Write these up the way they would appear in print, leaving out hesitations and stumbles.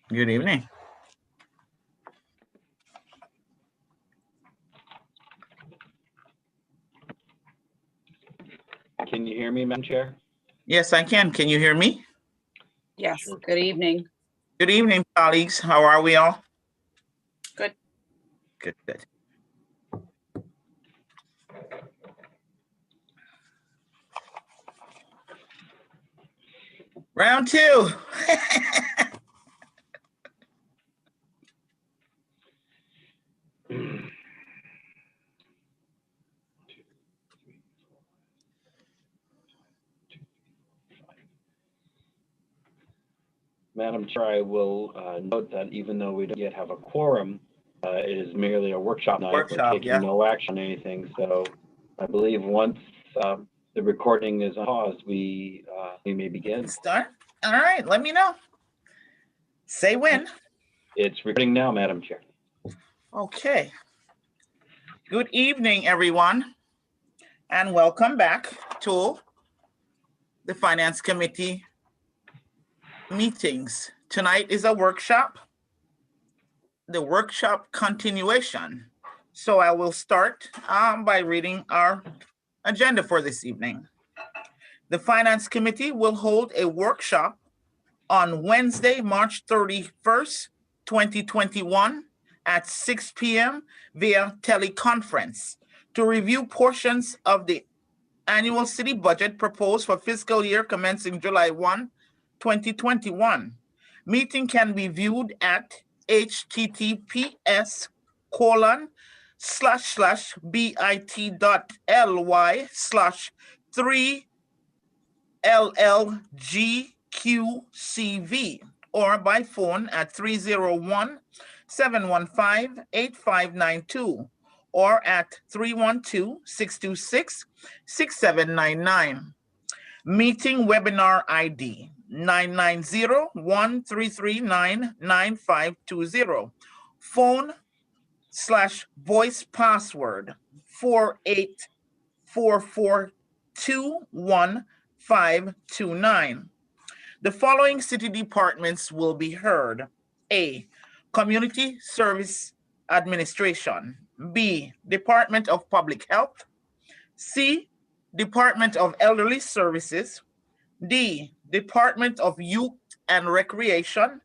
Good evening. Can you hear me, Madam Chair? Yes, I can. Can you hear me? Yes. Sure. Good evening. Good evening, colleagues. How are we all? Good. Good, good. Round two. Madam Chair, I will note that even though we don't yet have a quorum, it is merely a workshop night. We're taking no action on anything. So I believe once the recording is paused, we may begin. Start. All right. Let me know. Say when. It's recording now, Madam Chair. Okay. Good evening, everyone, and welcome back to the Finance Committee meetings. Tonight is a workshop, the workshop continuation. So I will start by reading our agenda for this evening. The Finance Committee will hold a workshop on Wednesday, March 31st, 2021 at 6 p.m. via teleconference to review portions of the annual city budget proposed for fiscal year commencing July 1, 2021. Meeting can be viewed at https://bit.ly/3LLGQCV or by phone at 301-715-8592 or at 312-626-6799. Meeting webinar ID 990-1339-9520. Phone/voice password 484421-529. The following city departments will be heard. A. Community Service Administration. B. Department of Public Health. C. Department of Elderly Services. D. Department of Youth and Recreation.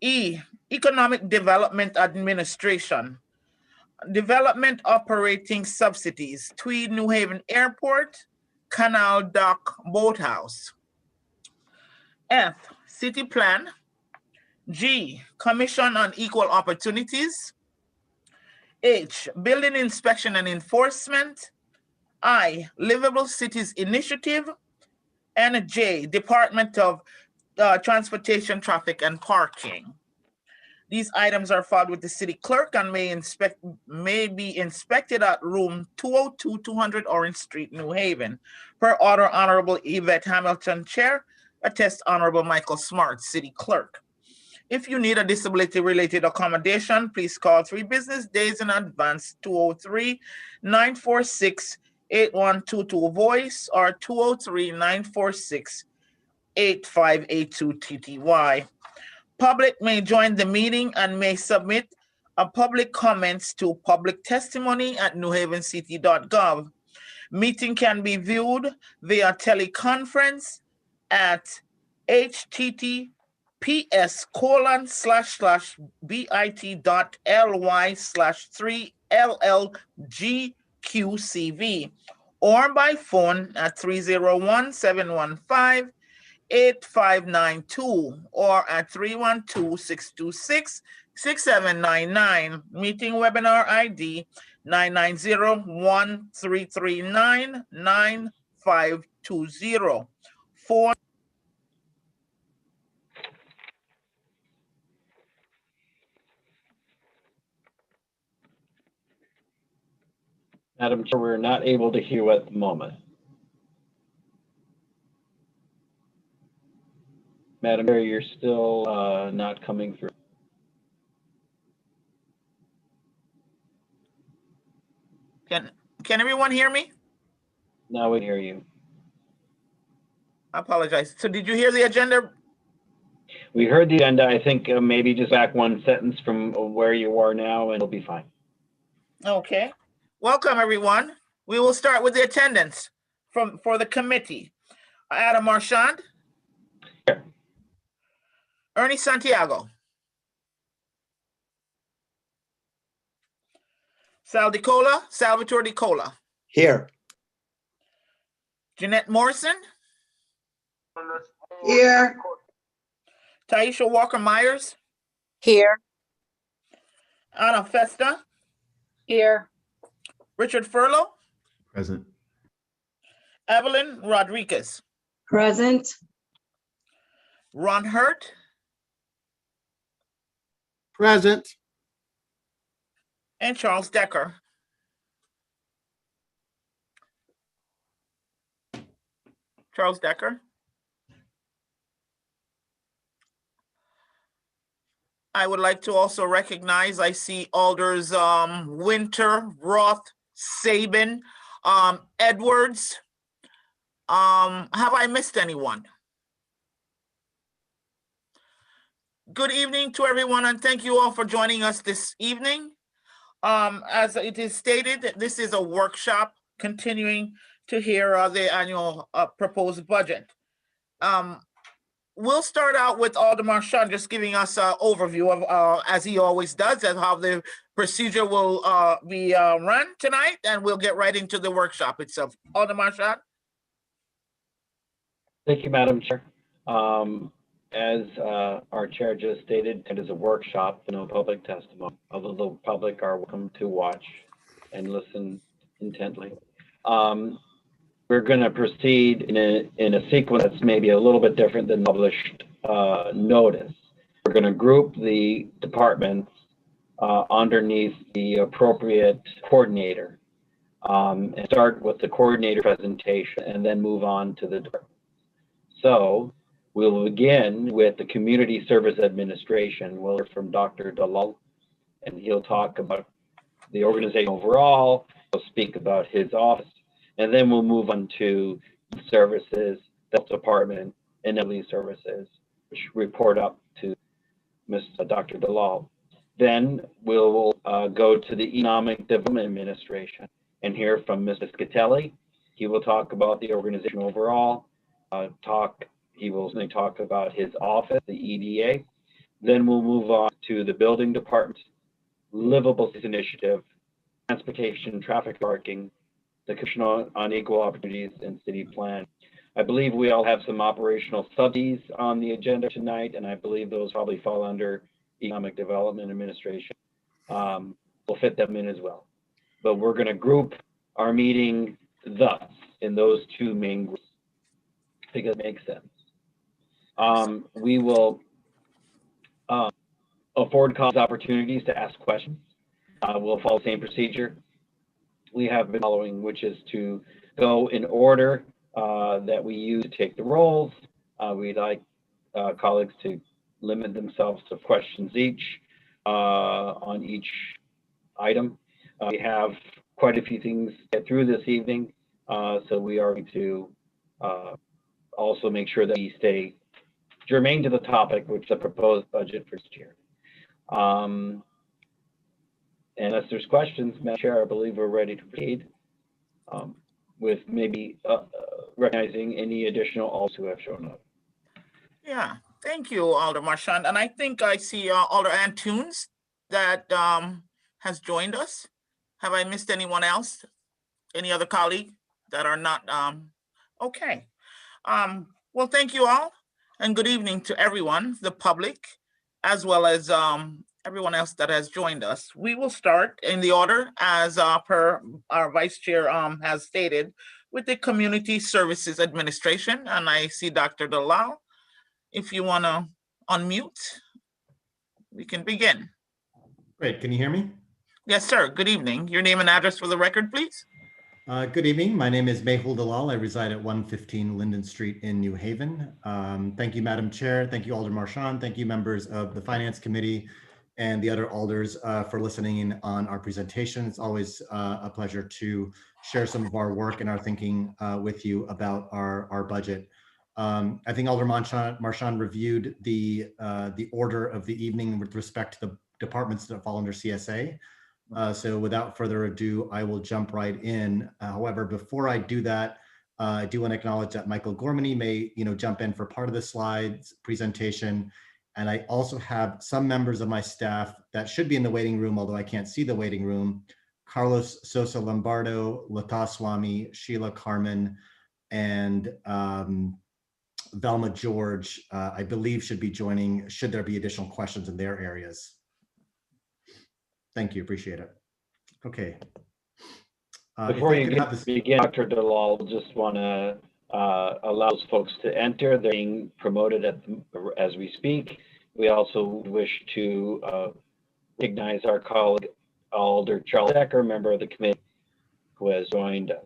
E. Economic Development Administration. Development Operating Subsidies. Tweed New Haven Airport, Canal Dock Boathouse. F. City Plan. G. Commission on Equal Opportunities. H. Building Inspection and Enforcement. I. Livable Cities Initiative. And J. Department of Transportation, Traffic, and Parking. These items are filed with the city clerk and may be inspected at room 202, 200 Orange Street, New Haven. Per order, Honorable Yvette Hamilton, Chair. Attest Honorable Michael Smart, City Clerk. If you need a disability-related accommodation, please call 3 business days in advance, 203-946-8122 voice or 203-946-8582 TTY. Public may join the meeting and may submit a public comments to public testimony at newhavencity.gov. Meeting can be viewed via teleconference at https://bit.ly/3LLGQCV or by phone at 301-715-8592 or at 312-626-6799. Meeting webinar ID 990-1339-9520. Phone. Madam Chair, we're not able to hear you at the moment. Madam Chair, you're still not coming through. Can everyone hear me? Now we hear you. I apologize. So did you hear the agenda? We heard the agenda. I think maybe just back one sentence from where you are now, and it'll be fine. Okay. Welcome, everyone. We will start with the attendance for the committee. Adam Marchand. Here. Ernie Santiago. Salvatore DiCola. Here. Jeanette Morrison. Here. Taisha Walker-Myers. Here. Anna Festa. Here. Richard Furlow. Present. Evelyn Rodriguez. Present. Ron Hurt. Present. And Charles Decker. Charles Decker. I would like to also recognize, I see Alders Winter, Roth, Sabin, Edwards. Have I missed anyone? Good evening to everyone, and thank you all for joining us this evening. As it is stated, this is a workshop continuing to hear the annual proposed budget. We'll start out with Alder Marchand just giving us an overview of, as he always does, and how the procedure will be run tonight, and we'll get right into the workshop itself. Alder Marchand. Thank you, Madam Chair. As our chair just stated, it is a workshop, no public testimony, although the public are welcome to watch and listen intently. We're going to proceed in a sequence that's maybe a little bit different than published notice. We're going to group the departments underneath the appropriate coordinator and start with the coordinator presentation and then move on to the department. So we'll begin with the Community Service Administration. We'll hear from Dr. Dalal, and he'll talk about the organization overall. He'll speak about his office, and then we'll move on to services, the health department, and elderly services, which report up to Dr. Dalal. Then we'll go to the Economic Development Administration and hear from Mr. Scatelli. He will talk about the organization overall. He will talk about his office, the EDA. Then we'll move on to the Building Department, Livable Cities Initiative, Transportation, Traffic Parking, the Commission on Equal Opportunities, and City Plan. I believe we all have some operational subsidies on the agenda tonight, and I believe those probably fall under Economic Development Administration. We'll fit them in as well. But we're going to group our meeting thus in those two main groups, because it makes sense. We will afford colleagues opportunities to ask questions. We'll follow the same procedure we have been following, which is to go in order that we use to take the roles. We'd like colleagues to limit themselves to questions each on each item. We have quite a few things to get through this evening, so we are going to also make sure that we stay germane to the topic, which is the proposed budget for this year. Unless there's questions, Madam Chair, I believe we're ready to proceed with maybe recognizing any additional alts who have shown up. Yeah, thank you, Alder Marchand. And I think I see Alder Antunes that has joined us. Have I missed anyone else? Any other colleague that are not? Okay. Well, thank you all, and good evening to everyone, the public, as well as everyone else that has joined us. We will start in the order as per our vice chair has stated, with the Community Services Administration, and I see Dr. Dalal. If you want to unmute, we can begin. Great. Can you hear me? Yes, sir. Good evening. Your name and address for the record, please. Good evening. My name is Mehul Dalal. I reside at 115 Linden Street in New Haven. Thank you, Madam Chair. Thank you, Alder Marchand. Thank you, members of the Finance Committee and the other alders for listening in on our presentation. It's always a pleasure to share some of our work and our thinking with you about our budget. I think Alder Marchand reviewed the order of the evening with respect to the departments that fall under CSA. So without further ado, I will jump right in. However, before I do that, I do want to acknowledge that Michael Gormany may, jump in for part of the slides presentation. And I also have some members of my staff that should be in the waiting room, although I can't see the waiting room. Carlos Sosa Lombardo, Lata Swami, Sheila Carmen, and Velma George, I believe, should be joining should there be additional questions in their areas. Thank you, appreciate it. Okay. Before you begin, Dr. Dalal, just want to allow those folks to enter. They're being promoted as we speak. We also wish to recognize our colleague, Alder Charles Decker, member of the committee, who has joined us.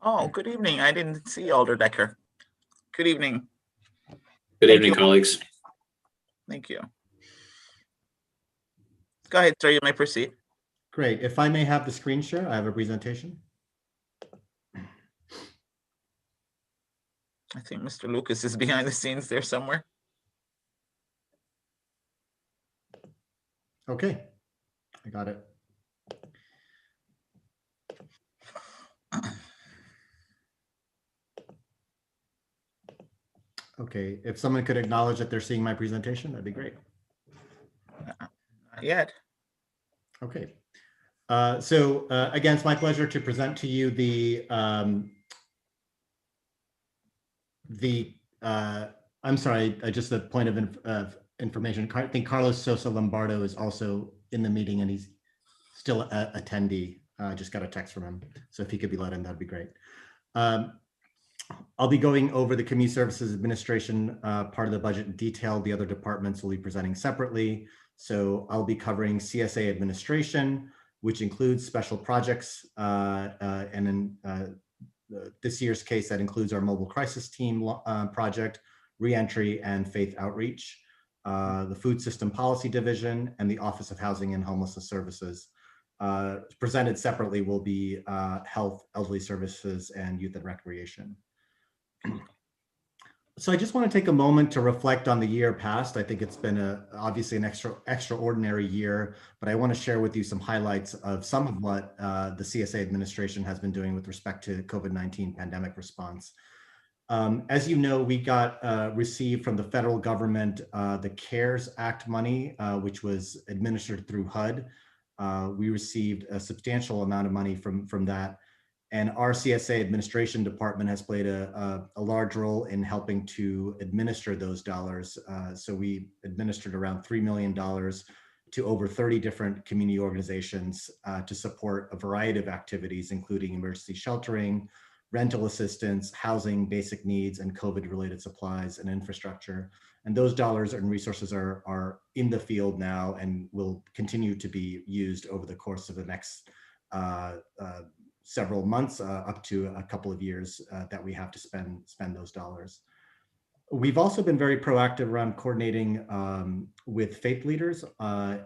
Oh, good evening. I didn't see Alder Decker. Good evening. Good evening, colleagues. Thank you. Go ahead, sir. You may proceed. Great. If I may have the screen share, I have a presentation. I think Mr. Lucas is behind the scenes there somewhere. Okay, I got it. Okay, if someone could acknowledge that they're seeing my presentation, that'd be great. Not yet. Okay. So again, it's my pleasure to present to you I'm sorry, just a point of information. I think Carlos Sosa Lombardo is also in the meeting and he's still an attendee. I just got a text from him. So if he could be let in, that'd be great. I'll be going over the Community Services Administration part of the budget in detail. The other departments will be presenting separately. So I'll be covering CSA administration, which includes special projects. And in this year's case, that includes our mobile crisis team project, reentry and faith outreach, the Food System Policy Division, and the Office of Housing and Homelessness Services. Presented separately will be health, elderly services, and youth and recreation. So I just want to take a moment to reflect on the year past. I think it's been obviously an extraordinary year, but I want to share with you some highlights of some of what the CSA administration has been doing with respect to COVID-19 pandemic response. As you know, we received from the federal government the CARES Act money, which was administered through HUD. We received a substantial amount of money from that. And our CSA administration department has played a large role in helping to administer those dollars. So we administered around $3 million to over 30 different community organizations to support a variety of activities, including emergency sheltering, rental assistance, housing, basic needs, and COVID-related supplies and infrastructure. And those dollars and resources are in the field now and will continue to be used over the course of the next several months, up to a couple of years that we have to spend those dollars. We've also been very proactive around coordinating with faith leaders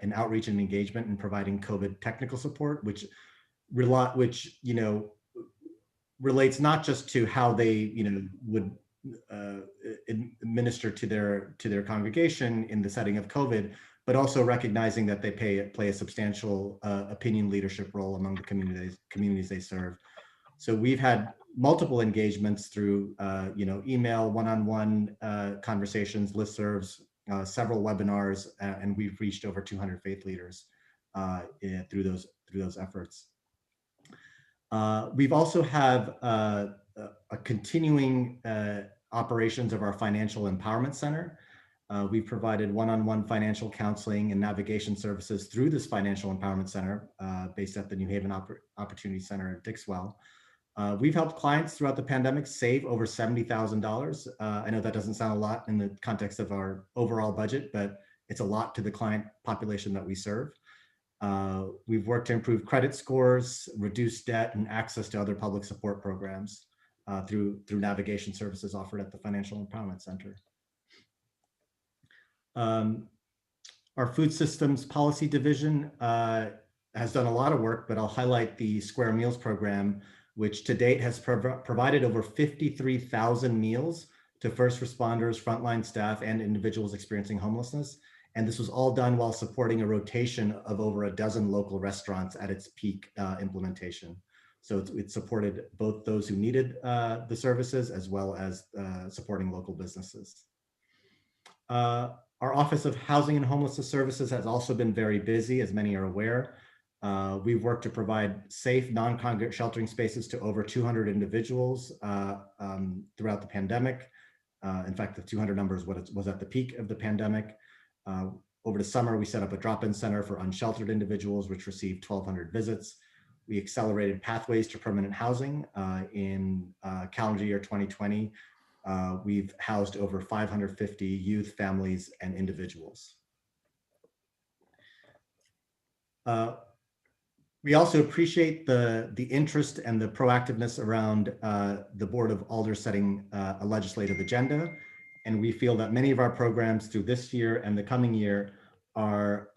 in outreach and engagement and providing COVID technical support, which relates not just to how they would administer to their congregation in the setting of COVID, but also recognizing that they play a substantial opinion leadership role among the communities they serve. So we've had multiple engagements through email, one-on-one conversations, listservs, several webinars, and we've reached over 200 faith leaders through those efforts. We've also have a continuing operations of our Financial Empowerment Center. We've provided one-on-one financial counseling and navigation services through this Financial Empowerment Center based at the New Haven Opportunity Center at Dixwell. We've helped clients throughout the pandemic save over $70,000. I know that doesn't sound a lot in the context of our overall budget, but it's a lot to the client population that we serve. We've worked to improve credit scores, reduce debt, and access to other public support programs through navigation services offered at the Financial Empowerment Center. Our Food Systems Policy Division has done a lot of work, but I'll highlight the Square Meals program, which to date has provided over 53,000 meals to first responders, frontline staff, and individuals experiencing homelessness. And this was all done while supporting a rotation of over a dozen local restaurants at its peak implementation. So it supported both those who needed the services as well as supporting local businesses. Our Office of Housing and Homelessness Services has also been very busy, as many are aware. We've worked to provide safe, non-congregate sheltering spaces to over 200 individuals throughout the pandemic. In fact, the 200 number is what was at the peak of the pandemic. Over the summer, we set up a drop-in center for unsheltered individuals, which received 1,200 visits. We accelerated pathways to permanent housing in calendar year 2020. We've housed over 550 youth, families, and individuals. We also appreciate the interest and the proactiveness around the Board of Alders setting a legislative agenda. And we feel that many of our programs through this year and the coming year are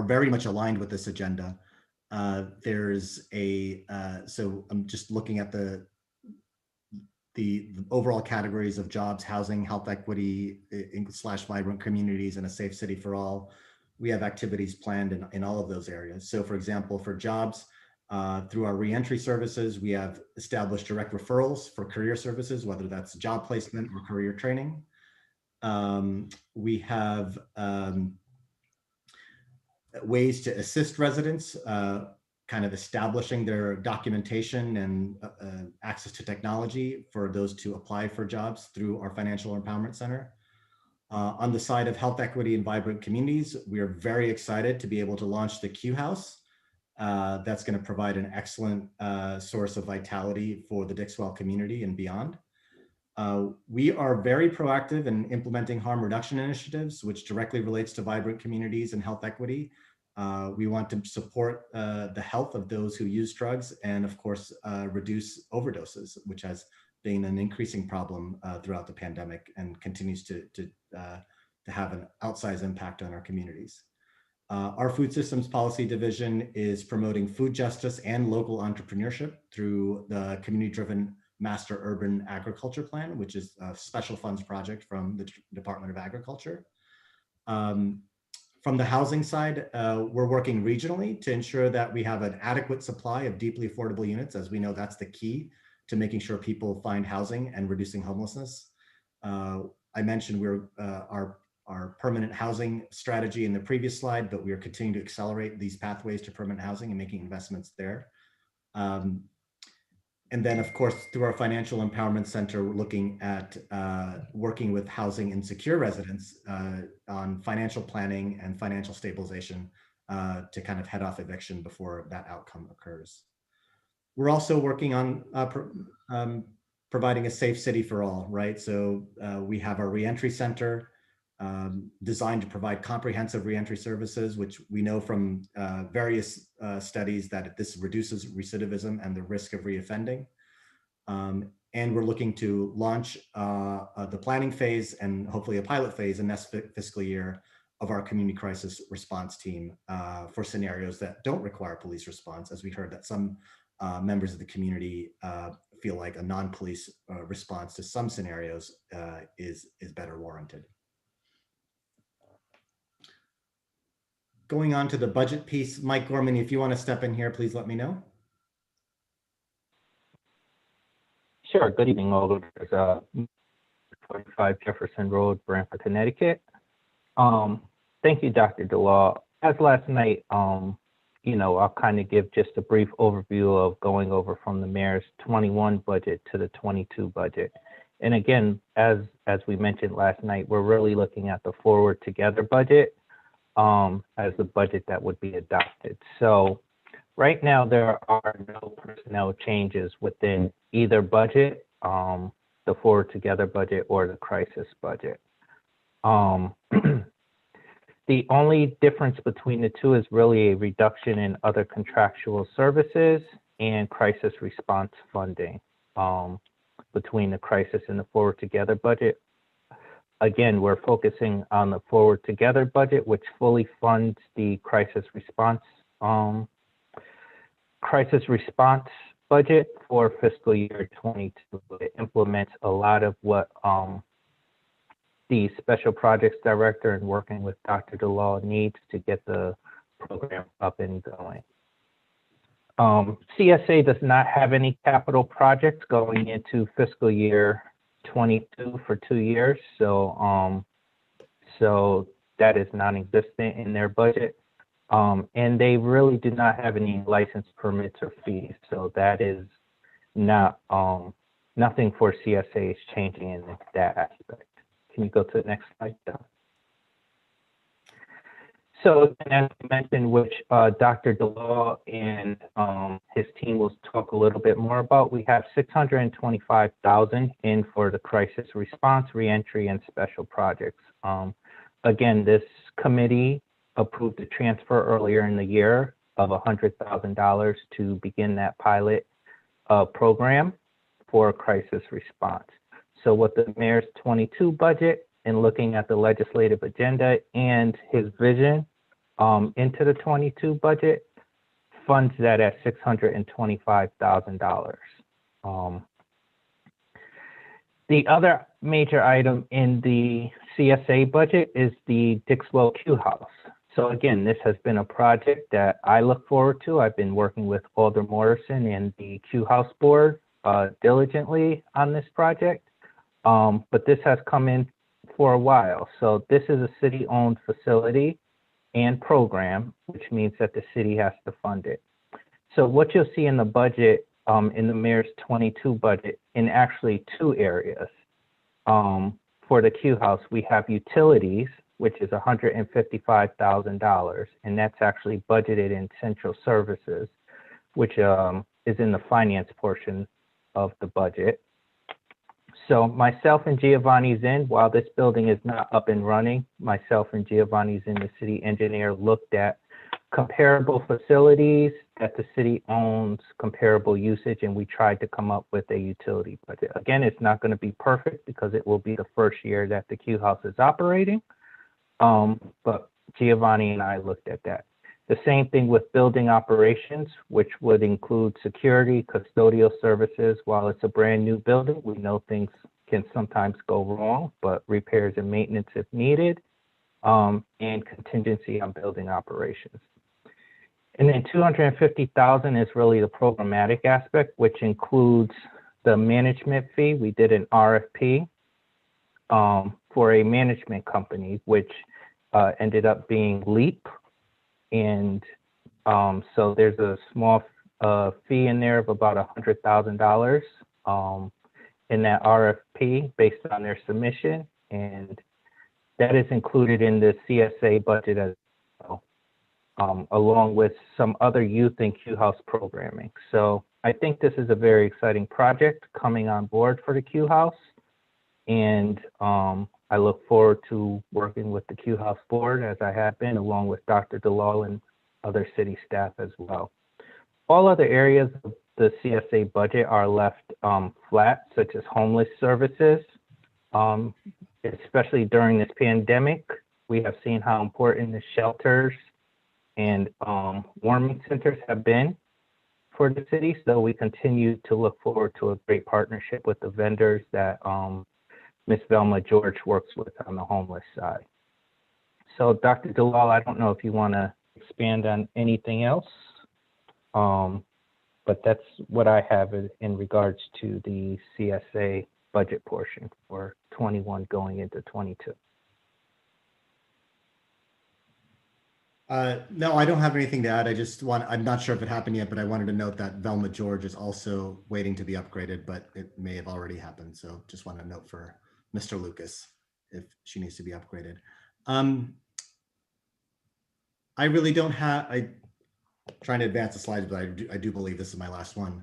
very much aligned with this agenda. There's so I'm just looking at the overall categories of jobs, housing, health equity, / vibrant communities, and a safe city for all. We have activities planned in all of those areas. So for example, for jobs, through our reentry services, we have established direct referrals for career services, whether that's job placement or career training. We have ways to assist residents, kind of establishing their documentation and access to technology for those to apply for jobs through our Financial Empowerment Center. On the side of health equity and vibrant communities, we are very excited to be able to launch the Q House. That's going to provide an excellent source of vitality for the Dixwell community and beyond. We are very proactive in implementing harm reduction initiatives, which directly relates to vibrant communities and health equity. We want to support the health of those who use drugs and, of course, reduce overdoses, which has been an increasing problem throughout the pandemic and continues to have an outsized impact on our communities. Our Food Systems Policy Division is promoting food justice and local entrepreneurship through the community-driven Master Urban Agriculture Plan, which is a special funds project from the Department of Agriculture. From the housing side, we're working regionally to ensure that we have an adequate supply of deeply affordable units. As we know, that's the key to making sure people find housing and reducing homelessness. I mentioned our permanent housing strategy in the previous slide, but we are continuing to accelerate these pathways to permanent housing and making investments there. And then, of course, through our Financial Empowerment Center, we're looking at working with housing insecure residents on financial planning and financial stabilization to kind of head off eviction before that outcome occurs. We're also working on providing a safe city for all, right? So we have our reentry center designed to provide comprehensive reentry services, which we know from various studies that this reduces recidivism and the risk of reoffending. And we're looking to launch the planning phase and hopefully a pilot phase in next fiscal year of our community crisis response team for scenarios that don't require police response, as we heard that some members of the community feel like a non-police response to some scenarios is better warranted. Going on to the budget piece, Mike Gorman, if you want to step in here, please let me know. Sure. Good evening, all. There's 45 Jefferson Road, Branford, Connecticut. Thank you, Dr. DeLaw. As last night, I'll kind of give just a brief overview of going over from the mayor's 21 budget to the 22 budget. And again, as we mentioned last night, we're really looking at the Forward Together budget as the budget that would be adopted. So right now, there are no personnel changes within either budget, the Forward Together budget or the crisis budget. The only difference between the two is really a reduction in other contractual services and crisis response funding between the crisis and the Forward Together budget. Again, we're focusing on the Forward Together budget, which fully funds the crisis response budget for fiscal year 22. It implements a lot of what the Special Projects Director and working with Dr. DeLaw needs to get the program up and going. CSA does not have any capital projects going into fiscal year 22 for 2 years, so that is non-existent in their budget. And they really do not have any license permits or fees, so that is not nothing for CSA is changing in that aspect. Can you go to the next slide, Don? So, and as I mentioned, which Dr. DeLaw and his team will talk a little bit more about, we have $625,000 in for the crisis response, reentry, and special projects. Again, this committee approved a transfer earlier in the year of $100,000 to begin that pilot program for crisis response. So with the mayor's 22 budget and looking at the legislative agenda and his vision into the 22 budget, funds that at $625,000. The other major item in the CSA budget is the Dixwell Q House. So again, this has been a project that I look forward to. I've been working with Alder Morrison and the Q House board diligently on this project, but this has come in for a while. So this is a city-owned facility and program, which means that the city has to fund it. So what you'll see in the budget, in the mayor's 22 budget, in actually 2 areas. For the Q House, we have utilities, which is $155,000, and that's actually budgeted in central services, which is in the finance portion of the budget. So myself and Giovanni Zinn, while this building is not up and running, myself and Giovanni Zinn, the city engineer, looked at comparable facilities that the city owns, comparable usage, and we tried to come up with a utility budget. Again, it's not going to be perfect because it will be the first year that the Q House is operating, but Giovanni and I looked at that. The same thing with building operations, which would include security, custodial services. While it's a brand new building, we know things can sometimes go wrong, but repairs and maintenance if needed, and contingency on building operations. And then $250,000 is really the programmatic aspect, which includes the management fee. We did an RFP for a management company, which ended up being LEAP. And so there's a small fee in there of about $100,000 in that RFP based on their submission. And that is included in the CSA budget as well, along with some other youth and Q House programming. So I think this is a very exciting project coming on board for the Q House. And I look forward to working with the Q House board as I have been, along with Dr. DeLaw and other city staff as well. All other areas of the CSA budget are left flat, such as homeless services. Especially during this pandemic, we have seen how important the shelters and warming centers have been for the city. So we continue to look forward to a great partnership with the vendors that Ms. Velma George works with on the homeless side. So Dr. DeLaw, I don't know if you want to expand on anything else, but that's what I have in regards to the CSA budget portion for 21 going into 22. No, I don't have anything to add. I'm not sure if it happened yet, but I wanted to note that Velma George is also waiting to be upgraded, but it may have already happened. So just want to note for Mr. Lucas if she needs to be upgraded. I really don't have, I'm trying to advance the slides, but I do believe this is my last one.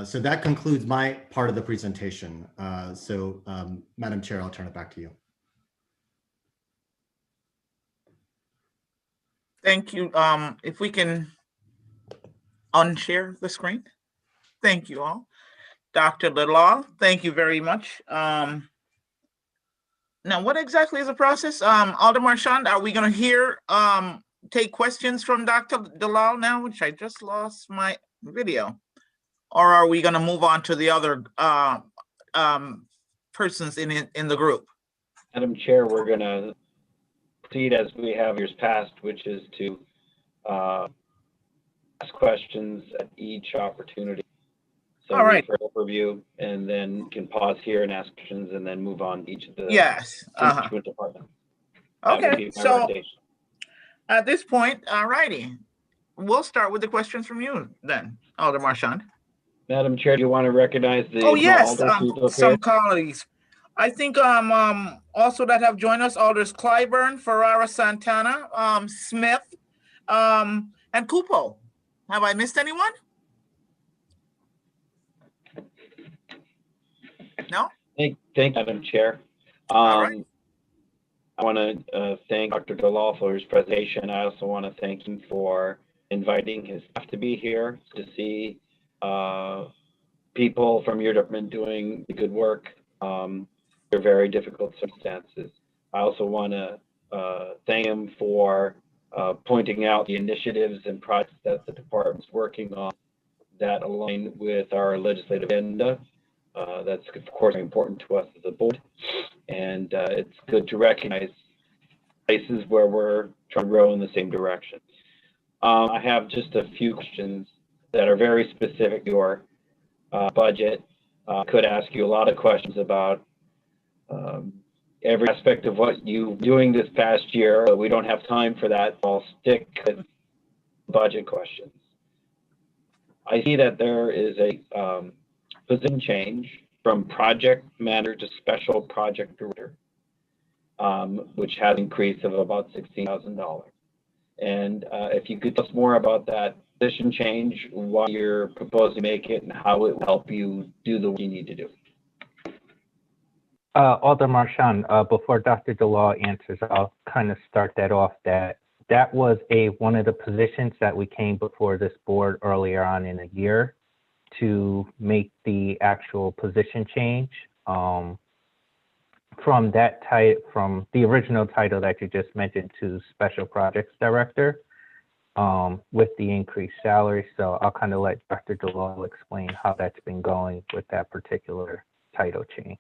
So that concludes my part of the presentation. Madam Chair, I'll turn it back to you. Thank you. If we can unshare the screen. Thank you all. Dr. DeLaw, thank you very much. Now, what exactly is the process? Alder Marchand, are we going to hear, take questions from Dr. DeLaw now, which I just lost my video. or are we going to move on to the other persons in the group? Madam Chair, we're going to proceed as we have years past, which is to ask questions at each opportunity. So all right. For overview, and then can pause here and ask questions, and then move on to each of the constituent departments. Okay, so at this point, all righty, we'll start with the questions from you then, Alder Marchand. Madam Chair, do you want to recognize the yes, alders some colleagues. I think also that have joined us, Alders Clyburn, Ferrara Santana, Smith, and Cupo. Have I missed anyone? No? Thank you, Madam Chair. All right. I want to thank Dr. Dalal for his presentation. I also want to thank him for inviting his staff to be here to see people from your department doing good work. They're very difficult circumstances. I also want to thank him for pointing out the initiatives and projects that the department's working on that align with our legislative agenda. That's, of course, very important to us as a board. And it's good to recognize places where we're trying to row in the same direction. I have just a few questions that are very specific to your budget. Could ask you a lot of questions about every aspect of what you're doing this past year, but we don't have time for that. I'll stick with budget questions. I see that there is a position change from project manager to special project director, which has an increase of about $16,000. And if you could tell us more about that position change, why you're proposing to make it, and how it will help you do the work you need to do. Alder Marchand, before Dr. Dalal answers, I'll kind of start that off. That was one of the positions that we came before this board earlier on in the year to make the actual position change from the original title that you just mentioned to Special Projects Director with the increased salary. So I'll kind of let Dr. Dalal explain how that's been going with that particular title change.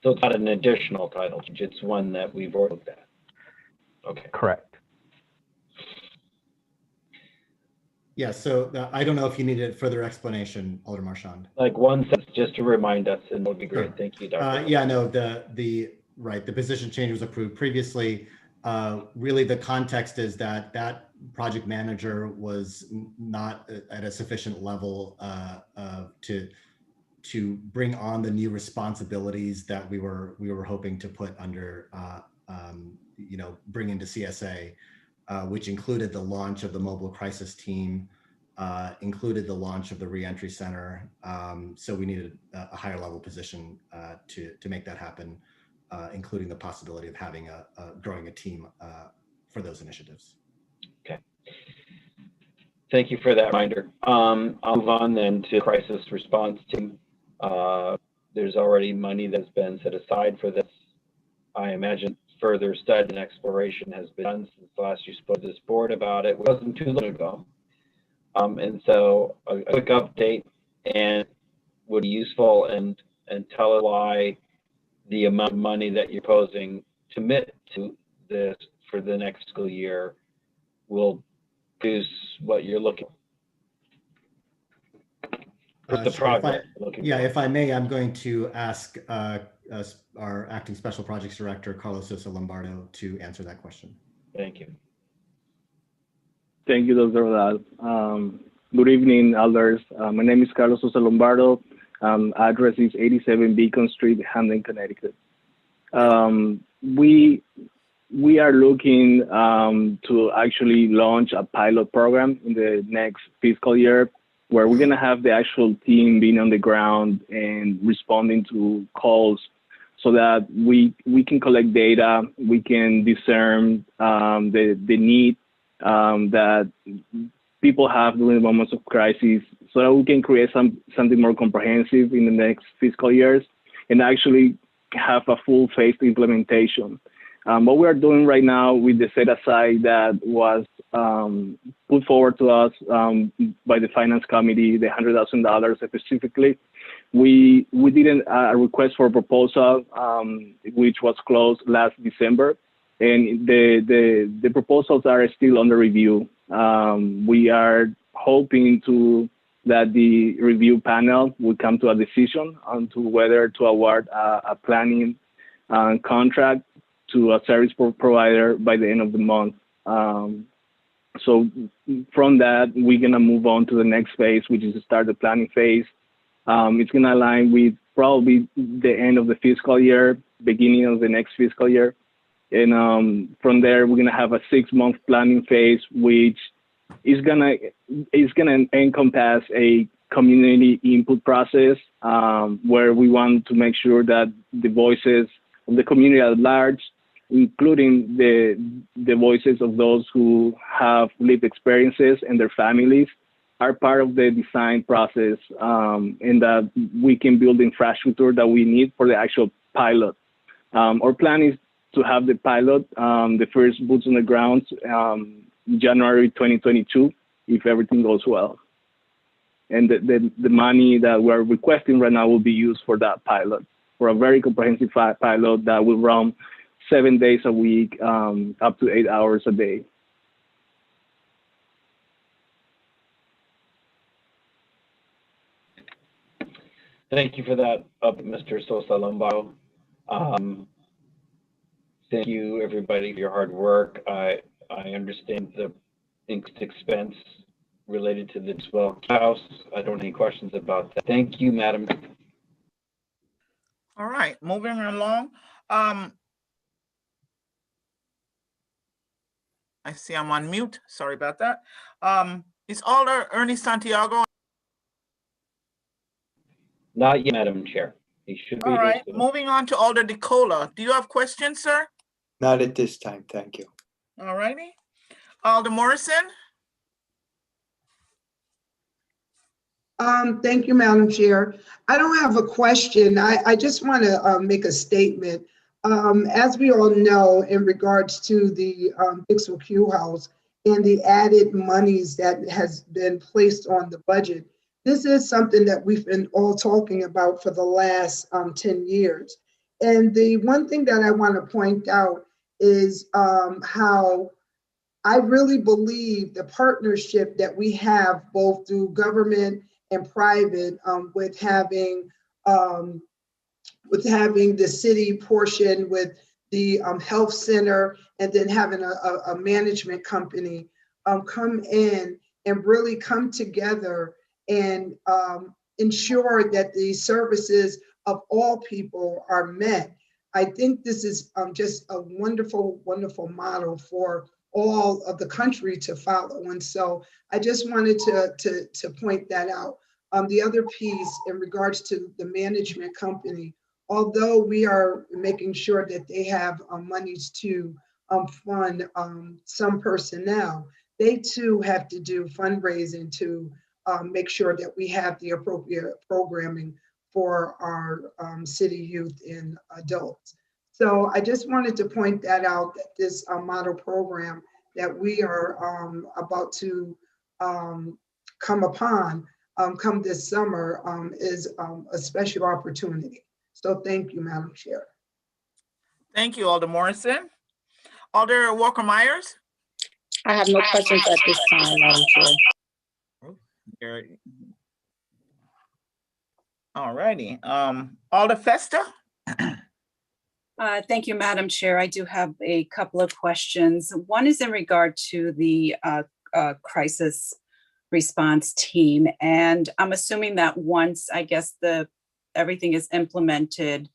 So it's not an additional title change, it's one that we've already looked at. Okay. Correct. Yeah, so I don't know if you needed further explanation, Alder Marchand. Like one sentence just to remind us, and that would be great. Sure. Thank you, Dr. Yeah, no, the position change was approved previously. Really, the context is that project manager was not at a sufficient level to bring on the new responsibilities that we were hoping to put under, bring into CSA. Which included the launch of the mobile crisis team, included the launch of the reentry center. So we needed a higher level position to make that happen, including the possibility of having growing a team for those initiatives. Okay. Thank you for that reminder. I'll move on then to crisis response team. There's already money that's been set aside for this. I imagine further study and exploration has been done since last you spoke to this board about it. It wasn't too long ago. And so a quick update and would be useful, and tell us why the amount of money that you're proposing to commit to this for the next school year will produce what you're looking for. The progress. If I may, I'm going to ask our acting special projects director, Carlos Sosa Lombardo, to answer that question. Thank you. Thank you, Dr. Dalal. Good evening, elders. My name is Carlos Sosa Lombardo. Address is 87 Beacon Street, Hamden, Connecticut. We are looking to actually launch a pilot program in the next fiscal year, where we're going to have the actual team being on the ground and responding to calls, so that we can collect data, we can discern the need that people have during the moments of crisis, so that we can create something more comprehensive in the next fiscal years and actually have a full-phased implementation. What we are doing right now with the set aside that was put forward to us by the Finance Committee, the $100,000 specifically. We did a request for a proposal, which was closed last December, and the proposals are still under review. We are hoping that the review panel will come to a decision on to whether to award a planning contract to a service provider by the end of the month. So from that, we're gonna move on to the next phase, which is to start the planning phase. It's gonna align with probably the end of the fiscal year, beginning of the next fiscal year. And from there, we're gonna have a 6-month planning phase, which is gonna encompass a community input process, where we want to make sure that the voices of the community at large, including the voices of those who have lived experiences and their families, are part of the design process, and that we can build the infrastructure that we need for the actual pilot. Our plan is to have the pilot, the first boots on the ground, January 2022, if everything goes well. And the money that we're requesting right now will be used for that pilot, for a very comprehensive pilot that will run 7 days a week, up to 8 hours a day. Thank you for that, Mr. Sosa Lombao. Thank you, everybody, for your hard work. I understand the increased expense related to the 12th house. I don't have any questions about that. Thank you, Madam. All right, moving along. I see I'm on mute. Sorry about that. Is Alder Ernie Santiago? Not yet, Madam Chair. He should be. All right, moving on to Alder DeCola. Do you have questions, sir? Not at this time, thank you. All righty. Alder Morrison? Thank you, Madam Chair. I don't have a question. I just want to make a statement. As we all know, in regards to the Dixwell Q House and the added monies that has been placed on the budget, this is something that we've been all talking about for the last 10 years. And the one thing that I want to point out is how I really believe the partnership that we have both through government and private, with having the city portion with the health center, and then having a management company come in and really come together and ensure that the services of all people are met. I think this is just a wonderful, wonderful model for all of the country to follow. And so I just wanted to point that out. The other piece in regards to the management company, although we are making sure that they have monies to fund some personnel, they too have to do fundraising to make sure that we have the appropriate programming for our city youth and adults. So I just wanted to point that out, that this model program that we are about to come upon come this summer is a special opportunity. So thank you, Madam Chair. Thank you, Alder Morrison. Alder Walker Myers? I have no questions at this time, Madam Chair. All righty. Alder Festa? Thank you, Madam Chair. I do have a couple of questions. One is in regard to the crisis response team. And I'm assuming that once, I guess, everything is implemented,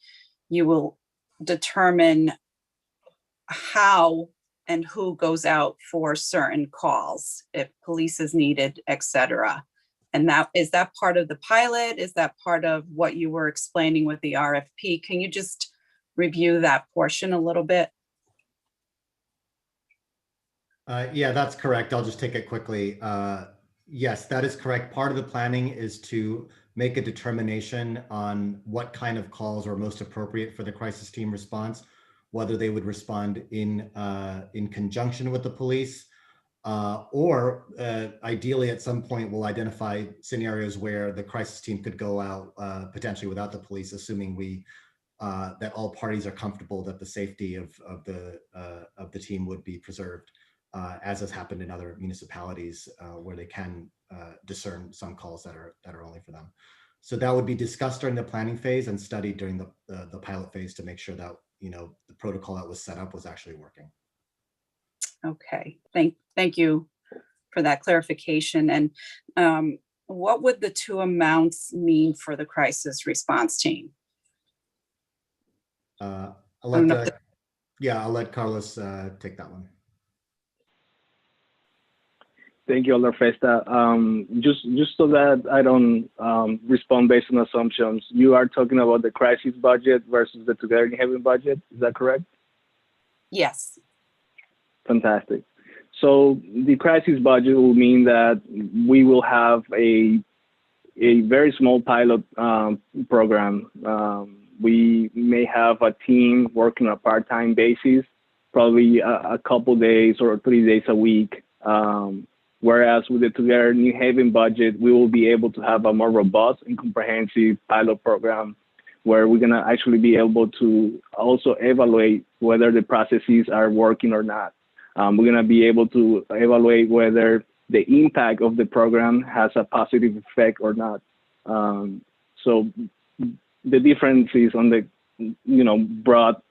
you will determine how and who goes out for certain calls, if police is needed, et cetera. And is that part of the pilot? Is that part of what you were explaining with the RFP? Can you just review that portion a little bit? Yeah, that's correct. I'll just take it quickly. Yes, that is correct. Part of the planning is to make a determination on what kind of calls are most appropriate for the crisis team response, whether they would respond in conjunction with the police, Or ideally, at some point, we'll identify scenarios where the crisis team could go out potentially without the police, assuming that all parties are comfortable that the safety of the team would be preserved, as has happened in other municipalities where they can discern some calls that are only for them. So that would be discussed during the planning phase and studied during the pilot phase to make sure that the protocol that was set up was actually working. Okay, thank you for that clarification. And what would the two amounts mean for the crisis response team? I'll let Carlos take that one. Thank you, Alder Festa. Just so that I don't respond based on assumptions, you are talking about the crisis budget versus the Together in Heaven budget. Is that correct? Yes. Fantastic. So the crisis budget will mean that we will have a very small pilot program. We may have a team working on a part-time basis, probably a couple days or 3 days a week. Whereas with the Together New Haven budget, we will be able to have a more robust and comprehensive pilot program where we're going to actually be able to also evaluate whether the processes are working or not. We're going to be able to evaluate whether the impact of the program has a positive effect or not. So the difference is on the broad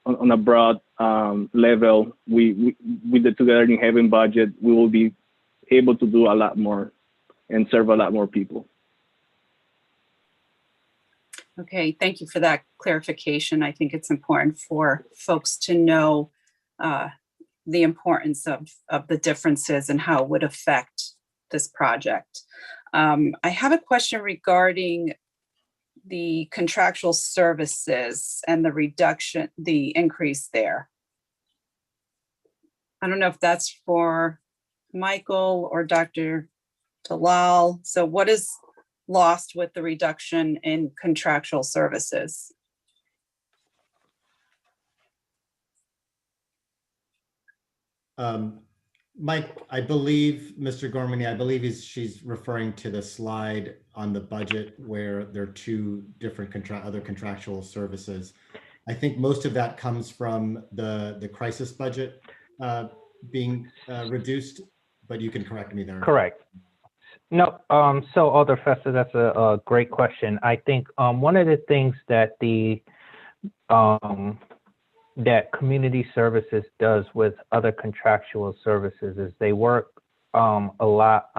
level. We with the Together in Heaven budget, we will be able to do a lot more and serve a lot more people. Okay, thank you for that clarification. I think it's important for folks to know the importance of the differences and how it would affect this project. I have a question regarding the contractual services and the increase there. I don't know if that's for Michael or Dr. Dalal. So what is lost with the reduction in contractual services? Mike, I believe, Mr. Gormany, I believe she's referring to the slide on the budget where there are two different other contractual services. I think most of that comes from the crisis budget being reduced, but you can correct me there. Correct. No, so Alder Festa, that's a great question. I think one of the things that that community services does with other contractual services is they work a lot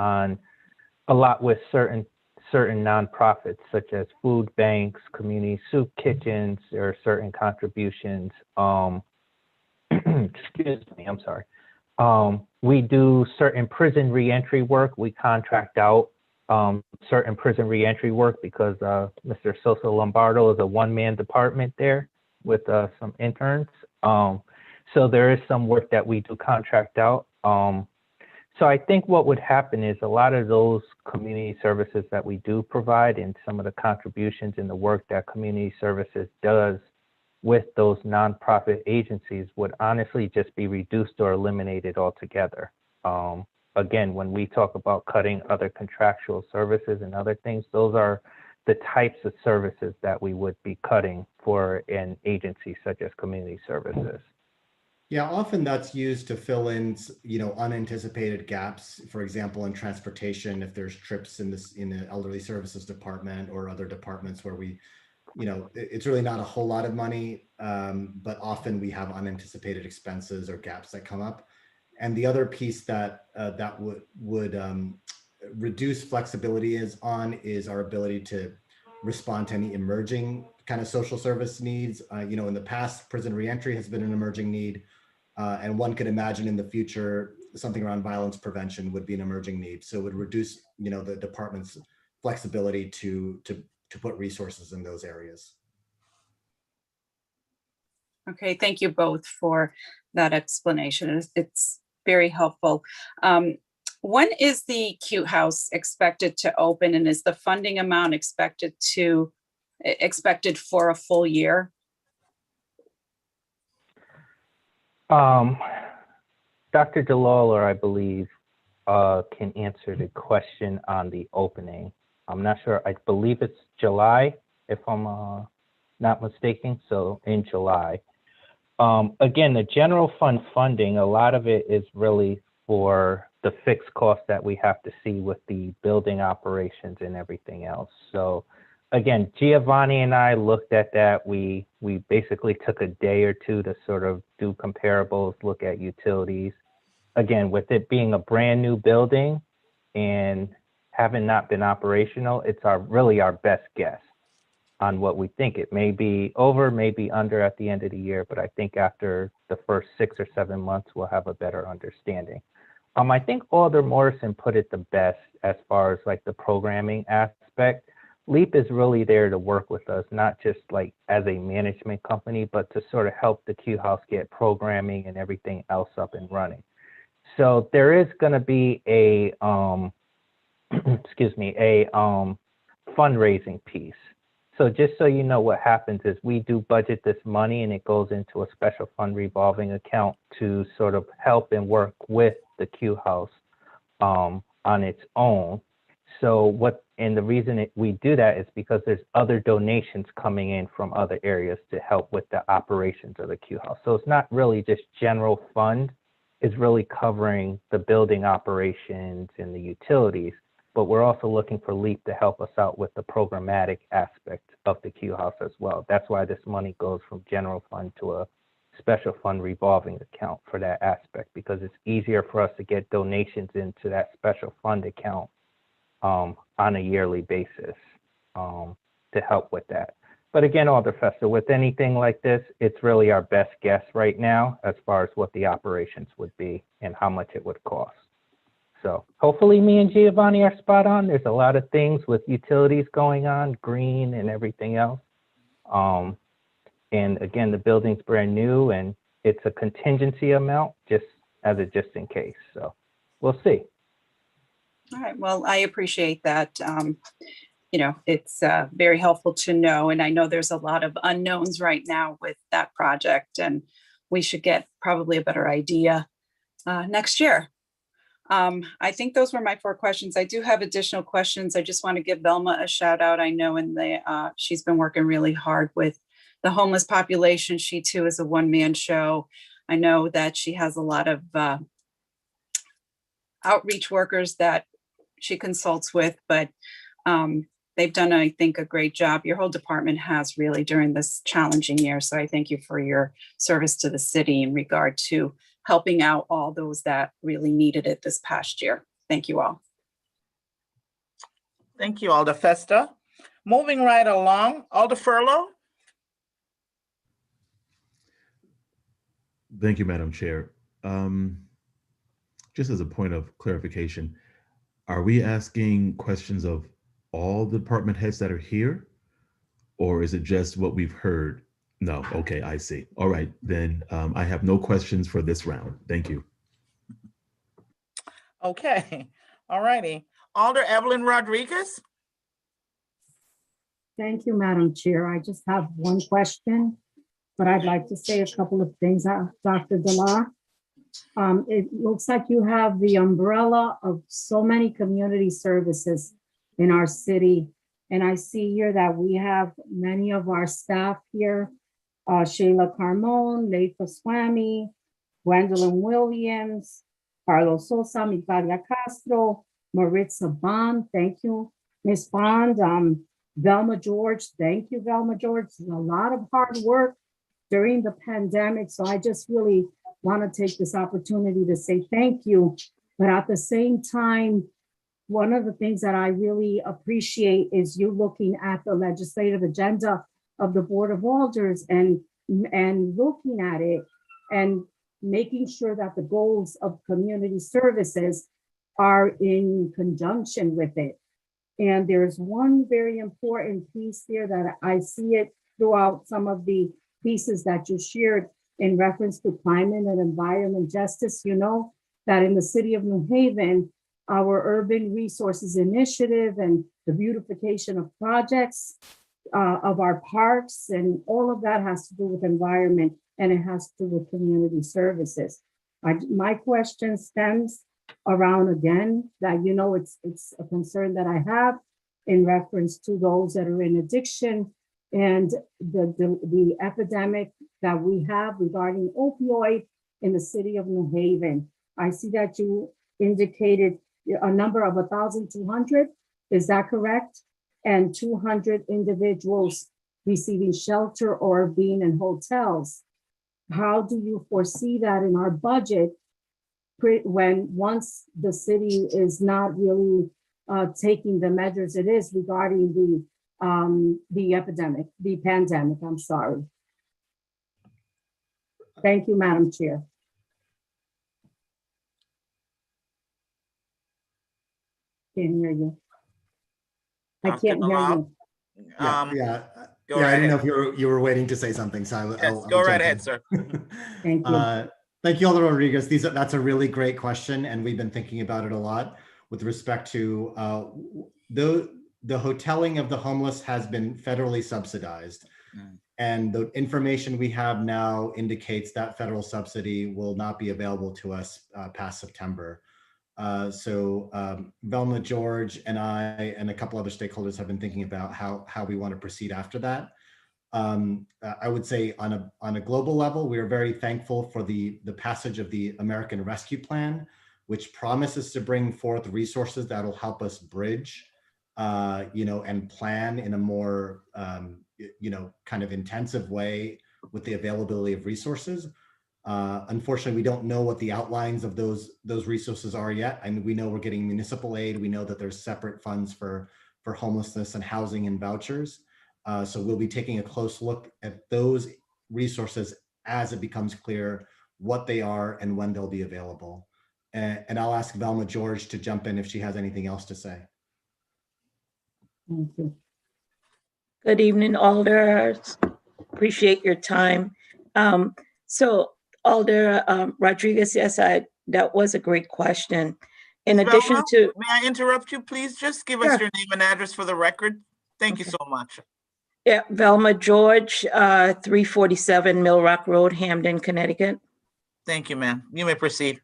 with certain nonprofits such as food banks, community soup kitchens, or certain contributions. Excuse me, I'm sorry. We do certain prison reentry work. We contract out certain prison reentry work because Mr. Sosa Lombardo is a one-man department there with some interns. So there is some work that we do contract out. So I think what would happen is a lot of those community services that we do provide and some of the contributions in the work that community services does with those nonprofit agencies would honestly just be reduced or eliminated altogether. Again, when we talk about cutting other contractual services and other things, those are the types of services that we would be cutting for an agency such as community services. Yeah, often that's used to fill in, unanticipated gaps. For example, in transportation, if there's trips in the elderly services department or other departments where we, it's really not a whole lot of money, but often we have unanticipated expenses or gaps that come up. And the other piece that would reduce flexibility is our ability to respond to any emerging kind of social service needs. In the past, prison reentry has been an emerging need. And one could imagine in the future, something around violence prevention would be an emerging need. So it would reduce, the department's flexibility to put resources in those areas. Okay, thank you both for that explanation. It's very helpful. When is the Cute House expected to open, and is the funding amount expected for a full year? Dr. DeLawler, I believe, can answer the question on the opening. I'm not sure. I believe it's July, if I'm not mistaken. So in July. Again, the general fund funding, a lot of it is really for the fixed costs that we have to see with the building operations and everything else. So again, Giovanni and I looked at that. We basically took a day or two to sort of do comparables, look at utilities. Again, with it being a brand new building and having not been operational, it's really our best guess on what we think. It may be over, maybe under at the end of the year, but I think after the first 6 or 7 months, we'll have a better understanding. I think Alder Morrison put it the best as far as like the programming aspect. LEAP is really there to work with us, not just like as a management company, but to sort of help the Q House get programming and everything else up and running. So there is going to be a, excuse me, a fundraising piece. So just so you know, what happens is we do budget this money and it goes into a special fund revolving account to sort of help and work with the Q House on its own. So and the reason we do that is because there's other donations coming in from other areas to help with the operations of the Q House. So it's not really just general fund, it's really covering the building operations and the utilities. But we're also looking for LEAP to help us out with the programmatic aspect of the Q House as well. That's why this money goes from general fund to a special fund revolving account for that aspect, because it's easier for us to get donations into that special fund account on a yearly basis to help with that. But again, Alder Fester, with anything like this, it's really our best guess right now as far as what the operations would be and how much it would cost. So hopefully me and Giovanni are spot on. There's a lot of things with utilities going on, green and everything else. And again, the building's brand new and it's a contingency amount just in case. So we'll see. All right. Well, I appreciate that. It's very helpful to know. And I know there's a lot of unknowns right now with that project, and we should get probably a better idea next year. I think those were my 4 questions. I do have additional questions. I just want to give Velma a shout out. I know she's been working really hard with the homeless population. She too is a one-man show. I know that she has a lot of outreach workers that she consults with, but they've done, I think, a great job. Your whole department has really during this challenging year. So I thank you for your service to the city in regard to helping out all those that really needed it this past year. Thank you all. Thank you, Alder Fester. Moving right along, Alder Furlow. Thank you, Madam Chair. Just as a point of clarification, are we asking questions of all the department heads that are here? Or is it just what we've heard? No, okay, I see. All right, then I have no questions for this round. Thank you. Okay, all righty. Alder Evelyn Rodriguez. Thank you, Madam Chair. I just have one question, but I'd like to say a couple of things, Dr. Dela. It looks like you have the umbrella of so many community services in our city. And I see here that we have many of our staff here, Sheila Carmon, Leifa Swami, Gwendolyn Williams, Carlos Sosa, Mitalia Castro, Maritza Bond, thank you, Ms. Bond, Velma George, thank you, Velma George. A lot of hard work during the pandemic. So I just really want to take this opportunity to say thank you. But at the same time, one of the things that I really appreciate is you looking at the legislative agenda of the Board of Alders and looking at it and making sure that the goals of community services are in conjunction with it. And there's one very important piece there that I see it throughout some of the pieces that you shared in reference to climate and environment justice. You know that in the city of New Haven, our urban resources initiative and the beautification of projects of our parks and all of that has to do with environment and it has to do with community services. My question stems around again, that, you know, it's a concern that I have in reference to those that are in addiction and the epidemic that we have regarding opioid in the city of New Haven. I see that you indicated a number of 1,200. Is that correct? And 200 individuals receiving shelter or being in hotels. How do you foresee that in our budget when once the city is not really taking the measures it is regarding the epidemic, the pandemic, I'm sorry. Thank you, Madam Chair. Can't hear you. I can't hear you. Yeah, I didn't know if you were waiting to say something, so I'll go right ahead, sir. Thank you. Thank you, Alder Rodriguez. That's a really great question, and we've been thinking about it a lot with respect to the hoteling of the homeless has been federally subsidized. And the information we have now indicates that federal subsidy will not be available to us past September. Velma George and I and a couple other stakeholders have been thinking about how we want to proceed after that. I would say on a global level, we are very thankful for the passage of the American Rescue Plan, which promises to bring forth resources that will help us bridge, and plan in a more, kind of intensive way with the availability of resources. Unfortunately, we don't know what the outlines of those resources are yet. I mean, we know we're getting municipal aid. We know that there's separate funds for homelessness and housing and vouchers. So we'll be taking a close look at those resources as it becomes clear what they are and when they'll be available. And I'll ask Velma George to jump in if she has anything else to say. Thank you. Good evening, Alders. Appreciate your time. So Alder Rodriguez, yes, that was a great question. In addition to— May I interrupt you, please? Just give us your name and address for the record. Thank you so much. Yeah, Velma George, 347 Mill Rock Road, Hamden, Connecticut. Thank you, ma'am. You may proceed.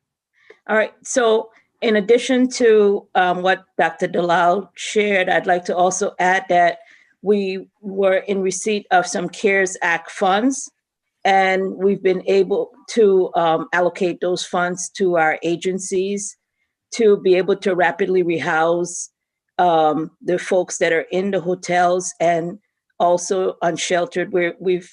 All right. So in addition to what Dr. Dalal shared, I'd like to also add that we were in receipt of some CARES Act funds, and we've been able to allocate those funds to our agencies to be able to rapidly rehouse the folks that are in the hotels and also unsheltered, where we've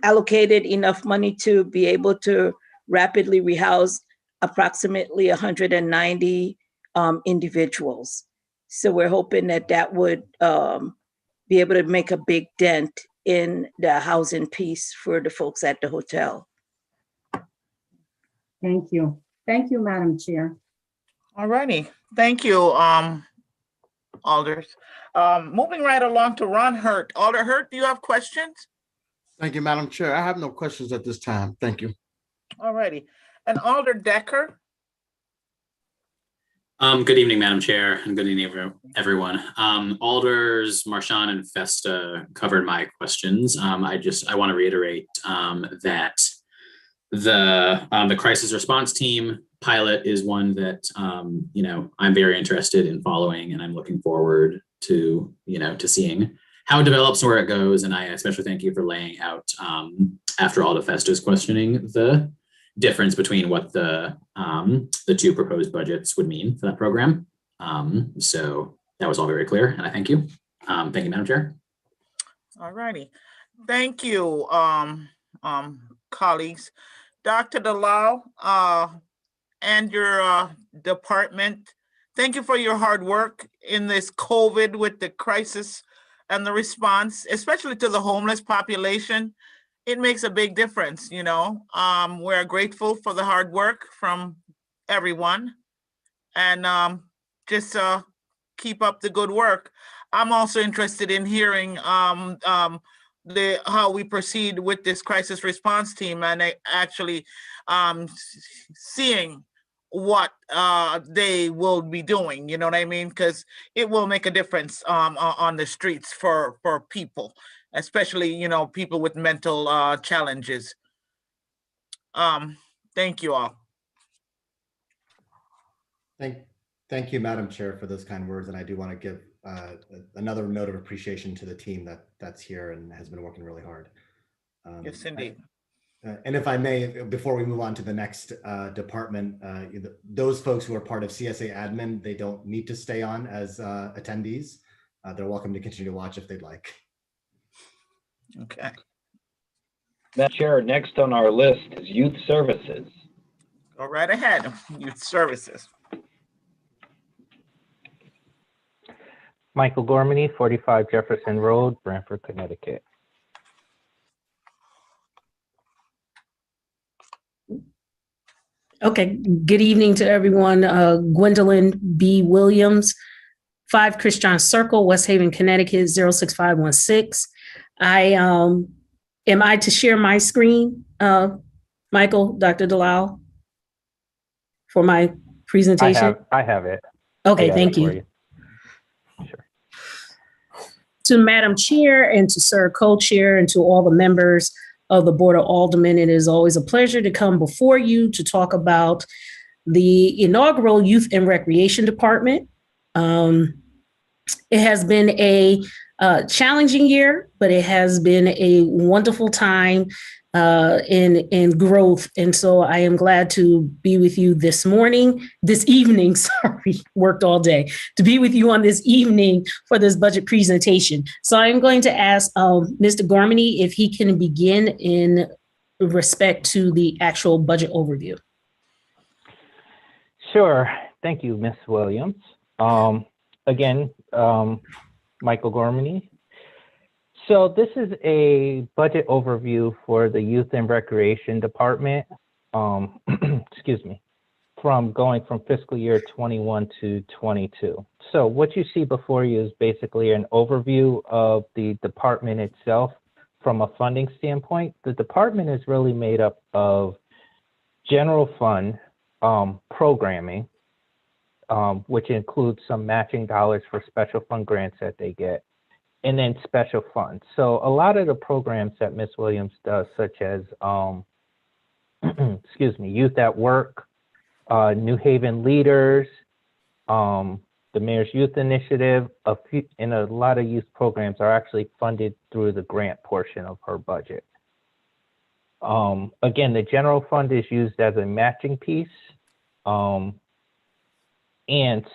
allocated enough money to be able to rapidly rehouse approximately 190 individuals. So we're hoping that that would be able to make a big dent in the housing piece for the folks at the hotel. Thank you. Thank you, Madam Chair. All righty. Thank you, Alders. Moving right along to Ron Hurt. Alder Hurt, do you have questions? Thank you, Madam Chair. I have no questions at this time. Thank you. All righty. And Alder Decker? Good evening, Madam Chair, and good evening, everyone. Alders Marchand and Festa covered my questions. I want to reiterate that the crisis response team pilot is one that I'm very interested in following, and I'm looking forward to to seeing how it develops and where it goes. And I especially thank you for laying out after all the Festa's questioning the difference between what the two proposed budgets would mean for that program. So that was all very clear, and I thank you. Thank you, Madam Chair. All righty. Thank you, colleagues. Dr. Dalal and your department, thank you for your hard work in this COVID with the crisis and the response, especially to the homeless population. It makes a big difference, We're grateful for the hard work from everyone, and just keep up the good work. I'm also interested in hearing how we proceed with this crisis response team, and actually seeing what they will be doing, you know what I mean? Because it will make a difference on the streets for people, especially, people with mental challenges. Thank you all. Thank you, Madam Chair, for those kind words. And I do want to give another note of appreciation to the team that's here and has been working really hard. Yes, indeed. And if I may, before we move on to the next department, those folks who are part of CSA admin, they don't need to stay on as attendees. They're welcome to continue to watch if they'd like. Okay. Madam Chair, next on our list is Youth Services. Go right ahead, Youth Services. Michael Gormany, 45 Jefferson Road, Branford, Connecticut. Okay, good evening to everyone. Gwendolyn B. Williams, 5 Christian Circle, West Haven, Connecticut, 06516. Am I to share my screen, Michael, Dr. Delisle, for my presentation? I have it. Okay, thank you. Sure. To Madam Chair and to Sir Co-Chair and to all the members of the Board of Aldermen, it is always a pleasure to come before you to talk about the inaugural Youth and Recreation Department. It has been a challenging year, but it has been a wonderful time in growth. And so I am glad to be with you this evening, worked all day, to be with you on this evening for this budget presentation. So I'm going to ask Mr. Gormany if he can begin in respect to the actual budget overview. Sure. Thank you, Ms. Williams. Again, Michael Gormany. So this is a budget overview for the Youth and Recreation Department, excuse me, going from fiscal year 21 to 22. So what you see before you is basically an overview of the department itself from a funding standpoint. The department is really made up of general fund programming, which includes some matching dollars for special fund grants that they get, and then special funds. So a lot of the programs that Ms. Williams does, such as, excuse me, Youth at Work, New Haven Leaders, the Mayor's Youth Initiative, and a lot of youth programs are actually funded through the grant portion of her budget. Again, the general fund is used as a matching piece, and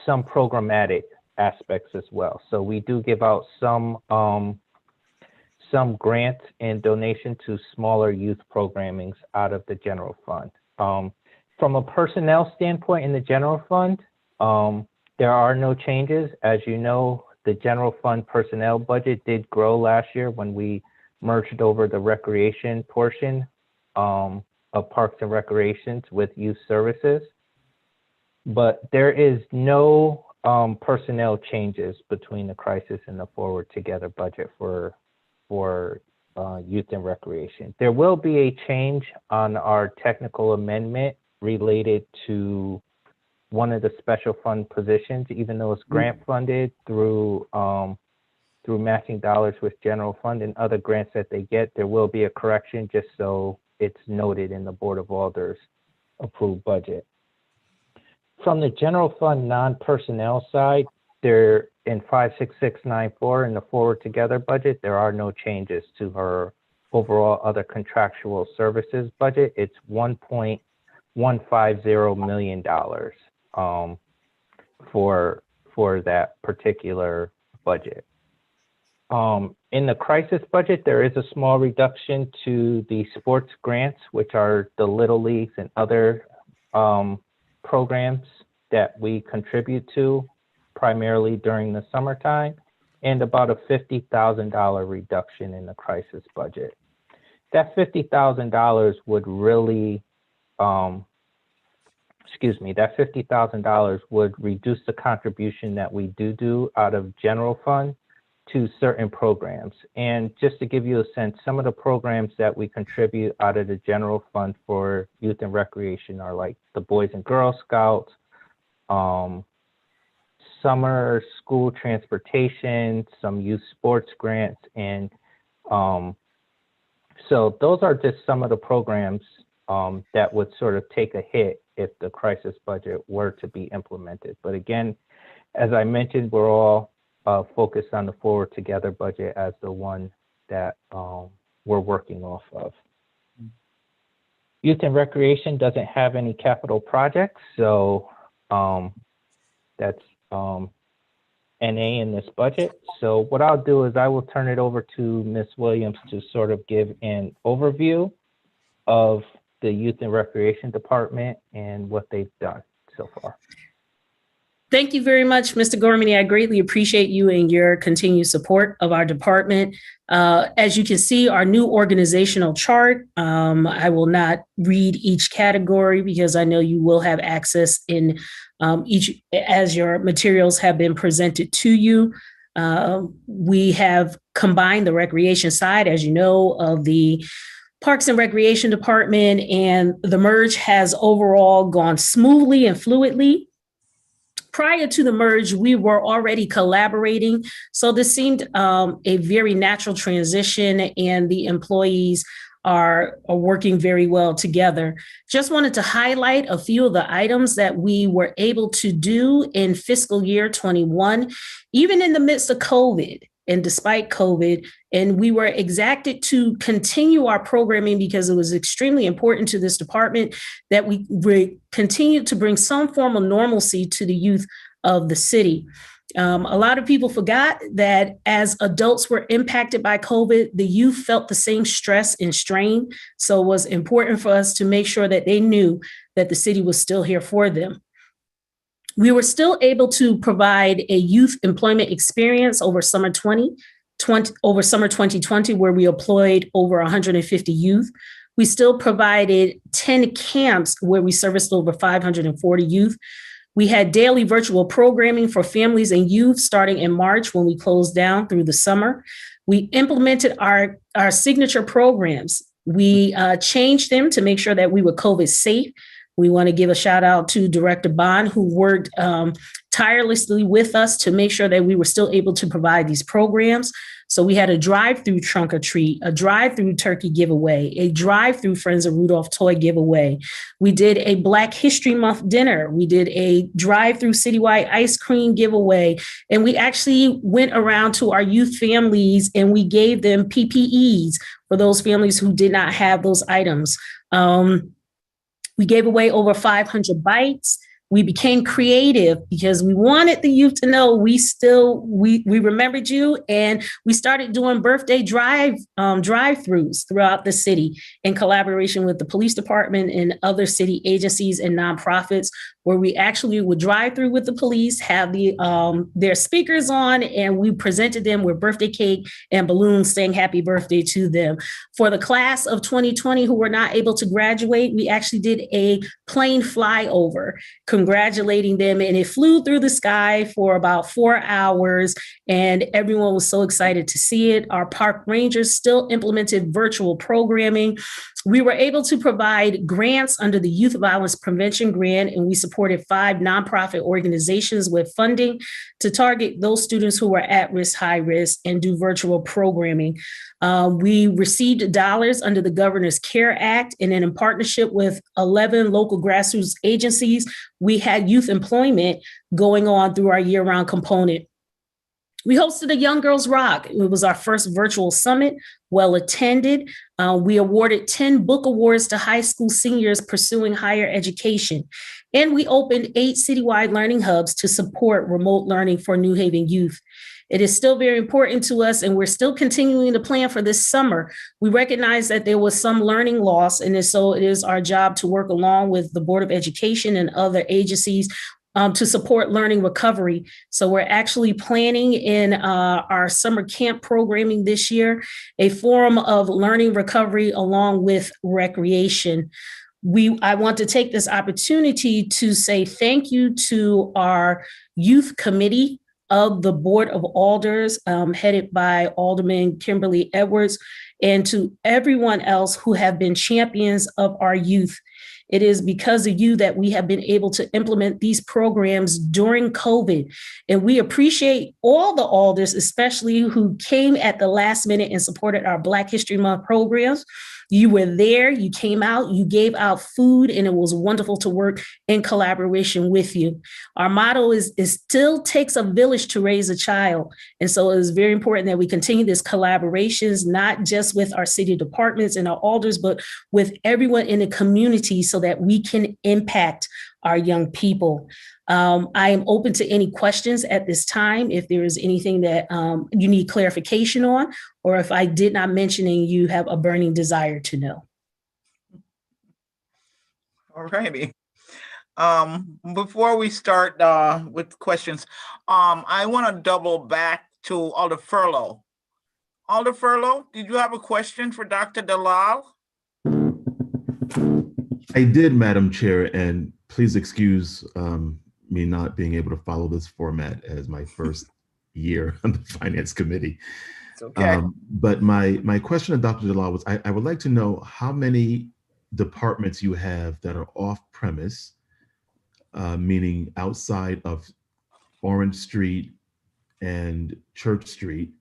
some programmatic aspects as well. So we do give out some grants and donation to smaller youth programmings out of the general fund. From a personnel standpoint in the general fund, there are no changes. As you know, the general fund personnel budget did grow last year when we merged over the recreation portion of Parks and Recreations with Youth Services. But there is no personnel changes between the crisis and the Forward Together budget for Youth and Recreation. There will be a change on our technical amendment related to one of the special fund positions, even though it's grant funded through matching dollars with general fund and other grants that they get. There will be a correction just so it's noted in the Board of Alders approved budget. From the general fund non-personnel side, there in 56694 in the Forward Together budget, there are no changes to her overall other contractual services budget. It's $1.150 million for that particular budget. In the crisis budget, there is a small reduction to the sports grants, which are the Little Leagues and other programs that we contribute to primarily during the summertime, and about a $50,000 reduction in the crisis budget. That $50,000 would really, that $50,000 would reduce the contribution that we do out of general fund to certain programs. And just to give you a sense, some of the programs that we contribute out of the general fund for youth and recreation are like the Boys and Girl Scouts, summer school transportation, some youth sports grants. And so those are just some of the programs that would sort of take a hit if the crisis budget were to be implemented. But again, as I mentioned, we're all focused on the Forward Together budget as the one that we're working off of. Youth and Recreation doesn't have any capital projects, so that's NA in this budget. So what I'll do is I will turn it over to Ms. Williams to sort of give an overview of the Youth and Recreation Department and what they've done so far. Thank you very much, Mr. Gormany. I greatly appreciate you and your continued support of our department. As you can see, our new organizational chart, I will not read each category because I know you will have access in each as your materials have been presented to you. We have combined the recreation side, as you know, of the Parks and Recreation Department, and the merge has overall gone smoothly and fluidly. Prior to the merge, we were already collaborating, so this seemed a very natural transition, and the employees are working very well together. Just wanted to highlight a few of the items that we were able to do in fiscal year 21, even in the midst of COVID. And despite COVID, and we were exacted to continue our programming because it was extremely important to this department that we continue to bring some form of normalcy to the youth of the city. A lot of people forgot that as adults were impacted by COVID, the youth felt the same stress and strain. So it was important for us to make sure that they knew that the city was still here for them. We were still able to provide a youth employment experience over summer 2020, where we employed over 150 youth. We still provided 10 camps where we serviced over 540 youth. We had daily virtual programming for families and youth starting in March when we closed down through the summer. We implemented our signature programs. We changed them to make sure that we were COVID safe. We want to give a shout out to Director Bond, who worked tirelessly with us to make sure that we were still able to provide these programs. So we had a drive-through trunk or treat, a drive-through turkey giveaway, a drive-through Friends of Rudolph toy giveaway. We did a Black History Month dinner. We did a drive-through citywide ice cream giveaway. And we actually went around to our youth families and we gave them PPEs for those families who did not have those items. We gave away over 500 bites. We became creative because we wanted the youth to know we remembered you, and we started doing birthday drive-throughs throughout the city in collaboration with the police department and other city agencies and nonprofits, where we actually would drive through with the police, have their speakers on, and we presented them with birthday cake and balloons saying happy birthday to them. For the class of 2020 who were not able to graduate, we actually did a plane flyover, congratulating them, and it flew through the sky for about 4 hours, and everyone was so excited to see it. Our park rangers still implemented virtual programming. We were able to provide grants under the Youth Violence Prevention Grant, and we supported 5 nonprofit organizations with funding to target those students who were at risk, high risk, and do virtual programming. We received dollars under the Governor's CARE Act, and then in partnership with 11 local grassroots agencies, we had youth employment going on through our year-round component. We hosted a Young Girls Rock. It was our first virtual summit, well attended. We awarded 10 book awards to high school seniors pursuing higher education. And we opened 8 citywide learning hubs to support remote learning for New Haven youth. It is still very important to us, and we're still continuing to plan for this summer. We recognize that there was some learning loss, and so it is our job to work along with the Board of Education and other agencies to support learning recovery. So we're actually planning in our summer camp programming this year, a forum of learning recovery along with recreation. I want to take this opportunity to say thank you to our youth committee of the Board of Alders, headed by Alderman Kimberly Edwards, and to everyone else who have been champions of our youth. It is because of you that we have been able to implement these programs during COVID. And we appreciate all the alders, especially who came at the last minute and supported our Black History Month programs. You were there, you came out, you gave out food, and it was wonderful to work in collaboration with you. Our motto is, it still takes a village to raise a child. And so it is very important that we continue this collaborations, not just with our city departments and our alders, but with everyone in the community so that we can impact our young people. I am open to any questions at this time. If there is anything that you need clarification on, or if I did not mention and you have a burning desire to know. All righty. Before we start with questions, I want to double back to Alder Furlow. Alder Furlow, did you have a question for Dr. Dalal? I did, Madam Chair, and please excuse me not being able to follow this format as my first year on the Finance Committee. It's okay. But my question to Dr. Dalal was, I would like to know how many departments you have that are off-premise, meaning outside of Orange Street and Church Street,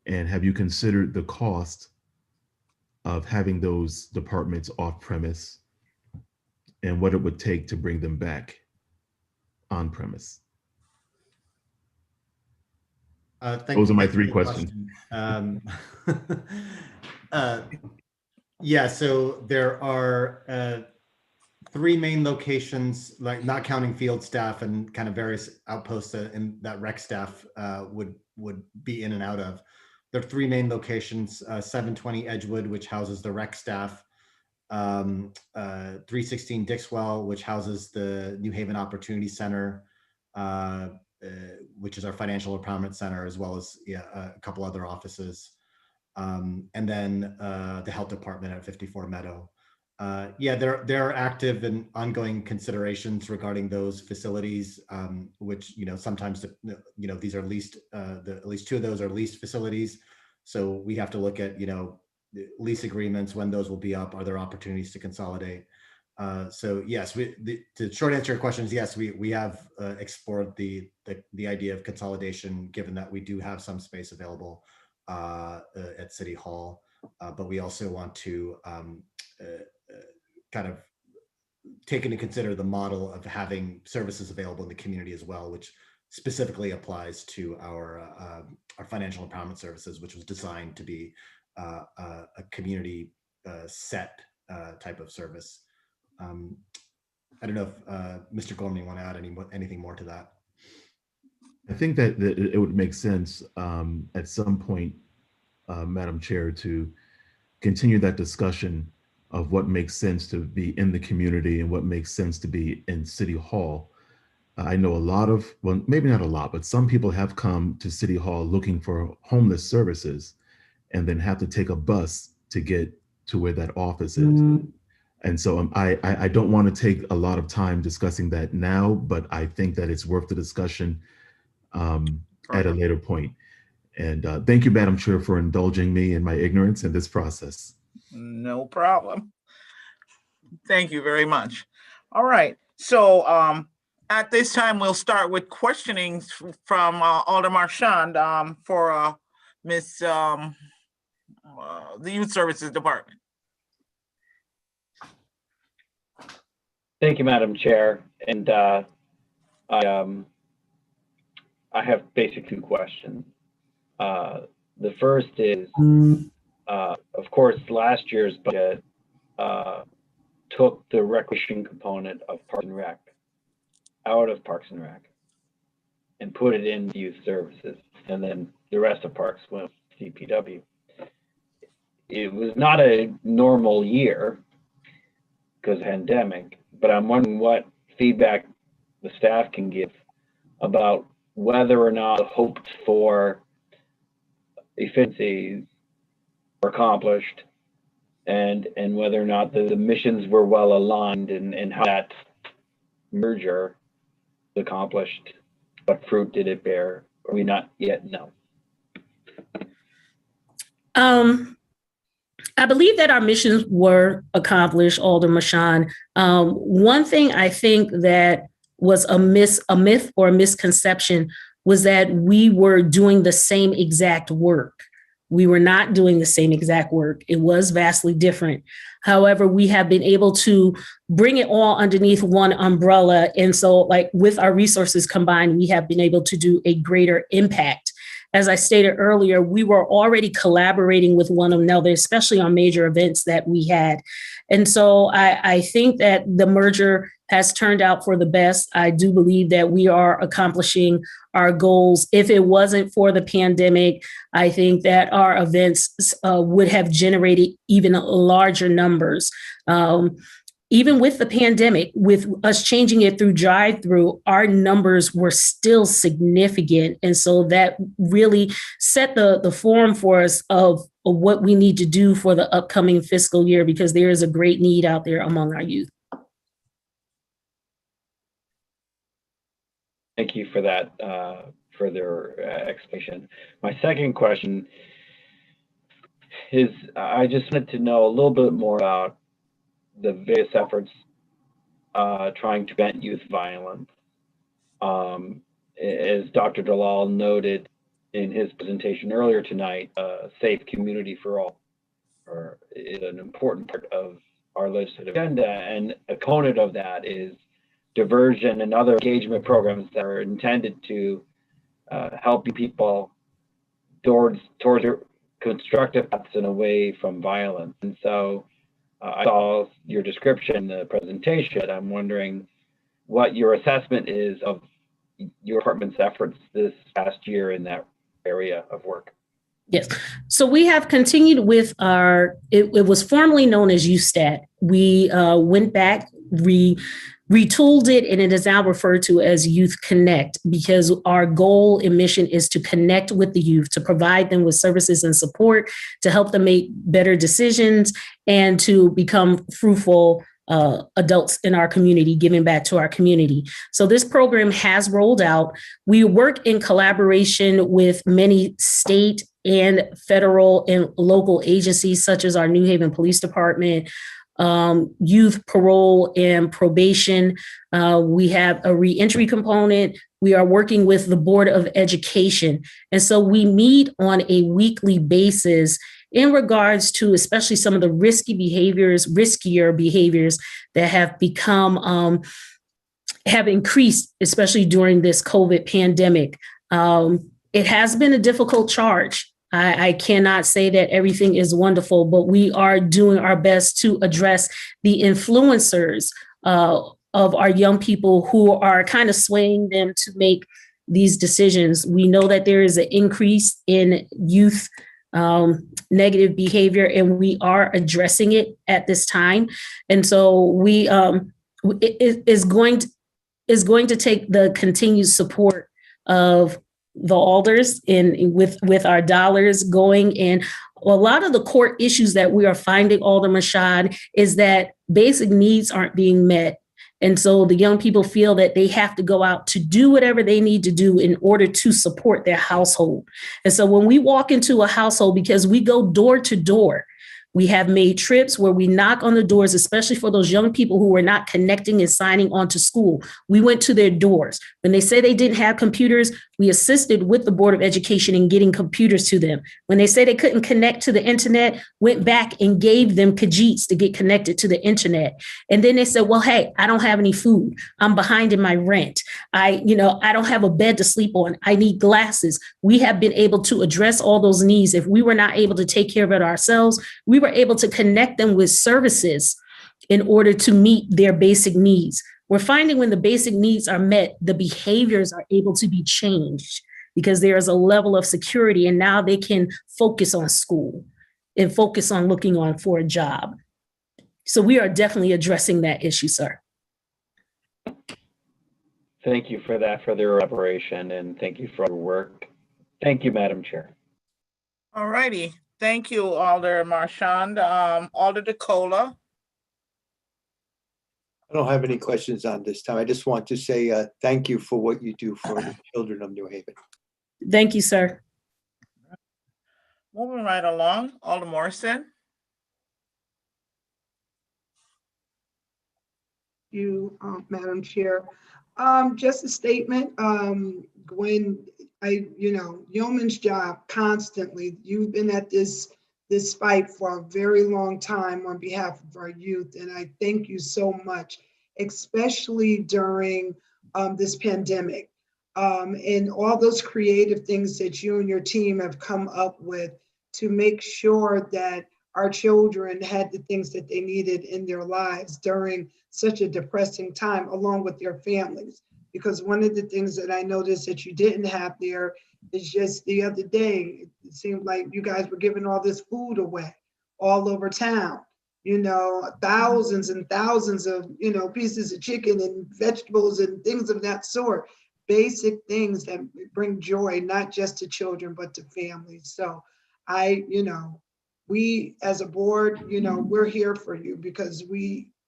and have you considered the cost of having those departments off-premise and what it would take to bring them back on-premise? Those are my three questions. Yeah, so there are 3 main locations, like not counting field staff and kind of various outposts in that rec staff would be in and out of. There are 3 main locations, 720 Edgewood, which houses the rec staff, 316 Dixwell, which houses the New Haven Opportunity Center, which is our financial empowerment center, as well as a couple other offices. And then the health department at 54 Meadow. There are active and ongoing considerations regarding those facilities, which, sometimes, these are leased, at least 2 of those are leased facilities. So we have to look at, lease agreements, when those will be up, are there opportunities to consolidate? So yes, the short answer to your question is yes, we have explored the idea of consolidation, given that we do have some space available at City Hall, but we also want to kind of take into consider the model of having services available in the community as well, which specifically applies to our financial empowerment services, which was designed to be a community set type of service. I don't know if Mr. Gorman want to add anything more to that. I think that it would make sense at some point, Madam Chair, to continue that discussion of what makes sense to be in the community and what makes sense to be in City Hall. I know a lot of, well, maybe not a lot, but some people have come to City Hall looking for homeless services and then have to take a bus to get to where that office is. And so I don't want to take a lot of time discussing that now, but I think that it's worth the discussion at a later point. And thank you, Madam Chair, for indulging me in my ignorance in this process. No problem. Thank you very much. All right. So at this time, we'll start with questioning from Alder Marchand for Miss the Youth Services Department. Thank you, Madam Chair. And I have basically 2 questions. The first is, of course, last year's budget took the recreation component of Parks and Rec out of Parks and Rec and put it in youth services, and then the rest of Parks went to CPW. It was not a normal year because of the pandemic, but I'm wondering what feedback the staff can give about whether or not the hoped for efficiencies were accomplished, and whether or not the missions were well aligned, and how that merger was accomplished. What fruit did it bear? Or we not yet know? I believe that our missions were accomplished, Alder Marchand. One thing I think that was a myth or a misconception was that we were doing the same exact work. We were not doing the same exact work. It was vastly different. However, we have been able to bring it all underneath one umbrella. And so, like, with our resources combined, we have been able to do a greater impact. As I stated earlier, we were already collaborating with one another, especially on major events that we had. And so I think that the merger has turned out for the best. I do believe that we are accomplishing our goals. If it wasn't for the pandemic, I think that our events would have generated even larger numbers. Even with the pandemic, with us changing it through drive-through, our numbers were still significant. And so that really set the forum for us of what we need to do for the upcoming fiscal year, because there is a great need out there among our youth. Thank you for that further explanation. My second question is, I just wanted to know a little bit more about the various efforts trying to prevent youth violence. As Dr. Dalal noted in his presentation earlier tonight, safe community for all is an important part of our legislative agenda, and a component of that is diversion and other engagement programs that are intended to help people towards constructive paths and away from violence. And so I saw your description in the presentation. I'm wondering what your assessment is of your department's efforts this past year in that area of work. Yes. So we have continued with it was formerly known as USTAT. We went back, retooled it, and it is now referred to as Youth Connect, because our goal and mission is to connect with the youth, to provide them with services and support, to help them make better decisions, and to become fruitful adults in our community, giving back to our community. So this program has rolled out. We work in collaboration with many state and federal and local agencies, such as our New Haven Police Department, youth parole and probation. We have a reentry component. We are working with the Board of Education. And so we meet on a weekly basis in regards to especially some of the riskier behaviors that have become, have increased, especially during this COVID pandemic. It has been a difficult charge. I cannot say that everything is wonderful, but we are doing our best to address the influencers of our young people who are kind of swaying them to make these decisions. We know that there is an increase in youth negative behavior, and we are addressing it at this time. And so we it is going to take the continued support of the alders with our dollars going. And a lot of the core issues that we are finding, Alder Mashad, is that basic needs aren't being met. And so the young people feel that they have to go out to do whatever they need to do in order to support their household. And so when we walk into a household, because we go door to door, we have made trips where we knock on the doors, especially for those young people who were not connecting and signing on to school. We went to their doors. When they say they didn't have computers, we assisted with the Board of Education in getting computers to them. When they say they couldn't connect to the internet, went back and gave them Khajiits to get connected to the internet. And then they said, well, hey, I don't have any food. I'm behind in my rent. I don't have a bed to sleep on. I need glasses. We have been able to address all those needs. If we were not able to take care of it ourselves, we were able to connect them with services in order to meet their basic needs. We're finding when the basic needs are met, the behaviors are able to be changed because there is a level of security, and now they can focus on school and focus on looking on for a job. So we are definitely addressing that issue, sir. Thank you for that further elaboration, and thank you for your work. Thank you, Madam Chair. All righty. Thank you, Alder Marchand. Alder DeCola. I don't have any questions on this time. I just want to say thank you for what you do for the children of New Haven. Thank you, sir. Moving right along, Alder Morrison. You, Madam Chair. Just a statement. When yeoman's job constantly. You've been at this fight for a very long time on behalf of our youth. And I thank you so much, especially during this pandemic. And all those creative things that you and your team have come up with to make sure that our children had the things that they needed in their lives during such a depressing time, along with their families. Because one of the things that I noticed that you didn't have there is just the other day, it seemed like you guys were giving all this food away all over town, thousands and thousands of, pieces of chicken and vegetables and things of that sort. Basic things that bring joy, not just to children, but to families. So we as a board, we're here for you, because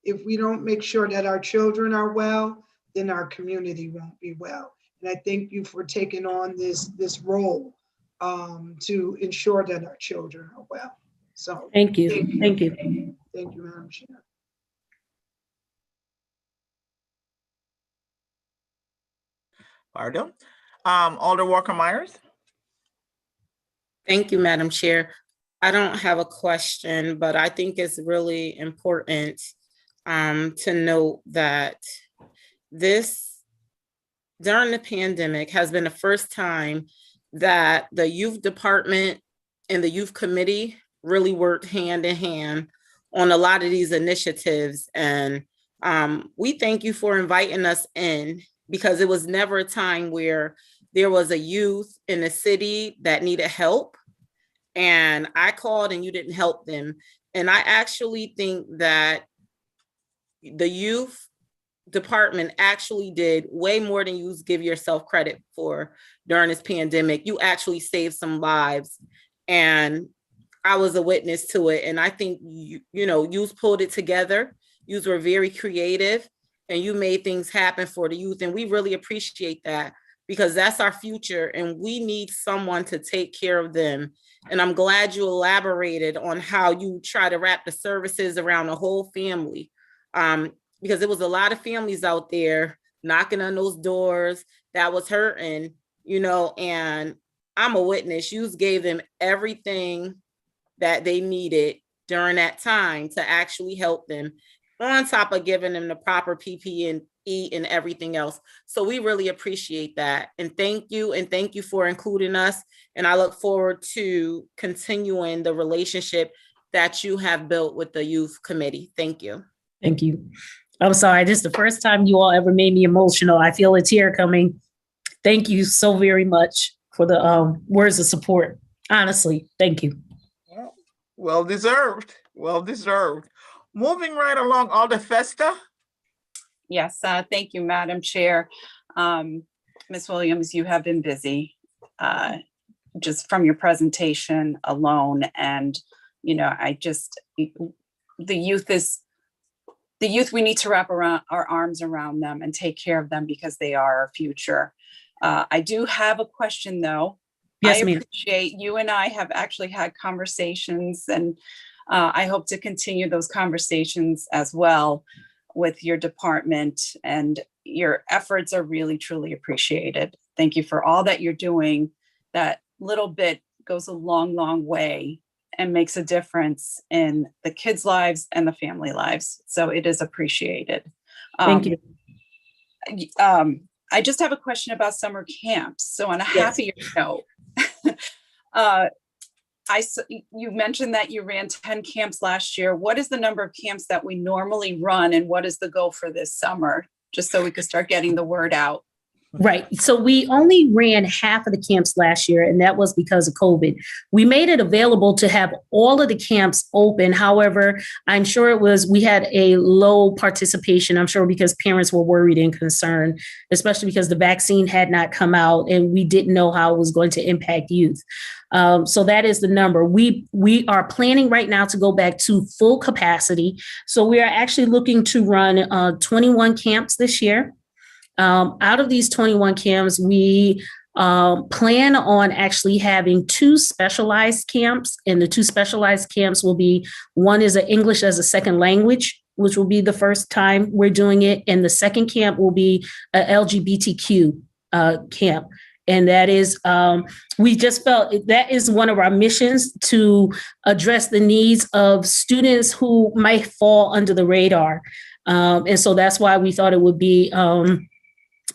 if we don't make sure that our children are well, then our community won't be well. And I thank you for taking on this role to ensure that our children are well. So thank you. Thank you. Thank you, Madam Chair. Pardon. Alder Walker-Myers. Thank you, Madam Chair. I don't have a question, but I think it's really important to note that this, during the pandemic, has been the first time that the youth department and the youth committee really worked hand in hand on a lot of these initiatives. And we thank you for inviting us in, because it was never a time where there was a youth in the city that needed help and I called and you didn't help them. And I actually think that the youth department actually did way more than you give yourself credit for during this pandemic. You actually saved some lives, and I was a witness to it. And I think you pulled it together. You were very creative, and you made things happen for the youth. And we really appreciate that, because that's our future and we need someone to take care of them. And I'm glad you elaborated on how you try to wrap the services around the whole family. Because there was a lot of families out there knocking on those doors that was hurting, and I'm a witness. You gave them everything that they needed during that time to actually help them, on top of giving them the proper PPE and everything else. So we really appreciate that. And thank you for including us. And I look forward to continuing the relationship that you have built with the youth committee. Thank you. Thank you. I'm sorry, this is the first time you all ever made me emotional. I feel a tear coming. Thank you so very much for the words of support. Honestly, thank you. Well deserved. Well deserved. Moving right along, Alder Festa. Yes, thank you, Madam Chair. Ms. Williams, you have been busy just from your presentation alone. And, the youth, we need to wrap around our arms around them and take care of them, because they are our future. I do have a question though. Yes, I ma'am. appreciate you and I have actually had conversations, and I hope to continue those conversations as well with your department, and your efforts are really, truly appreciated. Thank you for all that you're doing. That little bit goes a long, long way and makes a difference in the kids' lives and the family lives. So it is appreciated. Thank you. I just have a question about summer camps. So on a happier note, you mentioned that you ran 10 camps last year. What is the number of camps that we normally run, and what is the goal for this summer? Just so we could start getting the word out. Right. So we only ran half of the camps last year, and that was because of COVID. We made it available to have all of the camps open. However, I'm sure we had a low participation, I'm sure because parents were worried and concerned, especially because the vaccine had not come out and we didn't know how it was going to impact youth. So that is the number. We are planning right now to go back to full capacity. So we are actually looking to run 21 camps this year. Out of these 21 camps, we plan on actually having 2 specialized camps, and the 2 specialized camps will be, one is an English as a second language, which will be the first time we're doing it, and the second camp will be a LGBTQ camp. And that is, we just felt that is one of our missions, to address the needs of students who might fall under the radar. And so that's why we thought it would be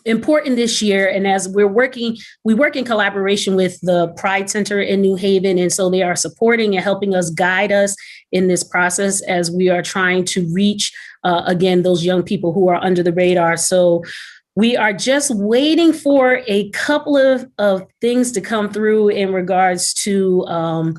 important this year. And as we work in collaboration with the Pride Center in New Haven. And so they are supporting and helping us, guide us in this process as we are trying to reach, again, those young people who are under the radar. So we are just waiting for a couple of things to come through in regards to our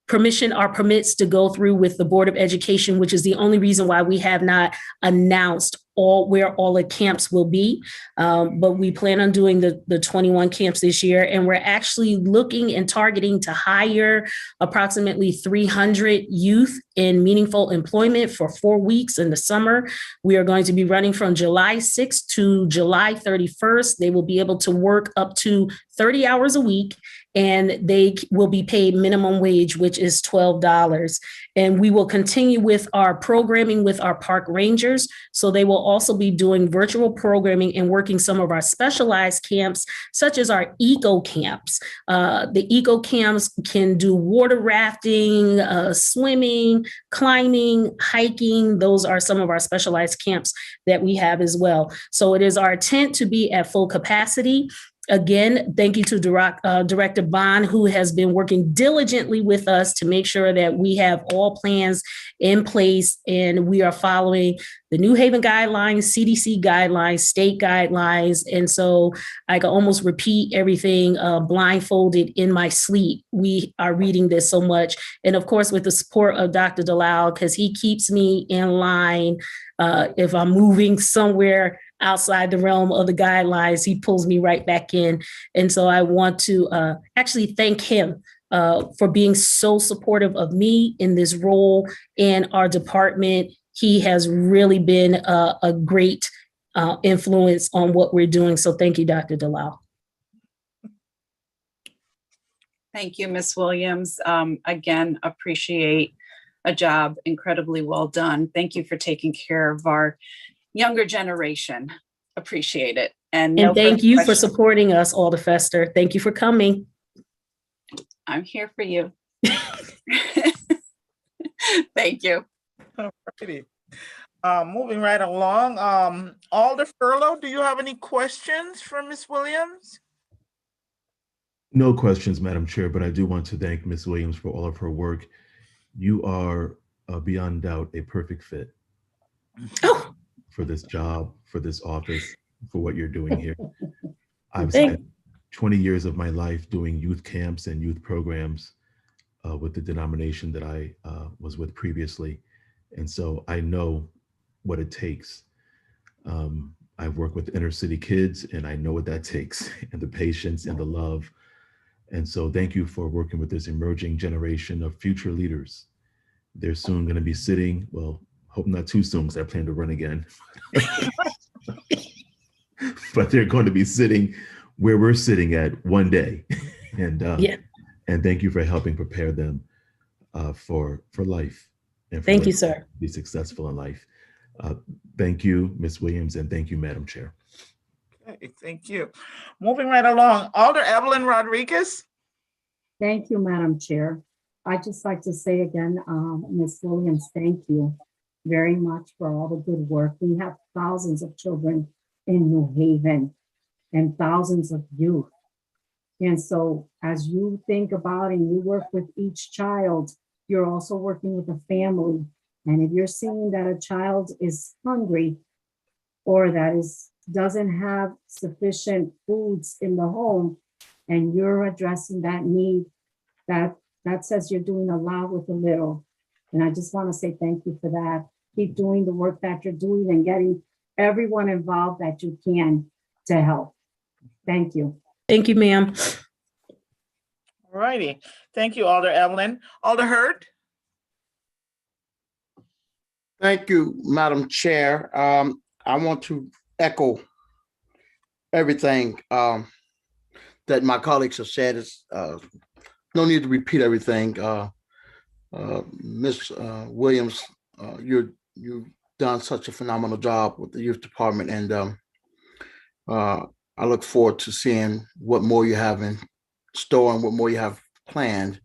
permits to go through with the Board of Education, which is the only reason why we have not announced where all the camps will be. But we plan on doing the 21 camps this year. And we're actually looking and targeting to hire approximately 300 youth in meaningful employment for 4 weeks in the summer. We are going to be running from July 6th to July 31st. They will be able to work up to 30 hours a week, and they will be paid minimum wage, which is $12. And we will continue with our programming with our park rangers. So they will also be doing virtual programming and working some of our specialized camps, such as our eco camps. The eco camps can do water rafting, swimming, climbing, hiking. Those are some of our specialized camps that we have as well. So it is our intent to be at full capacity. Again, thank you to Director Bond, who has been working diligently with us to make sure that we have all plans in place, and we are following the New Haven guidelines, CDC guidelines, state guidelines. And so I can almost repeat everything blindfolded in my sleep. We are reading this so much. And of course, with the support of Dr. Delisle, because he keeps me in line. If I'm moving somewhere outside the realm of the guidelines, he pulls me right back in. And so I want to actually thank him for being so supportive of me in this role in our department. He has really been a great influence on what we're doing. So thank you, Dr. Delisle. Thank you, Ms. Williams. Again, appreciate a job incredibly well done. Thank you for taking care of our younger generation. Appreciate it. And thank you for supporting us, Alder Fester. Thank you for coming. I'm here for you. Thank you. Alrighty. Moving right along. Alder Furlow, do you have any questions for Ms. Williams? No questions, Madam Chair, but I do want to thank Ms. Williams for all of her work. You are beyond doubt a perfect fit for this job, for this office, for what you're doing here. I've spent 20 years of my life doing youth camps and youth programs with the denomination that I was with previously. And so I know what it takes. I've worked with inner city kids, and I know what that takes, and the patience and the love. And so thank you for working with this emerging generation of future leaders. They're soon going to be sitting, well, hope not too soon, because I plan to run again. But they're going to be sitting where we're sitting at one day. And thank you for helping prepare them for life. And for thank you, sir. Be successful in life. Thank you, Ms. Williams, and thank you, Madam Chair. Okay, thank you. Moving right along, Alder Evelyn Rodriguez. Thank you, Madam Chair. I'd just like to say again, Ms. Williams, thank you very much for all the good work. We have thousands of children in New Haven and thousands of youth. And so as you think about and you work with each child, you're also working with a family. And if you're seeing that a child is hungry or that doesn't have sufficient foods in the home, and you're addressing that need, that says you're doing a lot with a little. And I just want to say thank you for that. Keep doing the work that you're doing and getting everyone involved that you can to help. Thank you. Thank you, ma'am. All righty. Thank you, Alder Evelyn. Alder Hurd. Thank you, Madam Chair. I want to echo everything that my colleagues have said. It's no need to repeat everything. Ms. Williams, you've done such a phenomenal job with the youth department, and I look forward to seeing what more you have in store and what more you have planned.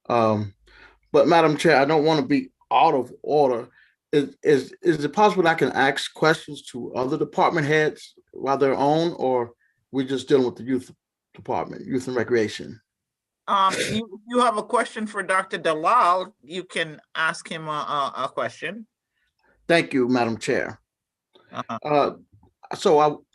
But Madam Chair, I don't want to be out of order. Is it possible I can ask questions to other department heads while they're on, or we're just dealing with the youth department, youth and recreation? You have a question for Dr. Dalal, you can ask him a question. Thank you, Madam Chair. The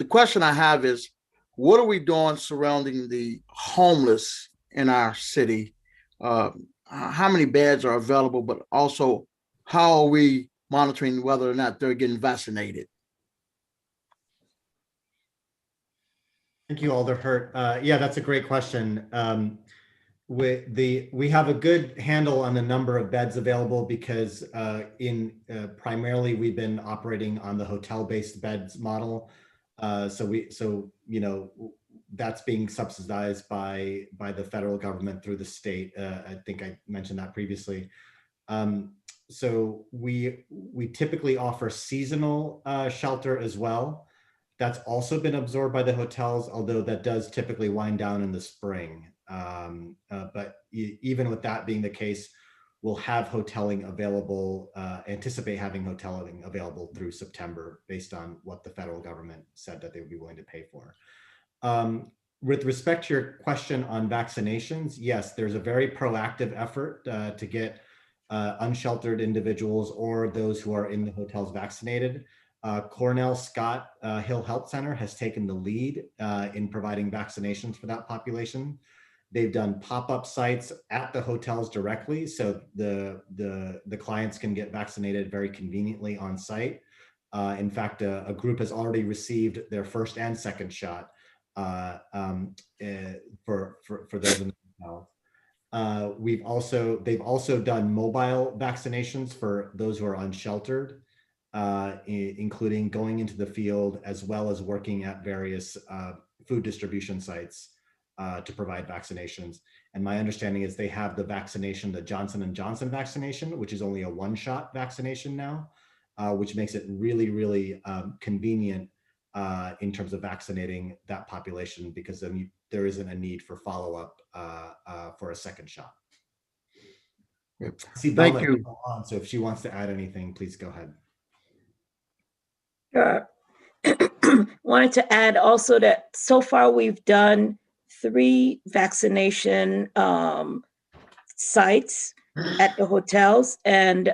question I have is, what are we doing surrounding the homeless in our city? How many beds are available, but also how are we monitoring whether or not they're getting vaccinated? Thank you, Alder Hurt. Yeah, that's a great question. We have a good handle on the number of beds available because primarily we've been operating on the hotel-based beds model. So that's being subsidized by the federal government through the state. I think I mentioned that previously. So we typically offer seasonal shelter as well. That's also been absorbed by the hotels, although that does typically wind down in the spring. But even with that being the case, we'll have hoteling available, anticipate having hoteling available through September based on what the federal government said that they would be willing to pay for. With respect to your question on vaccinations, yes, there's a very proactive effort to get unsheltered individuals or those who are in the hotels vaccinated. Cornell Scott Hill Health Center has taken the lead in providing vaccinations for that population. They've done pop-up sites at the hotels directly, so the clients can get vaccinated very conveniently on site. In fact, a group has already received their first and second shot for those in the hotels. They've also done mobile vaccinations for those who are unsheltered, including going into the field as well as working at various food distribution sites to provide vaccinations. And my understanding is they have the Johnson & Johnson vaccination, which is only a one-shot vaccination now, which makes it really, really convenient in terms of vaccinating that population, because then there isn't a need for follow-up for a second shot. Yep. Thank you. So if she wants to add anything, please go ahead. Wanted to add also that so far we've done 3 vaccination sites at the hotels, and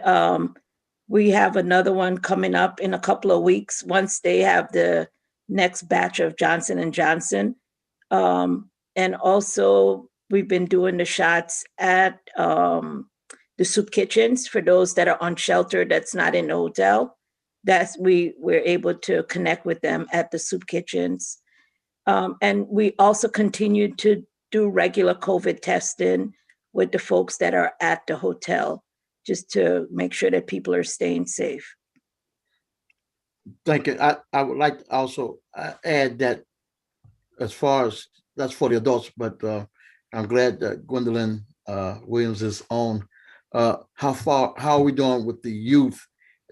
we have another one coming up in a couple of weeks once they have the next batch of Johnson & Johnson. And also we've been doing the shots at the soup kitchens for those that are unsheltered that's not in the hotel. We're able to connect with them at the soup kitchens. And we also continue to do regular COVID testing with the folks that are at the hotel, just to make sure that people are staying safe. Thank you. I would like to also add that as far as that's for the adults, but I'm glad that Gwendolyn Williams is on. How are we doing with the youth,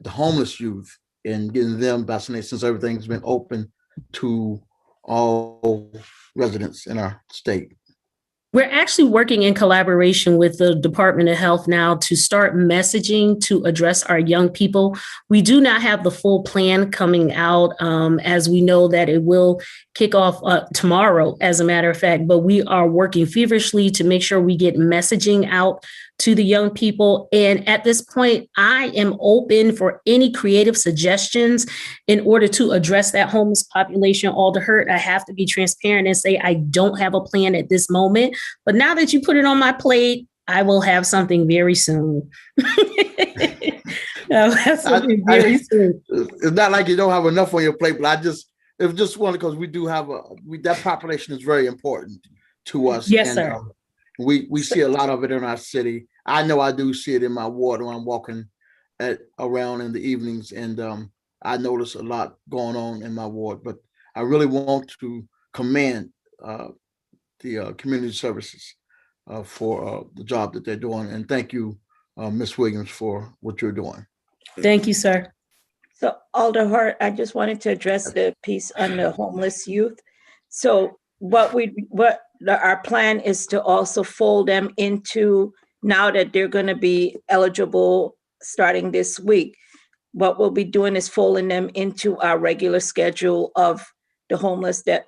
the homeless youth, and getting them vaccinated since everything's been open to all residents in our state? We're actually working in collaboration with the Department of Health now to start messaging to address our young people. We do not have the full plan coming out, as we know that it will kick off tomorrow, as a matter of fact, but we are working feverishly to make sure we get messaging out to the young people. And at this point, I am open for any creative suggestions in order to address that homeless population. Alder Hurt, I have to be transparent and say I don't have a plan at this moment, but now that you put it on my plate, I will have something very soon. I'll have something very soon. It's not like you don't have enough on your plate, but it's just one because we do have that population is very important to us. Yes, sir. We see a lot of it in our city. I know I do see it in my ward when I'm walking around in the evenings, and I notice a lot going on in my ward. But I really want to commend the community services for the job that they're doing, and thank you, Ms. Williams, for what you're doing. Thank you, sir. So Alder Hart, I just wanted to address the piece on the homeless youth. So what our plan is to also fold them into, now that they're going to be eligible starting this week, what we'll be doing is folding them into our regular schedule of the homeless, that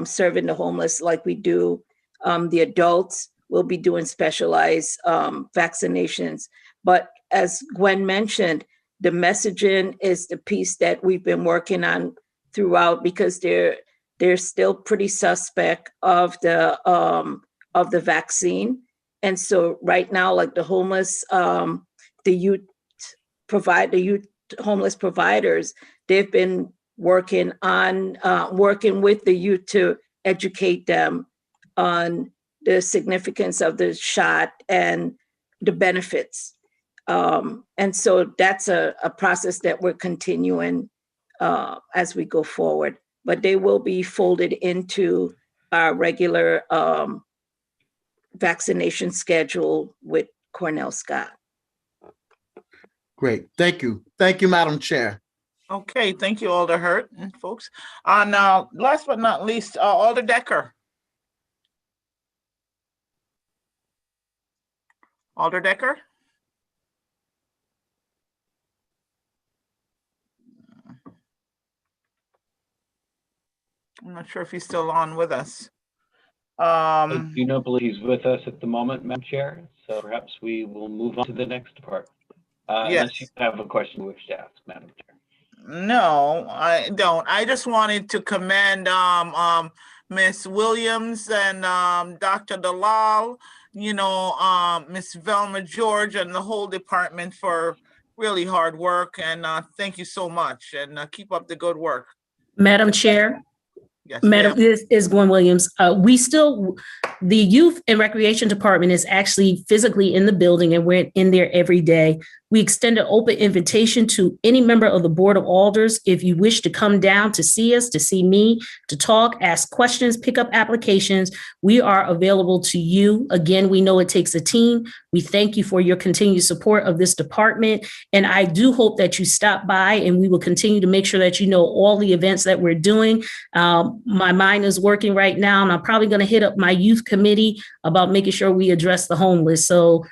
serving the homeless like we do the adults. We'll be doing specialized vaccinations. But as Gwen mentioned, the messaging is the piece that we've been working on throughout, because they're still pretty suspect of the vaccine. And so right now, like the homeless, the youth homeless providers, they've been working with the youth to educate them on the significance of the shot and the benefits. And so that's a process that we're continuing as we go forward. But they will be folded into our regular vaccination schedule with Cornell Scott. Great. Thank you. Thank you, Madam Chair. Okay, thank you, Alder Hurt, folks. And last but not least, Alder Decker. Alder Decker? I'm not sure if he's still on with us. I do not believe he's with us at the moment, Madam Chair, so perhaps we will move on to the next part. Unless you have a question you wish to ask, Madam Chair. No, I don't. I just wanted to commend Miss Williams and Dr. Dalal, Miss Velma George and the whole department for really hard work. And thank you so much. And keep up the good work. Madam Chair. Yes, Madam, this is Gwen Williams. The Youth and Recreation Department is actually physically in the building, and we're in there every day. We extend an open invitation to any member of the Board of Alders. If you wish to come down to see us, to see me, to talk, ask questions, pick up applications, we are available to you. Again, we know it takes a team. We thank you for your continued support of this department. And I do hope that you stop by, and we will continue to make sure that you know all the events that we're doing. My mind is working right now, and I'm probably going to hit up my youth committee about making sure we address the homeless. So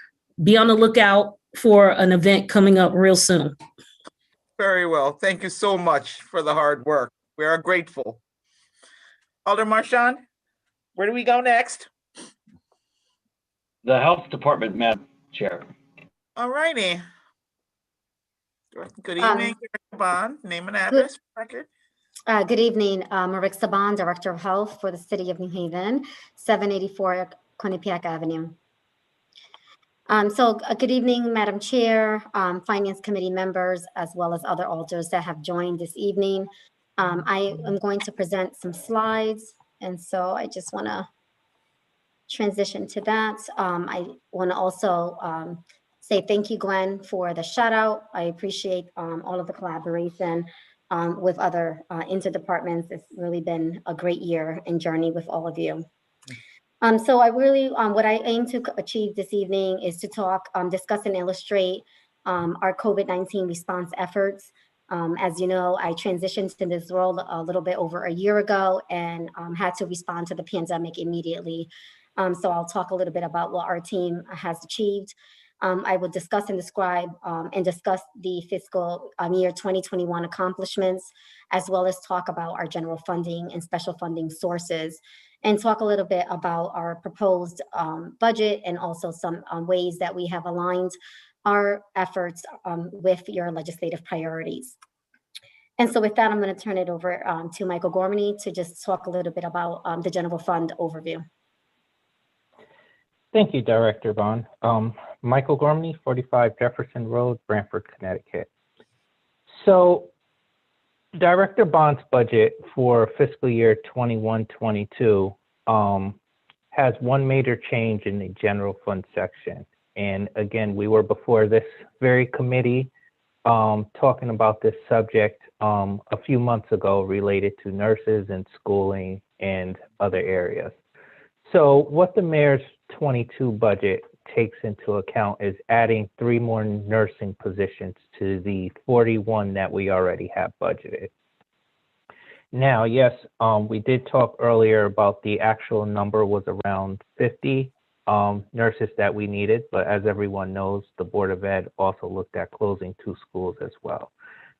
be on the lookout for an event coming up real soon. Very well. Thank you so much for the hard work. We are grateful. Alder Marchand, where do we go next? The Health Department, Madam Chair. All righty. Good evening, Bond. Name and address record. Good evening, Marixa Bond, Director of Health for the City of New Haven, 784 Quinnipiac Avenue. Good evening, Madam Chair, Finance Committee members, as well as other alders that have joined this evening. I am going to present some slides, and so I just want to transition to that. I want to also say thank you, Gwen, for the shout out. I appreciate all of the collaboration with other interdepartments. It's really been a great year and journey with all of you. So I really, what I aim to achieve this evening is to talk, discuss and illustrate our COVID-19 response efforts. As you know, I transitioned to this role a little bit over a year ago and had to respond to the pandemic immediately. So I'll talk a little bit about what our team has achieved. I will discuss and describe and discuss the fiscal year 2021 accomplishments, as well as talk about our general funding and special funding sources, and talk a little bit about our proposed budget and also some ways that we have aligned our efforts with your legislative priorities. And so with that, I'm going to turn it over to Michael Gormany to just talk a little bit about the general fund overview. Thank you, Director Bond. Michael Gormley, 45 Jefferson Road, Brantford, Connecticut. So Director Bond's budget for fiscal year 21-22 has one major change in the general fund section. And again, we were before this very committee talking about this subject a few months ago related to nurses and schooling and other areas. So what the mayor's 22 budget takes into account is adding 3 more nursing positions to the 41 that we already have budgeted. Now, yes, we did talk earlier about the actual number was around 50 nurses that we needed, but as everyone knows, the Board of Ed also looked at closing 2 schools as well.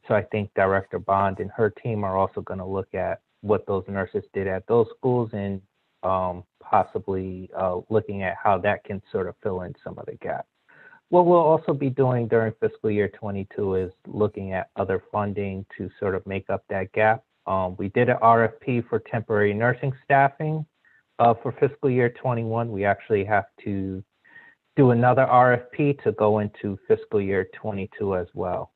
So I think Director Bond and her team are also going to look at what those nurses did at those schools and possibly looking at how that can sort of fill in some of the gaps. What we'll also be doing during fiscal year 22 is looking at other funding to sort of make up that gap. We did an RFP for temporary nursing staffing for fiscal year 21. We actually have to do another RFP to go into fiscal year 22 as well.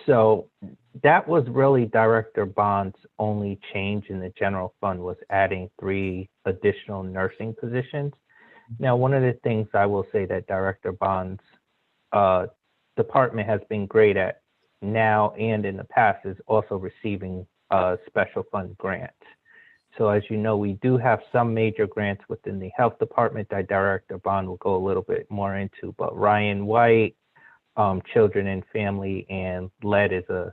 So that was really Director Bond's only change in the general fund, was adding 3 additional nursing positions. Now, one of the things I will say that Director Bond's department has been great at now and in the past is also receiving special fund grants. So as you know, we do have some major grants within the health department that Director Bond will go a little bit more into, but Ryan White, Children and Family, and LEAD is a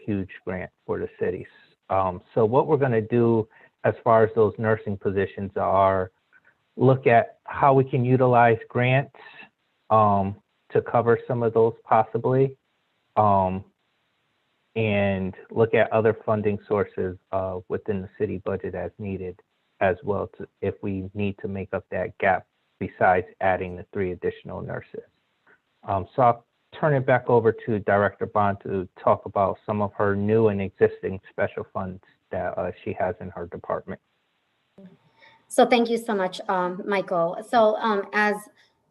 huge grant for the cities. So what we're going to do as far as those nursing positions are look at how we can utilize grants to cover some of those possibly, and look at other funding sources within the city budget as needed as well, if we need to make up that gap besides adding the 3 additional nurses. So I'll turn it back over to Director Bond to talk about some of her new and existing special funds that she has in her department. So thank you so much, Michael. So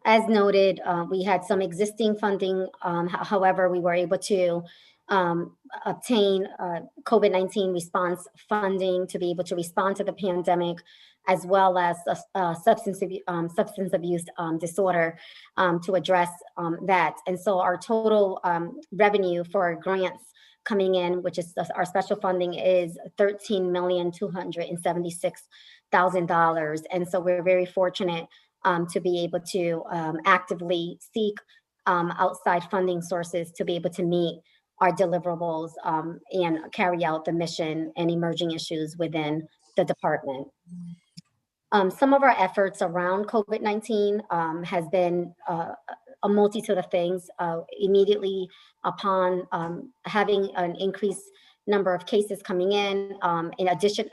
as noted, we had some existing funding. However, we were able to obtain COVID-19 response funding to be able to respond to the pandemic, as well as substance abuse disorder to address that. And so our total revenue for grants coming in, which is our special funding, is $13,276,000. And so we're very fortunate to be able to actively seek outside funding sources to be able to meet our deliverables and carry out the mission and emerging issues within the department. Some of our efforts around COVID-19 has been a multitude of things. Immediately upon having an increased number of cases coming in addition,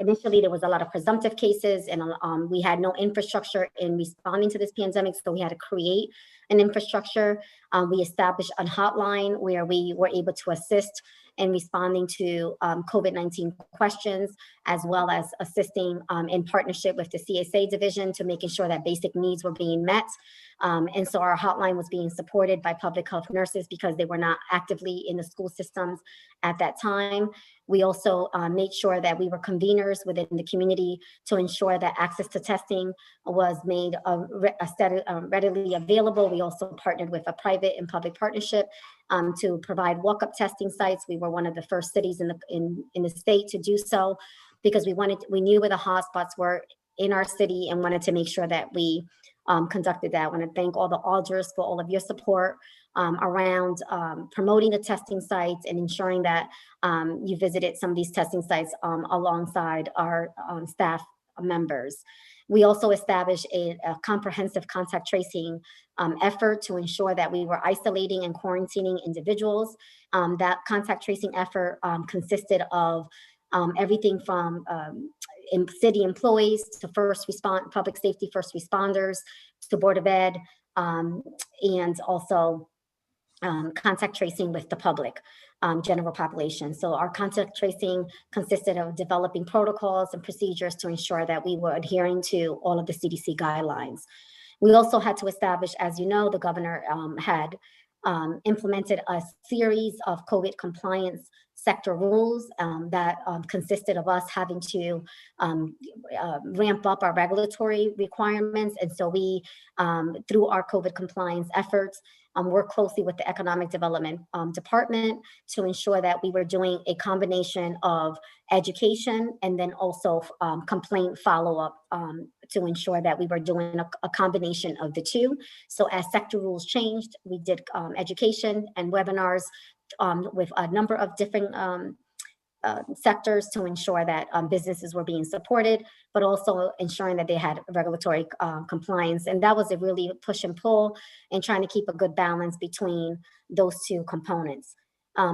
initially there was a lot of presumptive cases, and we had no infrastructure in responding to this pandemic, so we had to create an infrastructure. We established a hotline where we were able to assist in responding to COVID-19 questions, as well as assisting in partnership with the CSA division to making sure that basic needs were being met. And so our hotline was being supported by public health nurses because they were not actively in the school systems at that time. We also made sure that we were conveners within the community to ensure that access to testing was made readily available. We also partnered with a private and public partnership to provide walk-up testing sites. We were one of the first cities in the state to do so, because we knew where the hotspots were in our city and wanted to make sure that we conducted that. I want to thank all the alders for all of your support around promoting the testing sites and ensuring that you visited some of these testing sites alongside our staff members. We also established a comprehensive contact tracing effort to ensure that we were isolating and quarantining individuals. That contact tracing effort consisted of everything from city employees to public safety first responders, to Board of Ed, and also contact tracing with the public, general population. So our contact tracing consisted of developing protocols and procedures to ensure that we were adhering to all of the CDC guidelines. We also had to establish, as you know, the governor had implemented a series of COVID compliance sector rules that consisted of us having to ramp up our regulatory requirements. And so we, through our COVID compliance efforts, work closely with the Economic Development Department to ensure that we were doing a combination of education and then also complaint follow-up to ensure that we were doing a combination of the two. So as sector rules changed, we did education and webinars with a number of different sectors to ensure that businesses were being supported, but also ensuring that they had regulatory compliance. And that was a really push and pull and trying to keep a good balance between those two components.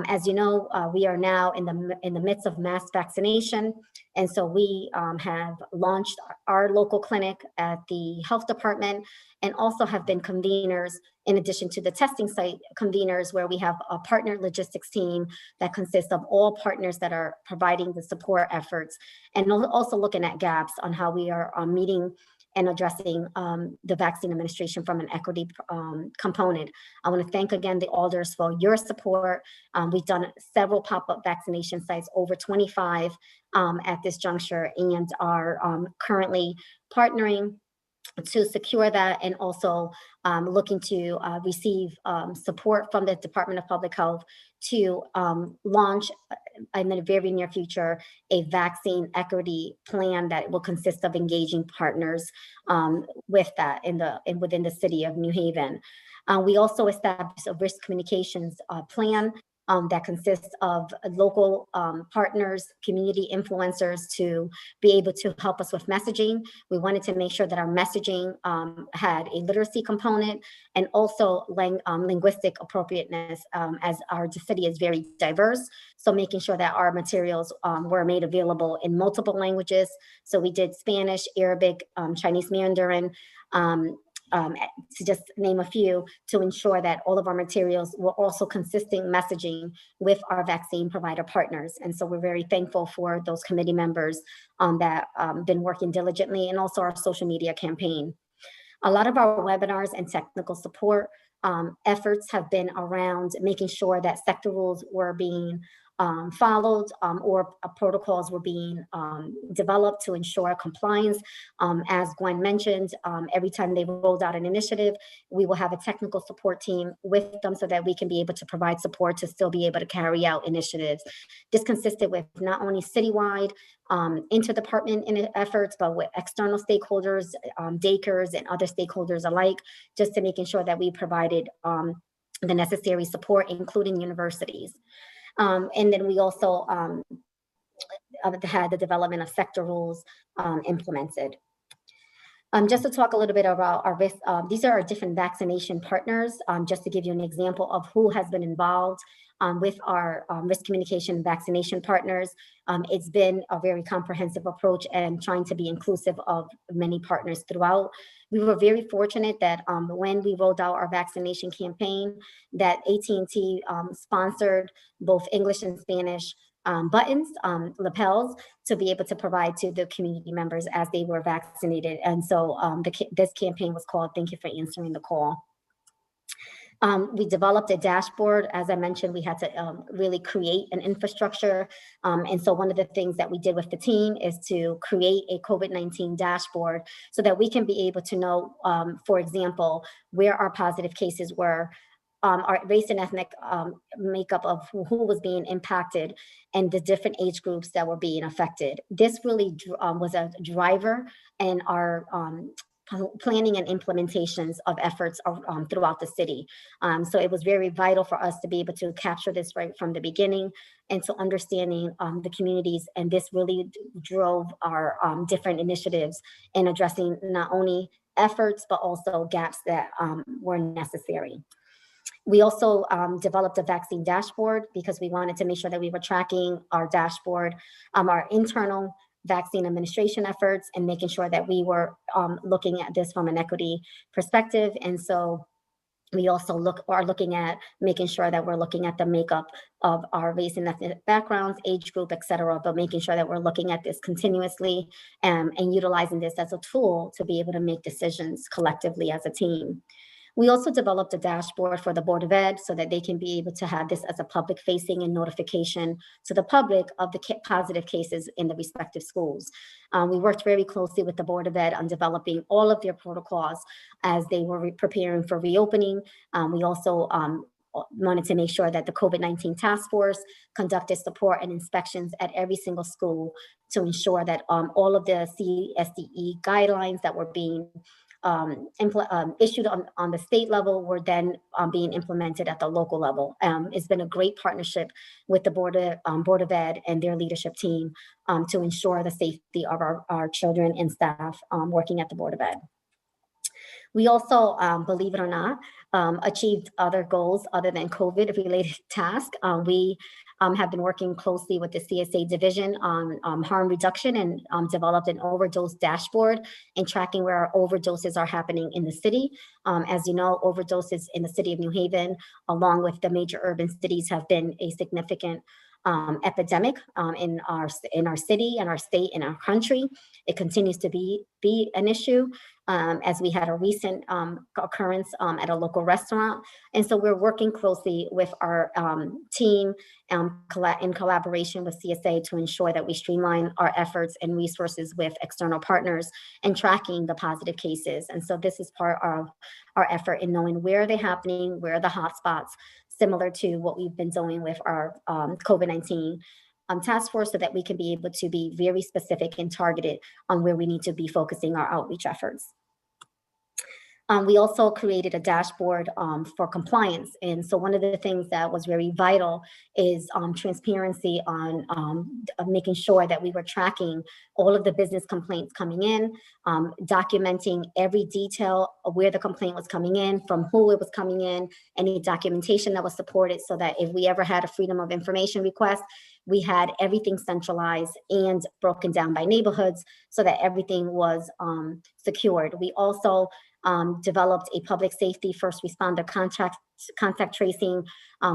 As you know, we are now in the midst of mass vaccination. And so we have launched our local clinic at the health department and also have been conveners in addition to the testing site conveners, where we have a partner logistics team that consists of all partners that are providing the support efforts, and also looking at gaps on how we are meeting and addressing the vaccine administration from an equity component. I want to thank again the alders for your support. We've done several pop-up vaccination sites, over 25 at this juncture, and are currently partnering to secure that, and also looking to receive support from the Department of Public Health to launch in the very near future a vaccine equity plan that will consist of engaging partners with that within the city of New Haven. We also established a risk communications plan that consists of local partners, community influencers, to be able to help us with messaging. We wanted to make sure that our messaging had a literacy component and also linguistic appropriateness, as our city is very diverse. So making sure that our materials were made available in multiple languages. So we did Spanish, Arabic, Chinese Mandarin, to just name a few, to ensure that all of our materials were also consistent messaging with our vaccine provider partners. And so we're very thankful for those committee members that been working diligently, and also our social media campaign. A lot of our webinars and technical support efforts have been around making sure that sector rules were being followed, or protocols were being developed to ensure compliance. As Gwen mentioned, every time they rolled out an initiative, we will have a technical support team with them so that we can be able to provide support to still be able to carry out initiatives. This consisted with not only citywide inter-department efforts, but with external stakeholders, daycares, and other stakeholders alike, just to making sure that we provided the necessary support, including universities. And then we also had the development of sector rules implemented. Just to talk a little bit about our risk, these are our different vaccination partners, just to give you an example of who has been involved with our risk communication and vaccination partners. It's been a very comprehensive approach and trying to be inclusive of many partners throughout. We were very fortunate that when we rolled out our vaccination campaign, that AT&T sponsored both English and Spanish buttons, lapels, to be able to provide to the community members as they were vaccinated. And so this campaign was called "Thank You for Answering the Call." We developed a dashboard. As I mentioned, we had to really create an infrastructure. And so one of the things that we did with the team is to create a COVID-19 dashboard so that we can be able to know, for example, where our positive cases were, our race and ethnic makeup of who was being impacted, and the different age groups that were being affected. This really was a driver in our planning and implementations of efforts throughout the city. So it was very vital for us to be able to capture this right from the beginning, and so understanding the communities. And this really drove our different initiatives in addressing not only efforts, but also gaps that were necessary. We also developed a vaccine dashboard because we wanted to make sure that we were tracking our dashboard, our internal vaccine administration efforts, and making sure that we were looking at this from an equity perspective. And so we also are looking at making sure that we're looking at the makeup of our race and ethnic backgrounds, age group, et cetera, but making sure that we're looking at this continuously and utilizing this as a tool to be able to make decisions collectively as a team. We also developed a dashboard for the Board of Ed so that they can be able to have this as a public facing and notification to the public of the positive cases in the respective schools. We worked very closely with the Board of Ed on developing all of their protocols as they were preparing for reopening. We also wanted to make sure that the COVID-19 task force conducted support and inspections at every single school to ensure that all of the CSDE guidelines that were being issued on the state level were then being implemented at the local level. It's been a great partnership with the Board of Ed and their leadership team to ensure the safety of our children and staff working at the Board of Ed. We also, believe it or not, achieved other goals other than COVID-related tasks. We have been working closely with the CSA division on harm reduction and developed an overdose dashboard and tracking where our overdoses are happening in the city. As you know, overdoses in the city of New Haven, along with the major urban cities, have been a significant epidemic in our city and our state and our country. It continues to be an issue, as we had a recent occurrence at a local restaurant. And so we're working closely with our team in collaboration with CSA to ensure that we streamline our efforts and resources with external partners and tracking the positive cases. And so this is part of our effort in knowing where they're happening, where are the hotspots, similar to what we've been doing with our COVID-19 task force, so that we can be able to be very specific and targeted on where we need to be focusing our outreach efforts. We also created a dashboard for compliance. And so one of the things that was very vital is transparency on making sure that we were tracking all of the business complaints coming in, documenting every detail of where the complaint was coming in, from who it was coming in, any documentation that was supported, so that if we ever had a freedom of information request, we had everything centralized and broken down by neighborhoods so that everything was secured. We also developed a public safety first responder contact tracing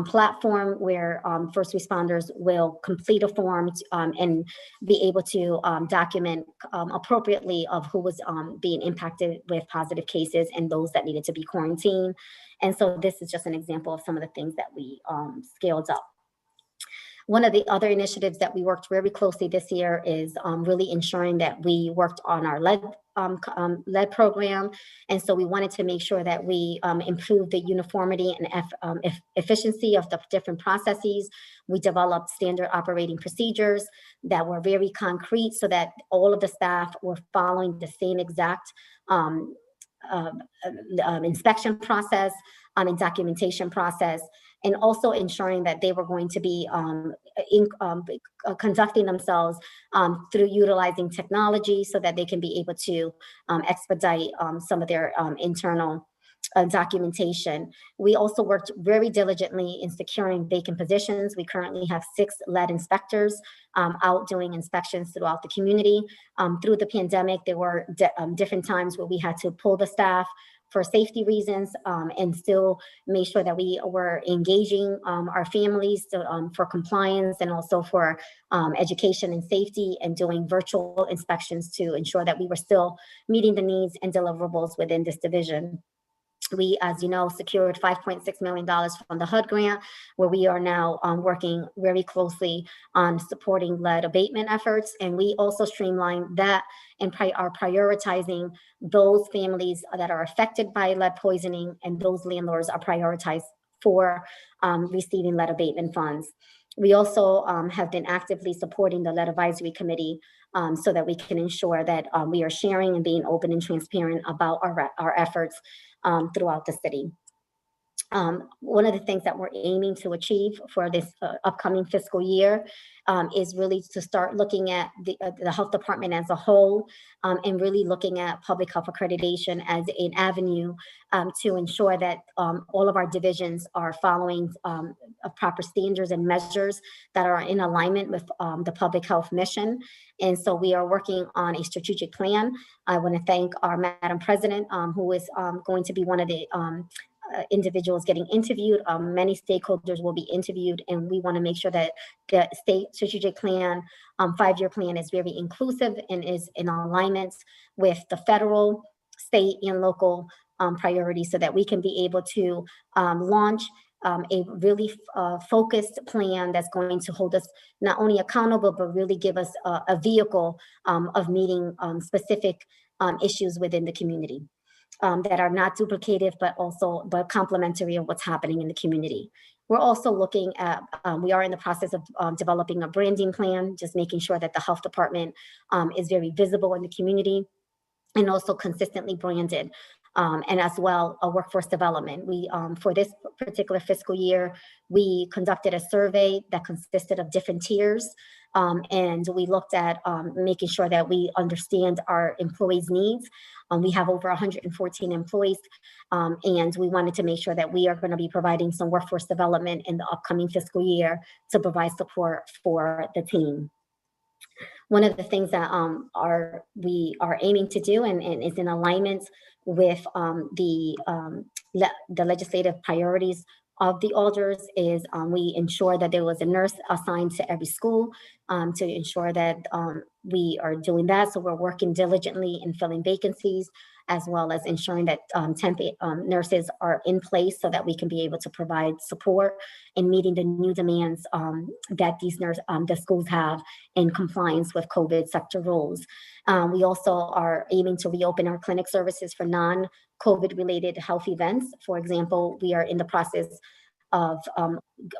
platform where first responders will complete a form and be able to document appropriately of who was being impacted with positive cases and those that needed to be quarantined. And so this is just an example of some of the things that we scaled up. One of the other initiatives that we worked very closely this year is really ensuring that we worked on our lead program. And so we wanted to make sure that we improve the uniformity and efficiency of the different processes. We developed standard operating procedures that were very concrete so that all of the staff were following the same exact inspection process and documentation process, and also ensuring that they were going to be conducting themselves through utilizing technology so that they can be able to expedite some of their internal documentation. We also worked very diligently in securing vacant positions. We currently have 6 lead inspectors out doing inspections throughout the community. Through the pandemic, there were different times where we had to pull the staff for safety reasons, and still make sure that we were engaging our families for compliance and also for education and safety, and doing virtual inspections to ensure that we were still meeting the needs and deliverables within this division. We, as you know, secured $5.6 million from the HUD grant, where we are now working very closely on supporting lead abatement efforts. And we also streamlined that and are prioritizing those families that are affected by lead poisoning, and those landlords are prioritized for receiving lead abatement funds. We also have been actively supporting the Lead Advisory Committee so that we can ensure that we are sharing and being open and transparent about our efforts throughout the city. One of the things that we're aiming to achieve for this upcoming fiscal year is really to start looking at the health department as a whole, and really looking at public health accreditation as an avenue to ensure that all of our divisions are following proper standards and measures that are in alignment with the public health mission. And so we are working on a strategic plan. I want to thank our Madam President, who is going to be one of the individuals getting interviewed. Many stakeholders will be interviewed, and we want to make sure that the state strategic plan, 5-year plan, is very inclusive and is in alignment with the federal, state, and local priorities, so that we can be able to launch a really focused plan that's going to hold us not only accountable, but really give us a vehicle of meeting specific issues within the community. That are not duplicative, but complementary of what's happening in the community. We're also looking at, we are in the process of developing a branding plan, just making sure that the health department is very visible in the community. and also consistently branded. And as well, a workforce development. We, for this particular fiscal year, we conducted a survey that consisted of different tiers. And we looked at making sure that we understand our employees' needs. We have over 114 employees, and we wanted to make sure that we are going to be providing some workforce development in the upcoming fiscal year to provide support for the team. One of the things that we are aiming to do and is in alignment with the legislative priorities of the alders is we ensure that there was a nurse assigned to every school to ensure that we are doing that. So we're working diligently in filling vacancies, as well as ensuring that temp nurses are in place so that we can be able to provide support in meeting the new demands that these the schools have in compliance with COVID sector rules. We also are aiming to reopen our clinic services for non-COVID related health events. For example, we are in the process of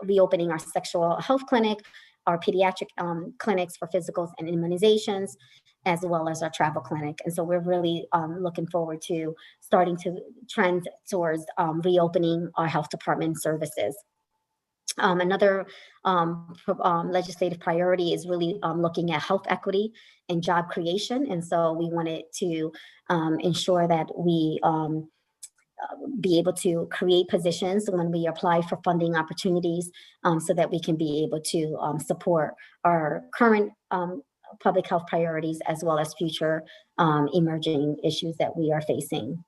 reopening our sexual health clinic, our pediatric clinics for physicals and immunizations, as well as our travel clinic. And so we're really looking forward to starting to trend towards reopening our health department services. Another legislative priority is really looking at health equity and job creation. And so we wanted to ensure that we be able to create positions when we apply for funding opportunities so that we can be able to support our current public health priorities as well as future emerging issues that we are facing.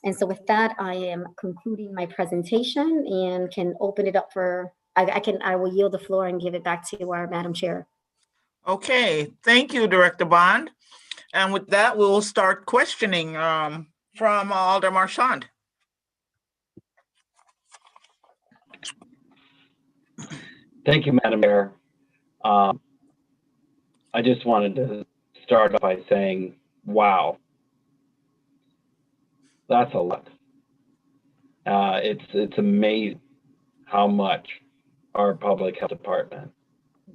And so with that, I am concluding my presentation and can open it up for, I will yield the floor and give it back to our Madam Chair. Okay, thank you, Director Bond. And with that, we'll start questioning from Alder Marchand. Thank you, Madam Chair. I just wanted to start off by saying, wow, that's a lot. It's amazing how much our public health department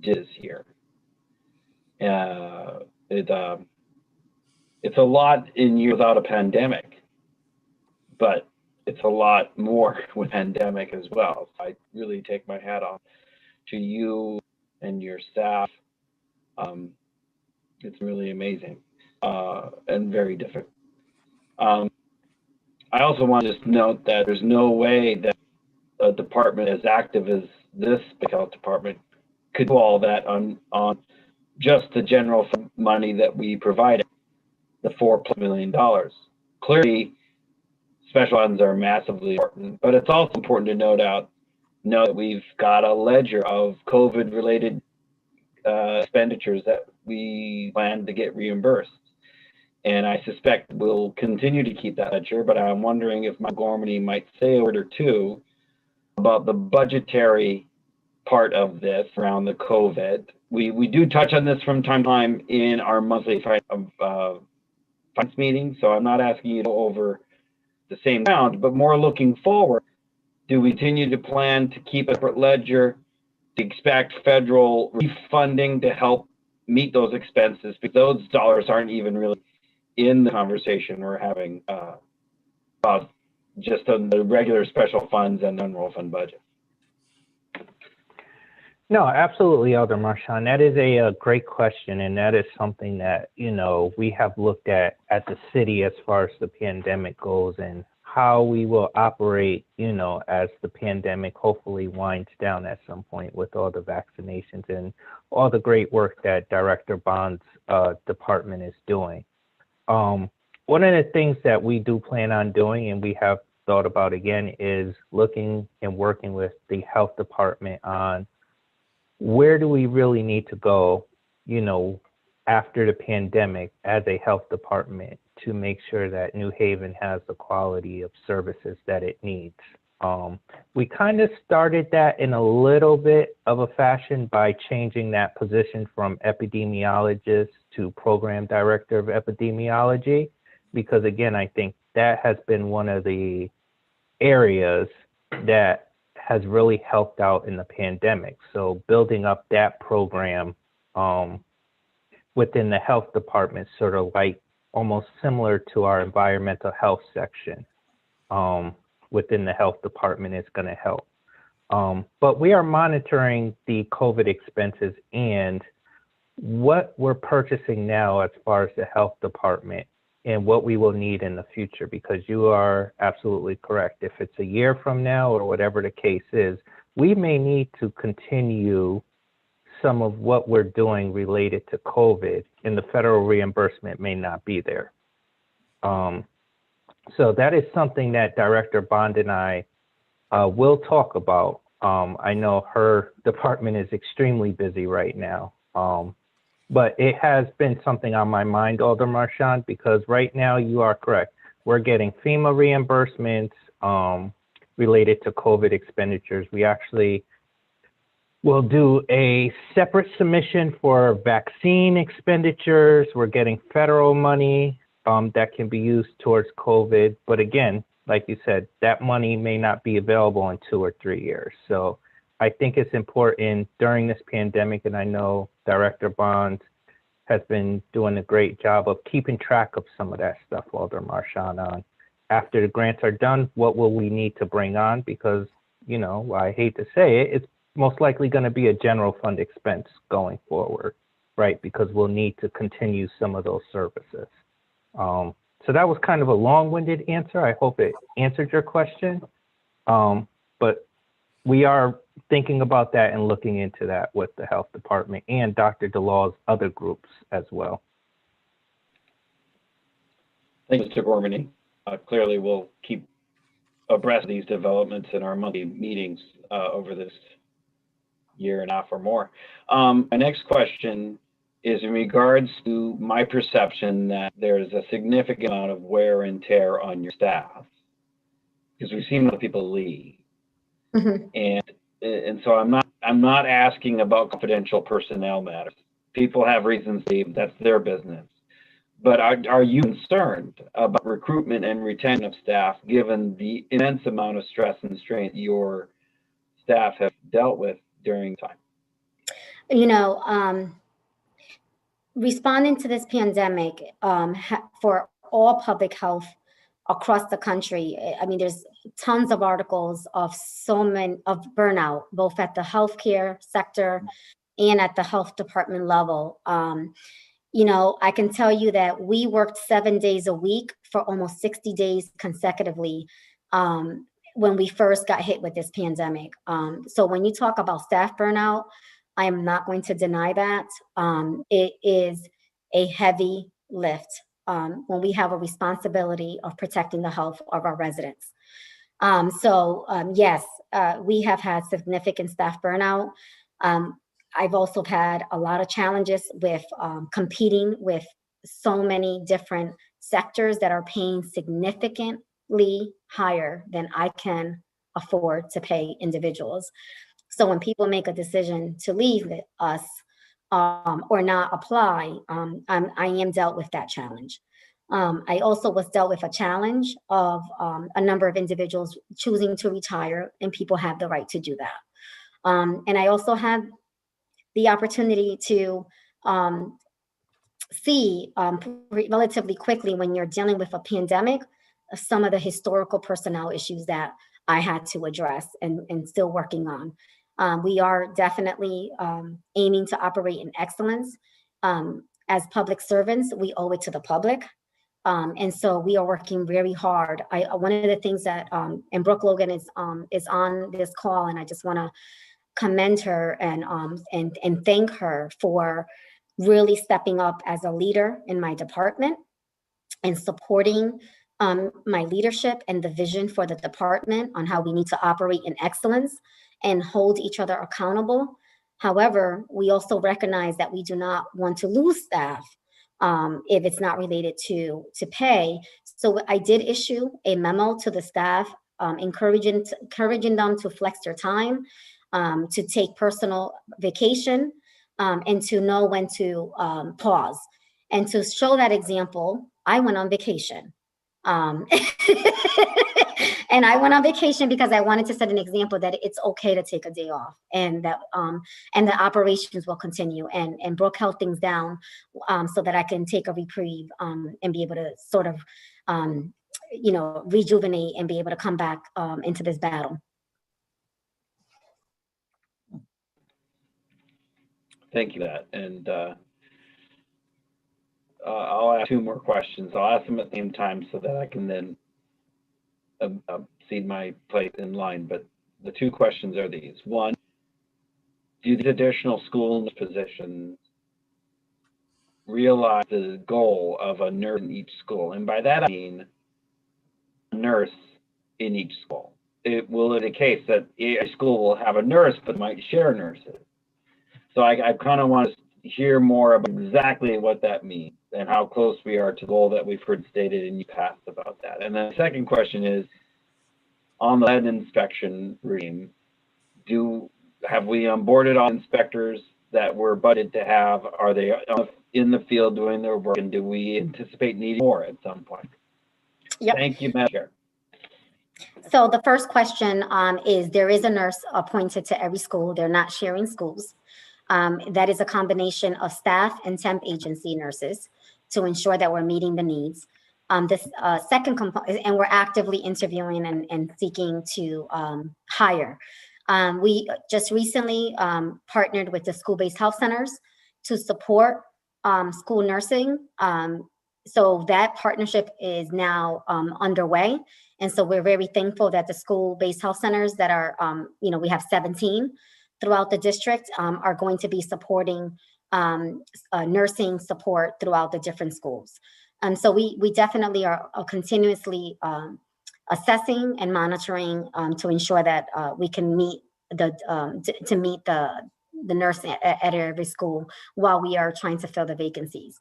did this year. It's a lot in years without a pandemic, but it's a lot more with pandemic as well. So I really take my hat off to you and your staff. It's really amazing and very difficult. I also want to just note that there's no way that a department as active as this health department could do all that on just the general money that we provided, the $4+ million. Clearly, special funds are massively important, but it's also important to note that we've got a ledger of COVID-related expenditures that we plan to get reimbursed. And I suspect we'll continue to keep that ledger, but I'm wondering if Mike Gormany might say a word or two about the budgetary part of this around the COVID. We do touch on this from time to time in our monthly finance meeting, so I'm not asking you to go over the same ground, but more looking forward. Do we continue to plan to keep a separate ledger, to expect federal funding to help meet those expenses? Because those dollars aren't even really in the conversation we're having about just on the regular special funds and the general fund budget. No, absolutely, Elder Marchand. That is a great question, and that is something that, we have looked at the city as far as the pandemic goes and how we will operate, as the pandemic hopefully winds down at some point with all the vaccinations and all the great work that Director Bond's department is doing. One of the things that we do plan on doing, and we have thought about again, is looking and working with the health department on where do we really need to go, after the pandemic as a health department to make sure that New Haven has the quality of services that it needs. We kind of started that in a little bit of a fashion by changing that position from epidemiologist to program director of epidemiology, because again, I think that has been one of the areas that has really helped out in the pandemic. So building up that program within the health department, sort of like almost similar to our environmental health section within the health department is going to help. But we are monitoring the COVID expenses and what we're purchasing now as far as the health department and what we will need in the future, because you are absolutely correct. If it's a year from now or whatever the case is, we may need to continue some of what we're doing related to COVID, and the federal reimbursement may not be there. So that is something that Director Bond and I will talk about. I know her department is extremely busy right now, but it has been something on my mind, Alder Marchand, because right now you are correct. We're getting FEMA reimbursements related to COVID expenditures. We actually will do a separate submission for vaccine expenditures. We're getting federal money that can be used towards COVID. But again, like you said, that money may not be available in 2 or 3 years. So I think it's important during this pandemic, and I know Director Bond has been doing a great job of keeping track of some of that stuff, Alder Marchand, on after the grants are done, what will we need to bring on? Because, you know, I hate to say it, it's most likely going to be a general fund expense going forward, right? Because we'll need to continue some of those services. So that was kind of a long-winded answer. I hope it answered your question. But we are thinking about that and looking into that with the health department and Dr. DeLaw's other groups as well. Thank you, Mr. Gormany. Clearly, we'll keep abreast of these developments in our monthly meetings over this year and a half or more. My next question is in regards to my perception that there's a significant amount of wear and tear on your staff, because we've seen a lot of people leave. And so I'm not asking about confidential personnel matters. People have reasons to leave, that's their business. But are you concerned about recruitment and retention of staff, given the immense amount of stress and strain your staff have dealt with during time? You know, responding to this pandemic for all public health across the country, I mean, there's tons of articles of of burnout, both at the healthcare sector and at the health department level. You know, I can tell you that we worked 7 days a week for almost 60 days consecutively when we first got hit with this pandemic. So when you talk about staff burnout, I am not going to deny that. It is a heavy lift when we have a responsibility of protecting the health of our residents. Yes, we have had significant staff burnout. I've also had a lot of challenges with competing with so many different sectors that are paying significantly higher than I can afford to pay individuals. So when people make a decision to leave us or not apply, I am dealt with that challenge. I also was dealt with a challenge of a number of individuals choosing to retire, and people have the right to do that. And I also had the opportunity to see relatively quickly, when you're dealing with a pandemic, some of the historical personnel issues that I had to address and still working on. We are definitely aiming to operate in excellence. As public servants, we owe it to the public. And so we are working very hard. One of the things that, and Brooke Logan is on this call, and I just want to commend her and thank her for really stepping up as a leader in my department and supporting my leadership and the vision for the department on how we need to operate in excellence and hold each other accountable. However, we also recognize that we do not want to lose staff if it's not related to pay. So I did issue a memo to the staff encouraging them to flex their time, to take personal vacation, and to know when to pause. And to show that example, I went on vacation. And I went on vacation because I wanted to set an example that it's okay to take a day off, and that and the operations will continue, and Brooke held things down so that I can take a reprieve and be able to sort of rejuvenate and be able to come back into this battle. Thank you for that. And I'll ask 2 more questions. I'll ask them at the same time so that I can then cede my place in line. But the 2 questions are these. 1, do the additional school positions realize the goal of a nurse in each school? And by that I mean a nurse in each school. Will it be the case that a school will have a nurse but might share nurses? So I kind of want to hear more about exactly what that means and how close we are to the goal that we've heard stated in the past about that. And then the second question is, on the lead inspection regime, have we onboarded all inspectors that we're budgeted to have? Are they in the field doing their work, and do we anticipate needing more at some point? Yep. Thank you, Madam Chair. So the first question is, there is a nurse appointed to every school. They're not sharing schools. That is a combination of staff and temp agency nurses to ensure that we're meeting the needs. This second component, and we're actively interviewing and seeking to hire. We just recently partnered with the school-based health centers to support school nursing. So that partnership is now underway. And so we're very thankful that the school-based health centers that are, we have 17 throughout the district, are going to be supporting nursing support throughout the different schools. So we definitely are continuously assessing and monitoring to ensure that we can meet the nurse at every school while we are trying to fill the vacancies.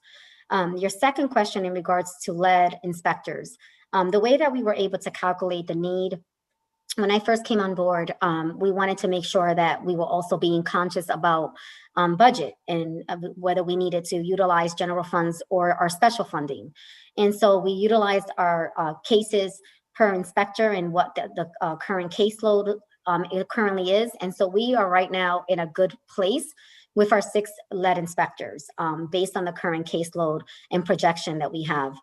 Your second question in regards to lead inspectors, the way that we were able to calculate the need, when I first came on board, we wanted to make sure that we were also being conscious about budget and whether we needed to utilize general funds or our special funding. And so we utilized our cases per inspector and what the current caseload it currently is. And so we are right now in a good place with our 6 lead inspectors based on the current caseload and projection that we have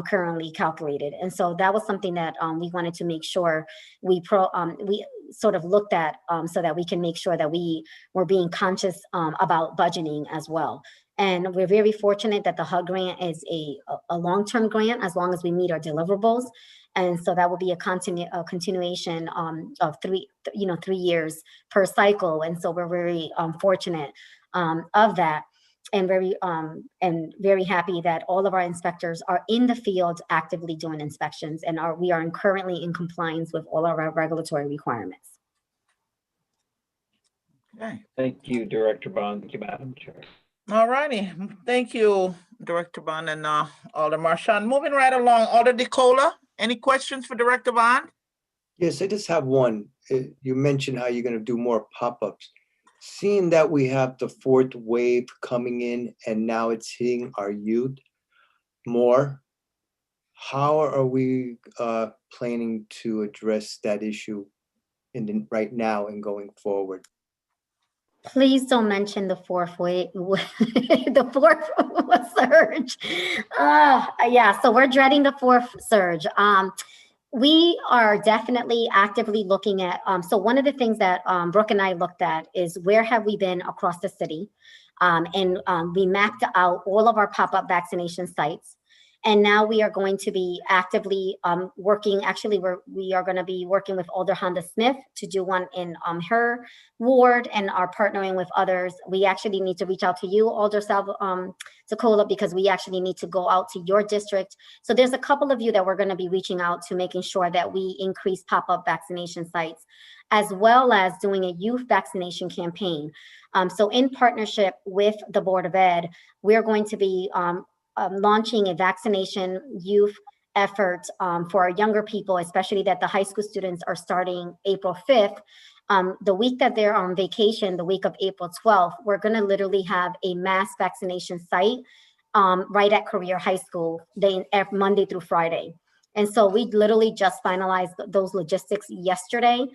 currently calculated. And so that was something that we wanted to make sure we sort of looked at so that we can make sure that we were being conscious about budgeting as well. And we're very fortunate that the HUD grant is a long-term grant as long as we meet our deliverables. And so that will be a continuation of 3 years per cycle. And so we're very fortunate of that, and very happy that all of our inspectors are in the field actively doing inspections, and we are currently in compliance with all of our regulatory requirements. Okay. Thank you, Director Bond. Thank you, Madam Chair. All righty. Thank you, Director Bond and Alder Marchand. Moving right along, Alder DeCola, any questions for Director Bond? Yes, I just have one. You mentioned how you're going to do more pop-ups. Seeing that we have the 4th wave coming in and now it's hitting our youth more, how are we planning to address that issue right now and going forward? Please don't mention the 4th wave, the 4th surge. Yeah, so we're dreading the 4th surge. We are definitely actively looking at, so one of the things that Brooke and I looked at is where have we been across the city? And we mapped out all of our pop-up vaccination sites. And now we are going to be actively working, actually we are going to be working with Alder Honda Smith to do one in her ward, and are partnering with others. We actually need to reach out to you, Alder DeCola, because we actually need to go out to your district. So there's a couple of you that we're going to be reaching out to, making sure that we increase pop-up vaccination sites, as well as doing a youth vaccination campaign. So in partnership with the Board of Ed, we're going to be launching a vaccination youth effort for our younger people, especially that the high school students are starting April 5th. The week that they're on vacation, the week of April 12th, we're going to literally have a mass vaccination site right at Career High School, Monday through Friday. And so we literally just finalized those logistics yesterday,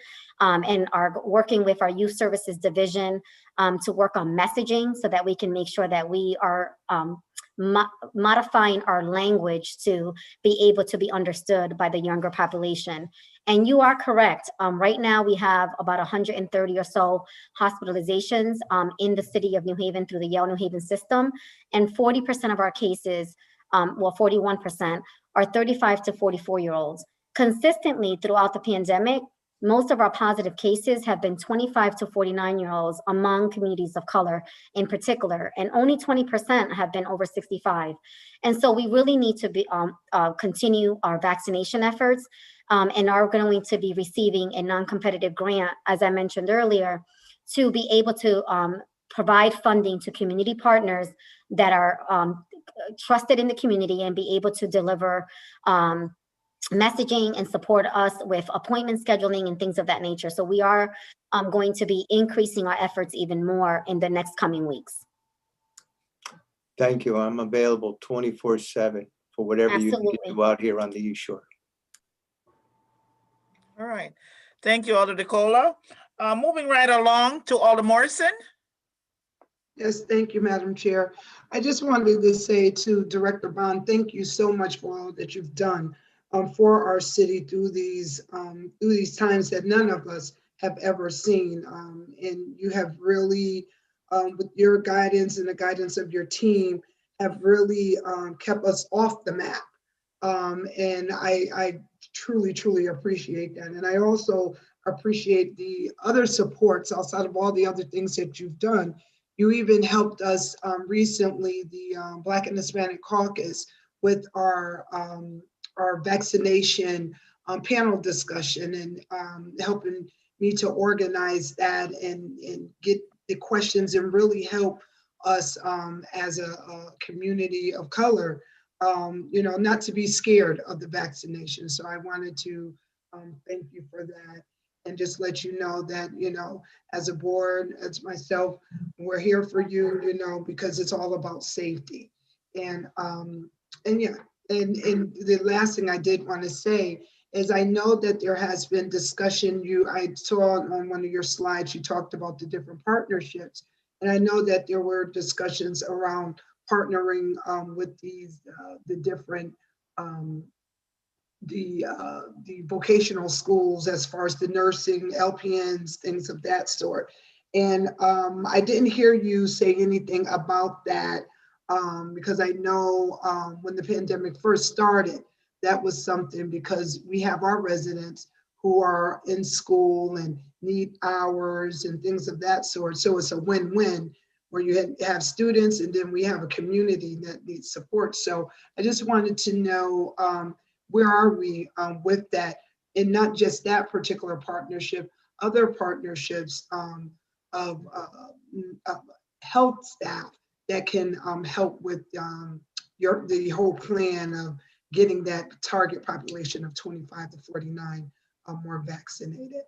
and are working with our youth services division to work on messaging so that we can make sure that we are modifying our language to be able to be understood by the younger population. And you are correct. Right now we have about 130 or so hospitalizations in the city of New Haven through the Yale New Haven system. And 40% of our cases, 41%, are 35 to 44-year-olds. Consistently throughout the pandemic, most of our positive cases have been 25 to 49-year-olds among communities of color in particular, and only 20% have been over 65. And so we really need to be continue our vaccination efforts, and are going to be receiving a non-competitive grant, as I mentioned earlier, to be able to provide funding to community partners that are trusted in the community and be able to deliver messaging and support us with appointment scheduling and things of that nature. So we are going to be increasing our efforts even more in the next coming weeks. Thank you. I'm available 24/7 for whatever you need to do out here on the East Shore. All right. Thank you, Alder DeCola. Moving right along to Alder Morrison. Yes, thank you, Madam Chair. I just wanted to say to Director Bond, thank you so much for all that you've done for our city through these times that none of us have ever seen. And you have really, with your guidance and the guidance of your team, have really kept us off the map. And I truly, truly appreciate that. And I also appreciate the other supports outside of all the other things that you've done. You even helped us recently, the Black and Hispanic Caucus, with our vaccination panel discussion, and helping me to organize that and get the questions and really help us as a community of color, not to be scared of the vaccination. So I wanted to thank you for that. And just let you know that, as a board, as myself, we're here for you, because it's all about safety. And yeah, and the last thing I did want to say is I know that there has been discussion. I saw on one of your slides, you talked about the different partnerships. And I know that there were discussions around partnering with the different the vocational schools, as far as the nursing, LPNs, things of that sort. And I didn't hear you say anything about that, because I know when the pandemic first started, that was something, because we have our residents who are in school and need hours and things of that sort. So it's a win-win, where you have students and then we have a community that needs support. So I just wanted to know, where are we with that? And not just that particular partnership, other partnerships of health staff that can help with the whole plan of getting that target population of 25 to 49 more vaccinated.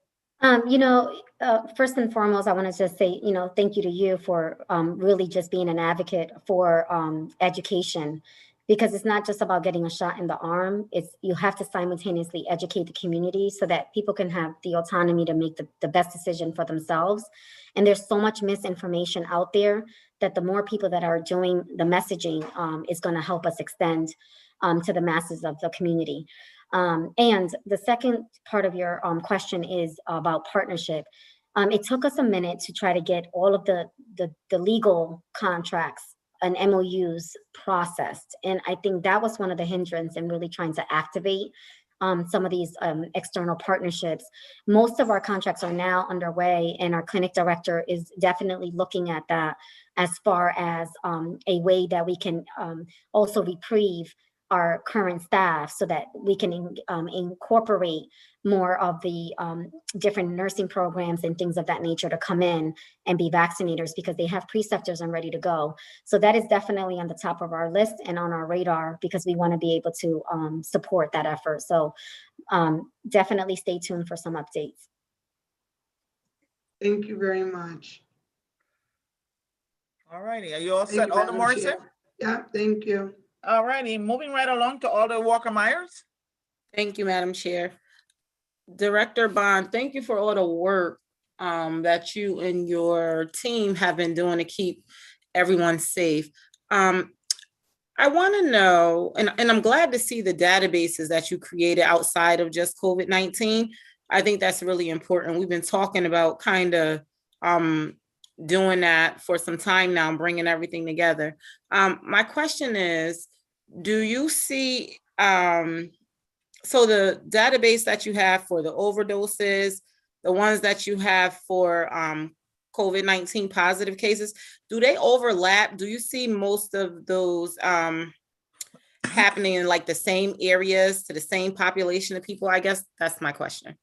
First and foremost, I want to just say, thank you to you for really just being an advocate for education, because it's not just about getting a shot in the arm. You have to simultaneously educate the community so that people can have the autonomy to make the best decision for themselves. And there's so much misinformation out there that the more people that are doing the messaging is going to help us extend to the masses of the community. And the second part of your question is about partnership. It took us a minute to try to get all of the legal contracts and MOUs processed. And I think that was one of the hindrances in really trying to activate some of these external partnerships. Most of our contracts are now underway, and our clinic director is definitely looking at that as far as a way that we can also reprieve our current staff so that we can incorporate more of the different nursing programs and things of that nature to come in and be vaccinators, because they have preceptors and ready to go. So that is definitely on the top of our list and on our radar, because we want to be able to support that effort. So definitely stay tuned for some updates. Thank you very much. All righty, are you all set, Alder Morrison? Yeah, thank you. All righty, moving right along to Alder Walker Myers. Thank you, Madam Chair. Director Bond, thank you for all the work that you and your team have been doing to keep everyone safe. I want to know, and I'm glad to see the databases that you created outside of just COVID-19. I think that's really important. We've been talking about kind of doing that for some time now, bringing everything together. My question is, do you see, so the database that you have for the overdoses, the ones that you have for COVID-19 positive cases, do they overlap? Do you see most of those happening in like the same areas to the same population of people? I guess that's my question.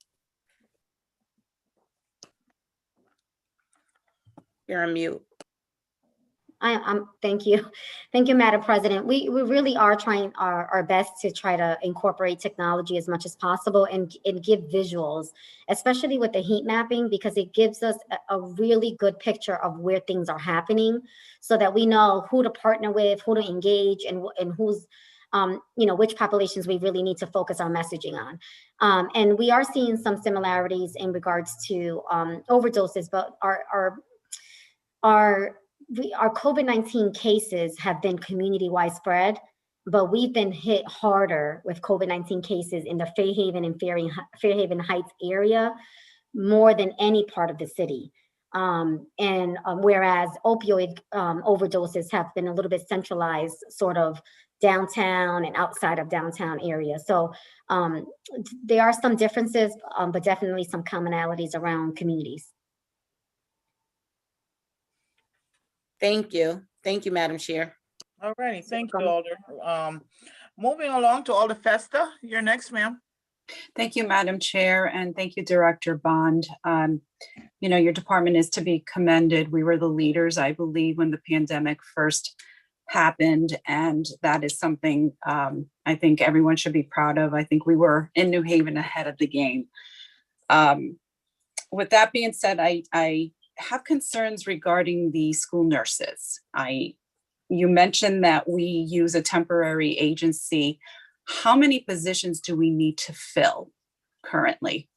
You're on mute. Thank you. Thank you, Madam President. We really are trying our best to try to incorporate technology as much as possible and give visuals, especially with the heat mapping, because it gives us a really good picture of where things are happening so that we know who to partner with, who to engage, and who's, which populations we really need to focus our messaging on. And we are seeing some similarities in regards to overdoses, but our COVID-19 cases have been community-wide spread, but we've been hit harder with COVID-19 cases in the Fairhaven and Fairhaven Heights area more than any part of the city. Whereas opioid overdoses have been a little bit centralized, sort of downtown and outside of downtown area. So there are some differences, but definitely some commonalities around communities. Thank you. Thank you, Madam Chair. All righty. Thank you, Alder. Moving along to Alder Festa. You're next, ma'am. Thank you, Madam Chair, and thank you, Director Bond. Your department is to be commended. We were the leaders, I believe, when the pandemic first happened, and that is something I think everyone should be proud of. I think we were in New Haven ahead of the game. With that being said, I have concerns regarding the school nurses. You mentioned that we use a temporary agency. How many positions do we need to fill currently?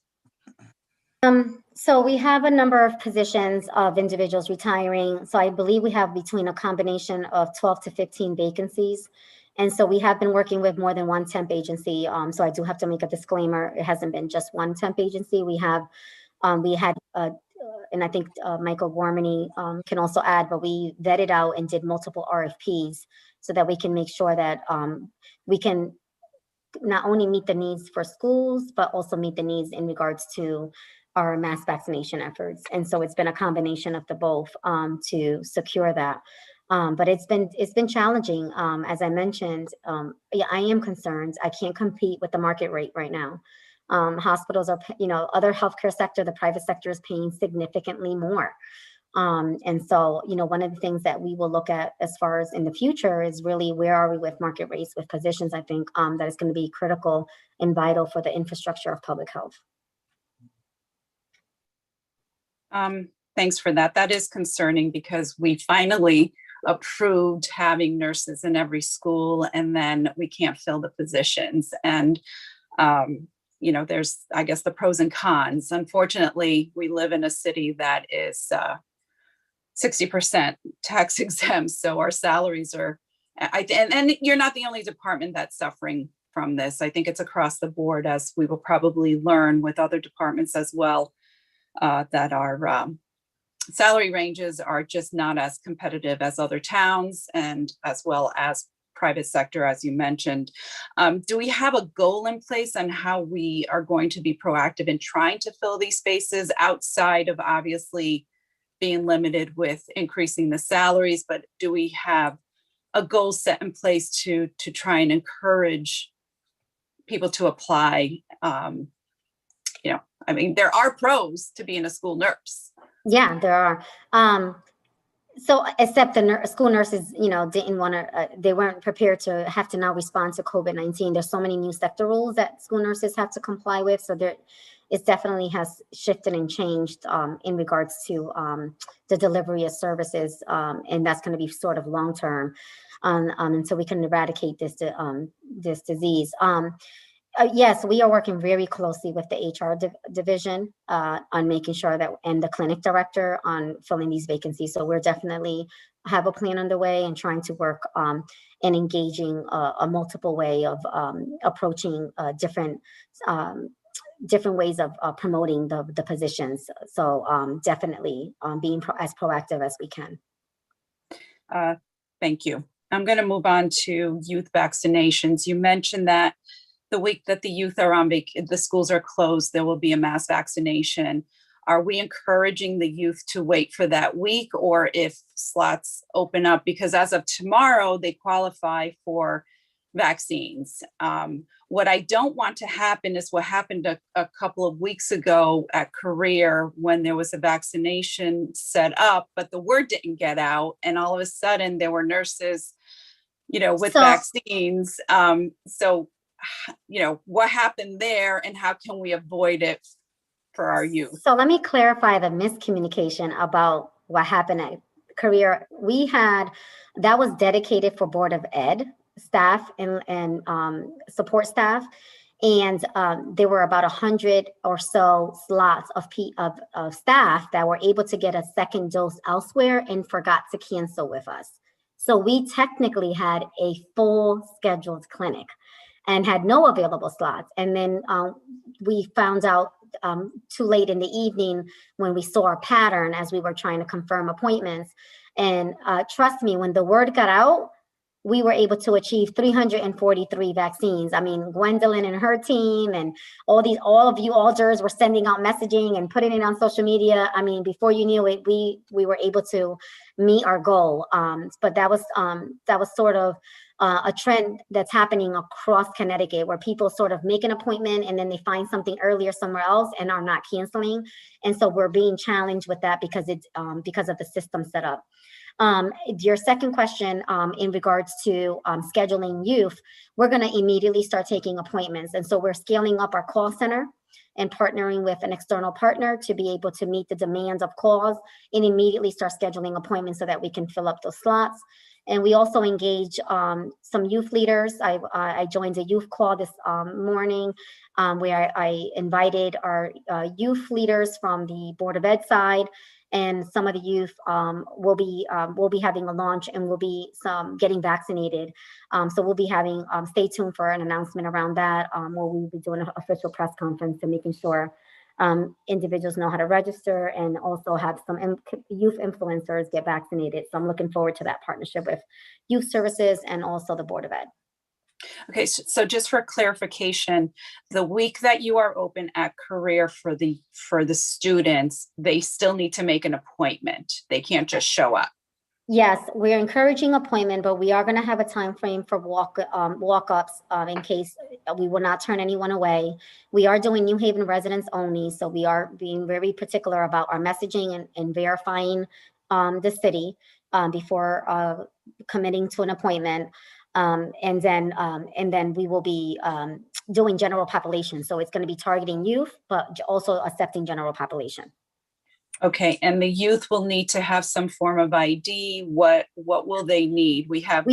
So we have a number of positions of individuals retiring. So I believe we have between a combination of 12 to 15 vacancies. And so we have been working with more than one temp agency. So I do have to make a disclaimer. It hasn't been just one temp agency. We had, and I think Michael Warmany can also add, but we vetted out and did multiple RFPs so that we can make sure that we can not only meet the needs for schools, but also meet the needs in regards to our mass vaccination efforts. And so it's been a combination of the both to secure that. But it's been challenging. As I mentioned, yeah, I am concerned. I can't compete with the market rate right now. Hospitals are, other healthcare sector, the private sector is paying significantly more. And so, one of the things that we will look at as far as in the future is really where are we with market rates with positions. I think that is going to be critical and vital for the infrastructure of public health. Thanks for that. That is concerning because we finally approved having nurses in every school and then we can't fill the positions. And there's, I guess, the pros and cons. Unfortunately, we live in a city that is 60% tax exempt. So our salaries are, and you're not the only department that's suffering from this. I think it's across the board, as we will probably learn with other departments as well, that our salary ranges are just not as competitive as other towns and as well as private sector, as you mentioned. Do we have a goal in place on how we are going to be proactive in trying to fill these spaces outside of obviously being limited with increasing the salaries, but do we have a goal set in place to try and encourage people to apply? There are pros to being a school nurse. Yeah, there are. So except the school nurses, didn't want to, they weren't prepared to have to now respond to COVID-19. There's so many new sector rules that school nurses have to comply with. So it definitely has shifted and changed in regards to the delivery of services. And that's going to be sort of long-term until we can eradicate this disease. Yes, we are working very closely with the HR division on making sure that, and the clinic director on filling these vacancies. So we're definitely have a plan underway and trying to work and engaging a multiple way of approaching different ways of promoting the positions. So definitely being as proactive as we can. Thank you. I'm going to move on to youth vaccinations. You mentioned that the week that the youth are on the schools are closed, there will be a mass vaccination. Are we encouraging the youth to wait for that week, or if slots open up? Because as of tomorrow, they qualify for vaccines. What I don't want to happen is what happened a couple of weeks ago at Career when there was a vaccination set up, but the word didn't get out. And all of a sudden there were nurses, with vaccines. So, what happened there and how can we avoid it for our youth? So let me clarify the miscommunication about what happened at Career. That was dedicated for Board of Ed staff and support staff. And there were about 100 or so slots of staff that were able to get a second dose elsewhere and forgot to cancel with us. So we technically had a full scheduled clinic and had no available slots. And then we found out too late in the evening when we saw a pattern as we were trying to confirm appointments. And trust me, when the word got out, we were able to achieve 343 vaccines. I mean, Gwendolyn and her team and all of you alders were sending out messaging and putting it on social media. I mean, before you knew it, we were able to meet our goal. But that was sort of a trend that's happening across Connecticut, where people sort of make an appointment and then they find something earlier somewhere else and are not canceling. And so we're being challenged with that because it's because of the system set up. Your second question in regards to scheduling youth, we're going to immediately start taking appointments. And so we're scaling up our call center and partnering with an external partner to be able to meet the demands of calls and immediately start scheduling appointments so that we can fill up those slots. And we also engage some youth leaders. I joined a youth call this morning where I invited our youth leaders from the Board of Ed side, and some of the youth will be having a launch and will be getting vaccinated. So we'll be having, stay tuned for an announcement around that, where we'll be doing an official press conference and making sure individuals know how to register and also have some youth influencers get vaccinated. So I'm looking forward to that partnership with Youth Services and also the Board of Ed. Okay, so just for clarification, the week that you are open at Career for the students, they still need to make an appointment. They can't just show up. Yes, we're encouraging appointment, but we are going to have a time frame for walk-ups in case we will not turn anyone away. We are doing New Haven residents only, so we are being very particular about our messaging and verifying the city before committing to an appointment. And then we will be doing general population. So it's going to be targeting youth, but also accepting general population. Okay, and the youth will need to have some form of ID. What will they need? We have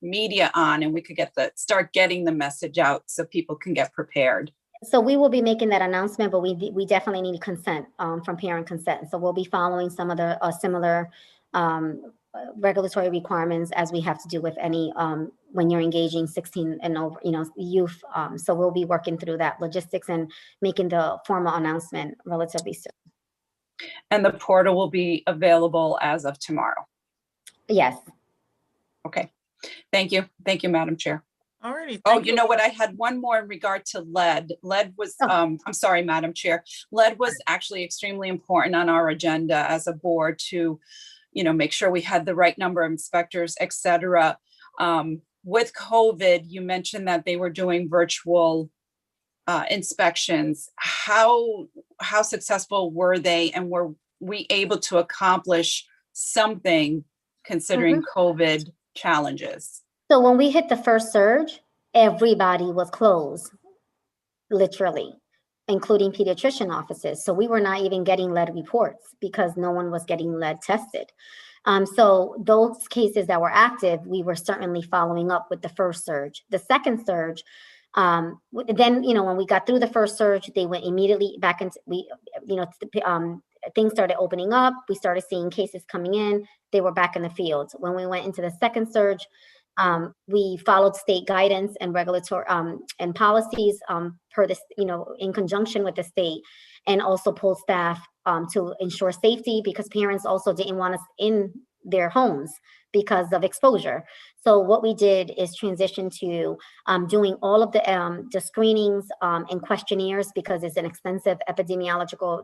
media on, and we could start getting the message out so people can get prepared. So we will be making that announcement, but we definitely need consent from parent consent. So we'll be following some of the similar regulatory requirements as we have to do with any when you're engaging 16 and over, youth. So we'll be working through that logistics and making the formal announcement relatively soon. And the portal will be available as of tomorrow. Yes. Okay. Thank you. Thank you, Madam Chair. All righty. Oh, you know what? I had one more in regard to lead. Lead was, I'm sorry, Madam Chair. Lead was actually extremely important on our agenda as a board to, make sure we had the right number of inspectors, et cetera. With COVID, you mentioned that they were doing virtual inspections. How successful were they, and were we able to accomplish something considering COVID challenges? So when we hit the first surge, everybody was closed, literally, including pediatrician offices. So we were not even getting lead reports because no one was getting lead tested. So those cases that were active, we were certainly following up with the first surge. The second surge, Then, when we got through the first surge, they went immediately back into, things started opening up. We started seeing cases coming in. They were back in the field. When we went into the second surge, we followed state guidance and regulatory and policies per this, in conjunction with the state, and also pulled staff to ensure safety, because parents also didn't want us in their homes because of exposure. So what we did is transition to doing all of the screenings and questionnaires, because it's an extensive epidemiological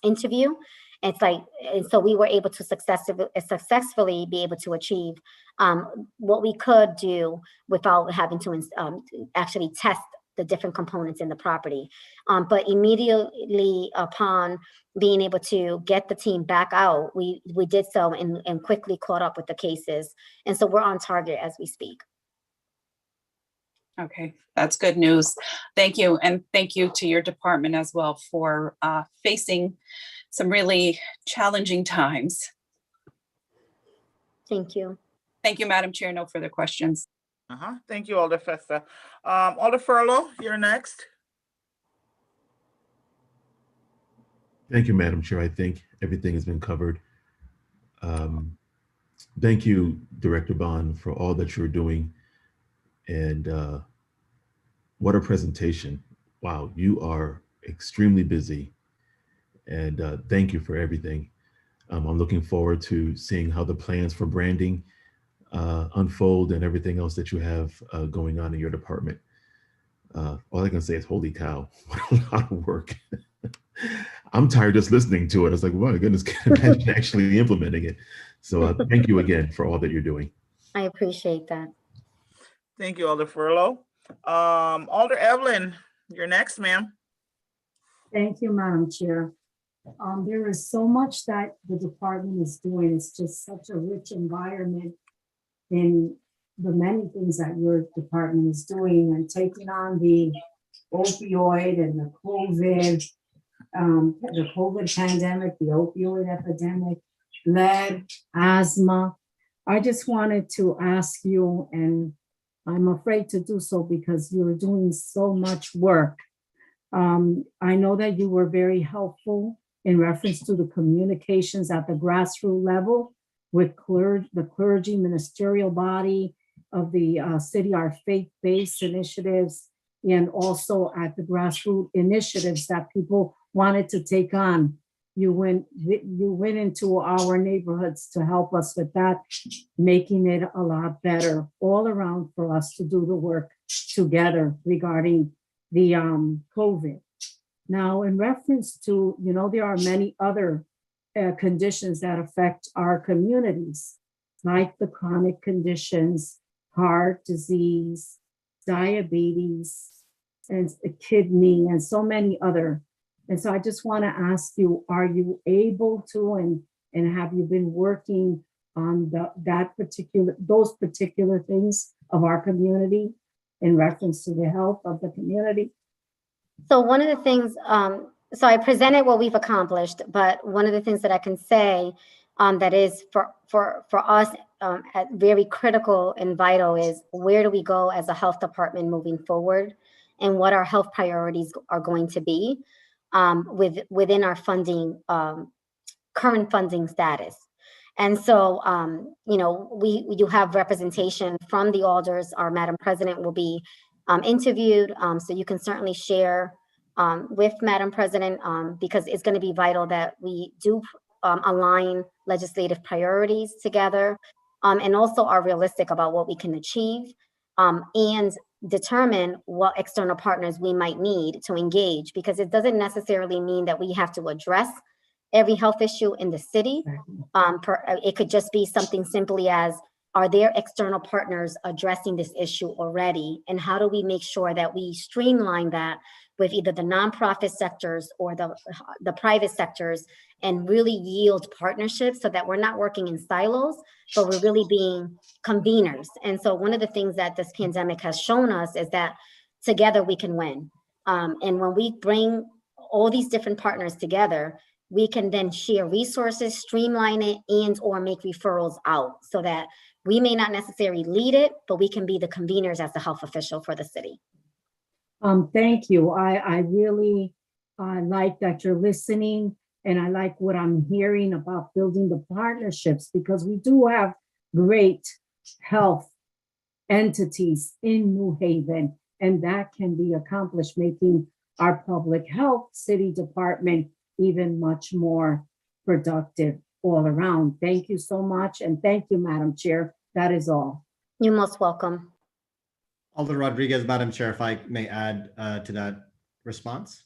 interview. It's like, and so we were able to successfully be able to achieve what we could do without having to actually test the different components in the property. But immediately upon being able to get the team back out, we did so and quickly caught up with the cases. And so we're on target as we speak. Okay, that's good news. Thank you. And thank you to your department as well for facing some really challenging times. Thank you. Thank you, Madam Chair. No further questions. Thank you, Alder Festa. Alder Furlow, you're next. Thank you, Madam Chair. I think everything has been covered. Thank you, Director Bond, for all that you're doing. And what a presentation. Wow, you are extremely busy. And thank you for everything. I'm looking forward to seeing how the plans for branding unfold and everything else that you have going on in your department. All I can say is, holy cow, what a lot of work. I'm tired just listening to it. I was like, oh my goodness, can't imagine actually implementing it. So thank you again for all that you're doing. I appreciate that. Thank you, Alder Furlow. Alder Evelyn, you're next, ma'am. Thank you, Madam Chair. There is so much that the department is doing. It's just such a rich environment in the many things that your department is doing, and taking on the opioid and the COVID pandemic, the opioid epidemic, lead, asthma. I just wanted to ask you, and I'm afraid to do so because you're doing so much work. I know that you were very helpful in reference to the communications at the grassroots level with the clergy ministerial body of the city, our faith-based initiatives, and also at the grassroots initiatives that people wanted to take on. You went into our neighborhoods to help us with that, making it a lot better all around for us to do the work together regarding the COVID. Now, in reference to, there are many other conditions that affect our communities, like the chronic conditions, heart disease, diabetes, and kidney, and so many other. And so I just want to ask you, are you able to, and have you been working on those particular things of our community in reference to the health of the community? So one of the things, so I presented what we've accomplished, but one of the things that I can say that is for us very critical and vital is, where do we go as a health department moving forward, and what our health priorities are going to be within our funding, current funding status. And so, we do have representation from the alders. Our Madam President will be interviewed, so you can certainly share with Madam President, because it's going to be vital that we do align legislative priorities together, and also are realistic about what we can achieve, and determine what external partners we might need to engage, because it doesn't necessarily mean that we have to address every health issue in the city. It could just be something simply as, are there external partners addressing this issue already? And how do we make sure that we streamline that with either the nonprofit sectors or the private sectors, and really yield partnerships so that we're not working in silos, but we're really being conveners. And so one of the things that this pandemic has shown us is that together we can win. And when we bring all these different partners together, we can then share resources, streamline it, and or make referrals out, so that we may not necessarily lead it, but we can be the conveners as the health official for the city. Thank you. I really like that you're listening, and I like what I'm hearing about building the partnerships, because we do have great health entities in New Haven, and that can be accomplished, making our public health city department even much more productive all around. Thank you so much, and thank you, Madam Chair. That is all. You're most welcome. Alder Rodriguez, Madam Chair, if I may add to that response.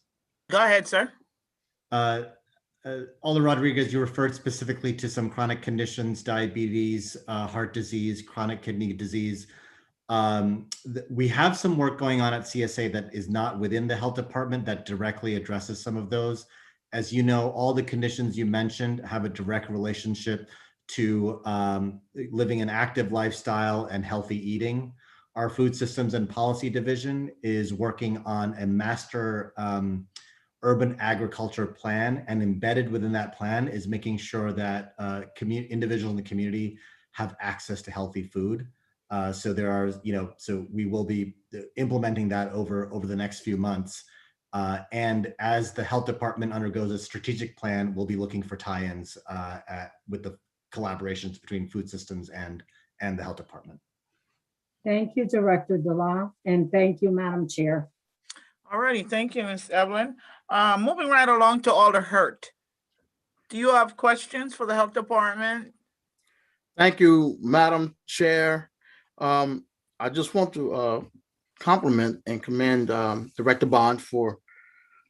Go ahead, sir. Alder Rodriguez, you referred specifically to some chronic conditions, diabetes, heart disease, chronic kidney disease. We have some work going on at CSA that is not within the health department that directly addresses some of those. As you know, all the conditions you mentioned have a direct relationship to living an active lifestyle and healthy eating. Our Food Systems and Policy Division is working on a master urban agriculture plan, and embedded within that plan is making sure that individuals in the community have access to healthy food. So there are, so we will be implementing that over the next few months. And as the health department undergoes a strategic plan, we'll be looking for tie-ins with the collaborations between food systems and the health department. Thank you, Director DeLa, and thank you, Madam Chair. All righty, thank you, Ms. Evelyn. Moving right along to Alder Hurt. Do you have questions for the health department? Thank you, Madam Chair. I just want to compliment and commend Director Bond for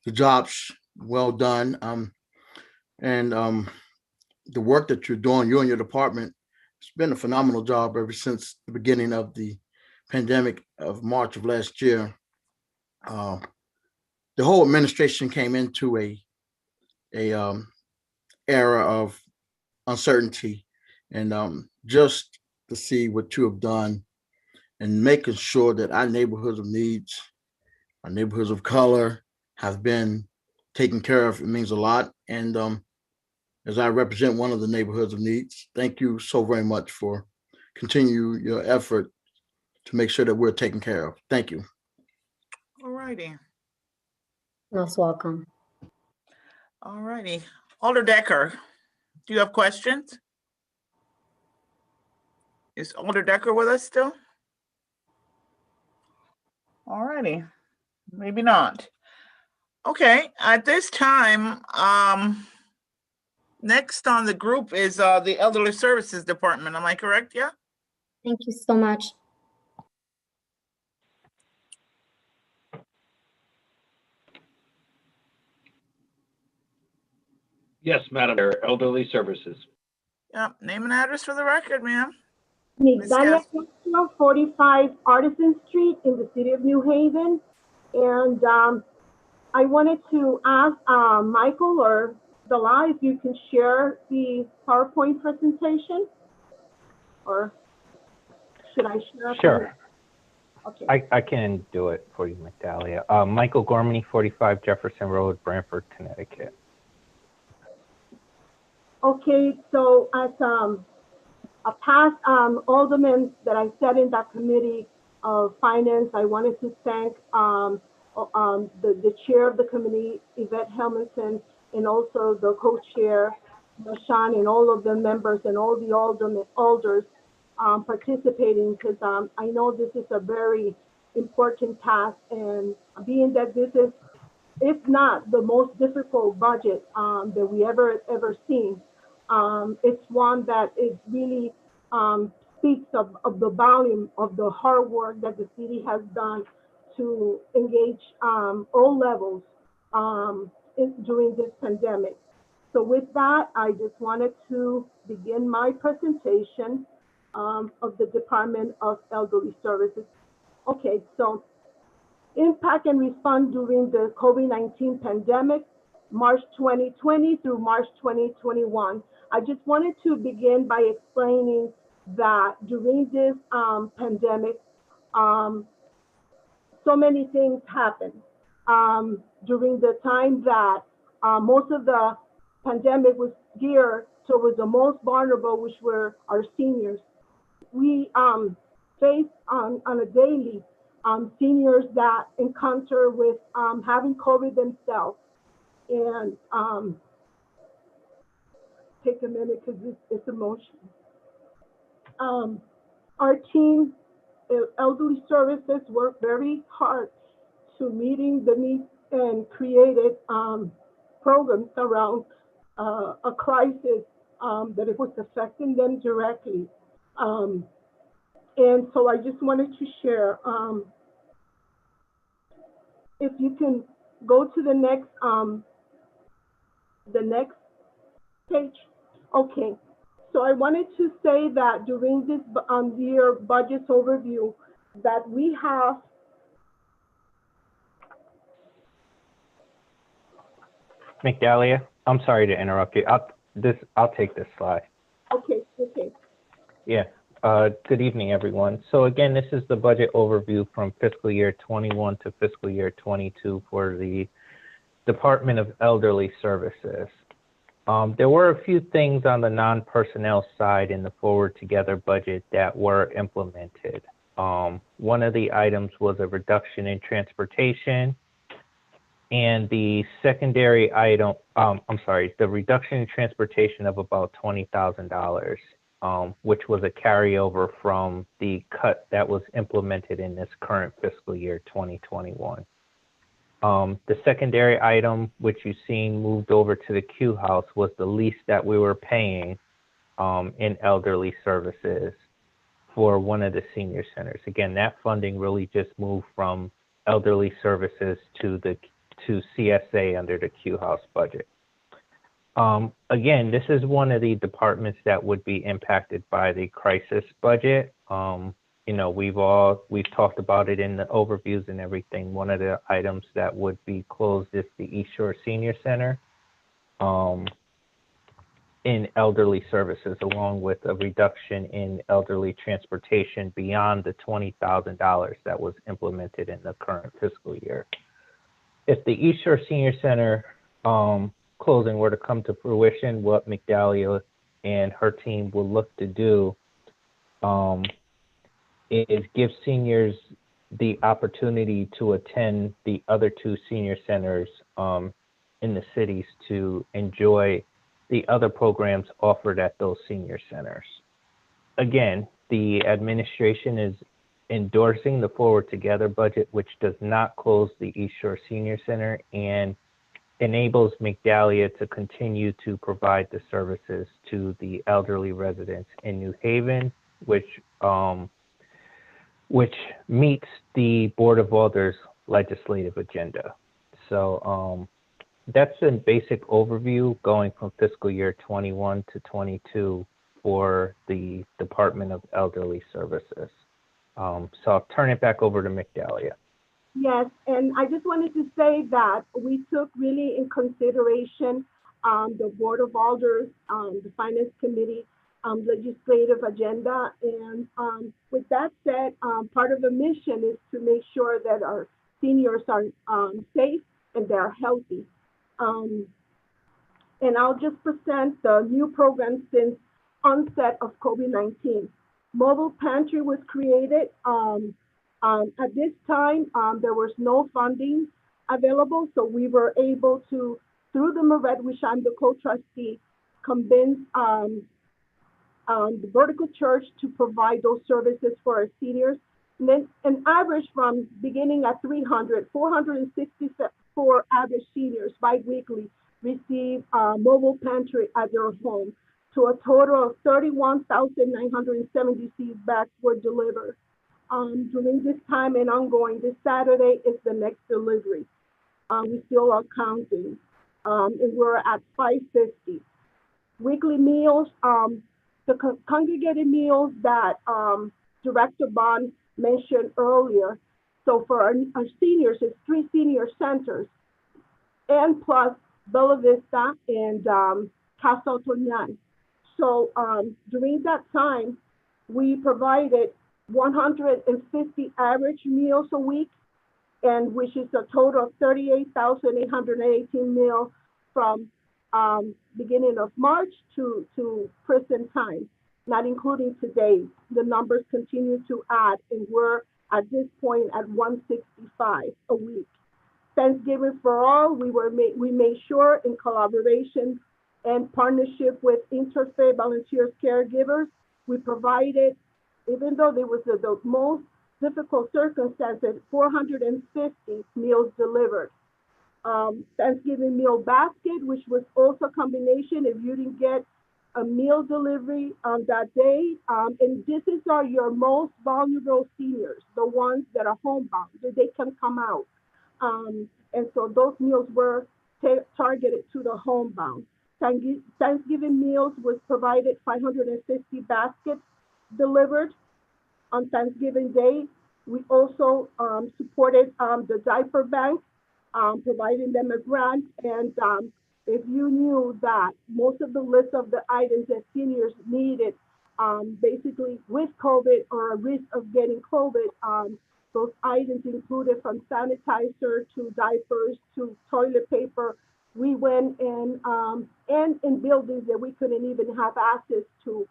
the jobs well done, and the work that you're doing, you and your department. It's been a phenomenal job ever since the beginning of the pandemic of March of last year. The whole administration came into a era of uncertainty, and just to see what you have done and making sure that our neighborhoods of needs, our neighborhoods of color have been taken care of, it means a lot. And as I represent one of the neighborhoods of needs, thank you so very much for continue your effort to make sure that we're taken care of. Thank you. All righty. Most welcome. All righty. Alder Decker, do you have questions? Is Alder Decker with us still? All righty. Maybe not. Okay, at this time, next on the group is the Elderly Services Department. Am I correct? Yeah? Thank you so much. Yes, Madam Chair, Elderly Services. Yeah, name and address for the record, ma'am. Migdalia Castro, 45 Artisan Street in the city of New Haven. And I wanted to ask Michael or Dela if you can share the PowerPoint presentation, or should I share? Sure. Okay. I can do it for you, Migdalia. Michael Gormany, 45 Jefferson Road, Branford, Connecticut. Okay, so as a past alderman that I sat in that committee of finance, I wanted to thank the chair of the committee, Yvette Helmanson, and also the co-chair, Sean, and all of the members and all the alders participating, because I know this is a very important task, and being that this is, if not the most difficult budget that we ever seen, it's one that it really speaks of the volume of the hard work that the city has done to engage all levels during this pandemic. So with that, I just wanted to begin my presentation of the Department of Elderly Services. Okay, so impact and response during the COVID-19 pandemic, March 2020 through March 2021. I just wanted to begin by explaining that during this pandemic, so many things happened. During the time that most of the pandemic was geared towards the most vulnerable, which were our seniors. We faced on a daily seniors that encounter with having COVID themselves. And take a minute because it's emotional. Our team, elderly services, worked very hard to meeting the needs and created programs around a crisis that it was affecting them directly. And so I just wanted to share, if you can go to the next page. Okay, so I wanted to say that during this year budget overview that we have Migdalia, I'm sorry to interrupt you. I'll take this slide. Okay. Yeah. Good evening, everyone. So again, this is the budget overview from fiscal year 21 to fiscal year 22 for the Department of Elderly Services. There were a few things on the non-personnel side in the Forward Together budget that were implemented. One of the items was a reduction in transportation, and the secondary item, the reduction in transportation of about $20,000, which was a carryover from the cut that was implemented in this current fiscal year 2021. The secondary item, which you've seen moved over to the Q House, was the lease that we were paying in elderly services for one of the senior centers. Again, that funding really just moved from elderly services to CSA under the Q House budget. Again, this is one of the departments that would be impacted by the crisis budget. You know, we've talked about it in the overviews and everything. One of the items that would be closed is the East Shore Senior Center in elderly services, along with a reduction in elderly transportation beyond the $20,000 that was implemented in the current fiscal year. If the East Shore Senior Center closing were to come to fruition, what Migdalia and her team will look to do is give seniors the opportunity to attend the other two senior centers in the cities to enjoy the other programs offered at those senior centers. Again, the administration is endorsing the Forward Together budget, which does not close the East Shore Senior Center and enables Migdalia to continue to provide the services to the elderly residents in New Haven, which meets the Board of Alders legislative agenda. So that's a basic overview going from fiscal year 21 to 22 for the Department of Elderly Services. So I'll turn it back over to Migdalia. Yes, and I just wanted to say that we took really in consideration the Board of Alders, the Finance Committee legislative agenda. And with that said, part of the mission is to make sure that our seniors are safe and they're healthy. And I'll just present the new program since onset of COVID-19. Mobile Pantry was created. At this time, there was no funding available, so we were able to, through the MRED, which I'm the co-trustee, convince the Vertical Church to provide those services for our seniors. And then an average from beginning at 464 average seniors bi-weekly receive mobile pantry at their home. To a total of 31,970 seed bags were delivered. During this time and ongoing, this Saturday is the next delivery. We still are counting, and we're at 550. Weekly meals, the congregated meals that Director Bond mentioned earlier. So for our seniors, it's 3 senior centers, and plus Bella Vista and Casa Otoñal. So during that time, we provided 150 average meals a week, and which is a total of 38,818 meals from beginning of March to present time, not including today. The numbers continue to add, and we're at this point at 165 a week. Thanksgiving for All, we made sure in collaboration and partnership with Interfaith Volunteers Caregivers, we provided, even though there was the most difficult circumstances, 450 meals delivered. Thanksgiving meal basket, which was also a combination if you didn't get a meal delivery on that day. And this is your most vulnerable seniors, the ones that are homebound, that they can come out. And so those meals were targeted to the homebound. Thanksgiving meals was provided 550 baskets delivered on Thanksgiving Day. We also supported the diaper bank, providing them a grant. And if you knew that most of the list of the items that seniors needed, basically with COVID or a risk of getting COVID, those items included from sanitizer to diapers to toilet paper. We went in and in buildings that we couldn't even have access to.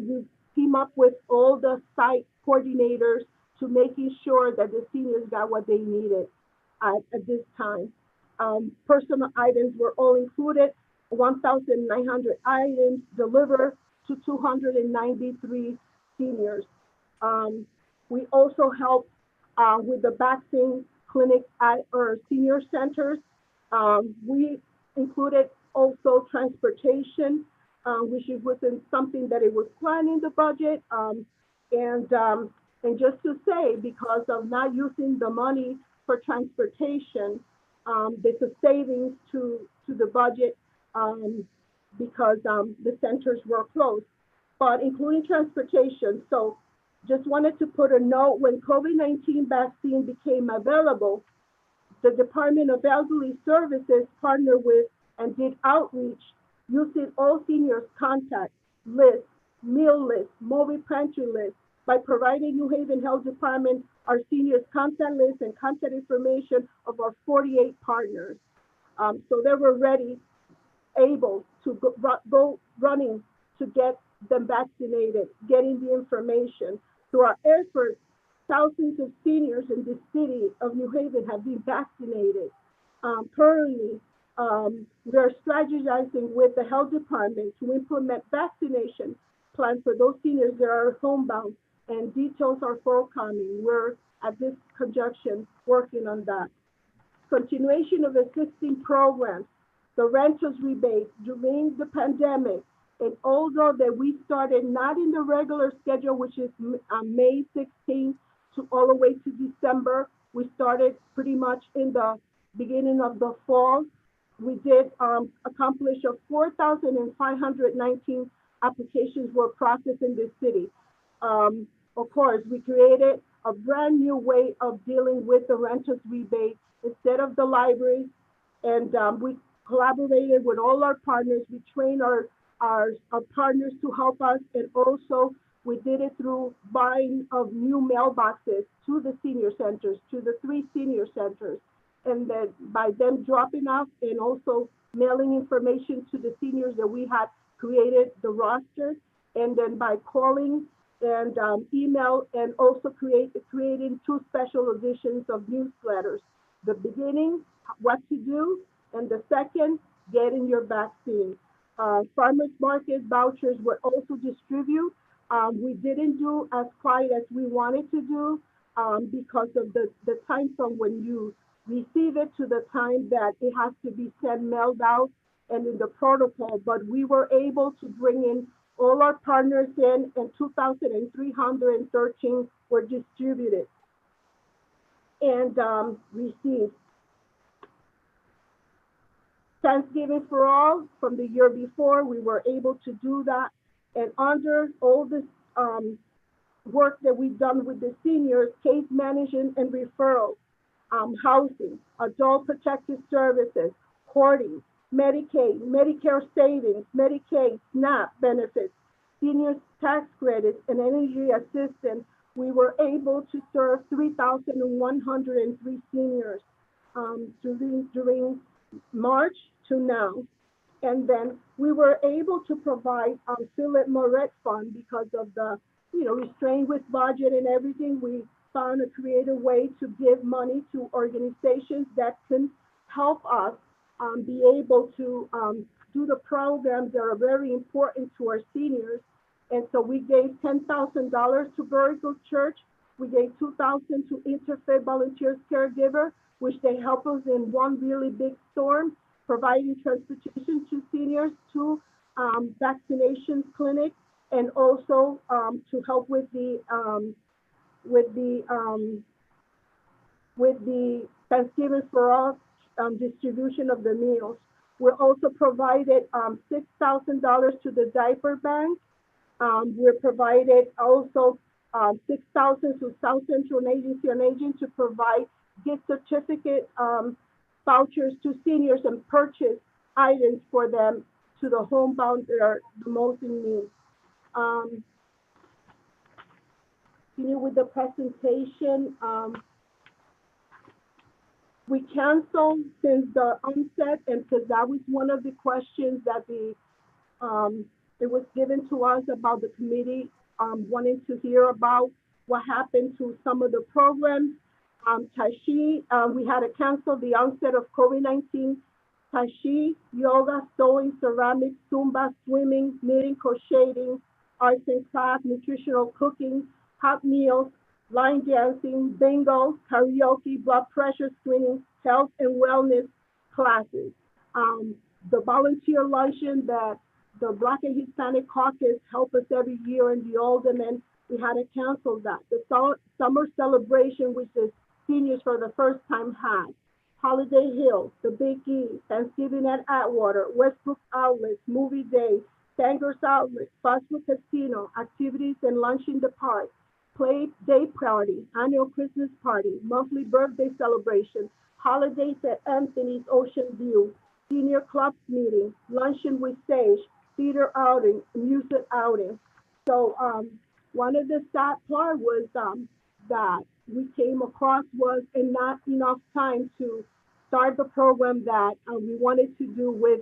We team up with all the site coordinators to making sure that the seniors got what they needed at this time. Personal items were all included, 1,900 items delivered to 293 seniors. We also helped with the vaccine clinic at our senior centers. We included also transportation, which wasn't something that it was planned in the budget. And just to say, because of not using the money for transportation, there's a savings to the budget because the centers were closed, but including transportation. So just wanted to put a note, when COVID-19 vaccine became available, the Department of Elderly Services partnered with and did outreach using all seniors' contact lists, meal lists, mobile pantry lists, by providing New Haven Health Department our seniors' contact list and contact information of our 48 partners. So they were ready, able to go running to get them vaccinated, getting the information. Through our efforts, thousands of seniors in the city of New Haven have been vaccinated. Currently, we are strategizing with the health department to implement vaccination plans for those seniors that are homebound, and details are forthcoming. We're at this conjunction working on that. Continuation of existing programs, the renters rebate during the pandemic, and although that we started not in the regular schedule, which is May 16th to all the way to December, we started pretty much in the beginning of the fall. We did accomplish 4,519 applications were processed in this city. Of course, we created a brand new way of dealing with the renters rebate instead of the libraries, and we collaborated with all our partners. We trained our partners to help us, and also we did it through buying of new mailboxes to the senior centers, to the 3 senior centers, and then by them dropping off and also mailing information to the seniors that we had created the roster, and then by calling and email, and also creating 2 special editions of newsletters. The beginning, what to do, and the second, getting your vaccine. Farmers market vouchers were also distributed. We didn't do as quiet as we wanted to do because of the time from when you receive it to the time that it has to be sent mailed out and in the protocol, but we were able to bring in all our partners in, and 2,313 were distributed and received. Thanksgiving for All from the year before, we were able to do that. And under all this work that we've done with the seniors, case management and referrals, housing, adult protective services, courting, Medicaid, Medicare savings, Medicaid, SNAP benefits, seniors tax credits, and energy assistance, we were able to serve 3,103 seniors during March to now. And then we were able to provide Philip Moret Fund because of the, restraint with budget and everything. We found a creative way to give money to organizations that can help us be able to do the programs that are very important to our seniors. And so we gave $10,000 to Vertical Church. We gave $2,000 to Interfaith Volunteers Caregiver, which they help us in one really big storm, providing transportation to seniors, to vaccination clinics, and also to help with the Thanksgiving for All distribution of the meals. We also provided $6,000 to the diaper bank. We provided also $6,000 to South Central Agency on Aging to provide gift certificate vouchers to seniors and purchase items for them to the homebound that are the most in need. Continue with the presentation. We canceled since the onset, and because that was one of the questions that it was given to us about the committee wanting to hear about what happened to some of the programs. Tashi, we had to cancel the onset of COVID-19. Tashi, yoga, sewing, ceramics, Zumba, swimming, knitting, crocheting, arts and crafts, nutritional cooking, hot meals, line dancing, bingo, karaoke, blood pressure screening, health and wellness classes. The volunteer luncheon that the Black and Hispanic Caucus help us every year in the Alderman, we had to cancel that. The summer celebration, which the seniors for the first time had. Holiday Hill, the Big E, Thanksgiving at Atwater, Westbrook Outlets, Movie Day, Sangers Outlet, Foxwood Casino, activities and lunch in the park, play day party, annual Christmas party, monthly birthday celebration, holidays at Anthony's Ocean View, senior clubs meeting, luncheon with Sage, theater outing, music outing. So one of the sad part was that we came across was not enough time to start the program that we wanted to do with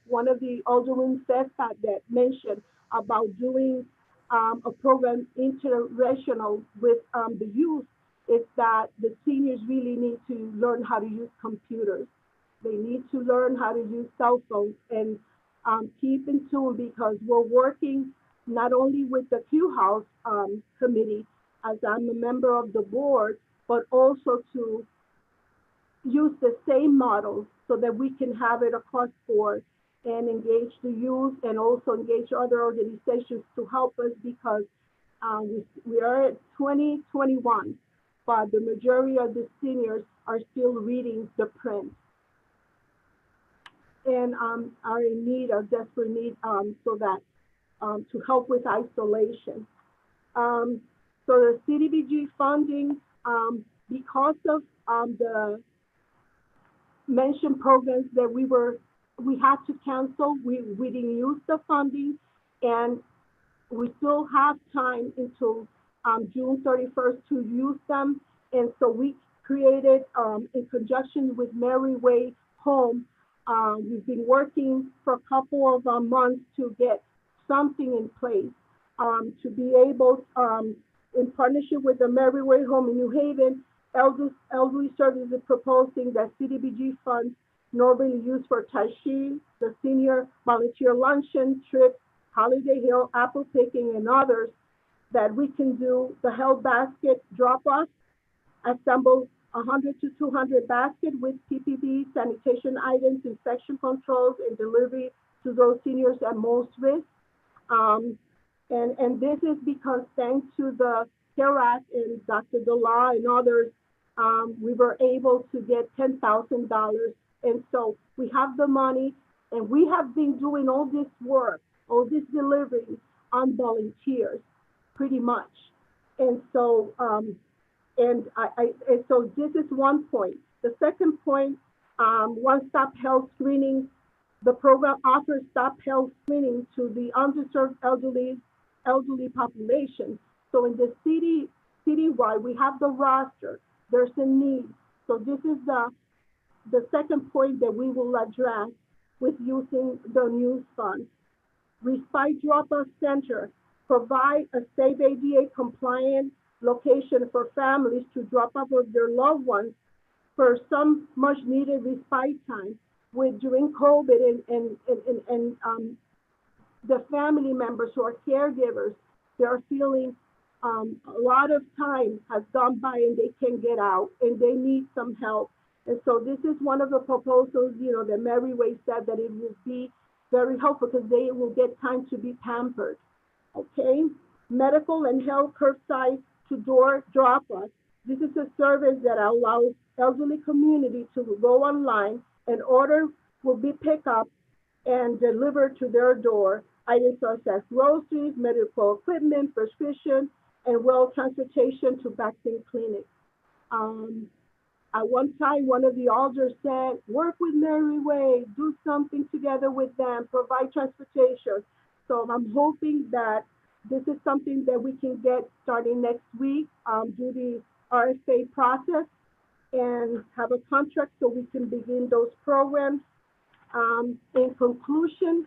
one of the Alderwomen Festa that mentioned about doing a program interracial with the youth. Is that the seniors really need to learn how to use computers. They need to learn how to use cell phones and keep in tune, because we're working not only with the Q House committee, as I'm a member of the board, but also to use the same model so that we can have it across board and engage the youth and also engage other organizations to help us, because we are at 2021, but the majority of the seniors are still reading the print and are in need, of desperate need, so that to help with isolation. So the CDBG funding, because of the mentioned programs that we had to cancel, we didn't use the funding, and we still have time until June 31st to use them. And so we created, in conjunction with Mary Way Home, we've been working for a couple of months to get something in place to be able, in partnership with the Mary Way Home in New Haven, Elderly Services is proposing that CDBG funds normally used for Tashi, the senior volunteer luncheon, trips, Holiday Hill, apple picking, and others, that we can do the health basket drop-off, assemble 100 to 200 baskets with PPE, sanitation items, infection controls, and delivery to those seniors at most risk. And this is because thanks to the CARE Act and Dr. Dela and others, we were able to get $10,000. And so we have the money, and we have been doing all this work, all this delivery on volunteers, pretty much. And so, and so this is one point. The second point, one-stop health screening. The program offers stop health screening to the underserved elderly population. So in the citywide, we have the roster. There's a need. So this is the second point that we will address with using the news funds. Respite Drop-Off Center, provide a safe ADA compliant location for families to drop off of their loved ones for some much needed respite time with during COVID and the family members who are caregivers, they are feeling a lot of time has gone by and they can't get out and they need some help. And so this is one of the proposals, you know, that Mary Way said that it will be very helpful because they will get time to be pampered, okay? Medical and health curbside to door drop-off. This is a service that allows elderly community to go online and order will be picked up and delivered to their door. Items such as groceries, medical equipment, prescription, and well transportation to vaccine clinics. At one time, one of the alders said, work with Mary Way, do something together with them, provide transportation. So I'm hoping that this is something that we can get starting next week, do the RFA process and have a contract so we can begin those programs. In conclusion,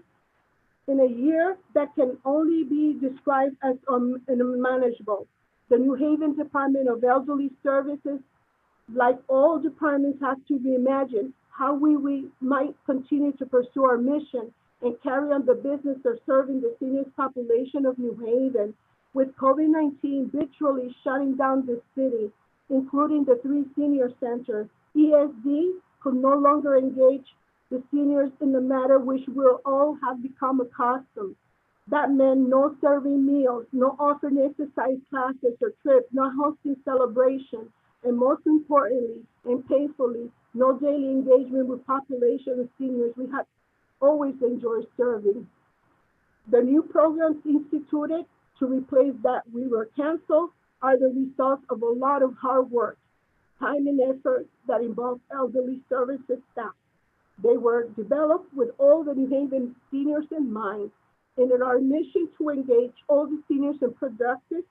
in a year that can only be described as unmanageable, the New Haven Department of Elderly Services, like all departments, have to reimagine how we might continue to pursue our mission and carry on the business of serving the seniors population of New Haven. With COVID-19 literally shutting down the city, including the 3 senior centers, ESD could no longer engage the seniors in the matter which we'll all have become accustomed. That meant no serving meals, no offering exercise classes or trips, no hosting celebrations, and most importantly and painfully, no daily engagement with population of seniors we had always enjoyed serving. The new programs instituted to replace that we were canceled are the results of a lot of hard work, time and effort that involved elderly services staff. They were developed with all the New Haven seniors in mind, and in our mission to engage all the seniors in productive,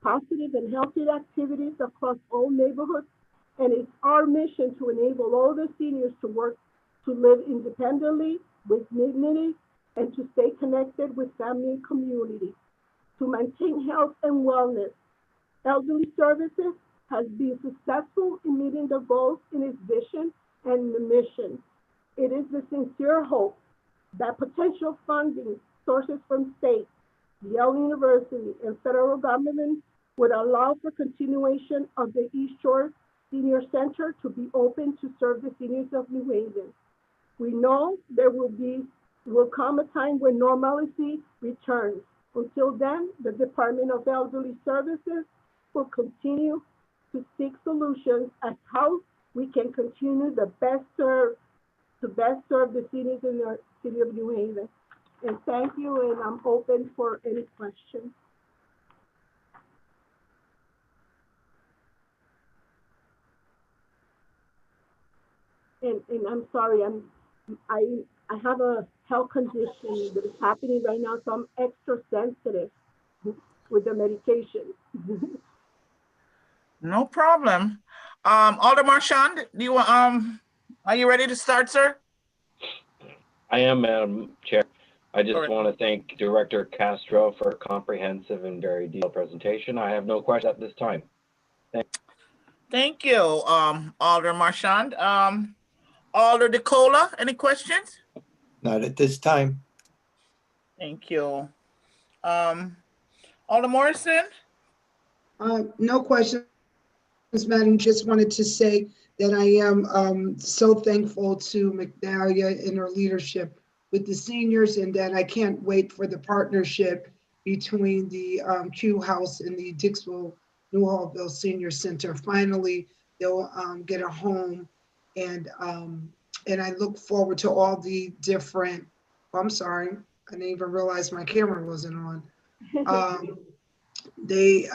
positive, and healthy activities across all neighborhoods. And it's our mission to enable all the seniors to work, to live independently, with dignity, and to stay connected with family and community. To maintain health and wellness, Elderly Services has been successful in meeting the goals in its vision and the mission. It is the sincere hope that potential funding sources from state, Yale University, and federal government would allow for continuation of the East Shore Senior Center to be open to serve the seniors of New Haven. We know there will come a time when normalcy returns. Until then, the Department of Elderly Services will continue to seek solutions as how we can continue to best serve the seniors in the city of New Haven. And thank you, and I'm open for any questions. And I'm sorry, I have a health condition that is happening right now, so I'm extra sensitive with the medication. No problem. Alder Marchand, do you are you ready to start, sir? I am, Madam Chair. I just want to thank Director Castro for a comprehensive and very detailed presentation. I have no questions at this time. Thank you, Alder Marchand. Alder DeCola, any questions? Not at this time. Thank you. Alder Morrison? No questions, Madam. Just wanted to say that I am so thankful to McDalia and her leadership with the seniors, and that I can't wait for the partnership between the Q House and the Dixville New Hallville Senior Center. Finally, they'll get a home, and I look forward to all the different, oh, I'm sorry, I didn't even realize my camera wasn't on. They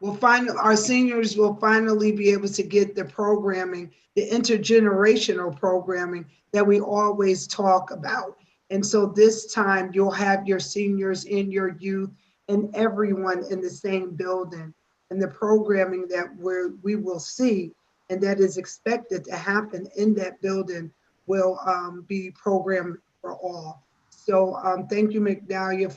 will find, our seniors will finally be able to get the programming, the intergenerational programming that we always talk about. And so this time you'll have your seniors and your youth and everyone in the same building. And the programming that we will see and that is expected to happen in that building will be programmed for all. So thank you, McDalia,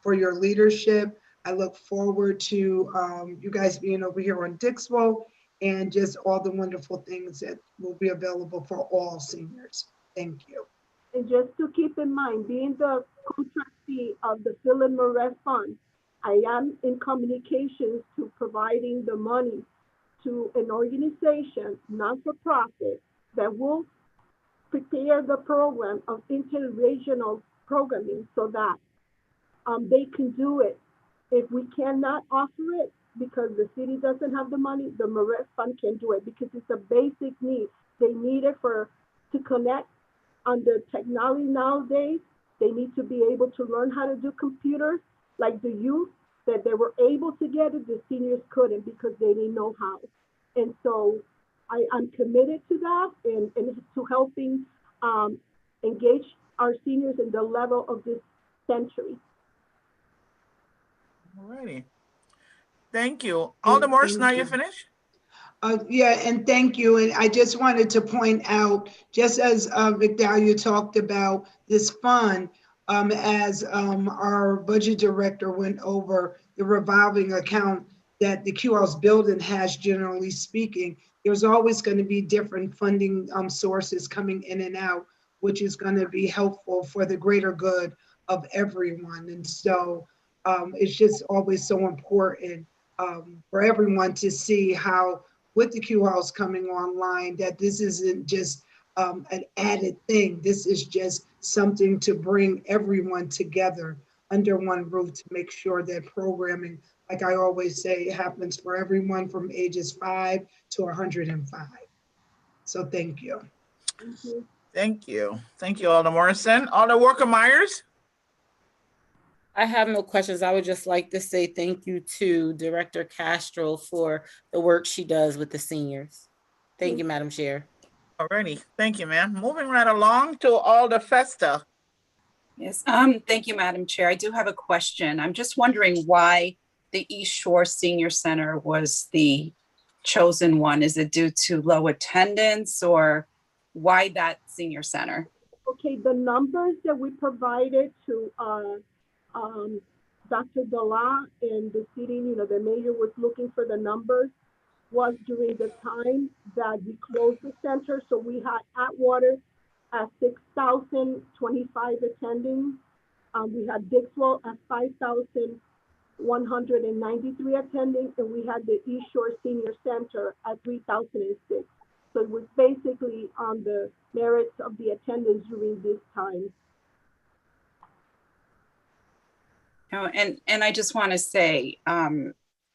for your leadership, I look forward to you guys being over here on Dixwell and just all the wonderful things that will be available for all seniors. Thank you. And just to keep in mind, being the co-trustee of the Phil and Moret Fund, I am in communications to providing the money to an organization, non-for-profit, that will prepare the program of interregional programming so that they can do it. If we cannot offer it because the city doesn't have the money, the Moret Fund can do it because it's a basic need. They need it to connect on the technology nowadays. They need to be able to learn how to do computers, like the youth, that they were able to get it, the seniors couldn't because they didn't know how. And so I'm committed to that and to helping engage our seniors in the level of this century. All righty. Thank you. Alder Morris, now you finished? Yeah, and thank you. And I just wanted to point out, just as Victoria talked about this fund, as our budget director went over the revolving account that the QL's building has, generally speaking, there's always going to be different funding sources coming in and out, which is going to be helpful for the greater good of everyone. And so it's just always so important for everyone to see how, with the Q House coming online, that this isn't just an added thing. This is just something to bring everyone together under one roof to make sure that programming, like I always say, happens for everyone from ages 5 to 105. So thank you. Thank you. Thank you. Thank you, Alder Morrison. Alder Walker Myers? I have no questions. I would just like to say thank you to Director Castro for the work she does with the seniors. Thank you, Madam Chair. All righty. Thank you, ma'am. Moving right along to Alder Festa. Yes, thank you, Madam Chair. I do have a question. I'm just wondering why the East Shore Senior Center was the chosen one. Is it due to low attendance, or why that senior center? Okay, the numbers that we provided to Dr. Dalla and the city, the mayor was looking for the numbers, was during the time that we closed the center. So we had Atwater at 6,025 attending. We had Dixwell at 5,193 attending, and we had the East Shore Senior Center at 3,006. So it was basically on the merits of the attendance during this time. Oh, and I just want to say,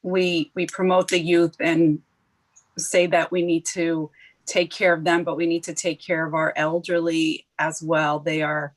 we promote the youth and say that we need to take care of them, but we need to take care of our elderly as well. They are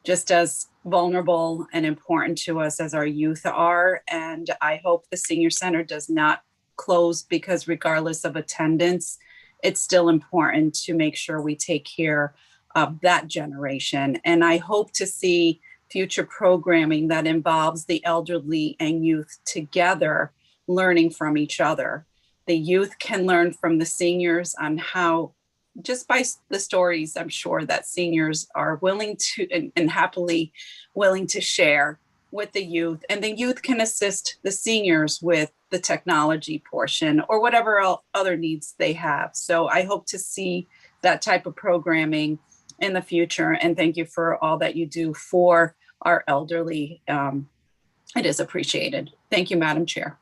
just as vulnerable and important to us as our youth are. And I hope the senior center does not close, because regardless of attendance, it's still important to make sure we take care of that generation. And I hope to see future programming that involves the elderly and youth together, learning from each other. The youth can learn from the seniors on how, just by the stories, I'm sure that seniors are willing to and happily willing to share with the youth, and the youth can assist the seniors with the technology portion or whatever other needs they have. So I hope to see that type of programming in the future. And thank you for all that you do for our elderly. It is appreciated. Thank you, Madam Chair.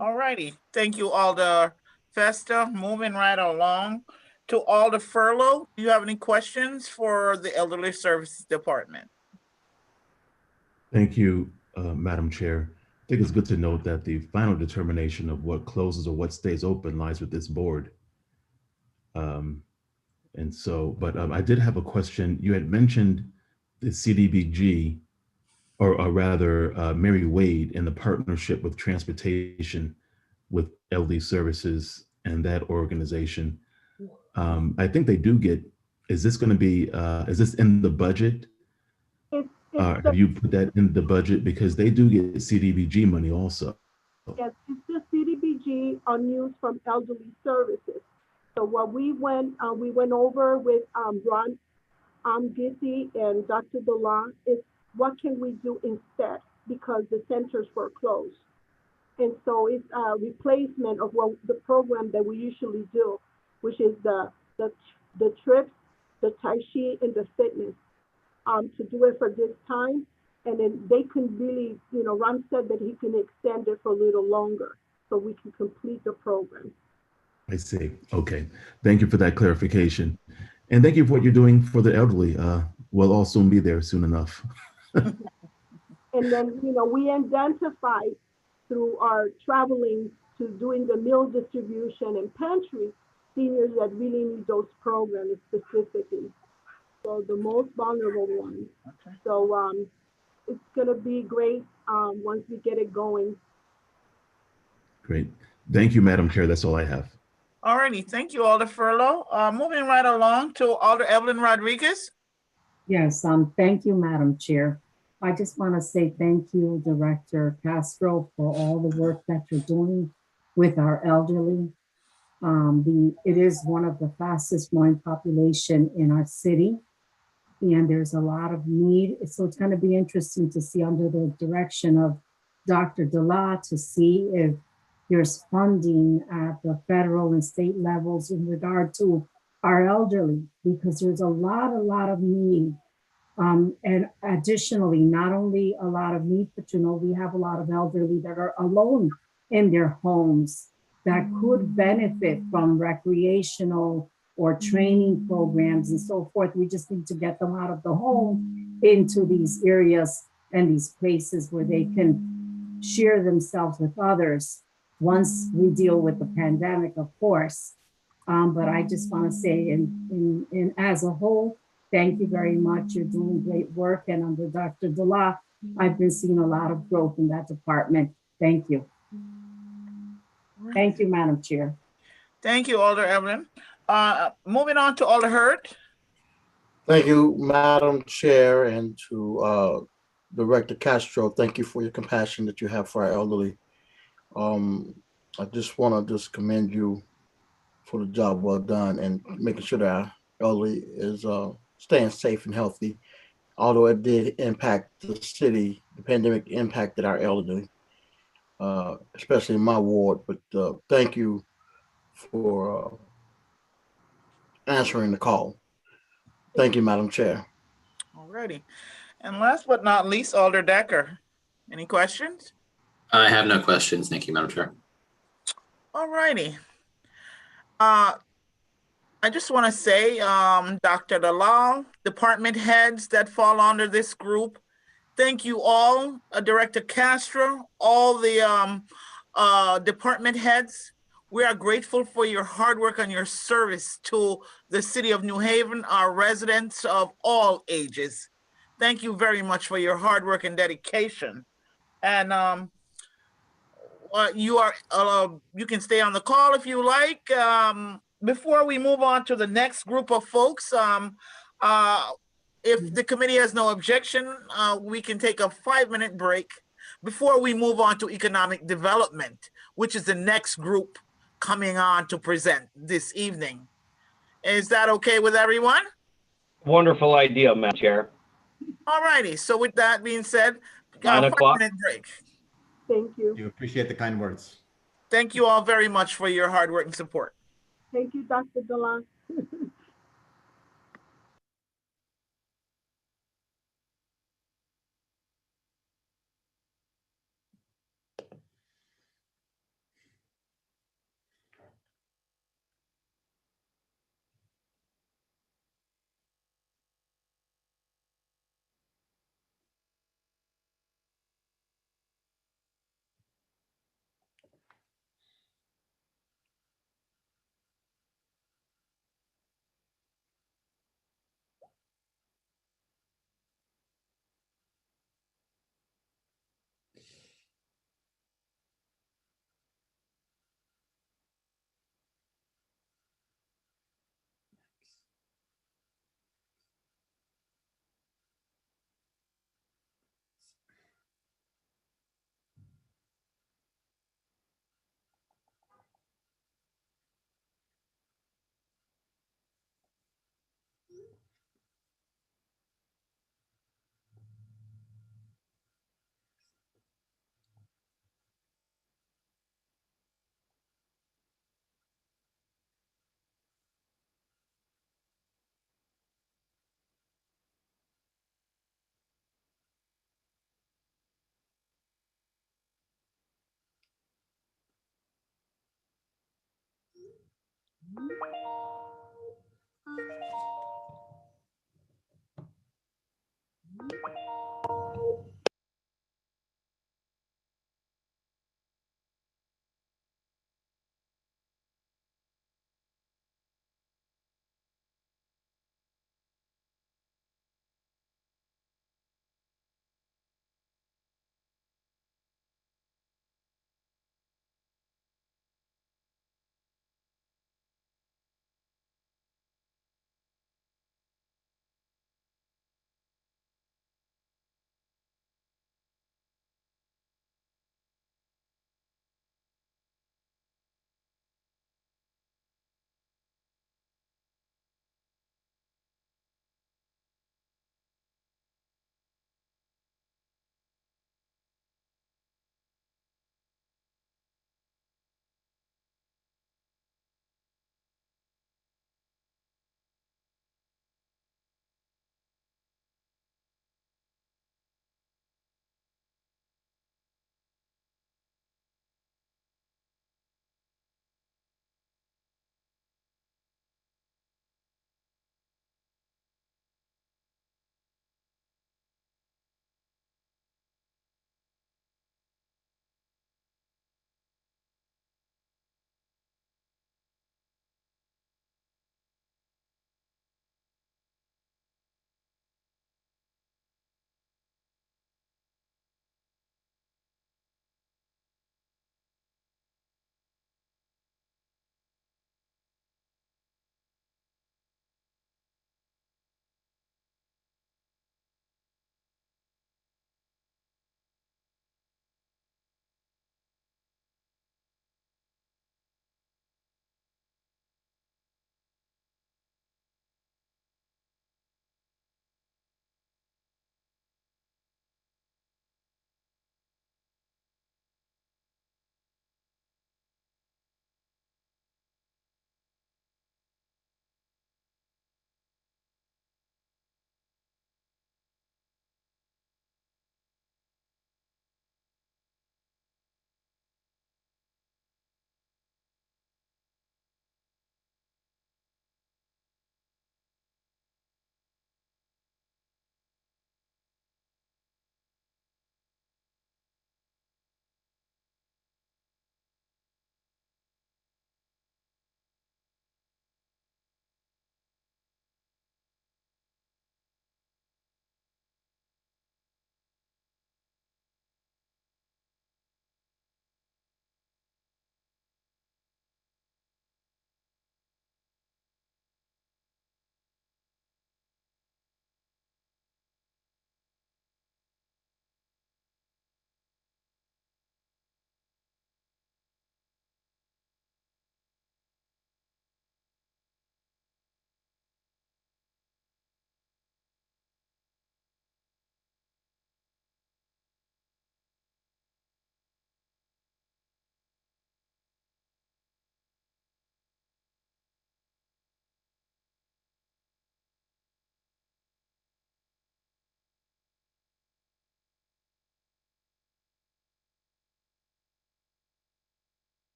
All righty. Thank you, Alder Festa. Moving right along to Alder Furlow. Do you have any questions for the Elderly Services Department? Thank you, Madam Chair. I think it's good to note that the final determination of what closes or what stays open lies with this board. And so, but I did have a question. You had mentioned the CDBG, or rather Mary Wade, and the partnership with transportation with LD Services and that organization. I think they do get, is this going to be, is this in the budget? Have you put that in the budget? Because they do get CDBG money also. Yes, it's the CDBG unused from elderly services. So what we went over with Ron Gissy and Dr. Dalla is what can we do instead? because the centers were closed. And so it's a replacement of what the program that we usually do, which is the trips, the Tai Chi, and the fitness, to do it for this time. And then they can really, Ron said that he can extend it for a little longer so we can complete the program. I see. Okay. Thank you for that clarification. And thank you for what you're doing for the elderly. We'll all soon be there soon enough. And then, we identify through our traveling to doing the meal distribution and pantry, seniors that really need those programs specifically. So the most vulnerable ones. Okay. So it's gonna be great once we get it going. Great. Thank you, Madam Chair. That's all I have. All righty. Thank you, Alder Furlow. Moving right along to Alder Evelyn Rodriguez. Yes, thank you, Madam Chair. I just want to say thank you, Director Castro, for all the work that you're doing with our elderly. It is one of the fastest growing population in our city, and there's a lot of need. So it's going to be interesting to see under the direction of Dr. Dela to see if there's funding at the federal and state levels in regard to our elderly, because there's a lot of need. And additionally, not only a lot of need, but we have a lot of elderly that are alone in their homes that could benefit from recreational or training programs and so forth. We just need to get them out of the home into these areas and these places where they can share themselves with others once we deal with the pandemic, of course. But I just want to say, in as a whole, thank you very much. You're doing great work. And under Dr. Dela, I've been seeing a lot of growth in that department. Thank you. Thank you, Madam Chair. Thank you, Alder Evelyn. Moving on to Alder Hurd. Thank you, Madam Chair, and to Director Castro. Thank you for your compassion that you have for our elderly. I just want to commend you for the job well done and making sure that our elderly is staying safe and healthy. Although it did impact the city, the pandemic impacted our elderly, especially in my ward. But thank you for answering the call. Thank you, Madam Chair. All righty. And last but not least, Alder Decker. Any questions? I have no questions. Thank you, Madam Chair. All righty. I just want to say, Dr. Dalal, department heads that fall under this group, thank you all, Director Castro, all the department heads. We are grateful for your hard work and your service to the city of New Haven, our residents of all ages. Thank you very much for your hard work and dedication. And you can stay on the call if you like. Before we move on to the next group of folks, if the committee has no objection, we can take a 5-minute break before we move on to economic development, which is the next group coming on to present this evening. Is that okay with everyone? Wonderful idea, Madam Chair. All righty. So with that being said, 9 o'clock. 5-minute break. Thank you. You appreciate the kind words. Thank you all very much for your hard work and support. Thank you, Dr. Dela.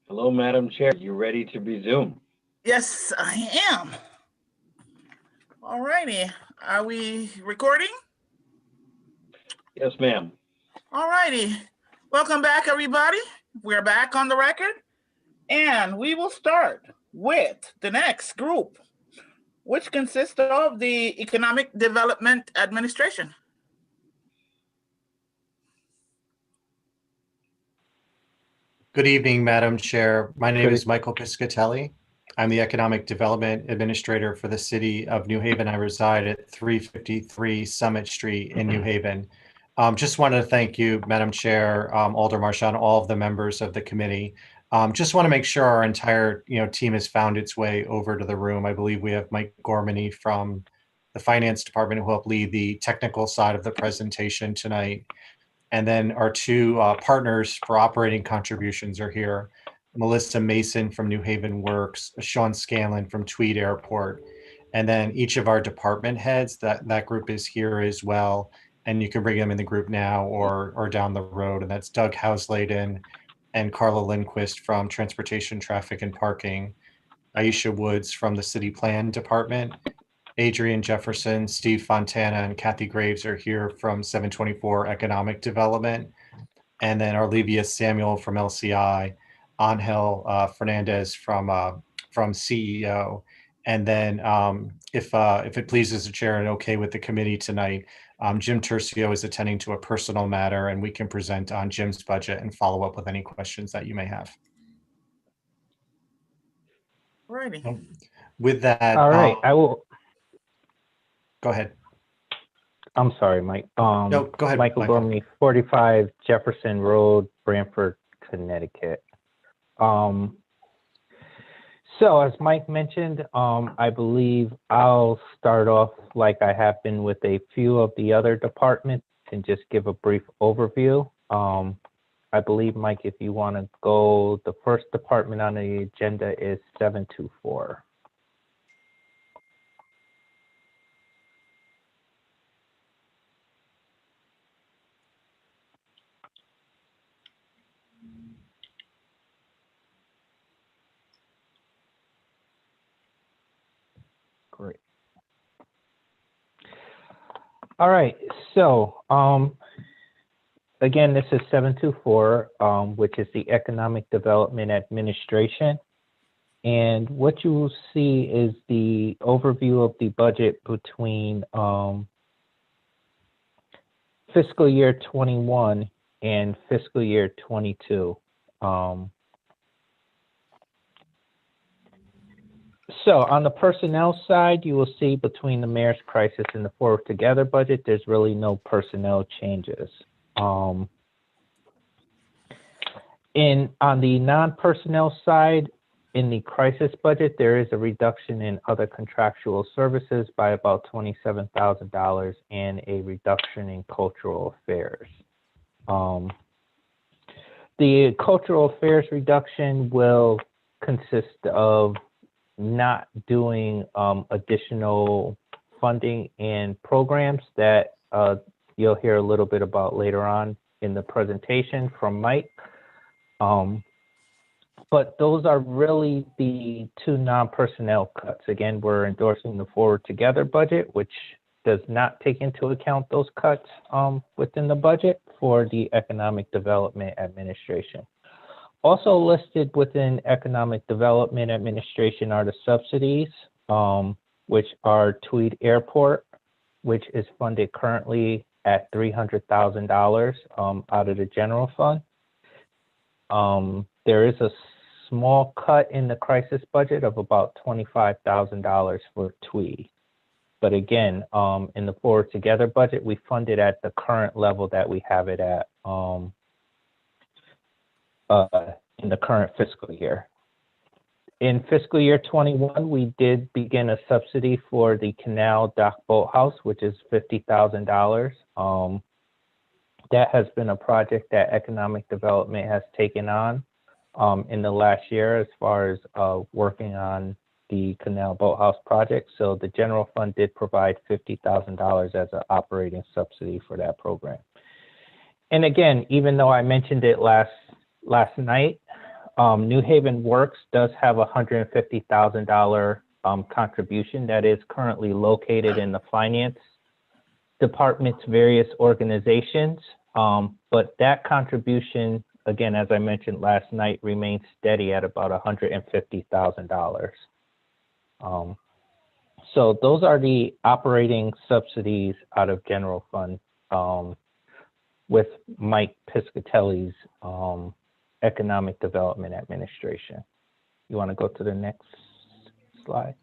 Hello, Madam Chair. You ready to resume? Yes, I am. All righty. Are we recording? Yes, ma'am. All righty. Welcome back, everybody. We're back on the record. And we will start with the next group, which consists of the Economic Development Administration. Good evening, Madam Chair. My name is Michael Piscatelli. I'm the Economic Development Administrator for the City of New Haven. I reside at 353 Summit Street in New Haven. Just wanted to thank you, Madam Chair, Alder Marchand, all of the members of the committee. Just want to make sure our entire team has found its way over to the room. I believe we have Mike Gormany from the Finance Department who helped lead the technical side of the presentation tonight. And then our two partners for operating contributions are here. Melissa Mason from New Haven Works, Sean Scanlon from Tweed Airport. And then each of our department heads, that group is here as well. And you can bring them in the group now or down the road. And that's Doug Housladen and Carla Lindquist from Transportation, Traffic and Parking. Aisha Woods from the City Plan Department. Adrian Jefferson, Steve Fontana, and Kathy Graves are here from 724 Economic Development. And then Arlevia Samuel from LCI, Angel Fernandez from CEO. And then if it pleases the chair and okay with the committee tonight, Jim Tercio is attending to a personal matter, and we can present on Jim's budget and follow up with any questions that you may have. Righty. With that, all right, I will. Go ahead. I'm sorry, Mike. No, go ahead, Michael Gormley, 45 Jefferson Road, Branford, Connecticut. So as Mike mentioned, I believe I'll start off like I have been with a few of the other departments and just give a brief overview. I believe, Mike, if you want to go, the first department on the agenda is 724. Great. All right, so again, this is 724, which is the Economic Development Administration. And what you will see is the overview of the budget between fiscal year 21 and fiscal year 22. So on the personnel side, you will see between the mayor's crisis and the Forward Together budget, there's really no personnel changes. On the non-personnel side, in the crisis budget, there is a reduction in other contractual services by about $27,000 and a reduction in cultural affairs. The cultural affairs reduction will consist of not doing additional funding and programs that you'll hear a little bit about later on in the presentation from Mike. But those are really the two non-personnel cuts. Again, we're endorsing the Forward Together budget, which does not take into account those cuts within the budget for the Economic Development Administration. Also listed within Economic Development Administration are the subsidies, which are Tweed Airport, which is funded currently at $300,000 out of the general fund. There is a small cut in the crisis budget of about $25,000 for Tweed. But again, in the Forward Together budget, we fund it at the current level that we have it at in the current fiscal year. In fiscal year 21, we did begin a subsidy for the Canal Dock Boathouse, which is $50,000. That has been a project that Economic Development has taken on in the last year as far as working on the Canal Boathouse project. So the general fund did provide $50,000 as an operating subsidy for that program. And again, even though I mentioned it last night, New Haven Works does have a $150,000 contribution that is currently located in the finance department's various organizations. But that contribution, again, as I mentioned last night, remains steady at about $150,000. So those are the operating subsidies out of general fund with Mike Piscatelli's Economic Development Administration. You want to go to the next slide?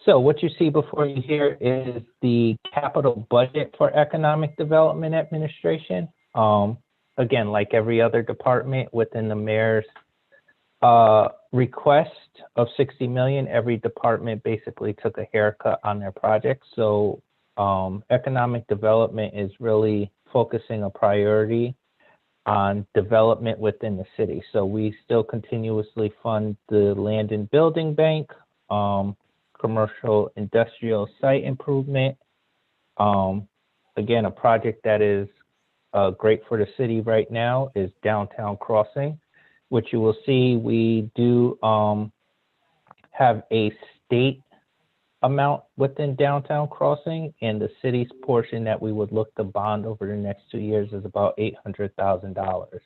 So what you see before you here is the capital budget for Economic Development Administration. Again, like every other department within the mayor's request of 60 million, every department basically took a haircut on their projects. So economic development is really focusing a priority on development within the city. So we still continuously fund the land and building bank, commercial industrial site improvement. Again, a project that is great for the city right now is Downtown Crossing, which you will see we do have a state amount within Downtown Crossing, and the city's portion that we would look to bond over the next 2 years is about $800,000.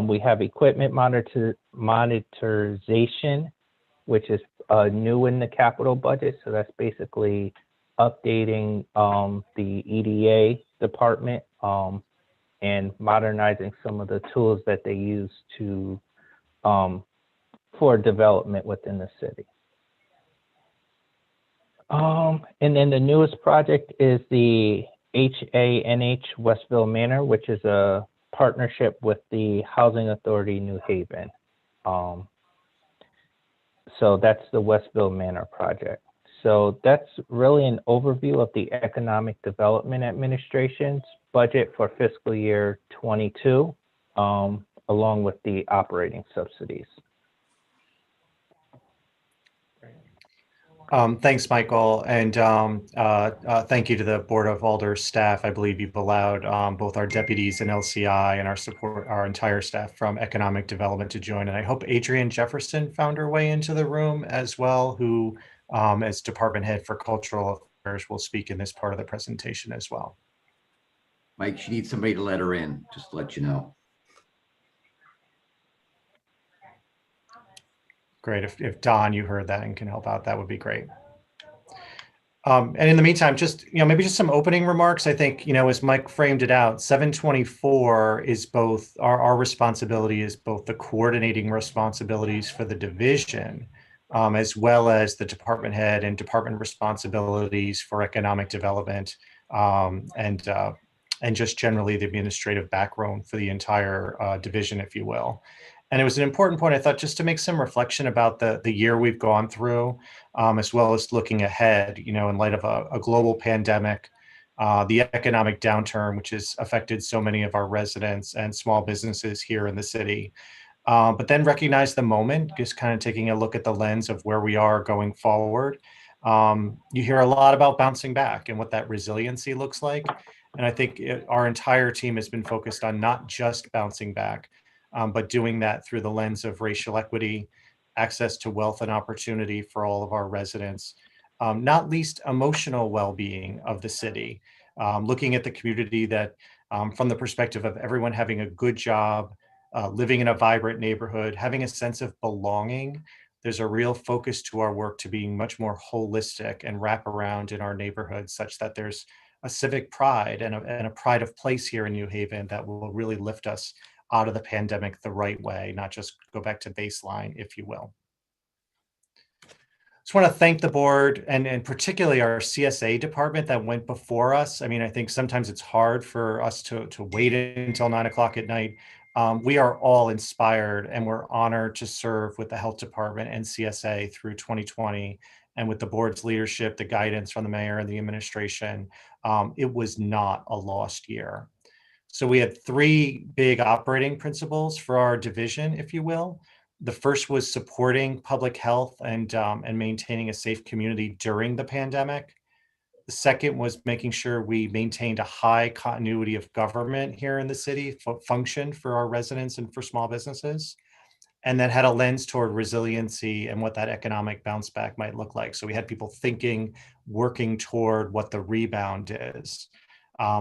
We have equipment monetization, which is new in the capital budget. So that's basically updating the EDA department and modernizing some of the tools that they use to for development within the city. And then the newest project is the HANH Westville Manor, which is a partnership with the Housing Authority New Haven. So that's the Westville Manor project. So that's really an overview of the Economic Development Administration's budget for fiscal year 22, along with the operating subsidies. Thanks, Michael, and thank you to the Board of Alders staff. I believe you've allowed both our deputies and LCI and our entire staff from Economic Development to join. And I hope Adrienne Jefferson found her way into the room as well, who, as Department Head for Cultural Affairs, will speak in this part of the presentation as well. Mike, she needs somebody to let her in, just to let you know. Great. If Don, you heard that and can help out, that would be great. And in the meantime, just, maybe just some opening remarks. I think, as Mike framed it out, 724 is both our responsibility is both the coordinating responsibilities for the division, as well as the department head and department responsibilities for economic development, and just generally the administrative backbone for the entire division, if you will. And it was an important point, I thought, just to make some reflection about the year we've gone through, as well as looking ahead, in light of a global pandemic, the economic downturn, which has affected so many of our residents and small businesses here in the city. But then recognize the moment, just kind of taking a look at the lens of where we are going forward. You hear a lot about bouncing back and what that resiliency looks like. And I think our entire team has been focused on not just bouncing back, but doing that through the lens of racial equity, access to wealth and opportunity for all of our residents, not least emotional well-being of the city, looking at the community that from the perspective of everyone having a good job, living in a vibrant neighborhood, having a sense of belonging. There's a real focus to our work to being much more holistic and wrap around in our neighborhood, such that there's a civic pride and a pride of place here in New Haven that will really lift us out of the pandemic the right way, not just go back to baseline, if you will. Just want to thank the board and particularly our CSA department that went before us. I mean, I think sometimes it's hard for us to wait until 9 o'clock at night. We are all inspired and we're honored to serve with the health department and CSA through 2020. And with the board's leadership, the guidance from the mayor and the administration, it was not a lost year. So we had 3 big operating principles for our division, if you will. The first was supporting public health and maintaining a safe community during the pandemic. The second was making sure we maintained a high continuity of government here in the city, function for our residents and for small businesses, and that had a lens toward resiliency and what that economic bounce back might look like. So we had people thinking, working toward what the rebound is.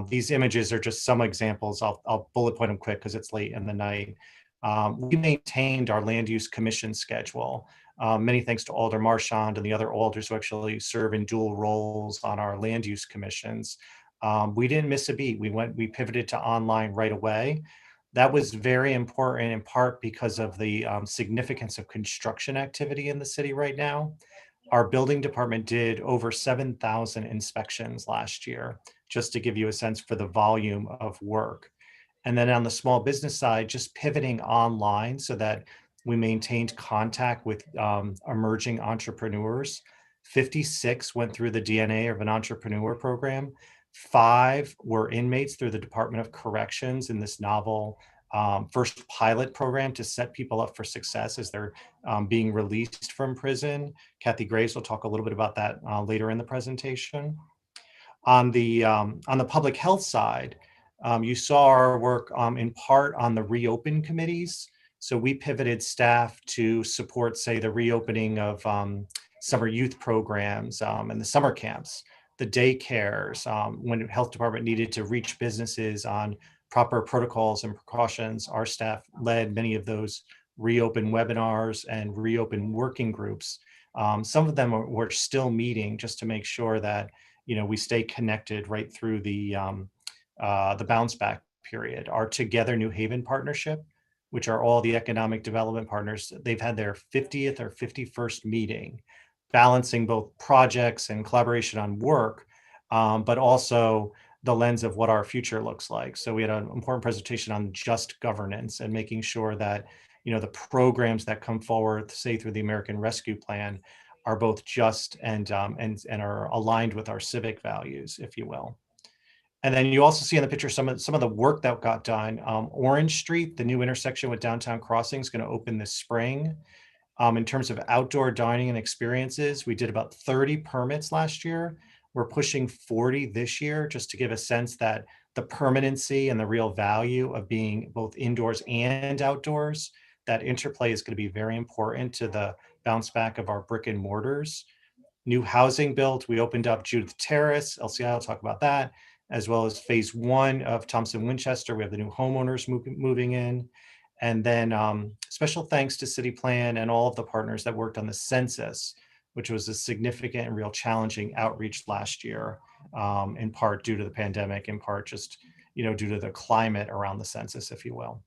These images are just some examples. I'll bullet point them quick because it's late in the night. We maintained our land use commission schedule. Many thanks to Alder Marchand and the other alders who actually serve in dual roles on our land use commissions. We didn't miss a beat. We pivoted to online right away. That was very important in part because of the significance of construction activity in the city right now. Our building department did over 7,000 inspections last year, just to give you a sense for the volume of work. And then on the small business side, just pivoting online so that we maintained contact with emerging entrepreneurs. 56 went through the DNA of an entrepreneur program. 5 were inmates through the Department of Corrections in this novel first pilot program to set people up for success as they're being released from prison. Kathy Graves will talk a little bit about that later in the presentation. On the public health side, you saw our work in part on the reopen committees. So we pivoted staff to support, say, the reopening of summer youth programs and the summer camps, the daycares, when the health department needed to reach businesses on proper protocols and precautions. Our staff led many of those reopen webinars and reopen working groups. Some of them were still meeting just to make sure that we stay connected right through the bounce back period. Our Together New Haven partnership, which are all the economic development partners, they've had their 50th or 51st meeting, balancing both projects and collaboration on work, but also the lens of what our future looks like. So we had an important presentation on just governance and making sure that the programs that come forward, say through the American Rescue Plan, are both just and are aligned with our civic values, if you will. And then you also see in the picture some of the work that got done. Orange Street, the new intersection with Downtown Crossing, is going to open this spring. In terms of outdoor dining and experiences, we did about 30 permits last year. We're pushing 40 this year, just to give a sense that the permanency and the real value of being both indoors and outdoors, that interplay is going to be very important to the bounce back of our brick and mortars. New housing built, we opened up Judith Terrace, LCI will talk about that, as well as phase 1 of Thompson Winchester. We have the new homeowners moving in. And then special thanks to City Plan and all of the partners that worked on the census, which was a significant and real challenging outreach last year, in part due to the pandemic, in part just due to the climate around the census, if you will.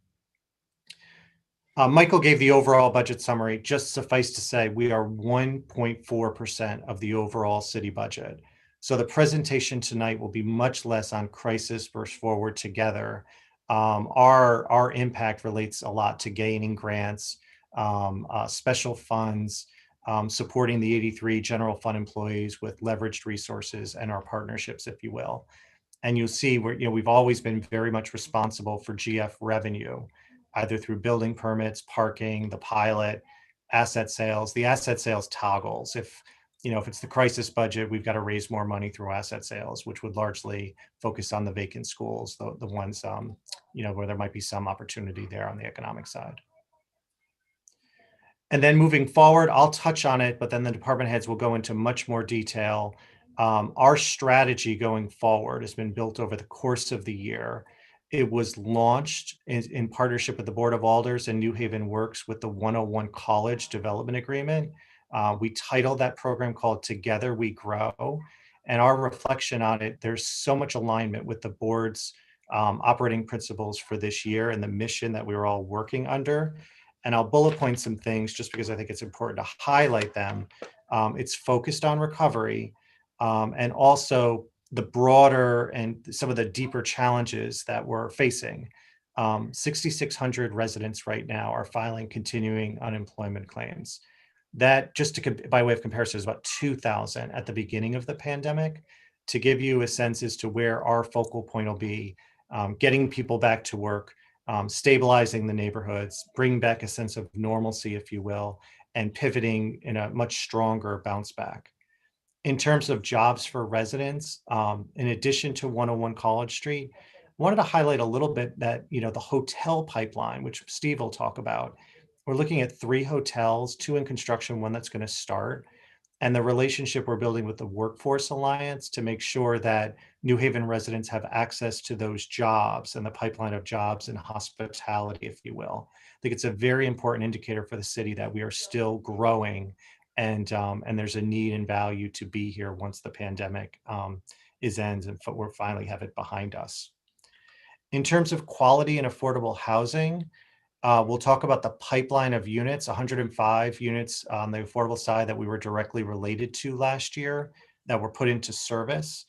Michael gave the overall budget summary. Just suffice to say, we are 1.4% of the overall city budget. So the presentation tonight will be much less on crisis versus forward together. Our impact relates a lot to gaining grants, special funds, supporting the 83 general fund employees with leveraged resources and our partnerships, if you will. And you'll see we've always been very much responsible for GF revenue, either through building permits, parking, the pilot, asset sales. The asset sales toggles. If it's the crisis budget, we've got to raise more money through asset sales, which would largely focus on the vacant schools, the ones where there might be some opportunity there on the economic side. And then moving forward, I'll touch on it, but then the department heads will go into much more detail. Our strategy going forward has been built over the course of the year. It was launched in partnership with the Board of Alders and New Haven Works with the 101 College Development Agreement. We titled that program called Together We Grow. And our reflection on it, there's so much alignment with the board's operating principles for this year and the mission that we were all working under. And I'll bullet point some things just because I think it's important to highlight them. It's focused on recovery and also the broader and some of the deeper challenges that we're facing. 6,600 residents right now are filing continuing unemployment claims. That, just by way of comparison, is about 2,000 at the beginning of the pandemic. To give you a sense as to where our focal point will be, getting people back to work, stabilizing the neighborhoods, bring back a sense of normalcy, if you will, and pivoting in a much stronger bounce back. In terms of jobs for residents, in addition to 101 College Street, wanted to highlight a little bit that, the hotel pipeline, which Steve will talk about. We're looking at 3 hotels, 2 in construction, 1 that's going to start, and the relationship we're building with the Workforce Alliance to make sure that New Haven residents have access to those jobs and the pipeline of jobs in hospitality, if you will. I think it's a very important indicator for the city that we are still growing, and there's a need and value to be here once the pandemic ends and we're finally have it behind us. In terms of quality and affordable housing, we'll talk about the pipeline of units, 105 units on the affordable side that we were directly related to last year that were put into service.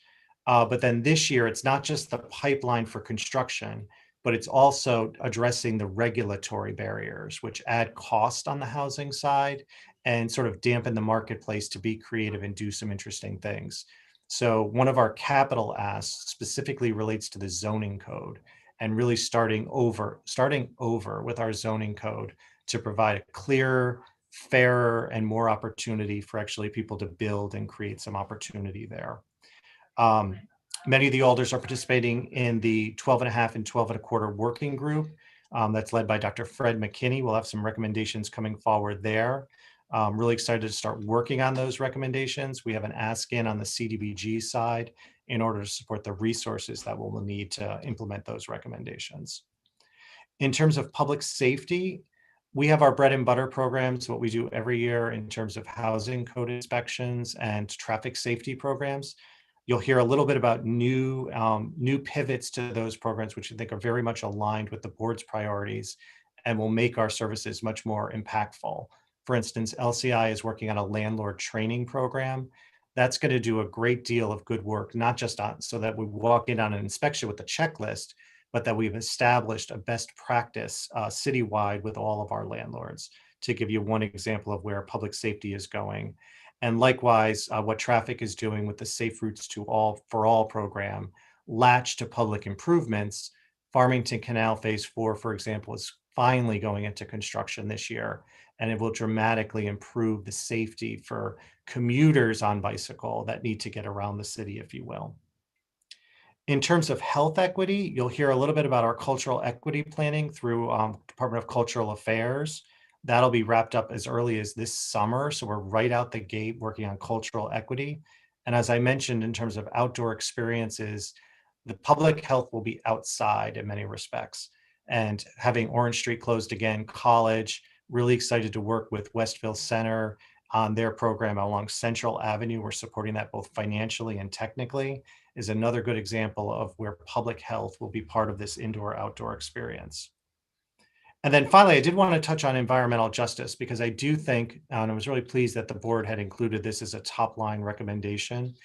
But then this year, it's not just the pipeline for construction, but it's also addressing the regulatory barriers, which add cost on the housing side and sort of dampen the marketplace to be creative and do some interesting things. So one of our capital asks specifically relates to the zoning code and really starting over with our zoning code to provide a clearer, fairer, and more opportunity for actually people to build and create some opportunity there. Many of the alders are participating in the 12.5 and 12.25 working group that's led by Dr. Fred McKinney. We'll have some recommendations coming forward there. Really excited to start working on those recommendations. We have an ask-in on the CDBG side in order to support the resources that we'll need to implement those recommendations. In terms of public safety, we have our bread and butter programs, what we do every year in terms of housing code inspections and traffic safety programs. You'll hear a little bit about new pivots to those programs, which I think are very much aligned with the board's priorities and will make our services much more impactful. For instance, LCI is working on a landlord training program. That's going to do a great deal of good work, not just so that we walk in on an inspection with a checklist, but that we've established a best practice citywide with all of our landlords, to give you one example of where public safety is going. And likewise, what traffic is doing with the Safe Routes for All program, latch to public improvements. Farmington Canal Phase 4, for example, is finally going into construction this year, and it will dramatically improve the safety for commuters on bicycle that need to get around the city, if you will. In terms of health equity, you'll hear a little bit about our cultural equity planning through Department of Cultural Affairs. That'll be wrapped up as early as this summer. So we're right out the gate working on cultural equity. And as I mentioned, in terms of outdoor experiences, the public health will be outside in many respects. And having Orange Street closed again, College, really excited to work with Westville Center on their program along Central Avenue. We're supporting that both financially and technically, is another good example of where public health will be part of this indoor-outdoor experience. And then finally, I did want to touch on environmental justice, because I do think, and I was really pleased that the board had included this as a top line recommendation.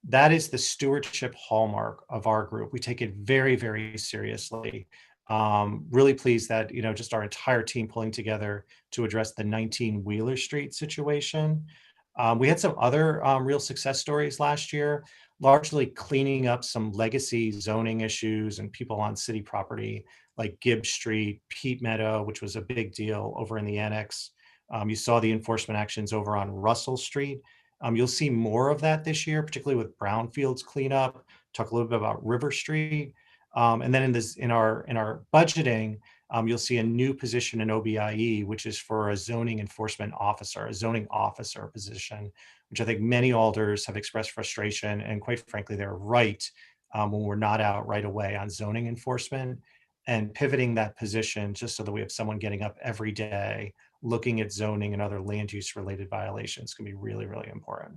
That is the stewardship hallmark of our group. We take it very, very seriously. Really pleased that, just our entire team pulling together to address the 19 Wheeler Street situation. We had some other real success stories last year, largely cleaning up some legacy zoning issues and people on city property like Gibb Street, Pete Meadow, which was a big deal over in the annex. You saw the enforcement actions over on Russell Street. You'll see more of that this year, particularly with brownfields cleanup. Talk a little bit about River Street. And then in our budgeting, you'll see a new position in OBIE, which is for a zoning enforcement officer, a zoning officer position, which I think many alders have expressed frustration, and quite frankly, they're right when we're not out right away on zoning enforcement, and pivoting that position just so that we have someone getting up every day, looking at zoning and other land use related violations can be really, really important.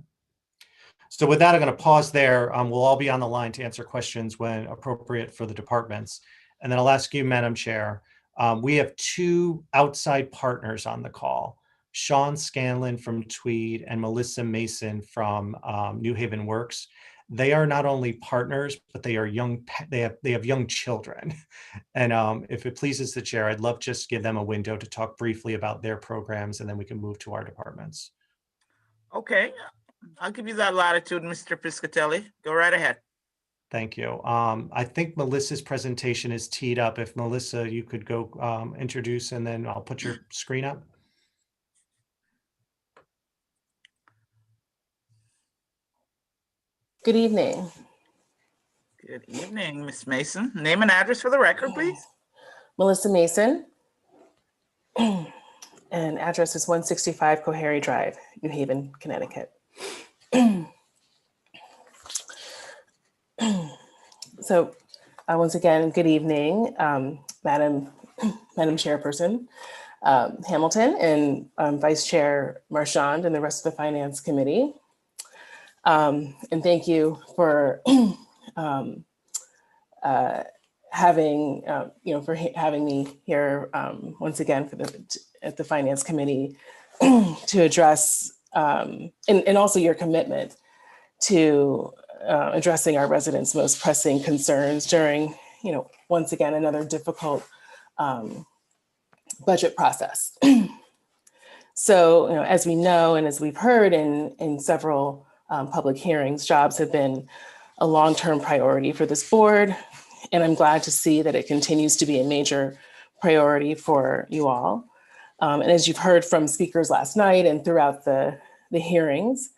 So with that, I'm going to pause there. We'll all be on the line to answer questions when appropriate for the departments. And then I'll ask you, Madam Chair, we have 2 outside partners on the call, Sean Scanlon from Tweed and Melissa Mason from New Haven Works. They are not only partners, but they are they have young children. And if it pleases the chair, I'd love just give them a window to talk briefly about their programs, and then we can move to our departments. Okay, I'll give you that latitude, Mr. Piscatelli. Go right ahead. Thank you. I think Melissa's presentation is teed up. If Melissa, you could go introduce, and then I'll put your screen up. Good evening. Good evening, Ms. Mason. Name and address for the record, please. Melissa Mason. And address is 165 Cohary Drive, New Haven, Connecticut. So once again, good evening, Madam Chairperson Hamilton and Vice Chair Marchand and the rest of the Finance Committee. And thank you for having me here once again at the Finance Committee to address and also your commitment to addressing our residents' most pressing concerns during, once again, another difficult budget process. So, as we know, and as we've heard in several public hearings, jobs have been a long-term priority for this board. And I'm glad to see that it continues to be a major priority for you all. And as you've heard from speakers last night and throughout the hearings,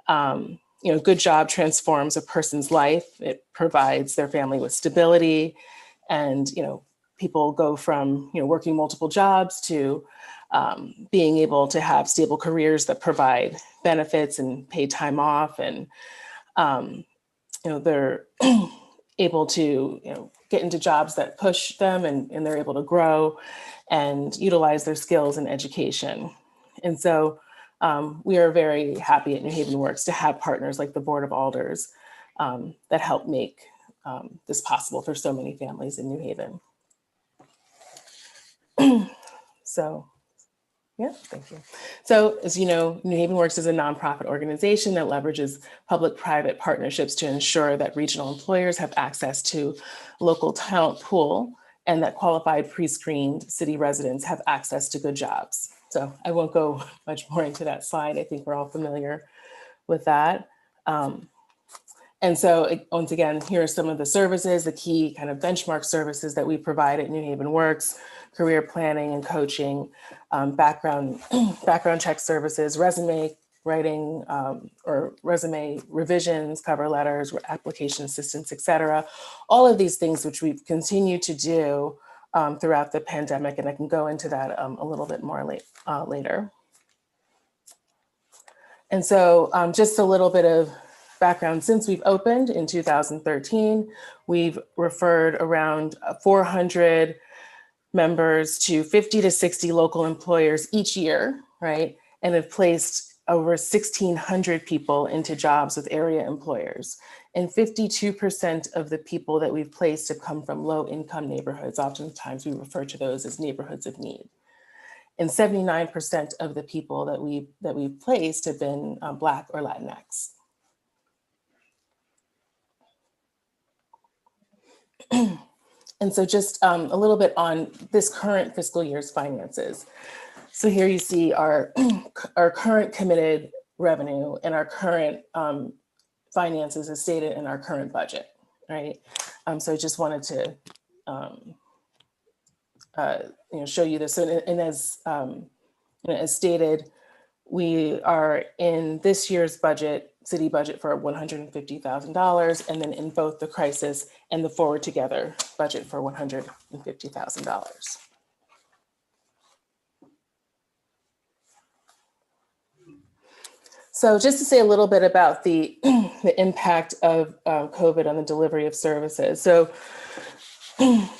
good job transforms a person's life. It provides their family with stability, and people go from working multiple jobs to being able to have stable careers that provide benefits and paid time off, and they're able to get into jobs that push them, and they're able to grow and utilize their skills in education. And so we are very happy at New Haven Works to have partners like the Board of Alders that help make this possible for so many families in New Haven. So, yeah, thank you. So, as you know, New Haven Works is a nonprofit organization that leverages public-private partnerships to ensure that regional employers have access to local talent pool and that qualified pre-screened city residents have access to good jobs. So I won't go much more into that slide. I think we're all familiar with that. And so once again, here are some of the services, the key kind of benchmark services that we provide at New Haven Works: career planning and coaching, background check services, resume writing or resume revisions, cover letters, application assistance, et cetera. All of these things which we've continued to do throughout the pandemic, and I can go into that a little bit more later. And so just a little bit of background. Since we've opened in 2013, we've referred around 400 members to 50 to 60 local employers each year, right? And have placed over 1,600 people into jobs with area employers. And 52% of the people that we've placed have come from low income neighborhoods. Oftentimes we refer to those as neighborhoods of need. And 79% of the people that we've placed have been Black or Latinx. And so just a little bit on this current fiscal year's finances. So here you see our current committed revenue and our current finances as stated in our current budget, right? So I just wanted to show you this. And as stated, we are in this year's budget, city budget, for $150,000, and then in both the crisis and the Forward Together budget for $150,000. So just to say a little bit about the impact of COVID on the delivery of services. So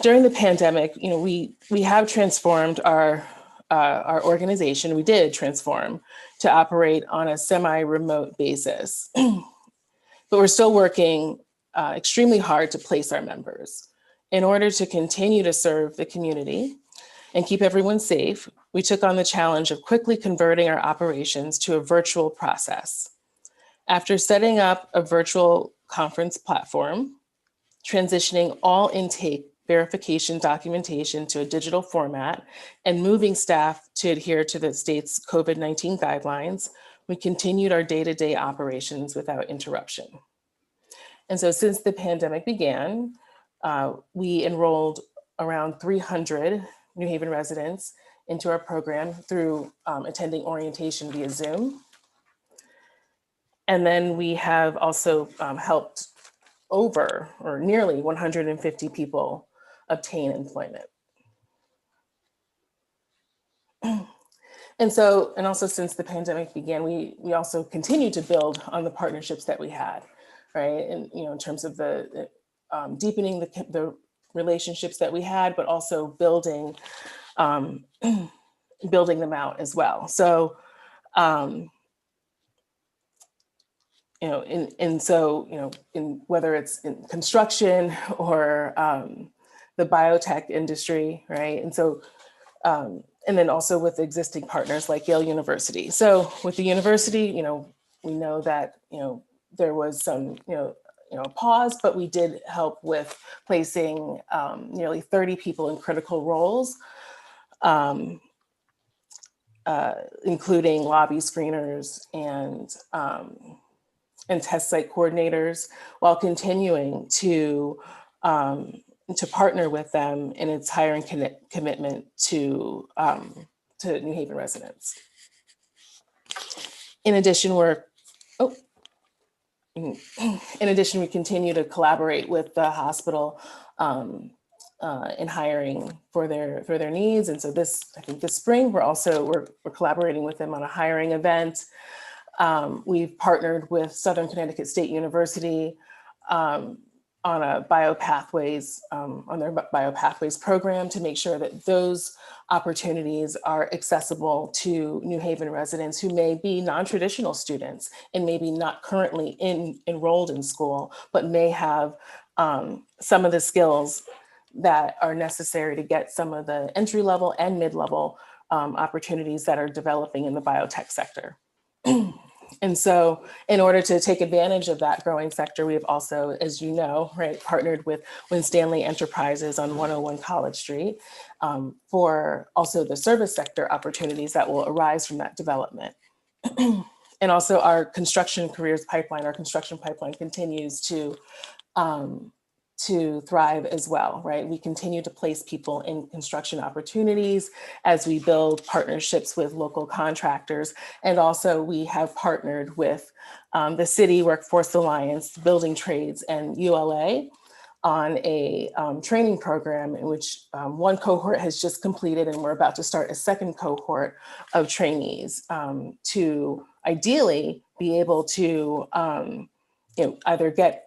during the pandemic, we have transformed our organization. We did transform to operate on a semi-remote basis, but we're still working extremely hard to place our members. In order to continue to serve the community and keep everyone safe, we took on the challenge of quickly converting our operations to a virtual process. After setting up a virtual conference platform, transitioning all intake verification documentation to a digital format, and moving staff to adhere to the state's COVID-19 guidelines, we continued our day-to-day operations without interruption. And so since the pandemic began, we enrolled around 300 New Haven residents into our program through attending orientation via Zoom. And then we have also helped over or nearly 150 people obtain employment. And so, and also since the pandemic began, we also continue to build on the partnerships that we had, right? And, you know, in terms of the deepening the relationships that we had, but also building, building them out as well. So, you know, in whether it's in construction or the biotech industry, right? And so, and then also with existing partners like Yale University. So with the university, you know, we know that, you know, there was some, pause, but we did help with placing nearly 30 people in critical roles, including lobby screeners and test site coordinators, while continuing to partner with them in its hiring commitment to New Haven residents. In addition, we continue to collaborate with the hospital in hiring for their needs. And so I think this spring, we're collaborating with them on a hiring event. We've partnered with Southern Connecticut State University on a biopathways, on their biopathways program to make sure that those opportunities are accessible to New Haven residents who may be non-traditional students and maybe not currently enrolled in school, but may have some of the skills that are necessary to get some of the entry-level and mid-level opportunities that are developing in the biotech sector. And so in order to take advantage of that growing sector, we have also, as you know, right, partnered with Winstanley Enterprises on 101 College Street for also the service sector opportunities that will arise from that development. And also our construction careers pipeline, our construction pipeline continues to thrive as well, right? We continue to place people in construction opportunities as we build partnerships with local contractors. And also we have partnered with the City Workforce Alliance, Building Trades, and ULA on a training program in which one cohort has just completed and we're about to start a second cohort of trainees to ideally be able to either get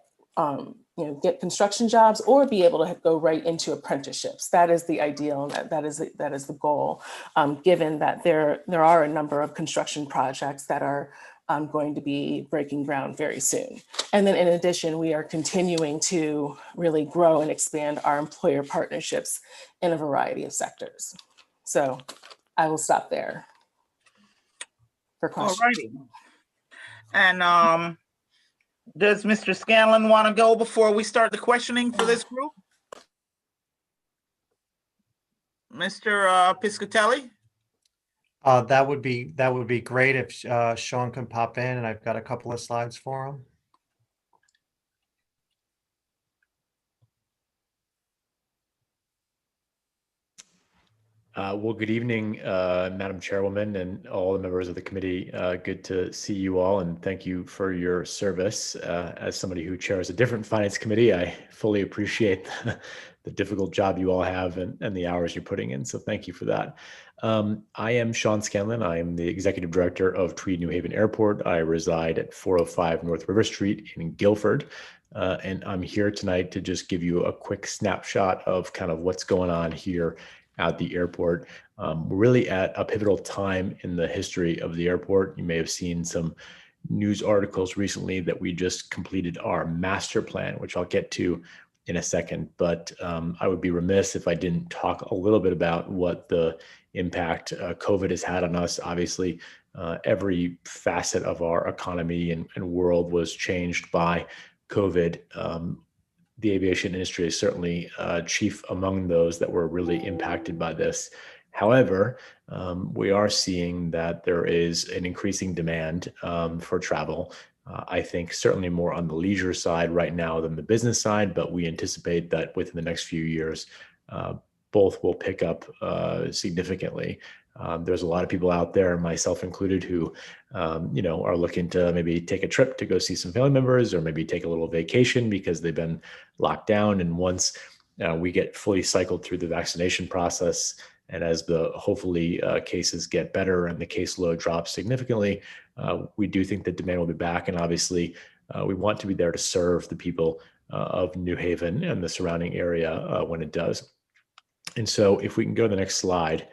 get construction jobs or be able to go right into apprenticeships. That is the ideal, and that is the goal, given that there are a number of construction projects that are going to be breaking ground very soon. And then in addition, we are continuing to really grow and expand our employer partnerships in a variety of sectors. So I will stop there for questions. All righty. And does Mr. Scanlon want to go before we start the questioning for this group? Mr. Piscatelli? That would be great if Sean can pop in, and I've got a couple of slides for him. Well, good evening, Madam Chairwoman and all the members of the committee. Good to see you all, and thank you for your service. As somebody who chairs a different finance committee, I fully appreciate the difficult job you all have and the hours you're putting in, so thank you for that. I am Sean Scanlon. I am the Executive Director of Tweed New Haven Airport. I reside at 405 North River Street in Guilford. And I'm here tonight to just give you a quick snapshot of kind of what's going on here at the airport. We're really at a pivotal time in the history of the airport. You may have seen some news articles recently that we just completed our master plan, which I'll get to in a second. But I would be remiss if I didn't talk a little bit about what the impact COVID has had on us. Obviously, every facet of our economy and world was changed by COVID. The aviation industry is certainly chief among those that were really impacted by this. However, we are seeing that there is an increasing demand for travel. I think certainly more on the leisure side right now than the business side, but we anticipate that within the next few years, both will pick up significantly. There's a lot of people out there, myself included, who are looking to maybe take a trip to go see some family members, or maybe take a little vacation because they've been locked down. And once we get fully cycled through the vaccination process, and as the hopefully cases get better and the caseload drops significantly, we do think that demand will be back. And obviously, we want to be there to serve the people of New Haven and the surrounding area when it does. And so if we can go to the next slide,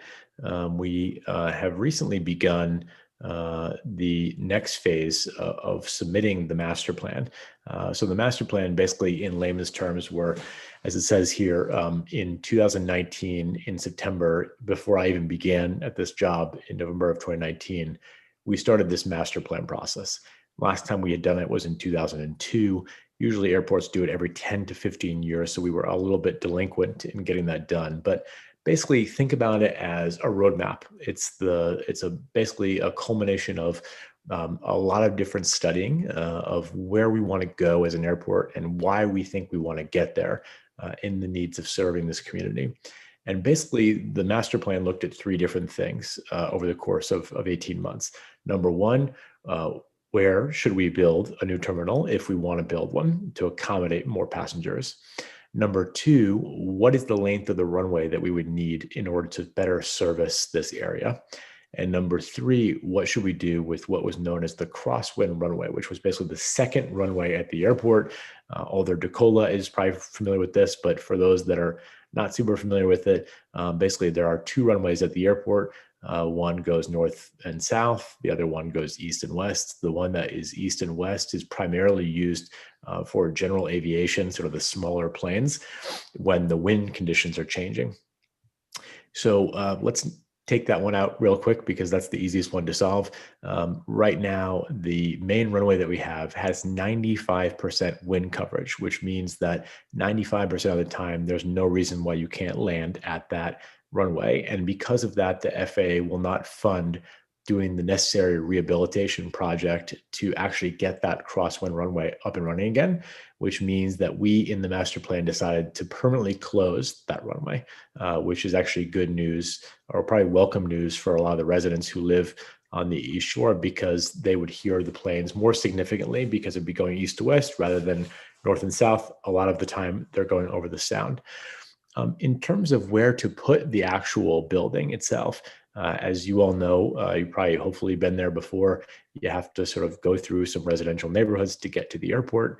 we have recently begun the next phase of submitting the master plan. So the master plan, basically in layman's terms, were, as it says here, in 2019, in September, before I even began at this job in November of 2019, we started this master plan process. Last time we had done it was in 2002. Usually airports do it every 10 to 15 years, so we were a little bit delinquent in getting that done. But basically, think about it as a roadmap. It's basically a culmination of a lot of different studying of where we want to go as an airport and why we think we want to get there in the needs of serving this community. And basically, the master plan looked at three different things over the course of 18 months. Number one, where should we build a new terminal if we want to build one to accommodate more passengers? Number two, what is the length of the runway that we would need in order to better service this area? And number three, what should we do with what was known as the crosswind runway, which was basically the second runway at the airport? Alder DeCola is probably familiar with this, but for those that are not super familiar with it, basically there are two runways at the airport. One goes north and south, the other one goes east and west. The one that is east and west is primarily used for general aviation, sort of the smaller planes, when the wind conditions are changing. So let's take that one out real quick because that's the easiest one to solve. Right now, the main runway that we have has 95% wind coverage, which means that 95% of the time, there's no reason why you can't land at that runway. And because of that, the FAA will not fund doing the necessary rehabilitation project to actually get that crosswind runway up and running again, which means that we in the master plan decided to permanently close that runway, which is actually good news, or probably welcome news for a lot of the residents who live on the East Shore, because they would hear the planes more significantly because it'd be going east to west rather than north and south. A lot of the time they're going over the sound. In terms of where to put the actual building itself, as you all know, you've probably hopefully been there before. You have to sort of go through some residential neighborhoods to get to the airport.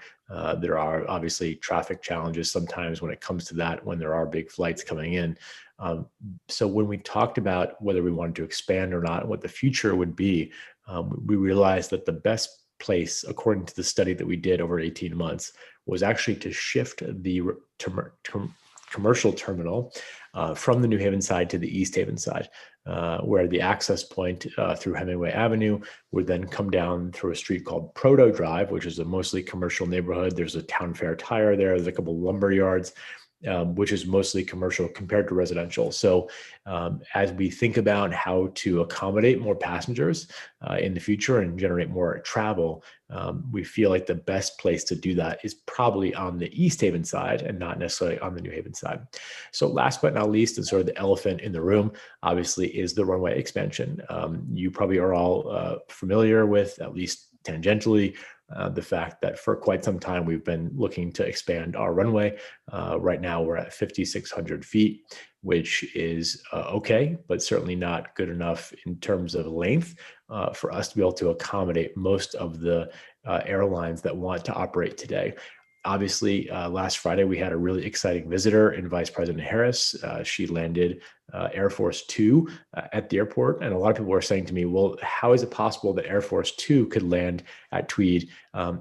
There are obviously traffic challenges sometimes when it comes to that, when there are big flights coming in. So when we talked about whether we wanted to expand or not, what the future would be, we realized that the best place, according to the study that we did over 18 months, was actually to shift the commercial terminal from the New Haven side to the East Haven side, where the access point through Hemingway Avenue would then come down through a street called Proto Drive, which is a mostly commercial neighborhood. There's a Town Fair Tire there. There's a couple lumber yards, which is mostly commercial compared to residential. So as we think about how to accommodate more passengers in the future and generate more travel, we feel like the best place to do that is probably on the East Haven side and not necessarily on the New Haven side. So last but not least, and sort of the elephant in the room, obviously, is the runway expansion. You probably are all familiar with, at least tangentially, the fact that for quite some time we've been looking to expand our runway. Right now we're at 5,600 feet, which is okay, but certainly not good enough in terms of length for us to be able to accommodate most of the airlines that want to operate today. Obviously, last Friday, we had a really exciting visitor in Vice President Harris. She landed Air Force Two at the airport. And a lot of people were saying to me, well, how is it possible that Air Force Two could land at Tweed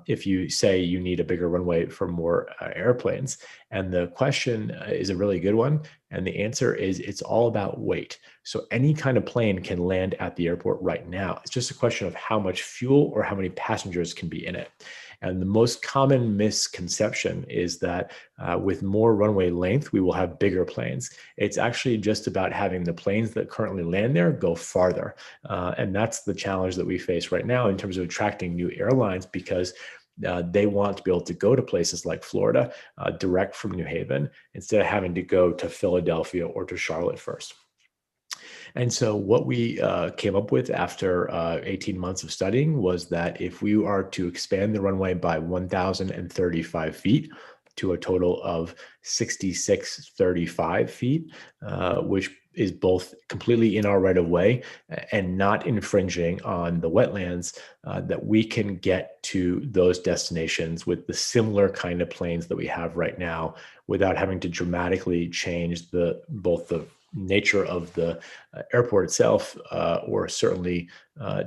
if you say you need a bigger runway for more airplanes? And the question is a really good one. And the answer is it's all about weight. So any kind of plane can land at the airport right now. It's just a question of how much fuel or how many passengers can be in it. And the most common misconception is that with more runway length, we will have bigger planes. It's actually just about having the planes that currently land there go farther. And that's the challenge that we face right now in terms of attracting new airlines, because they want to be able to go to places like Florida direct from New Haven instead of having to go to Philadelphia or to Charlotte first. And so what we came up with after 18 months of studying was that if we are to expand the runway by 1,035 feet to a total of 6,635 feet, which is both completely in our right of way and not infringing on the wetlands, that we can get to those destinations with the similar kind of planes that we have right now without having to dramatically change both the nature of the airport itself, or certainly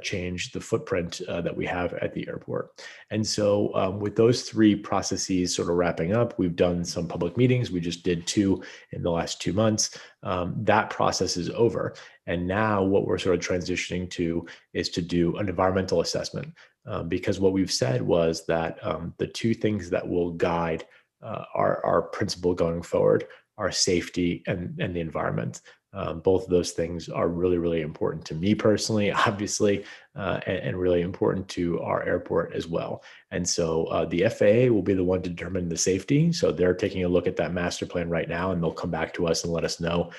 change the footprint that we have at the airport. And so with those three processes sort of wrapping up, we've done some public meetings. We just did 2 in the last 2 months. That process is over. And now what we're sort of transitioning to is to do an environmental assessment, because what we've said was that the 2 things that will guide our principle going forward are safety and the environment. Both of those things are really, really important to me personally, obviously, and really important to our airport as well. And so the FAA will be the one to determine the safety. So they're taking a look at that master plan right now, and they'll come back to us and let us know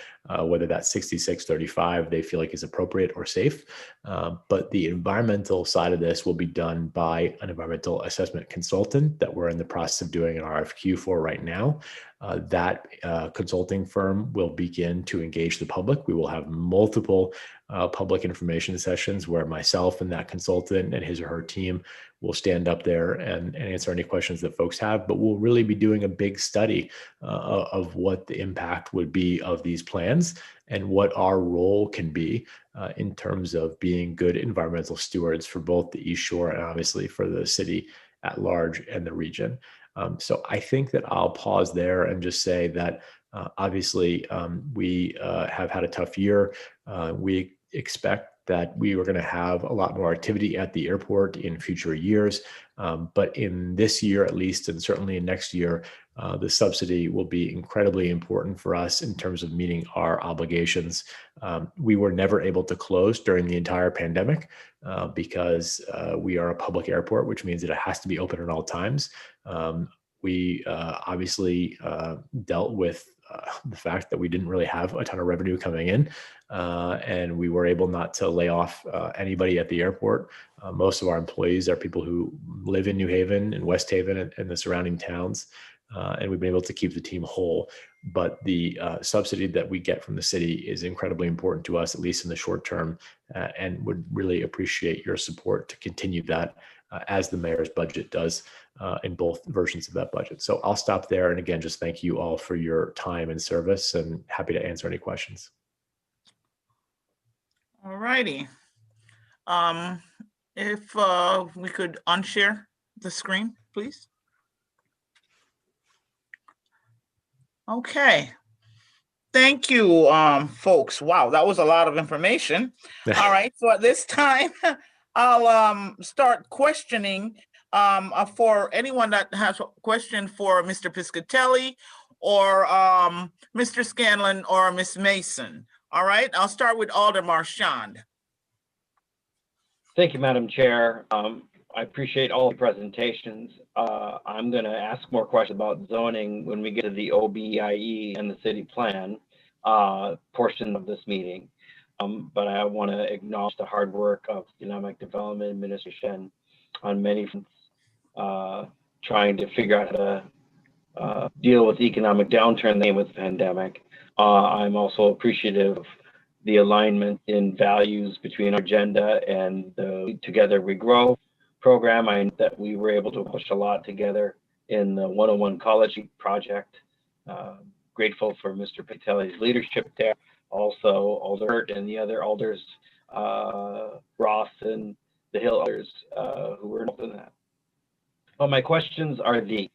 whether that 6635 they feel like is appropriate or safe. But the environmental side of this will be done by an environmental assessment consultant that we're in the process of doing an RFQ for right now. That consulting firm will begin to engage the public. We will have multiple public information sessions where myself and that consultant and his or her team will stand up there and answer any questions that folks have. But we'll really be doing a big study of what the impact would be of these plans and what our role can be in terms of being good environmental stewards for both the East Shore and obviously for the city at large and the region. So I think that I'll pause there and just say that obviously we have had a tough year. We expect that we were going to have a lot more activity at the airport in future years. But in this year, at least, and certainly in next year, the subsidy will be incredibly important for us in terms of meeting our obligations. We were never able to close during the entire pandemic because we are a public airport, which means that it has to be open at all times. We obviously dealt with the fact that we didn't really have a ton of revenue coming in, and we were able not to lay off anybody at the airport. Most of our employees are people who live in New Haven and West Haven and the surrounding towns, and we've been able to keep the team whole. But the subsidy that we get from the city is incredibly important to us, at least in the short term, and would really appreciate your support to continue that as the mayor's budget does in both versions of that budget. So I'll stop there. And again, just thank you all for your time and service, and happy to answer any questions. All righty. If we could unshare the screen, please. Okay. Thank you, folks. Wow, that was a lot of information. All right, so at this time, I'll start questioning for anyone that has a question for Mr. Piscatelli or Mr. Scanlon or Ms. Mason. All right, I'll start with Alder Marchand. Thank you, Madam Chair. I appreciate all the presentations. I'm going to ask more questions about zoning when we get to the OBIE and the city plan portion of this meeting. But I want to acknowledge the hard work of Economic Development Administration on many fronts, trying to figure out how to deal with the economic downturn with the pandemic. I'm also appreciative of the alignment in values between our agenda and the Together We Grow program. I know that we were able to push a lot together in the 101 College project. Grateful for Mr. Patelli's leadership there. Also, Alder Hurt and the other alders, Ross and the Hill alders who were involved in that. Well, my questions are these.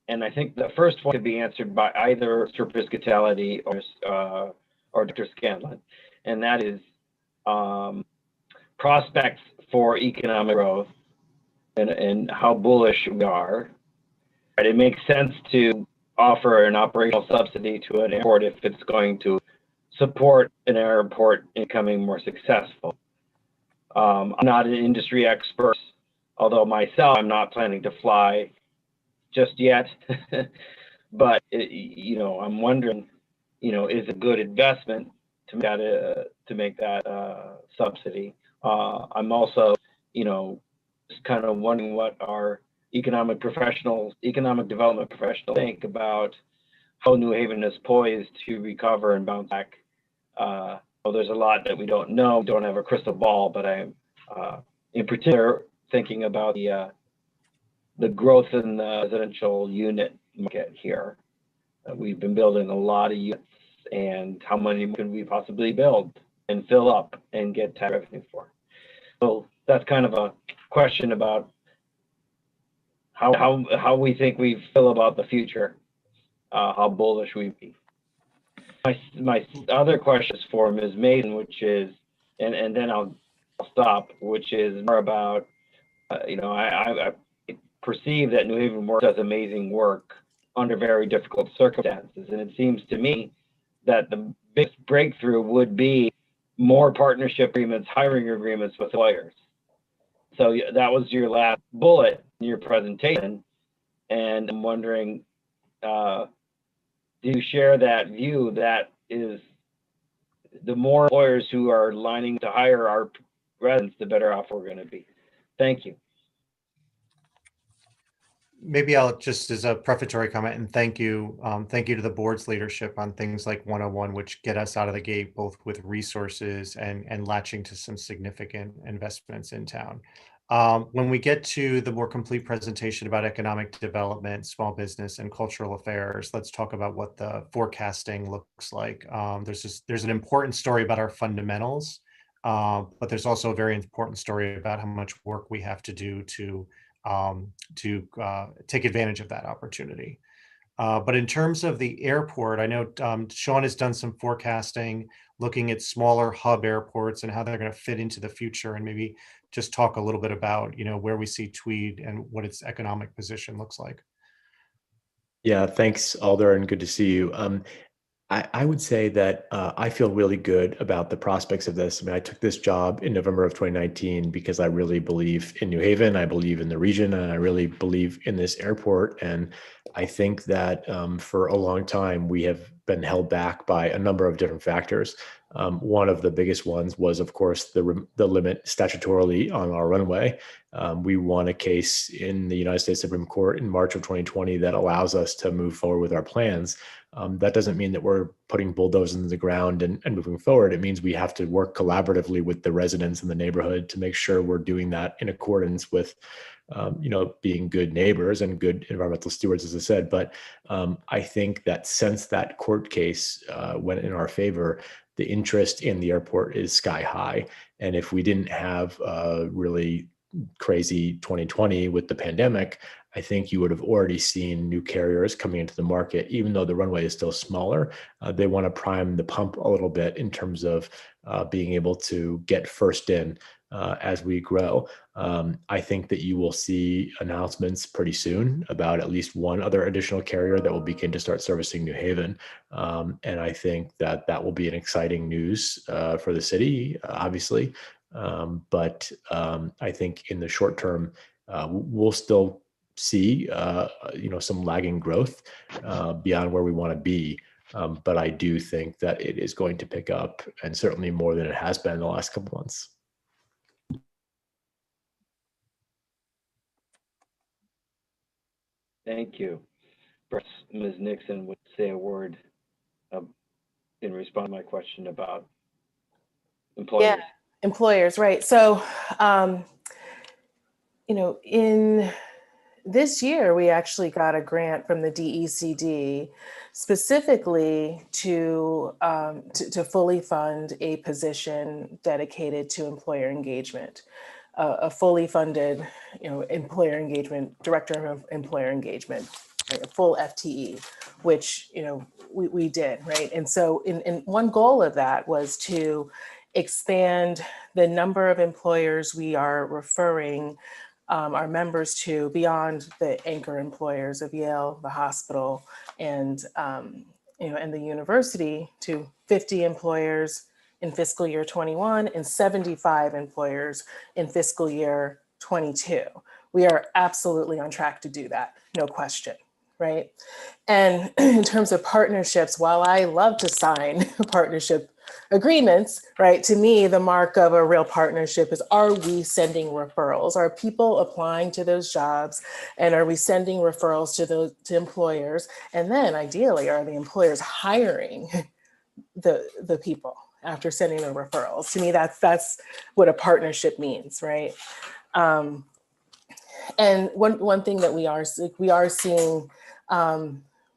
And I think the first one could be answered by either Mr. Piscatelli or Dr. Scanlon. And that is prospects for economic growth and how bullish we are. But it makes sense to offer an operational subsidy to an airport if it's going to support an airport in becoming more successful. I'm not an industry expert, although myself, I'm not planning to fly just yet. But, I'm wondering, is a good investment make that subsidy. I'm also, just kind of wondering what our economic development professionals think about how New Haven is poised to recover and bounce back. Well, there's a lot that we don't know, don't have a crystal ball, but I'm in particular thinking about the growth in the residential unit market here. We've been building a lot of units, and how many can we possibly build and fill up and get tax revenue for? So that's kind of a question about how we think we feel about the future, how bullish we be. My other question for Ms. Mason, which is, and then I'll stop, which is more about, I perceive that New Haven Works does amazing work under very difficult circumstances. And it seems to me that the biggest breakthrough would be more partnership agreements, hiring agreements with lawyers. So that was your last bullet in your presentation. And I'm wondering, do you share that view that is the more lawyers who are lining to hire our residents, the better off we're going to be? Thank you. Maybe I'll just, as a prefatory comment, and thank you to the board's leadership on things like 101, which get us out of the gate, both with resources and latching to some significant investments in town. When we get to the more complete presentation about economic development, small business, and cultural affairs, let's talk about what the forecasting looks like. There's an important story about our fundamentals, but there's also a very important story about how much work we have to do to take advantage of that opportunity. But in terms of the airport, I know Sean has done some forecasting, looking at smaller hub airports and how they're going to fit into the future, and maybe just talk a little bit about, where we see Tweed and what its economic position looks like. Yeah, thanks, Alder, and good to see you. I would say that I feel really good about the prospects of this. I mean, I took this job in November of 2019 because I really believe in New Haven, I believe in the region, and I really believe in this airport. And I think that for a long time, we have been held back by a number of different factors. One of the biggest ones was, of course, the limit statutorily on our runway. We won a case in the United States Supreme Court in March of 2020 that allows us to move forward with our plans. That doesn't mean that we're putting bulldozers in the ground and moving forward. It means we have to work collaboratively with the residents in the neighborhood to make sure we're doing that in accordance with, being good neighbors and good environmental stewards, as I said. But I think that since that court case went in our favor, the interest in the airport is sky high. And if we didn't have really crazy 2020 with the pandemic, I think you would have already seen new carriers coming into the market. Even though the runway is still smaller, they want to prime the pump a little bit in terms of being able to get first in as we grow. I think that you will see announcements pretty soon about at least one other additional carrier that will begin to start servicing New Haven. And I think that that will be an exciting news for the city, obviously. But I think in the short term, we'll still see, some lagging growth beyond where we want to be. But I do think that it is going to pick up, and certainly more than it has been in the last couple months. Thank you. Perhaps Ms. Nixon would say a word in response to my question about employers. Yeah, employers, right. So, in this year, we actually got a grant from the DECD specifically to fully fund a position dedicated to employer engagement, a fully funded, employer engagement, director of employer engagement, right, a full FTE, which, we did, right? And so in one goal of that was to expand the number of employers we are referring our members to beyond the anchor employers of Yale, the hospital, and and the university, to 50 employers in fiscal year 21 and 75 employers in fiscal year 22. We are absolutely on track to do that, no question, right? And in terms of partnerships, while I love to sign partnership agreements, right? To me, the mark of a real partnership is, are we sending referrals? Are people applying to those jobs? And are we sending referrals to employers? And then ideally, are the employers hiring the people after sending the referrals? To me, that's what a partnership means, right? And one thing that we are seeing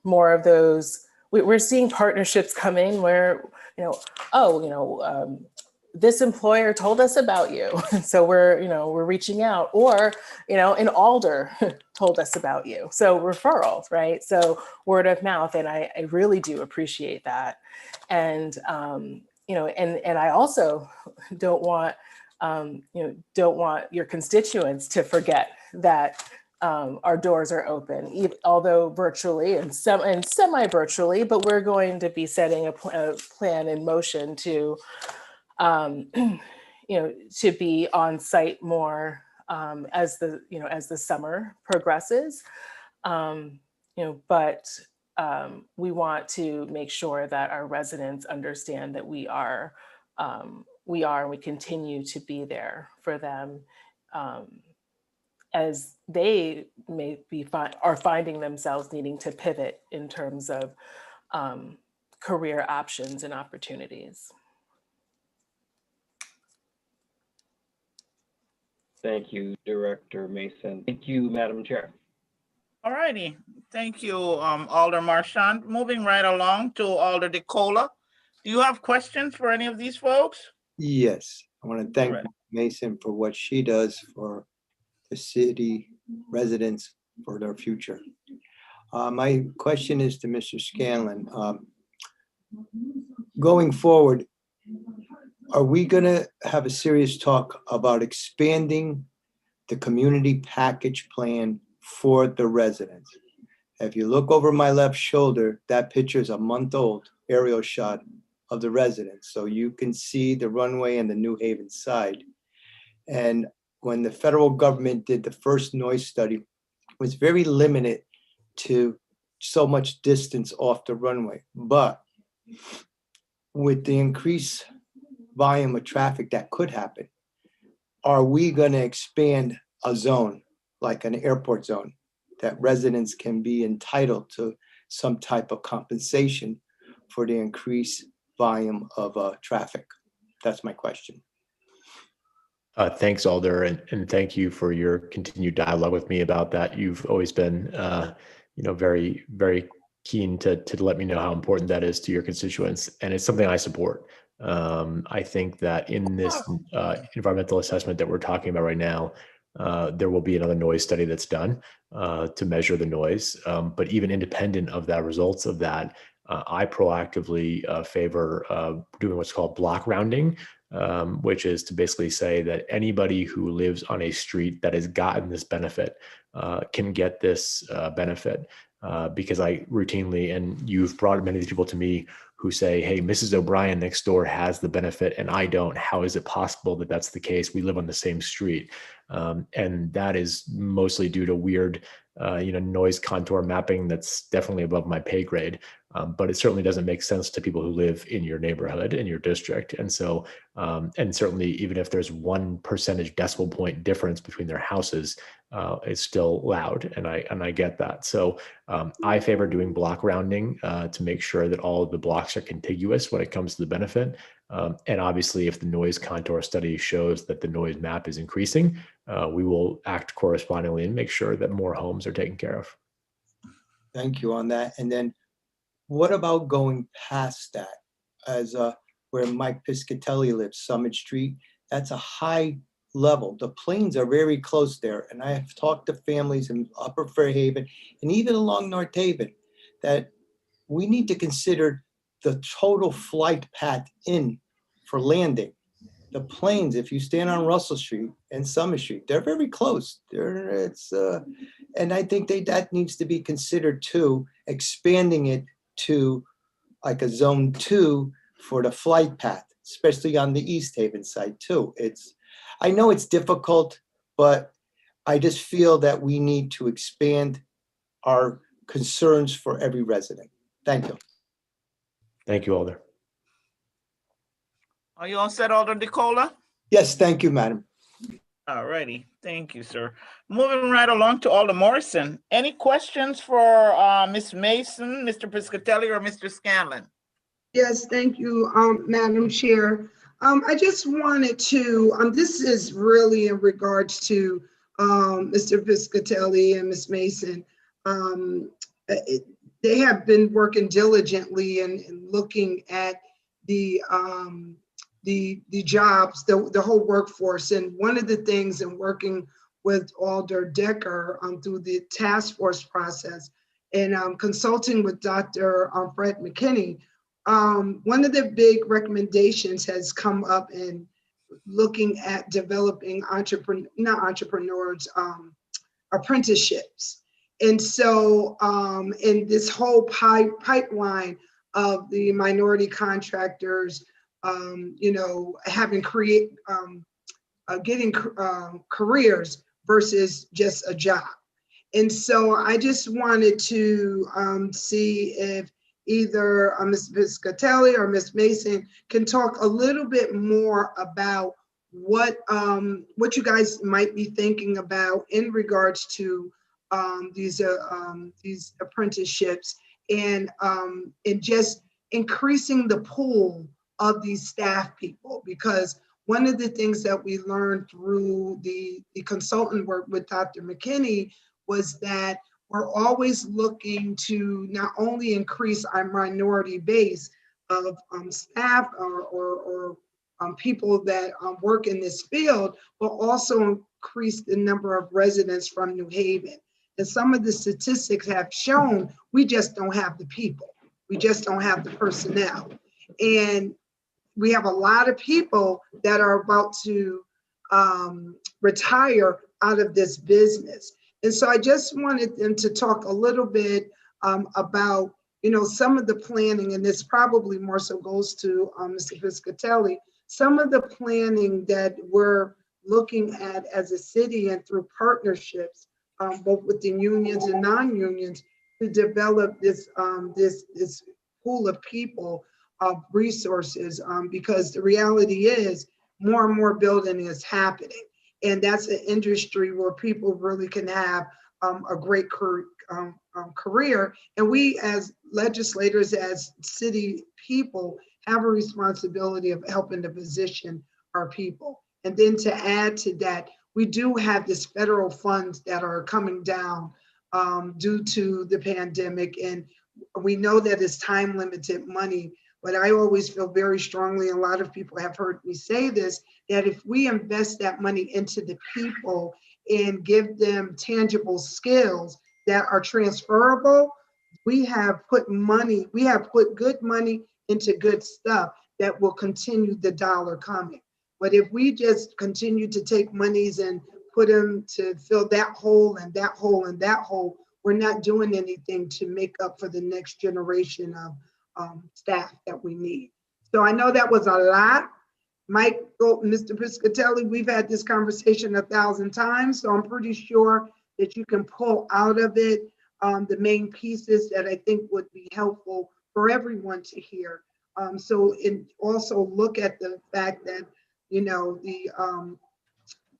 more of those. We're seeing partnerships coming where, this employer told us about you, so we're reaching out, or an alder told us about you, so referrals, right? So word of mouth, and I really do appreciate that, and and I also don't want your constituents to forget that our doors are open, although virtually and semi-virtually, but we're going to be setting a plan in motion to, to be on site more as the summer progresses. But we want to make sure that our residents understand that we are and we continue to be there for them. As they are finding themselves needing to pivot in terms of career options and opportunities. Thank you, Director Mason. Thank you, Madam Chair. All righty. Thank you, Alder Marchand. Moving right along to Alder DeCola. Do you have questions for any of these folks? Yes, I want to thank Mason for what she does for the city residents for their future. My question is to Mr. Scanlon. Going forward, are we going to have a serious talk about expanding the community package plan for the residents? If you look over my left shoulder, that picture is a month old aerial shot of the residents. So you can see the runway and the New Haven side. And when the federal government did the first noise study, it was very limited to so much distance off the runway. But with the increased volume of traffic that could happen, are we going to expand a zone, like an airport zone, that residents can be entitled to some type of compensation for the increased volume of traffic? That's my question. Thanks, Alder, and thank you for your continued dialogue with me about that. You've always been, very, very keen to let me know how important that is to your constituents, and it's something I support. I think that in this environmental assessment that we're talking about right now, there will be another noise study that's done to measure the noise. But even independent of the results of that, I proactively favor doing what's called block rounding, which is to basically say that anybody who lives on a street that has gotten this benefit can get this benefit. Because I routinely, and you've brought many of these people to me who say, hey, Mrs. O'Brien next door has the benefit and I don't. How is it possible that that's the case? We live on the same street. And that is mostly due to weird, noise contour mapping that's definitely above my pay grade. But it certainly doesn't make sense to people who live in your neighborhood, in your district. And so, and certainly even if there's 1 percentage decimal point difference between their houses, it's still loud. And I get that. So I favor doing block rounding to make sure that all of the blocks are contiguous when it comes to the benefit. And obviously, if the noise contour study shows that the noise map is increasing, we will act correspondingly and make sure that more homes are taken care of. Thank you on that. And then what about going past that, as where Mike Piscatelli lives, Summit Street? That's a high level. The planes are very close there. And I have talked to families in Upper Fairhaven and even along North Haven that we need to consider the total flight path in for landing. The planes, if you stand on Russell Street and Summit Street, they're very close. And I think that needs to be considered too, expanding it to like a zone 2 for the flight path, especially on the East Haven side too. I know it's difficult, but I just feel that we need to expand our concerns for every resident. Thank you. Thank you, Alder. Are you all set, Alder DeCola? Yes, thank you, Madam. All righty. Thank you, sir. Moving right along to Alder Morrison. Any questions for Ms. Mason, Mr. Piscatelli, or Mr. Scanlon? Yes, thank you, Madam Chair. I just wanted to, this is really in regards to Mr. Piscatelli and Ms. Mason. They have been working diligently and looking at the jobs, the whole workforce. And one of the things in working with Alder Decker through the task force process and consulting with Dr. Fred McKinney, one of the big recommendations has come up in looking at developing apprenticeships. And so in this whole pipeline of the minority contractors, having getting careers versus just a job. And so I just wanted to see if either Ms. Piscatelli or Ms. Mason can talk a little bit more about what you guys might be thinking about in regards to these apprenticeships and just increasing the pool of these staff people, because one of the things that we learned through the consultant work with Dr. McKinney was that we're always looking to not only increase our minority base of staff or people that work in this field, but also increase the number of residents from New Haven. And some of the statistics have shown we just don't have the people. We just don't have the personnel. And we have a lot of people that are about to retire out of this business. And so I just wanted them to talk a little bit about, some of the planning, and this probably more so goes to Mr. Piscatelli, some of the planning that we're looking at as a city and through partnerships, both with the unions and non-unions, to develop this pool of people, of resources, because the reality is more and more building is happening. And that's an industry where people really can have a great career. And we as legislators, as city people, have a responsibility of helping to position our people. And then to add to that, we do have this federal funds that are coming down due to the pandemic. And we know that it's time limited money, but I always feel very strongly, a lot of people have heard me say this, that if we invest that money into the people and give them tangible skills that are transferable, we have put good money into good stuff that will continue the dollar coming. But if we just continue to take monies and put them to fill that hole and that hole and that hole, we're not doing anything to make up for the next generation of staff that we need. So I know that was a lot. Mr. Piscatelli, we've had this conversation 1,000 times, so I'm pretty sure that you can pull out of it the main pieces that I think would be helpful for everyone to hear. So also look at the fact that,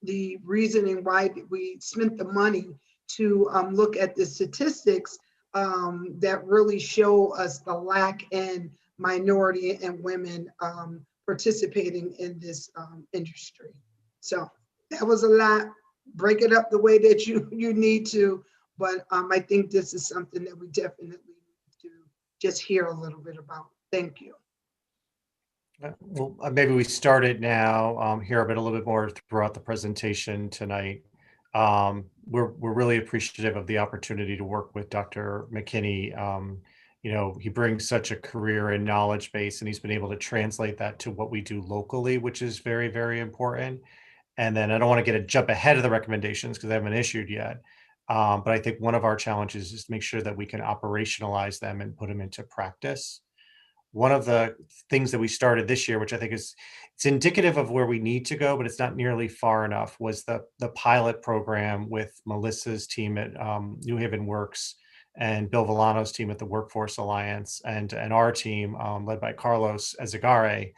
the reasoning why we spent the money to look at the statistics that really show us the lack in minority and women participating in this industry. So that was a lot. Break it up the way that you need to, but I think this is something that we definitely need to just hear a little bit about. Thank you. Well, maybe we start it now, hear a little bit more throughout the presentation tonight. We're really appreciative of the opportunity to work with Dr. McKinney. He brings such a career and knowledge base, and he's been able to translate that to what we do locally, which is very, very important. And then I don't want to jump ahead of the recommendations because they haven't issued yet. But I think one of our challenges is to make sure that we can operationalize them and put them into practice. One of the things that we started this year, which I think it's indicative of where we need to go, but it's not nearly far enough, was the pilot program with Melissa's team at New Haven Works and Bill Villano's team at the Workforce Alliance and our team led by Carlos Ezagare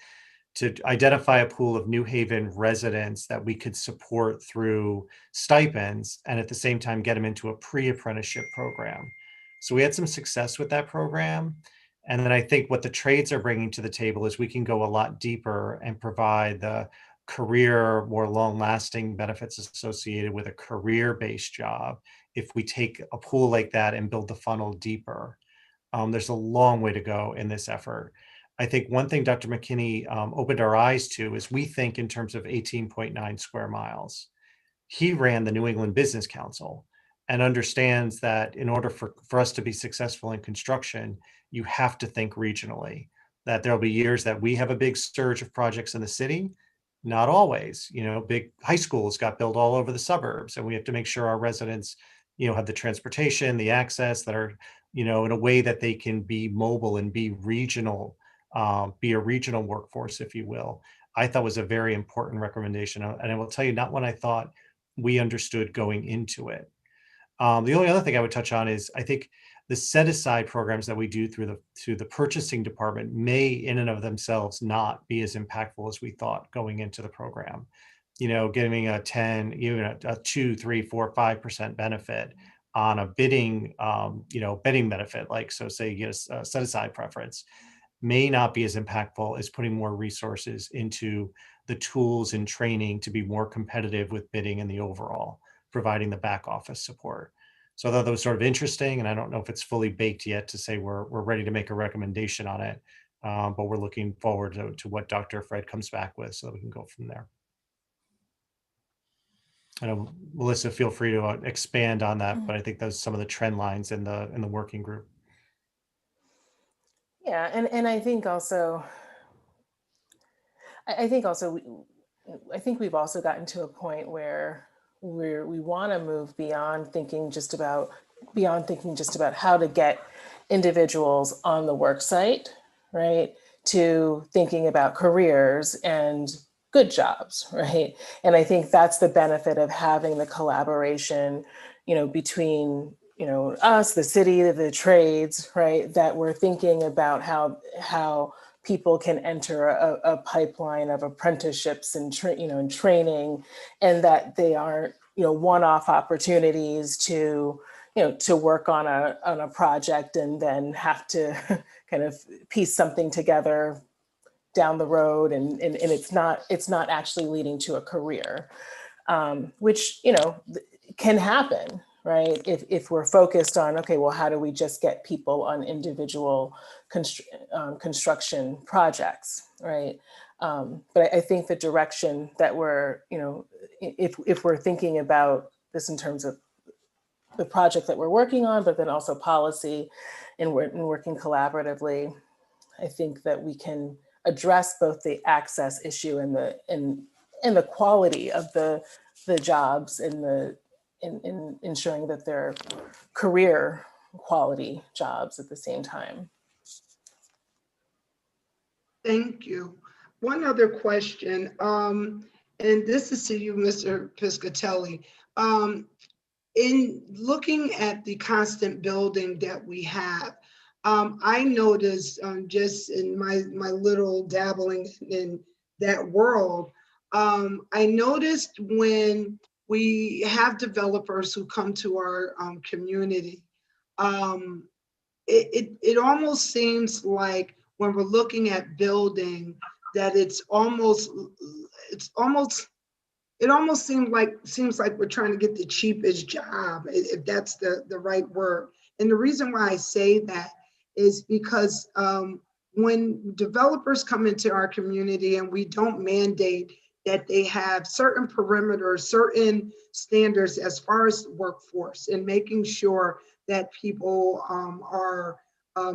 to identify a pool of New Haven residents that we could support through stipends and at the same time get them into a pre-apprenticeship program. So we had some success with that program. And then I think what the trades are bringing to the table is we can go a lot deeper and provide the career, more long-lasting benefits associated with a career-based job if we take a pool like that and build the funnel deeper. There's a long way to go in this effort. I think one thing Dr. McKinney opened our eyes to is we think in terms of 18.9 square miles. He ran the New England Business Council and understands that in order for us to be successful in construction, you have to think regionally, that there'll be years that we have a big surge of projects in the city. Not always, big high schools got built all over the suburbs, and we have to make sure our residents, have the transportation, the access that are, in a way that they can be mobile and be regional, be a regional workforce, if you will. I thought was a very important recommendation. And I will tell you, not one I thought we understood going into it. The only other thing I would touch on is I think the set aside programs that we do through the purchasing department may in and of themselves not be as impactful as we thought going into the program. Giving a 10, even a 2, 3, 4, 5% benefit on a bidding, bidding benefit, like, so say you get a set aside preference, may not be as impactful as putting more resources into the tools and training to be more competitive with bidding and the overall, providing the back office support. So I thought that was sort of interesting, and I don't know if it's fully baked yet to say we're ready to make a recommendation on it, but we're looking forward to what Dr. Fred comes back with so that we can go from there. I know, Melissa, feel free to expand on that, but I think those are some of the trend lines in the working group. Yeah, and I think also, I think we've also gotten to a point where we want to move beyond thinking just about how to get individuals on the work site, right, to thinking about careers and good jobs, right? And I think that's the benefit of having the collaboration, between us, the city, the trades, right? That we're thinking about how people can enter a pipeline of apprenticeships and training, and that they aren't one-off opportunities to work on a project and then have to kind of piece something together down the road, and it's not actually leading to a career, which can happen, right? If we're focused on, okay, well, how do we just get people on individual construction projects, right? But I think the direction that we're, if we're thinking about this in terms of the project that we're working on, but then also policy and working collaboratively, I think that we can address both the access issue and the quality of the jobs and in ensuring that they're career quality jobs at the same time. Thank you. One other question, and this is to you, Mr. Piscatelli. In looking at the constant building that we have, I noticed just in my little dabbling in that world, I noticed when we have developers who come to our community, it almost seems like when we're looking at building that it almost seems like we're trying to get the cheapest job, if that's the right word. And the reason why I say that is because when developers come into our community and we don't mandate that they have certain perimeters, certain standards as far as workforce, and making sure that people are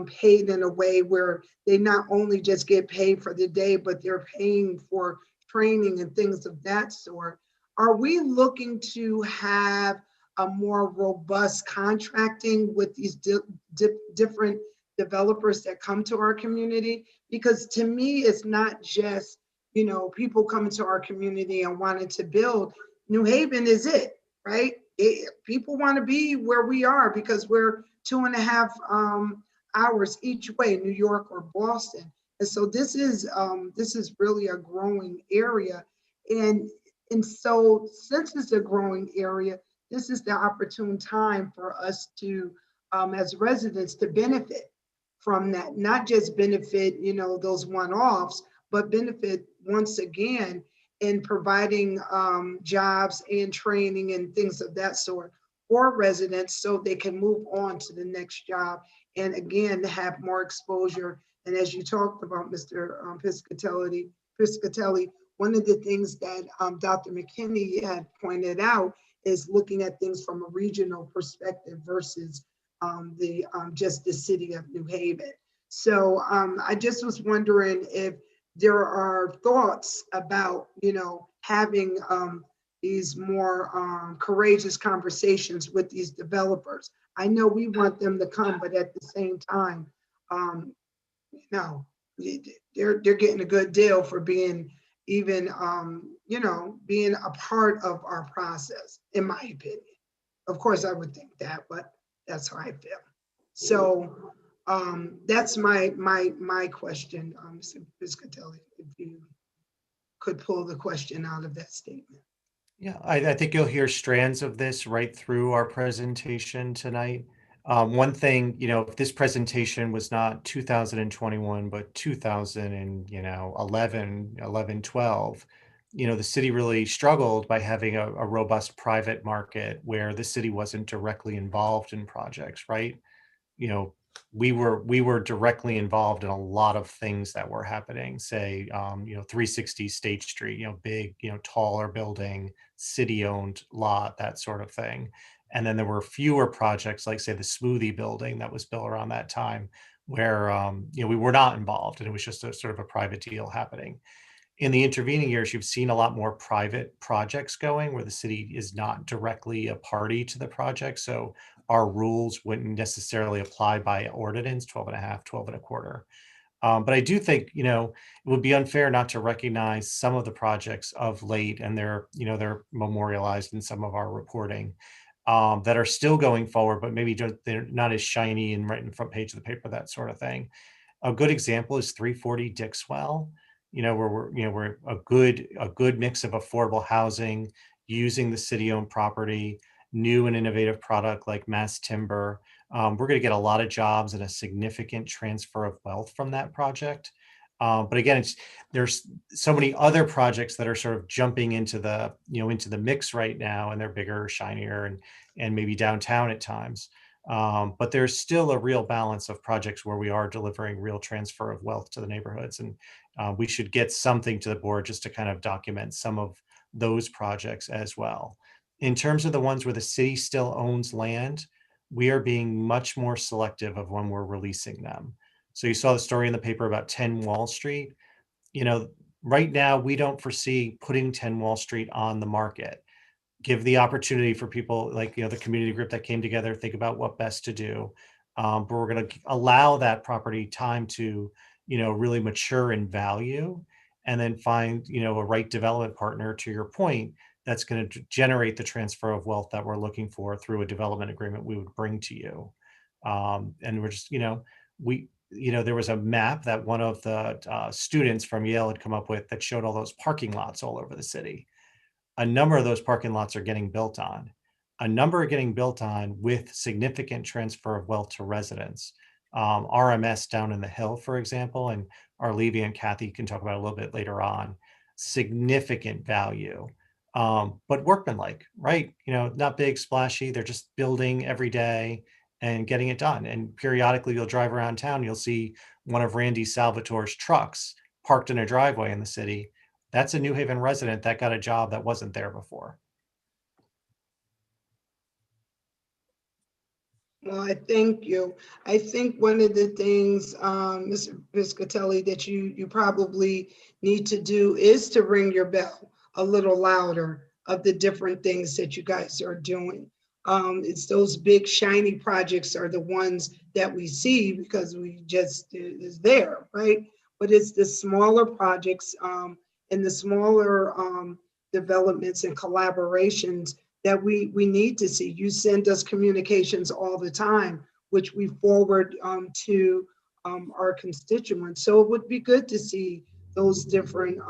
paid in a way where they not only just get paid for the day, but they're paying for training and things of that sort. Are we looking to have a more robust contracting with these different developers that come to our community? Because to me, it's not just, people coming to our community and wanting to build. New Haven is it, right? People want to be where we are because we're 2.5 hours each way, New York or Boston. And so this is really a growing area. And so since it's a growing area, this is the opportune time for us to, as residents, to benefit from that, not just benefit, those one-offs, but benefit once again in providing jobs and training and things of that sort for residents so they can move on to the next job. And again, have more exposure. And as you talked about, Mr. Piscatelli, one of the things that Dr. McKinney had pointed out is looking at things from a regional perspective versus just the city of New Haven. So I just was wondering if there are thoughts about, having these more courageous conversations with these developers. I know we want them to come, but at the same time, they're getting a good deal for being even, being a part of our process, in my opinion. Of course, I would think that, but that's how I feel. So that's my question, Mr. Piscatelli, if you could pull the question out of that statement. Yeah, I think you'll hear strands of this right through our presentation tonight. One thing, if this presentation was not 2021, but 2011, 12, the city really struggled by having a robust private market where the city wasn't directly involved in projects, right? We were directly involved in a lot of things that were happening, say, 360 State Street, big, taller building, city-owned lot, that sort of thing. And then there were fewer projects like, say, the Smoothie building that was built around that time where, we were not involved and it was just a sort of a private deal happening. In the intervening years, you've seen a lot more private projects going where the city is not directly a party to the project. So our rules wouldn't necessarily apply by ordinance, 12 and a half, 12 and a quarter. But I do think, it would be unfair not to recognize some of the projects of late, and they're memorialized in some of our reporting that are still going forward, but maybe they're not as shiny and right in the front page of the paper, that sort of thing. A good example is 340 Dixwell, where we're a good mix of affordable housing, using the city-owned property, new and innovative product like mass timber. We're going to get a lot of jobs and a significant transfer of wealth from that project. But again, there's so many other projects that are sort of jumping into the mix right now, and they're bigger, shinier, and maybe downtown at times. But there's still a real balance of projects where we are delivering real transfer of wealth to the neighborhoods. And we should get something to the board just to kind of document some of those projects as well. In terms of the ones where the city still owns land, we are being much more selective of when we're releasing them. So you saw the story in the paper about 10 Wall Street. Right now, we don't foresee putting 10 Wall Street on the market. Give the opportunity for people like, the community group that came together, think about what best to do. But we're going to allow that property time to, really mature in value, and then find, a right development partner, to your point, that's going to generate the transfer of wealth that we're looking for through a development agreement we would bring to you. And we're just, there was a map that one of the students from Yale had come up with that showed all those parking lots all over the city. A number of those parking lots are getting built on. A number are getting built on with significant transfer of wealth to residents. RMS down in the Hill, for example, and Arlevia and Kathy can talk about it a little bit later on, significant value, but workmanlike, right? Not big, splashy. They're just building every day and getting it done. And periodically you'll drive around town, you'll see one of Randy Salvatore's trucks parked in a driveway in the city. That's a New Haven resident that got a job that wasn't there before. Well, I thank you. I think one of the things, Mr. Piscatelli, that you probably need to do is to ring your bell a little louder of the different things that you guys are doing. It's those big shiny projects are the ones that we see because we just is there, right? But it's the smaller projects and the smaller developments and collaborations that we need to see. You send us communications all the time, which we forward to our constituents. So it would be good to see those different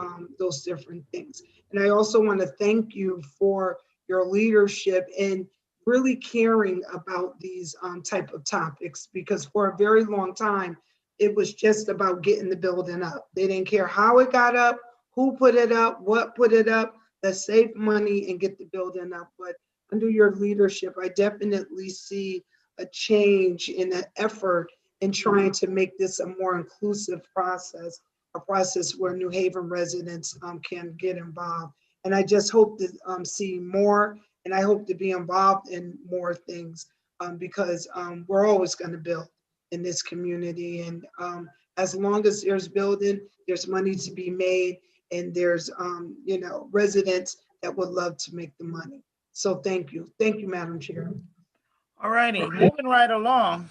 things. And I also want to thank you for your leadership and really caring about these type of topics, because for a very long time, it was just about getting the building up. They didn't care how it got up, who put it up, what put it up. Let's save money and get the building up. But under your leadership, I definitely see a change in the effort in trying to make this a more inclusive process, a process where New Haven residents can get involved. And I just hope to see more, and I hope to be involved in more things because we're always going to build in this community. And as long as there's building, there's money to be made, and there's residents that would love to make the money. So thank you. Thank you, Madam Chair. All righty, moving right along.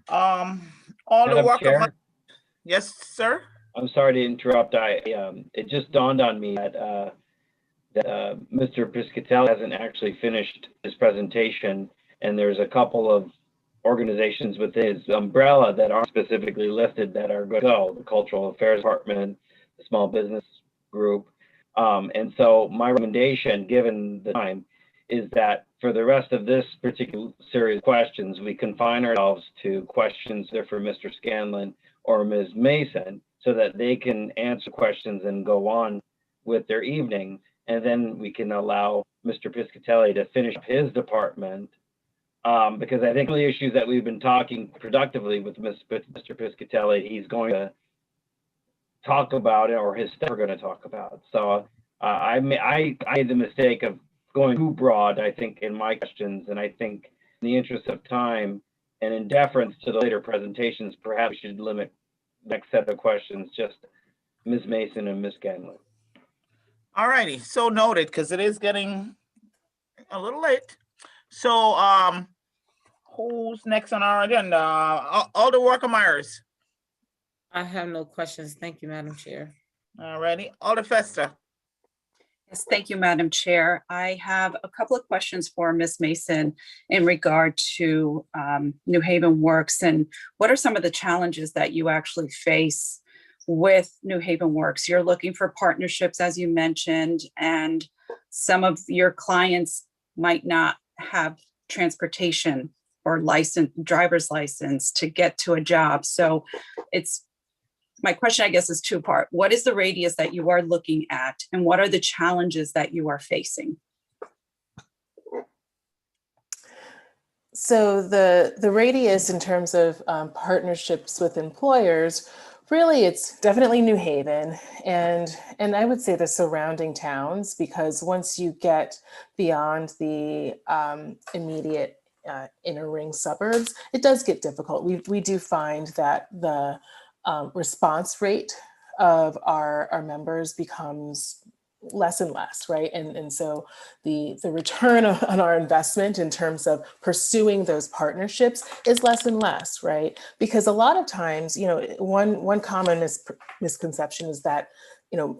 All the Madam work Chair? of, yes, sir. I'm sorry to interrupt. It just dawned on me that Mr. Piscatelli hasn't actually finished his presentation, and there's a couple of organizations within his umbrella that aren't specifically listed that are going to go: the Cultural Affairs Department, the Small Business Group. And so my recommendation, given the time, is that for the rest of this particular series of questions, we confine ourselves to questions that are for Mr. Scanlon or Ms. Mason, so that they can answer questions and go on with their evening. And then we can allow Mr. Piscatelli to finish his department. Because I think the issues that we've been talking productively with Mr. Piscatelli, he's going to talk about it, or his staff are going to talk about. So I made the mistake of going too broad, I think, in my questions. And I think in the interest of time and in deference to the later presentations, perhaps we should limit the next set of questions just Ms. Mason and Ms. Scanlon. All righty, so noted, because it is getting a little late. So who's next on our agenda? Alder Walker-Myers. I have no questions. Thank you, Madam Chair. All righty, Alder Festa. Yes, thank you, Madam Chair. I have a couple of questions for Ms. Mason in regard to New Haven Works, and what are some of the challenges that you actually face with New Haven Works? You're looking for partnerships, as you mentioned, and some of your clients might not have transportation or driver's license to get to a job. So my question, I guess, is two-part. What is the radius that you are looking at, and what are the challenges that you are facing? So the radius in terms of partnerships with employers, really, it's definitely New Haven, and I would say the surrounding towns, because once you get beyond the immediate inner ring suburbs, it does get difficult. We do find that the response rate of our members becomes less and less, right? And so the return on our investment in terms of pursuing those partnerships is less and less, right? Because a lot of times, one common misconception is that,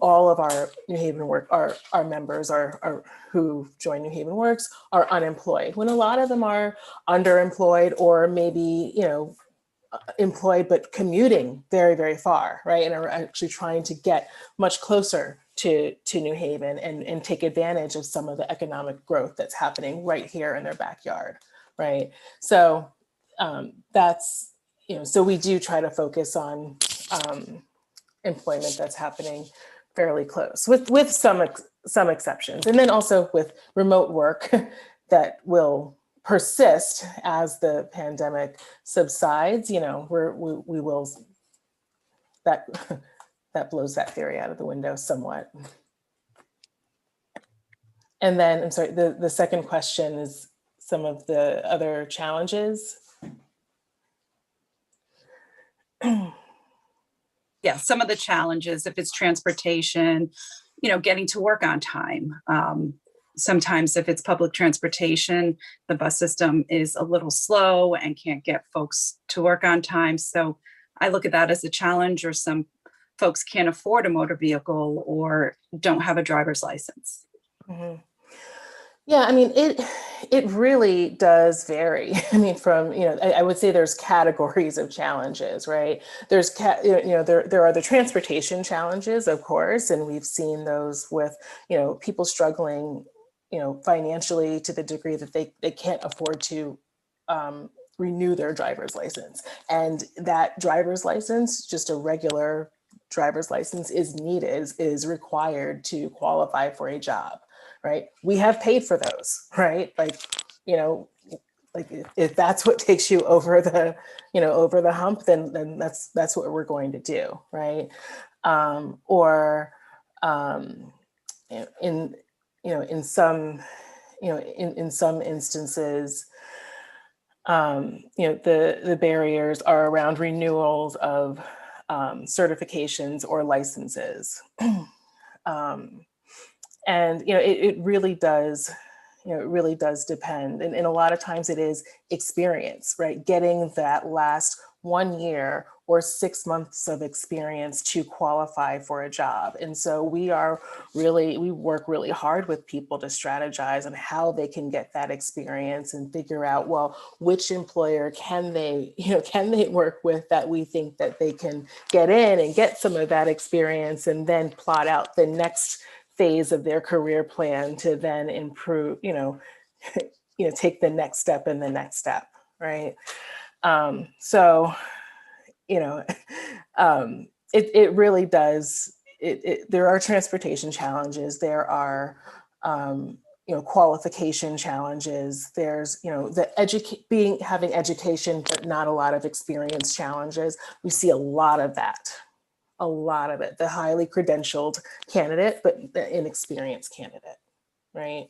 all of our New Haven our members are who join New Haven Works are unemployed, when a lot of them are underemployed, or maybe, employed but commuting very, very far, right? And are actually trying to get much closer to New Haven and take advantage of some of the economic growth that's happening right here in their backyard, right? So that's, so we do try to focus on employment that's happening fairly close, with some exceptions. And then also with remote work that will persist as the pandemic subsides, we will, that blows that theory out of the window somewhat. And then, I'm sorry, the second question is some of the other challenges. Yeah, some of the challenges, if it's transportation, getting to work on time. Sometimes if it's public transportation, the bus system is a little slow and can't get folks to work on time. So I look at that as a challenge, or some folks can't afford a motor vehicle or don't have a driver's license. Mm-hmm. Yeah, I mean, it really does vary. I mean, from, I would say there's categories of challenges, right? There's, there are the transportation challenges, of course, and we've seen those with, people struggling, financially to the degree that they can't afford to renew their driver's license. And that driver's license, just a regular driver's license, is needed, is required to qualify for a job. Right? We have paid for those, right? Like, like if that's what takes you over the, over the hump, then that's what we're going to do, right? Or in in some in some instances, the barriers are around renewals of certifications or licenses. And it really does, it really does depend. And a lot of times it is experience, right? Getting that last 1 year or 6 months of experience to qualify for a job. And so we work really hard with people to strategize on how they can get that experience and figure out, well, which employer can they work with that we think that they can get in and get some of that experience, and then plot out the next phase of their career plan to then improve, take the next step and the next step, right? So, it really does, there are transportation challenges, there are, qualification challenges, there's, having education, but not a lot of experience challenges. We see a lot of that. A lot of it, the highly credentialed candidate, but the inexperienced candidate, right?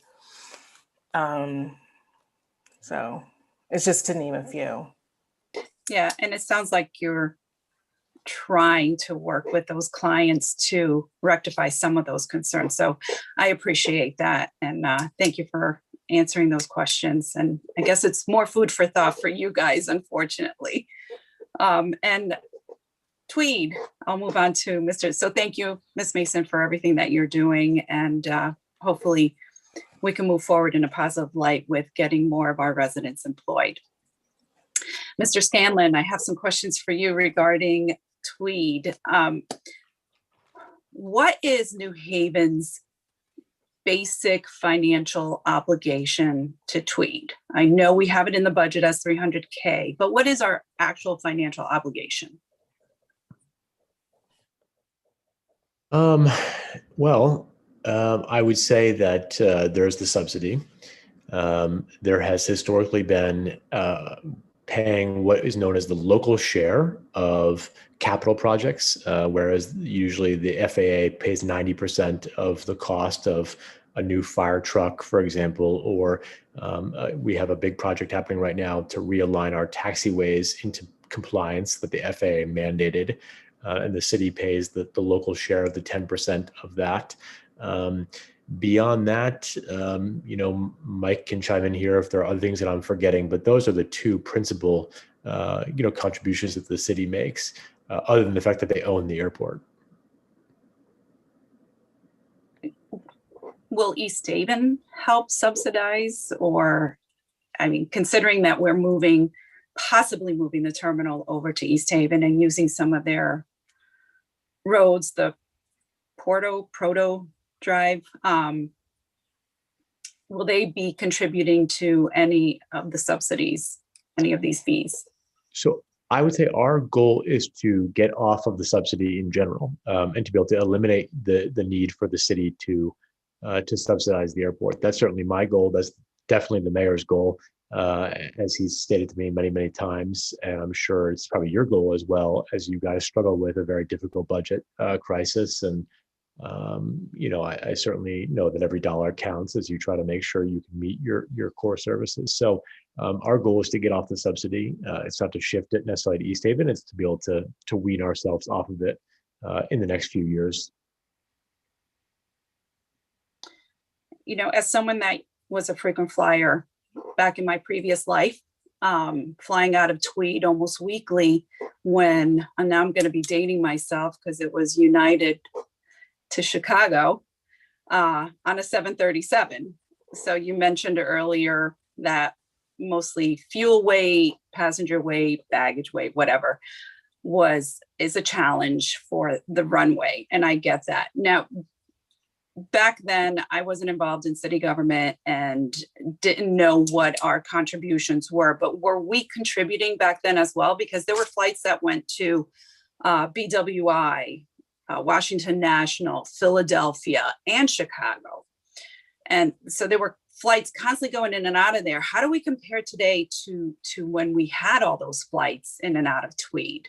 So it's just to name a few. Yeah, and it sounds like you're trying to work with those clients to rectify some of those concerns. So I appreciate that. And thank you for answering those questions. And I guess it's more food for thought for you guys, unfortunately. And Tweed, I'll move on to Mr. So thank you, Ms. Mason, for everything that you're doing. And hopefully we can move forward in a positive light with getting more of our residents employed. Mr. Scanlon, I have some questions for you regarding Tweed. What is New Haven's basic financial obligation to Tweed? I know we have it in the budget as $300K, but what is our actual financial obligation? I would say that there's the subsidy. There has historically been paying what is known as the local share of capital projects, whereas usually the FAA pays 90% of the cost of a new fire truck, for example, or we have a big project happening right now to realign our taxiways into compliance that the FAA mandated. And the city pays the local share of the 10% of that. Beyond that, Mike can chime in here if there are other things that I'm forgetting, but those are the two principal, contributions that the city makes, other than the fact that they own the airport. Will East Haven help subsidize, or, considering that we're possibly moving the terminal over to East Haven and using some of their roads, the Proto Drive, will they be contributing to any of the subsidies, any of these fees? So I would say our goal is to get off of the subsidy in general, and to be able to eliminate the need for the city to subsidize the airport. That's certainly my goal. That's definitely the mayor's goal, as he's stated to me many, many times. And I'm sure it's probably your goal as well, as you guys struggle with a very difficult budget crisis. And I certainly know that every dollar counts as you try to make sure you can meet your core services. So our goal is to get off the subsidy. It's not to shift it necessarily to East Haven. It's to be able to wean ourselves off of it in the next few years. As someone that was a frequent flyer back in my previous life, flying out of Tweed almost weekly and now I'm going to be dating myself because it was United to Chicago on a 737. So you mentioned earlier that mostly fuel weight, passenger weight, baggage weight, whatever is a challenge for the runway. And I get that. Now, back then I wasn't involved in city government and didn't know what our contributions were, but were we contributing back then as well? Because there were flights that went to BWI, Washington National, Philadelphia, and Chicago. And so there were flights constantly going in and out of there. How do we compare today to when we had all those flights in and out of Tweed?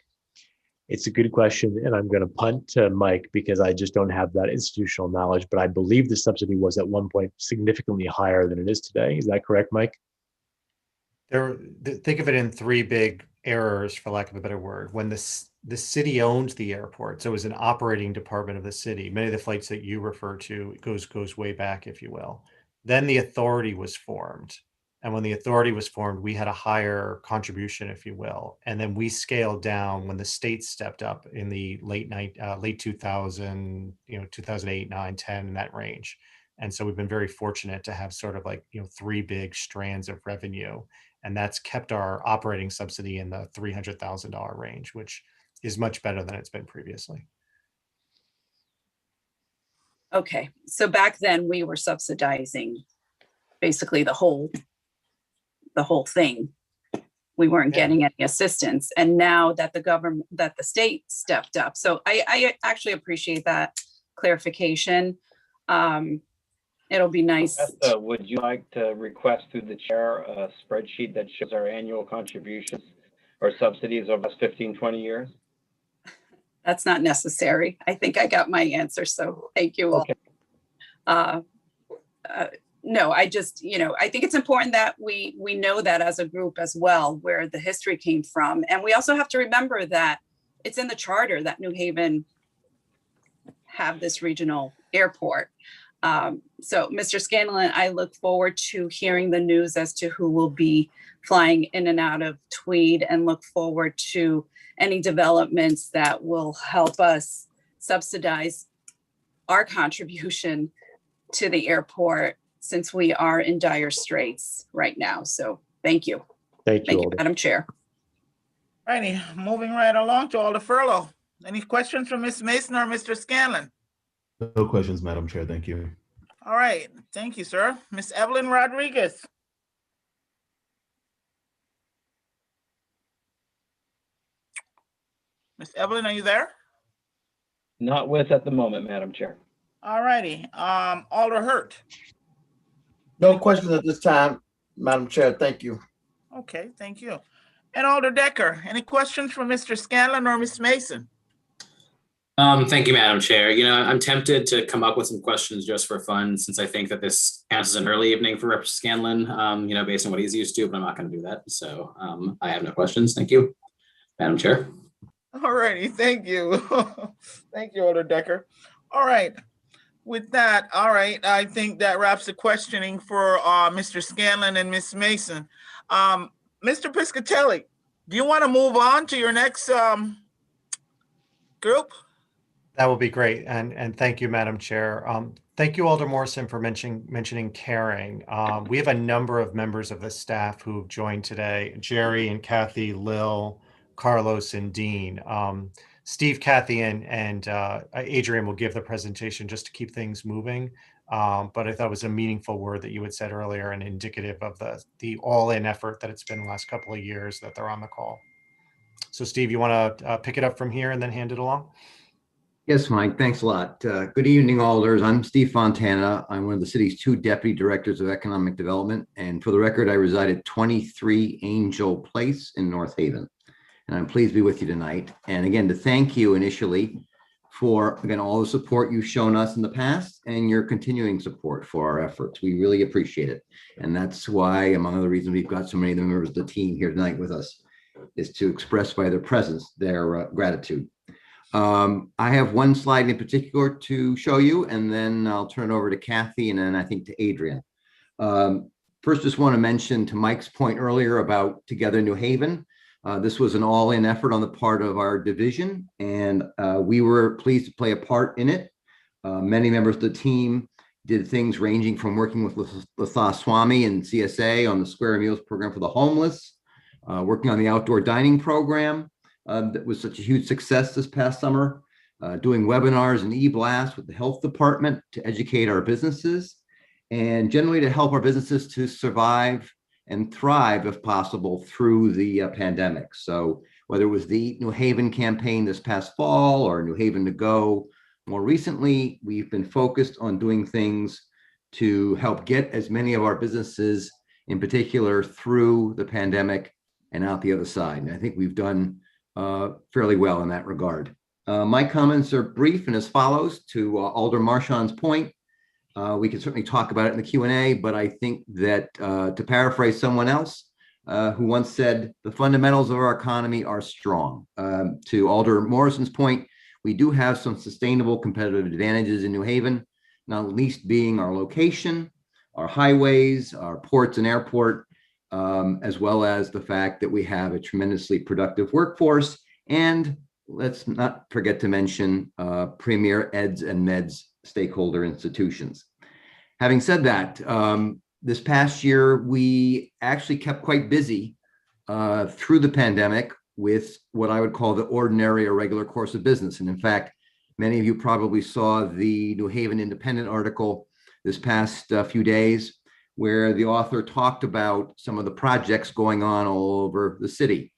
It's a good question, and I'm going to punt to Mike because I just don't have that institutional knowledge, but I believe the subsidy was at one point significantly higher than it is today. Is that correct, Mike? Think of it in three big errors, for lack of a better word. When the city owned the airport, so it was an operating department of the city. Many of the flights that you refer to goes way back, if you will. Then the authority was formed. And when the authority was formed, we had a higher contribution, if you will. And then we scaled down when the state stepped up in the late 2000, 2008, 9, 10, in that range. And so we've been very fortunate to have sort of like, three big strands of revenue. And that's kept our operating subsidy in the $300,000 range, which is much better than it's been previously. Okay, so back then we were subsidizing basically the whole thing. We weren't getting any assistance. And now that the state stepped up. So I actually appreciate that clarification. It'll be nice. Would you like to request through the chair a spreadsheet that shows our annual contributions or subsidies over the last 15, 20 years? That's not necessary. I think I got my answer. So thank you all. Okay. No, I just, I think it's important that we know that as a group as well, where the history came from. And we also have to remember that it's in the charter that New Haven have this regional airport. So Mr. Scanlon, I look forward to hearing the news as to who will be flying in and out of Tweed, and look forward to any developments that will help us subsidize our contribution to the airport, since we are in dire straits right now. So thank you. Thank you, Madam Chair. Righty, moving right along to Alder Furlow. Any questions from Ms. Mason or Mr. Scanlon? No questions, Madam Chair. Thank you. All right, thank you, sir. Ms. Evelyn Rodriguez. Ms. Evelyn, are you there? Not with at the moment, Madam Chair. All righty, Alder Hurt. No questions at this time, Madam Chair. Thank you. Okay, thank you. And Alder Decker, any questions from Mr. Scanlon or Ms. Mason? Thank you, Madam Chair. I'm tempted to come up with some questions just for fun, since I think that this counts as an early evening for Rep. Scanlon, based on what he's used to, but I'm not going to do that. So I have no questions. Thank you, Madam Chair. All righty, thank you. Thank you, Alder Decker. All right. With that, all right, I think that wraps the questioning for Mr. Scanlon and Ms. Mason. Mr. Piscatelli, do you want to move on to your next group? That will be great. And thank you, Madam Chair. Thank you, Alder Morrison, for mentioning caring. We have a number of members of the staff who have joined today: Jerry and Kathy, Lil, Carlos, and Dean. Steve, Kathy, and Adrian will give the presentation just to keep things moving. But I thought it was a meaningful word that you had said earlier, and indicative of the all-in effort that it's been the last couple of years that they're on the call. So Steve, you want to pick it up from here and then hand it along? Yes, Mike, thanks a lot. Good evening, Alders. I'm Steve Fontana. I'm one of the city's 2 deputy directors of economic development. And for the record, I reside at 23 Angel Place in North Haven. And I'm pleased to be with you tonight. And again, to thank you initially for, again, all the support you've shown us in the past and your continuing support for our efforts. We really appreciate it. And that's why, among other reasons, we've got so many of the members of the team here tonight with us, is to express by their presence their gratitude. I have one slide in particular to show you, and then I'll turn it over to Kathy, and then I think to Adrian. First, just want to mention, to Mike's point earlier about Together New Haven, this was an all-in effort on the part of our division, and we were pleased to play a part in it. Many members of the team did things ranging from working with Latha Swami and CSA on the Square Meals program for the homeless, working on the outdoor dining program that was such a huge success this past summer, doing webinars and e-blasts with the health department to educate our businesses, and generally to help our businesses to survive and thrive, if possible, through the pandemic. So whether it was the New Haven campaign this past fall or New Haven to Go, more recently, we've been focused on doing things to help get as many of our businesses in particular through the pandemic and out the other side. And I think we've done fairly well in that regard. My comments are brief and as follows. To Alder Marchand's point, we can certainly talk about it in the Q&A, but I think that to paraphrase someone else who once said, the fundamentals of our economy are strong. To Alder Morrison's point, we do have some sustainable competitive advantages in New Haven, not least being our location, our highways, our ports and airport, as well as the fact that we have a tremendously productive workforce. And let's not forget to mention premier eds and meds stakeholder institutions. Having said that, this past year, we actually kept quite busy through the pandemic with what I would call the ordinary or regular course of business. And in fact, many of you probably saw the New Haven Independent article this past few days, where the author talked about some of the projects going on all over the city.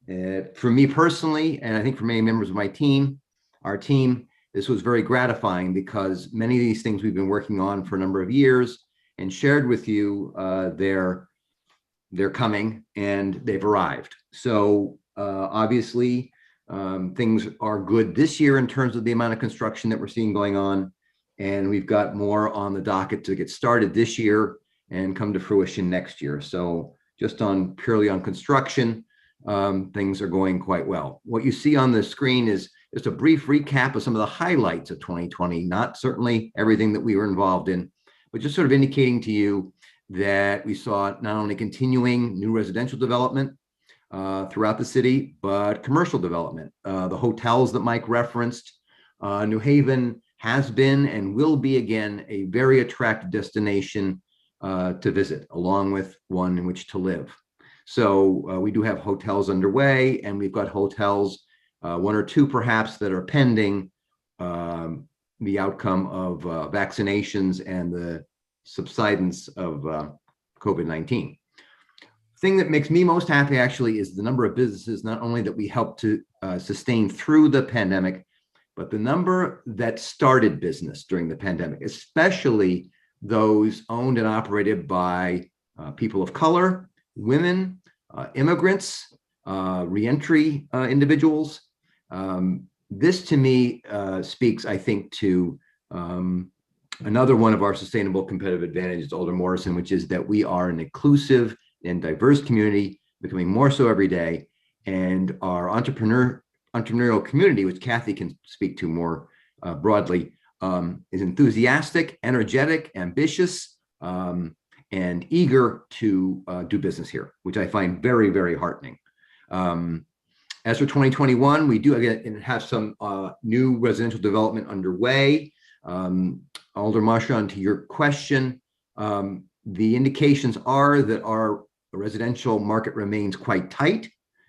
For me personally, and I think for many members of my team, our team, this was very gratifying because many of these things we've been working on for a number of years and shared with you, they're coming and they've arrived. So obviously, things are good this year in terms of the amount of construction that we're seeing going on. And we've got more on the docket to get started this year and come to fruition next year. So just purely on construction, things are going quite well. What you see on the screen is just a brief recap of some of the highlights of 2020, not certainly everything that we were involved in, but just sort of indicating to you that we saw not only continuing new residential development throughout the city, but commercial development. The hotels that Mike referenced, New Haven has been and will be again a very attractive destination to visit, along with one in which to live. So we do have hotels underway, and we've got hotels, one or two perhaps, that are pending the outcome of vaccinations and the subsidence of COVID-19. Thing that makes me most happy actually is the number of businesses, not only that we helped to sustain through the pandemic, but the number that started business during the pandemic, especially those owned and operated by people of color, women, immigrants, reentry individuals. This to me speaks, I think, to another one of our sustainable competitive advantages, Alder Morrison, which is that we are an inclusive and diverse community, becoming more so every day. And our entrepreneurial community, which Kathy can speak to more broadly, is enthusiastic, energetic, ambitious, and eager to do business here, which I find very, very heartening. As for 2021, we do again have some new residential development underway. Alder Marchand, to your question, the indications are that our residential market remains quite tight,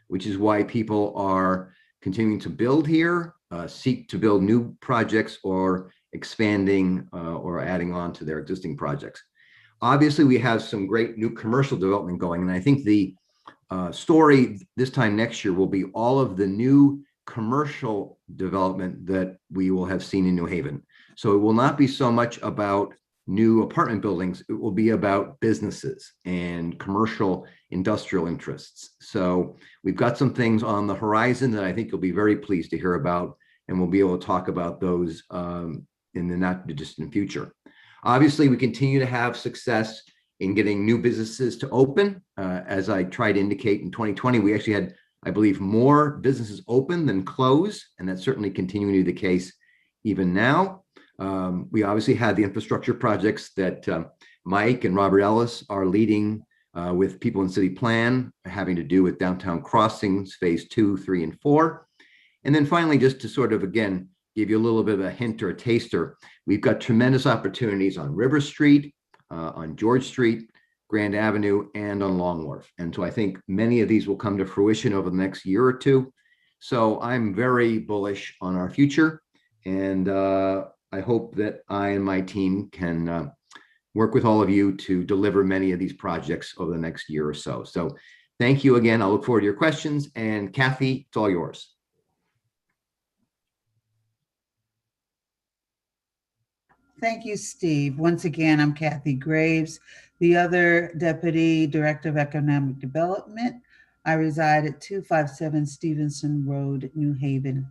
which is why people are continuing to build here, seek to build new projects or expanding or adding on to their existing projects. Obviously, we have some great new commercial development going, and I think the story this time next year will be all of the new commercial development that we will have seen in New Haven. So it will not be so much about new apartment buildings, it will be about businesses and commercial industrial interests. So we've got some things on the horizon that I think you'll be very pleased to hear about, and we'll be able to talk about those in the not distant future. Obviously, we continue to have success in getting new businesses to open. As I tried to indicate, in 2020, we actually had, I believe, more businesses open than close, and that's certainly continuing to be the case even now. We obviously had the infrastructure projects that Mike and Robert Ellis are leading with People in City Plan, having to do with downtown crossings, phase 2, 3, and 4. And then finally, just to sort of, again, give you a little bit of a hint or a taster, we've got tremendous opportunities on River Street, on George Street, Grand Avenue, and on Long Wharf. And so I think many of these will come to fruition over the next year or two. So I'm very bullish on our future. And I hope that I and my team can work with all of you to deliver many of these projects over the next year or so. So thank you again. I'll look forward to your questions. And Kathy, it's all yours. Thank you, Steve. Once again, I'm Kathy Graves, the other Deputy Director of Economic Development. I reside at 257 Stevenson Road, New Haven.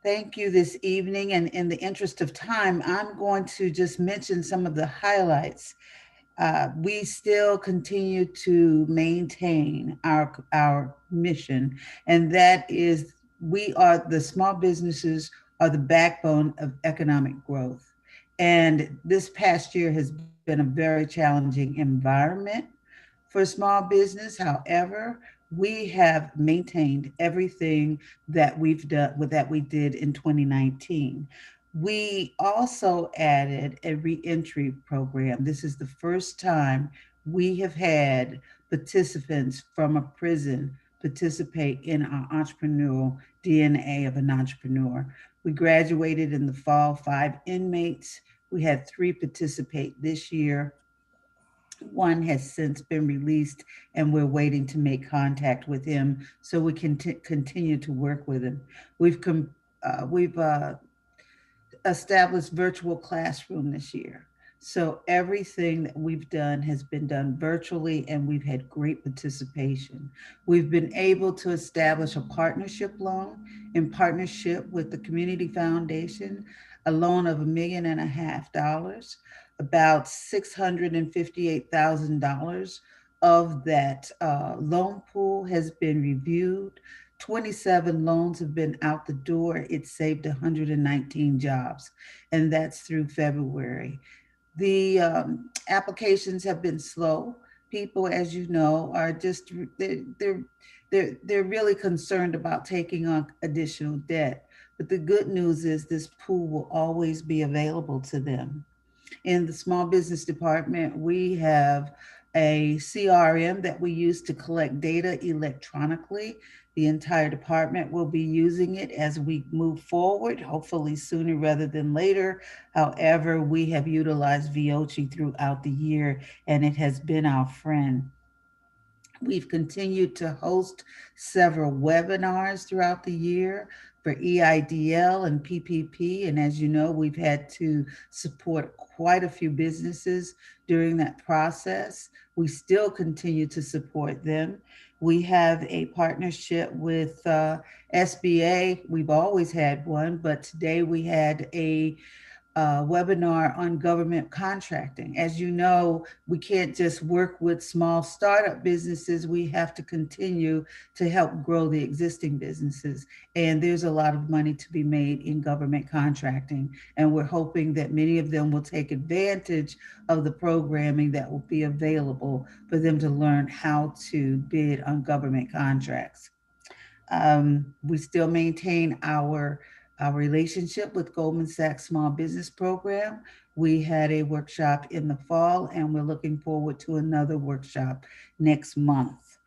Thank you this evening. And in the interest of time, I'm going to just mention some of the highlights. We still continue to maintain our mission, and that is the small businesses are the backbone of economic growth. And this past year has been a very challenging environment for small business. However, we have maintained everything that we've done, that we did in 2019. We also added a reentry program. This is the first time we have had participants from a prison participate in our entrepreneurial DNA of an entrepreneur. We graduated in the fall, 5 inmates. We had 3 participate this year. 1 has since been released, and we're waiting to make contact with him so we can continue to work with him. We've established virtual classroom this year. So everything that we've done has been done virtually, and we've had great participation. We've been able to establish a partnership loan in partnership with the Community Foundation, a loan of $1.5 million. About $658,000 of that loan pool has been reviewed. 27 loans have been out the door. It saved 119 jobs, and that's through February. The applications have been slow. People, as you know, are just, they're really concerned about taking on additional debt. But the good news is this pool will always be available to them. In the small business department, we have a CRM that we use to collect data electronically. The entire department will be using it as we move forward, hopefully sooner rather than later. However, we have utilized Viocci throughout the year, and it has been our friend. We've continued to host several webinars throughout the year for EIDL and PPP. And as you know, we've had to support quite a few businesses during that process. We still continue to support them. We have a partnership with SBA. We've always had one, but today we had a webinar on government contracting. As you know, we can't just work with small startup businesses. We have to continue to help grow the existing businesses. And there's a lot of money to be made in government contracting. And we're hoping that many of them will take advantage of the programming that will be available for them to learn how to bid on government contracts. We still maintain our relationship with Goldman Sachs Small Business Program. We had a workshop in the fall, and we're looking forward to another workshop next month.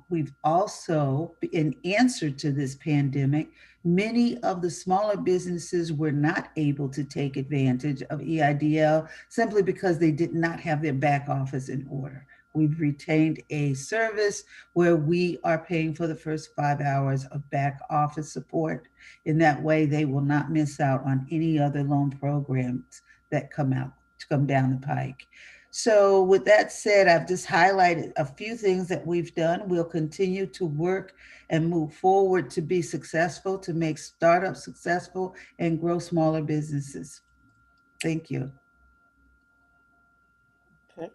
We've also, in answer to this pandemic, many of the smaller businesses were not able to take advantage of EIDL simply because they did not have their back office in order. We've retained a service where we are paying for the first 5 hours of back office support. In that way, they will not miss out on any other loan programs that come down the pike. So with that said, I've just highlighted a few things that we've done. We'll continue to work and move forward to be successful, to make startups successful and grow smaller businesses. Thank you. Okay.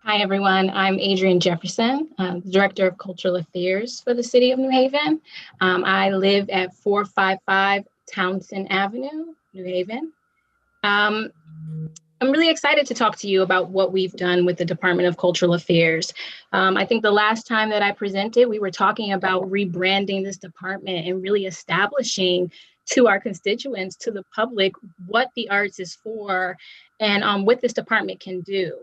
Hi, everyone. I'm Adrienne Jefferson, Director of Cultural Affairs for the City of New Haven. I live at 455 Townsend Avenue, New Haven. I'm really excited to talk to you about what we've done with the Department of Cultural Affairs. I think the last time that I presented, we were talking about rebranding this department and really establishing to our constituents, to the public, what the arts is for and what this department can do.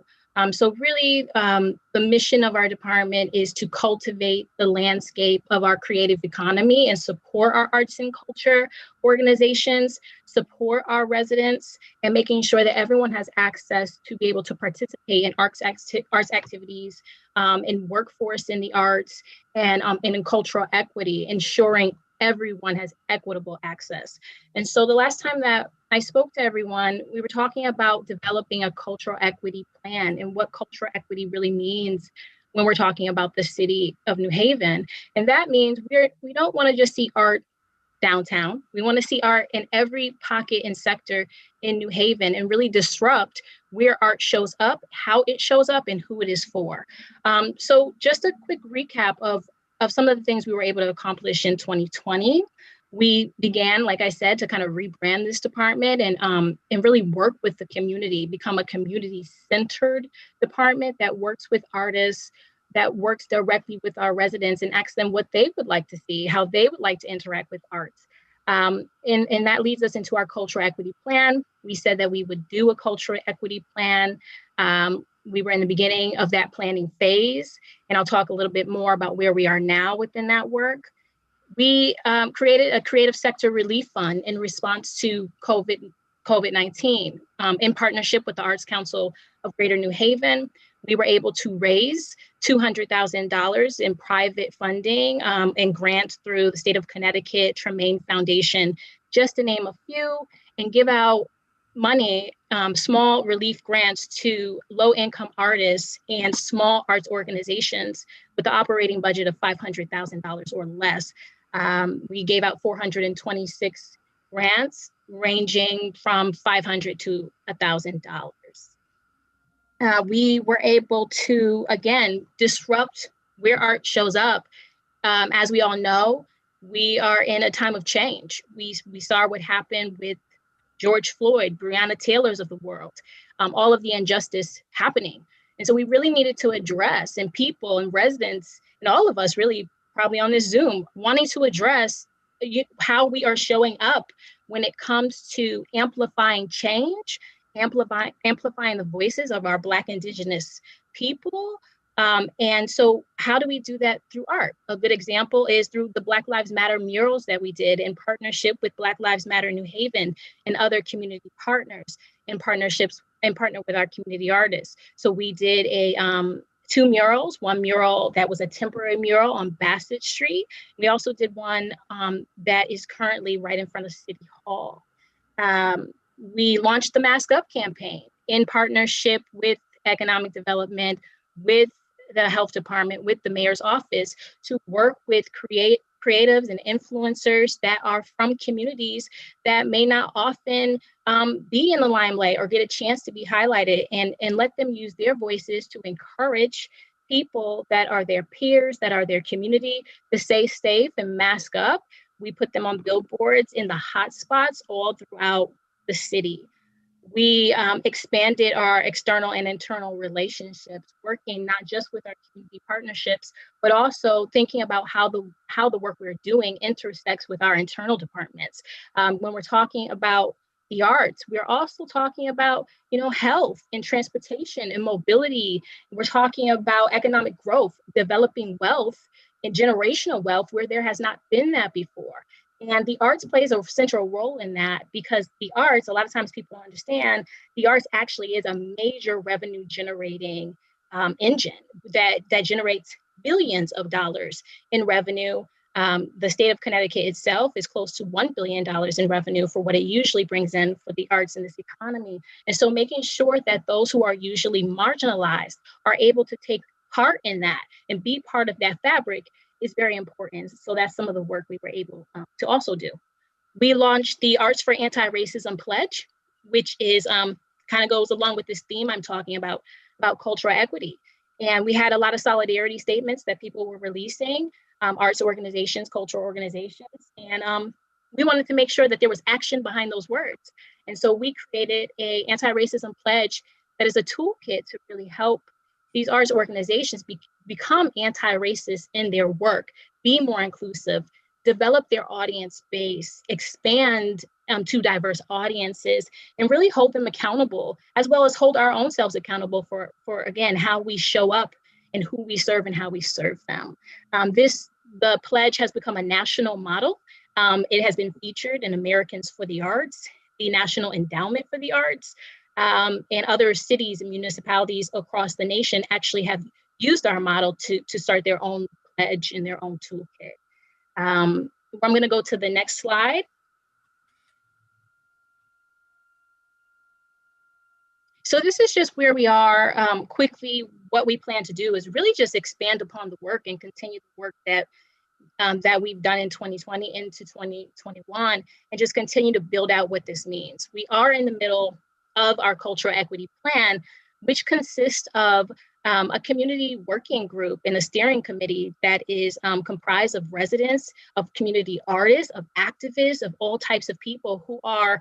So really, the mission of our department is to cultivate the landscape of our creative economy and support our arts and culture organizations, support our residents, and making sure that everyone has access to be able to participate in arts activities, in workforce in the arts, and in cultural equity, ensuring everyone has equitable access. And so the last time that I spoke to everyone, we were talking about developing a cultural equity plan and what cultural equity really means when we're talking about the city of New Haven. And that means we don't want to just see art downtown. We want to see art in every pocket and sector in New Haven and really disrupt where art shows up, how it shows up, and who it is for. So just a quick recap of some of the things we were able to accomplish in 2020. We began, like I said, to kind of rebrand this department and really work with the community, become a community-centered department that works with artists, that works directly with our residents and asks them what they would like to see, how they would like to interact with arts. And that leads us into our cultural equity plan. We said that we would do a cultural equity plan. We were in the beginning of that planning phase, and I'll talk a little bit more about where we are now within that work. We created a creative sector relief fund in response to COVID-19 in partnership with the Arts Council of Greater New Haven. We were able to raise $200,000 in private funding and grants through the state of Connecticut, Tremaine Foundation, just to name a few, and give out money, small relief grants to low-income artists and small arts organizations with the operating budget of $500,000 or less. We gave out 426 grants ranging from $500 to $1,000. We were able to, again, disrupt where art shows up. As we all know, we are in a time of change. We saw what happened with George Floyd, Breonna Taylor's of the world, all of the injustice happening. And so we really needed to address, and people and residents and all of us really probably on this Zoom wanting to address how we are showing up when it comes to amplifying change, amplifying the voices of our Black Indigenous people. And so how do we do that through art? A good example is through the Black Lives Matter murals that we did in partnership with Black Lives Matter New Haven and other community partners and partner with our community artists. So we did two murals, one mural that was a temporary mural on Bassett Street. We also did one that is currently right in front of City Hall. We launched the Mask Up campaign in partnership with economic development, with the health department, with the mayor's office to work with creatives and influencers that are from communities that may not often be in the limelight or get a chance to be highlighted, and let them use their voices to encourage people that are their peers, that are their community, to stay safe and mask up. We put them on billboards in the hot spots all throughout the city. We expanded our external and internal relationships, working not just with our community partnerships, but also thinking about how the work we're doing intersects with our internal departments. When we're talking about the arts, we're also talking about, health and transportation and mobility. We're talking about economic growth, developing wealth and generational wealth where there has not been that before. And the arts plays a central role in that, because the arts, a lot of times people don't understand, the arts actually is a major revenue generating engine that generates billions of dollars in revenue. The state of Connecticut itself is close to $1 billion in revenue for what it usually brings in for the arts in this economy. And so making sure that those who are usually marginalized are able to take part in that and be part of that fabric is very important. So that's some of the work we were able to also do. We launched the Arts for Anti-Racism Pledge, which is kind of goes along with this theme I'm talking about cultural equity. And we had a lot of solidarity statements that people were releasing, arts organizations, cultural organizations. And we wanted to make sure that there was action behind those words. And so we created a anti-racism pledge that is a toolkit to really help these arts organizations become anti-racist in their work, be more inclusive, develop their audience base, expand to diverse audiences, and really hold them accountable, as well as hold our own selves accountable for again, how we show up and who we serve and how we serve them. The pledge has become a national model. It has been featured in Americans for the Arts, the National Endowment for the Arts, and other cities and municipalities across the nation actually have used our model to start their own pledge and their own toolkit. I'm going to go to the next slide. So this is just where we are. Quickly, what we plan to do is really just expand upon the work and continue the work that we've done in 2020 into 2021, and just continue to build out what this means. We are in the middle of our cultural equity plan, which consists of a community working group and a steering committee that is comprised of residents, of community artists, of activists, of all types of people who are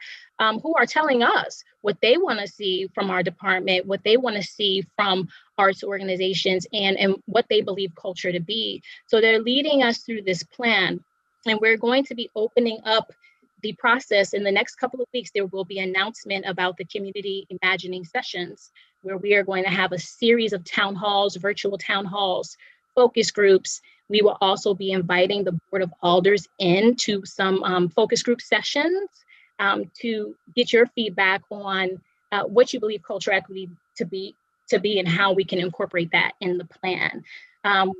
telling us what they want to see from our department, what they want to see from arts organizations, and what they believe culture to be. So they're leading us through this plan, and we're going to be opening up the process in the next couple of weeks. There will be an announcement about the community imagining sessions, where we are going to have a series of town halls, virtual town halls, focus groups. We will also be inviting the Board of Alders into some focus group sessions to get your feedback on what you believe cultural equity to be and how we can incorporate that in the plan.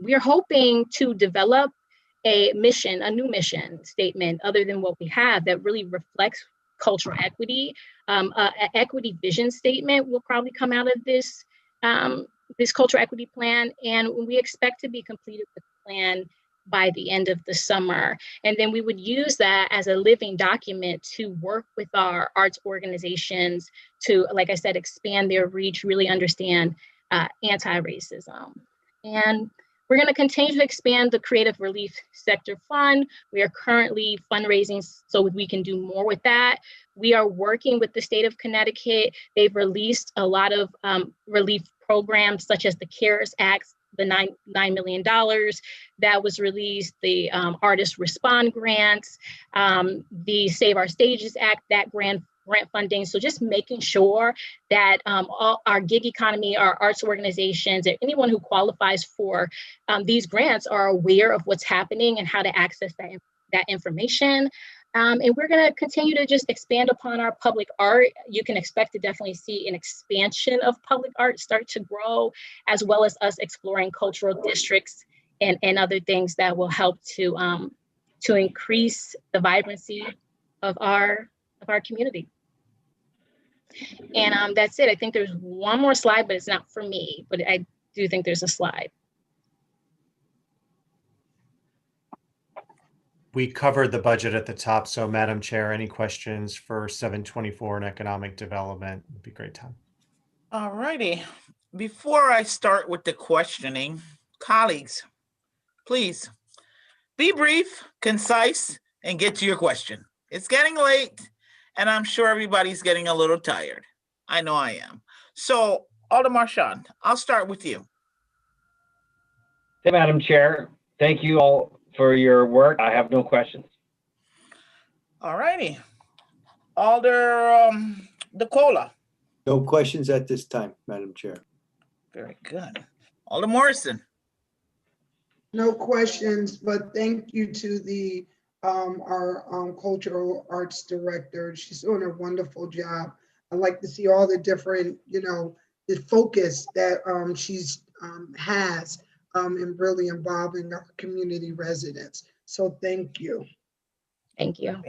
We're hoping to develop a new mission statement other than what we have that really reflects cultural equity. An equity vision statement will probably come out of this cultural equity plan, and we expect to be completed with the plan by the end of the summer. And then we would use that as a living document to work with our arts organizations to, like I said, expand their reach, really understand anti-racism. And we're going to continue to expand the Creative Relief Sector Fund. We are currently fundraising so we can do more with that. We are working with the state of Connecticut. They've released a lot of relief programs, such as the CARES Act, the $9 million that was released, the Artist Respond grants, the Save Our Stages Act, that grant funding. So just making sure that all our gig economy, our arts organizations, and anyone who qualifies for these grants are aware of what's happening and how to access that information. And we're going to continue to just expand upon our public art. You can expect to definitely see an expansion of public art start to grow, as well as us exploring cultural districts and other things that will help to increase the vibrancy of our community. And that's it. I think there's one more slide, but it's not for me, but I do think there's a slide. We covered the budget at the top. So Madam Chair, any questions for 724 and economic development would be a great time. All righty. Before I start with the questioning, colleagues, please be brief, concise, and get to your question. It's getting late, and I'm sure everybody's getting a little tired. I know I am. So, Alder Marchand, I'll start with you. Hey, Madam Chair. Thank you all for your work. I have no questions. All righty. Alder DeCola. No questions at this time, Madam Chair. Very good. Alder Morrison. No questions, but thank you to the our cultural arts director. She's doing a wonderful job. I like to see all the different, the focus that she's has in really involving our community residents. So thank you. Thank you.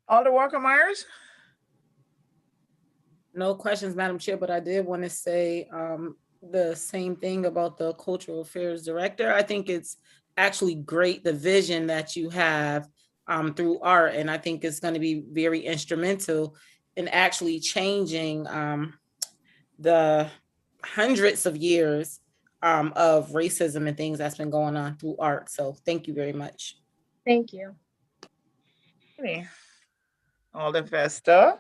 Alder Walker Myers. No questions, Madam Chair, but I did want to say the same thing about the Cultural Affairs Director. I think it's actually great, the vision that you have through art, and I think it's going to be very instrumental in actually changing the hundreds of years of racism and things that's been going on through art. So thank you very much. Thank you. Okay. Alder Festa.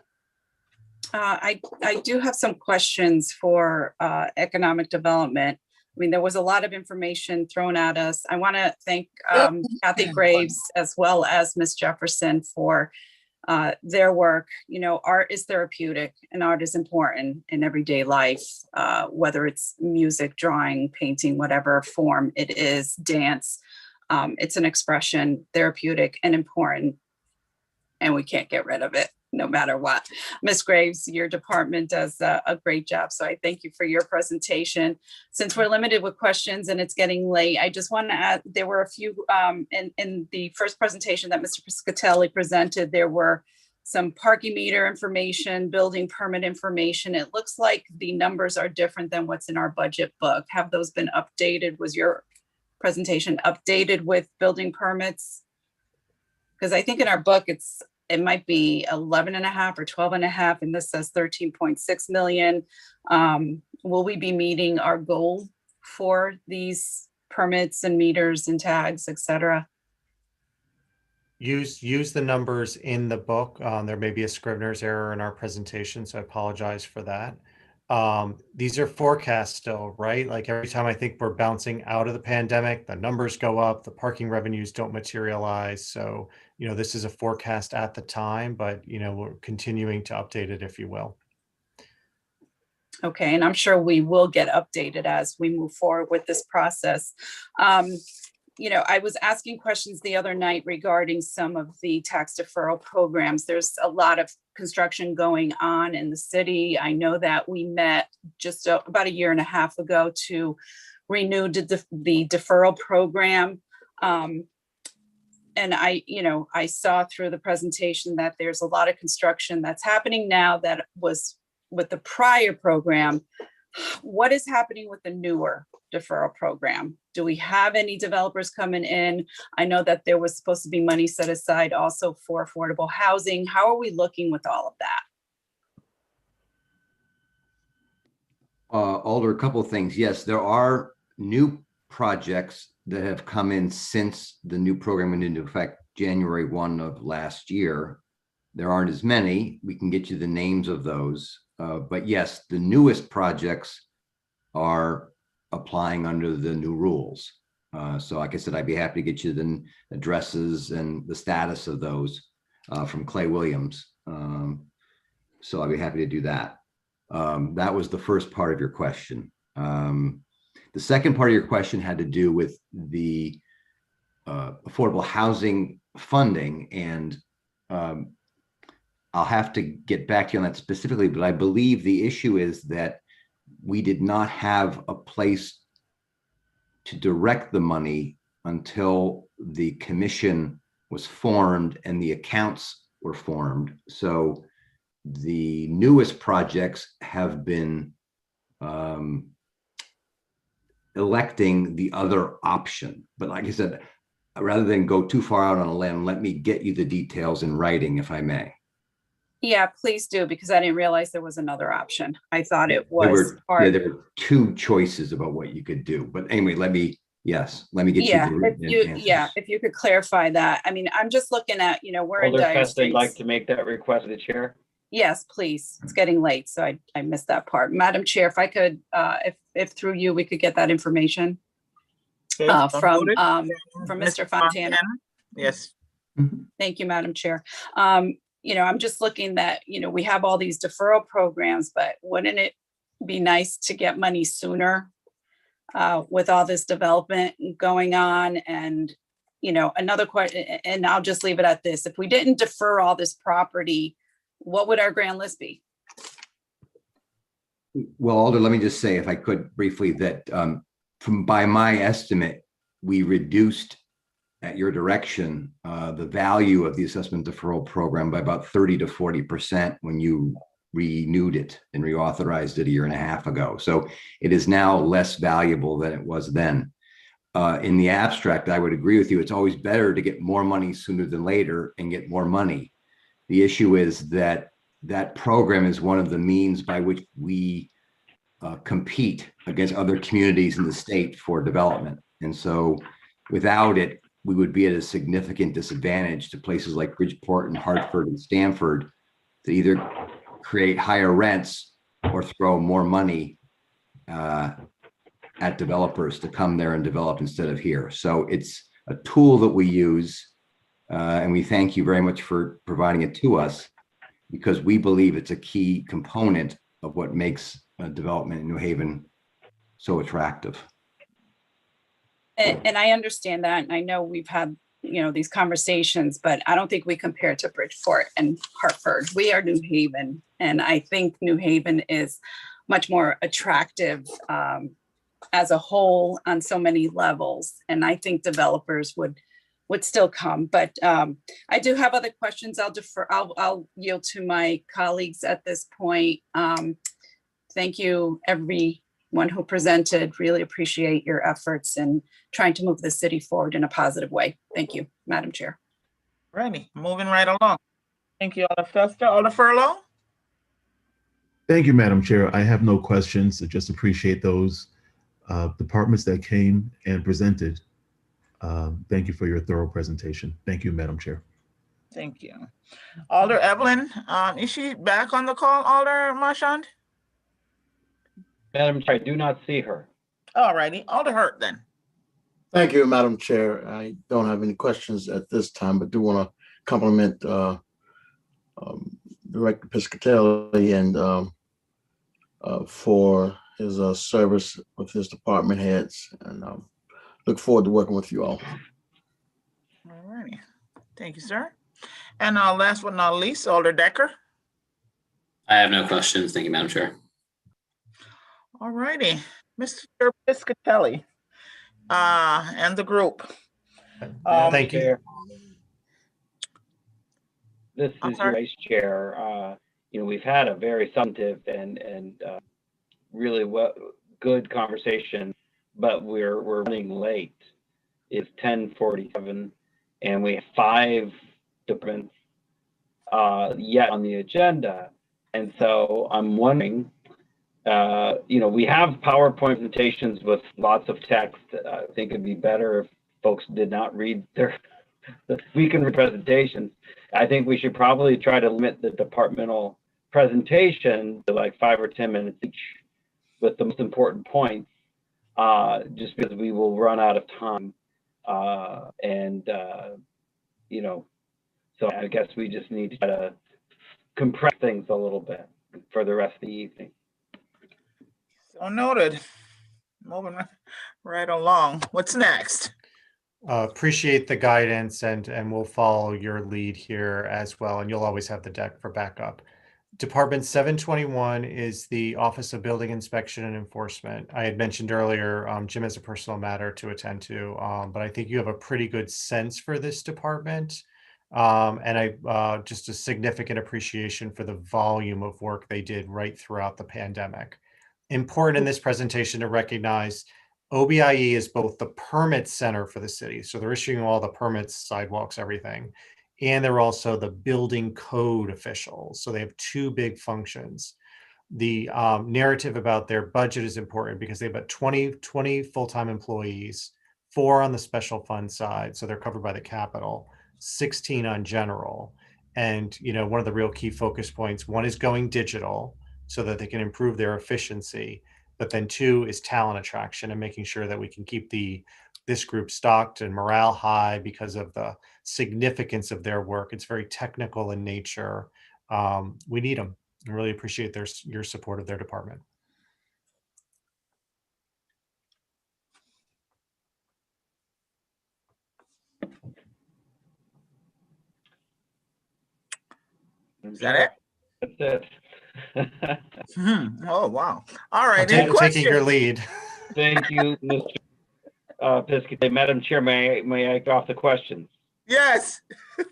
I do have some questions for economic development. I mean, there was a lot of information thrown at us. I want to thank Kathy Graves as well as Ms. Jefferson for their work. You know, art is therapeutic and art is important in everyday life, whether it's music, drawing, painting, whatever form it is, dance. It's an expression, therapeutic and important, and we can't get rid of it no matter what. Ms. Graves, your department does a great job. So I thank you for your presentation. Since we're limited with questions and it's getting late, I just want to add, there were a few, in the first presentation that Mr. Piscatelli presented, there were some parking meter information, building permit information. It looks like the numbers are different than what's in our budget book. Have those been updated? Was your presentation updated with building permits? Because I think in our book, it might be 11.5 or 12.5, and this says 13.6 million. Will we be meeting our goal for these permits and meters and tags, et cetera? Use the numbers in the book. There may be a Scrivener's error in our presentation, so I apologize for that. These are forecasts still, right? Like every time I think we're bouncing out of the pandemic, the numbers go up, the parking revenues don't materialize. So, you know, this is a forecast at the time, but, you know, we're continuing to update it, if you will. Okay, and I'm sure we will get updated as we move forward with this process. You know, I was asking questions the other night regarding some of the tax deferral programs. There's a lot of construction going on in the city. I know that we met just about a year and a half ago to renew the deferral program. And I saw through the presentation that there's a lot of construction that's happening now that was with the prior program. What is happening with the newer deferral program? Do we have any developers coming in? I know that there was supposed to be money set aside also for affordable housing. How are we looking with all of that? Alder, a couple of things. Yes, there are new projects that have come in since the new program went into effect January 1 of last year. There aren't as many. We can get you the names of those. But yes, the newest projects are applying under the new rules. So like I said, I'd be happy to get you the addresses and the status of those from Clay Williams. So I'd be happy to do that. That was the first part of your question. The second part of your question had to do with the affordable housing funding, and I'll have to get back to you on that specifically, but I believe the issue is that we did not have a place to direct the money until the commission was formed and the accounts were formed. So the newest projects have been electing the other option. But like I said, rather than go too far out on a limb, let me get you the details in writing, if I may. Yeah, please do, because I didn't realize there was another option. I thought it was part. There were two choices about what you could do. But anyway, let me get you the answers. If you could clarify that. I mean, I'm just looking at, we're in dire straits. You'd like to make that request to the chair? Yes, please. It's getting late, so I missed that part. Madam Chair, if I could, if through you, we could get that information from Mr. Fontana. Yes. Thank you, Madam Chair. I'm just looking that, we have all these deferral programs, but wouldn't it be nice to get money sooner with all this development going on? And, another question, and I'll just leave it at this. If we didn't defer all this property, what would our grand list be? Well, Alder, let me just say, if I could briefly, that by my estimate, we reduced at your direction, the value of the assessment deferral program by about 30 to 40% when you renewed it and reauthorized it a year and a half ago. So it is now less valuable than it was then. In the abstract, I would agree with you. It's always better to get more money sooner than later and get more money. The issue is that that program is one of the means by which we compete against other communities in the state for development. And so without it, we would be at a significant disadvantage to places like Bridgeport and Hartford and Stamford to either create higher rents or throw more money at developers to come there and develop instead of here. So it's a tool that we use, and we thank you very much for providing it to us, because we believe it's a key component of what makes development in New Haven so attractive. And I understand that, and I know we've had, these conversations, but I don't think we compare to Bridgeport and Hartford. We are New Haven, and I think New Haven is much more attractive as a whole on so many levels. And I think developers would still come, but I do have other questions. I'll yield to my colleagues at this point. Thank you, everyone who presented. Really appreciate your efforts in trying to move the city forward in a positive way. Thank you, Madam Chair. Righty, moving right along. Thank you, Alder Fester. Alder Furlow? Thank you, Madam Chair. I have no questions. I just appreciate those departments that came and presented. Thank you for your thorough presentation. Thank you, Madam Chair. Thank you. Alder Evelyn, is she back on the call, Alder Marchand? Madam Chair, I do not see her. All righty, Alder Hurt then. Thank you, Madam Chair. I don't have any questions at this time, but do want to compliment Director Piscatelli and for his service with his department heads, and look forward to working with you all. All righty, thank you, sir. And last but not least, Alder Decker. I have no questions. Thank you, Madam Chair. All righty, Mr. Piscatelli and the group. Thank you. This is your vice chair. We've had a very substantive and really good conversation, but we're running late. It's 10:47, and we have 5 departments yet on the agenda, and so I'm wondering. We have PowerPoint presentations with lots of text. I think it'd be better if folks did not read the weekend presentations. I think we should probably try to limit the departmental presentation to like 5 or 10 minutes each with the most important points, just because we will run out of time. So I guess we just need to try to compress things a little bit for the rest of the evening. So noted. Moving right along. What's next? Appreciate the guidance, and we'll follow your lead here as well. And you'll always have the deck for backup. Department 721 is the Office of Building Inspection and Enforcement. I had mentioned earlier, Jim has a personal matter to attend to, but I think you have a pretty good sense for this department. And I just a significant appreciation for the volume of work they did right throughout the pandemic. Important in this presentation to recognize OBIE is both the permit center for the city. So they're issuing all the permits, sidewalks, everything. And they're also the building code officials. So they have 2 big functions. The narrative about their budget is important because they have about 20 full-time employees, 4 on the special fund side. So they're covered by the capital, 16 on general. And, one of the real key focus points, 1 is going digital so that they can improve their efficiency. But then 2 is talent attraction and making sure that we can keep this group stocked and morale high because of the significance of their work. It's very technical in nature. We need them. I really appreciate your support of their department. Is that it? That's it. Oh, wow. All right. Taking your lead. Thank you, Mr. Piscatelli. Madam Chair, may I get off the questions? Yes,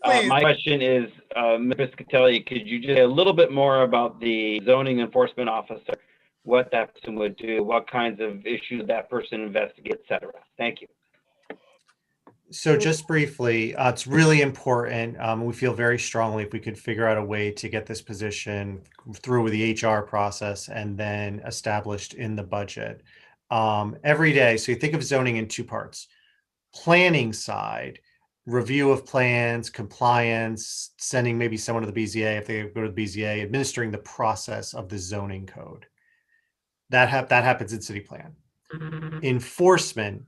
please. My question is, Mr. Piscatelli, could you just say a little bit more about the zoning enforcement officer, what that person would do, what kinds of issues that person investigates, et cetera? Thank you. So just briefly, it's really important. We feel very strongly if we could figure out a way to get this position through with the HR process and then established in the budget every day. So you think of zoning in 2 parts. planning side, review of plans, compliance, sending maybe someone to the BZA if they go to the BZA, administering the process of the zoning code. That happens in city plan. Enforcement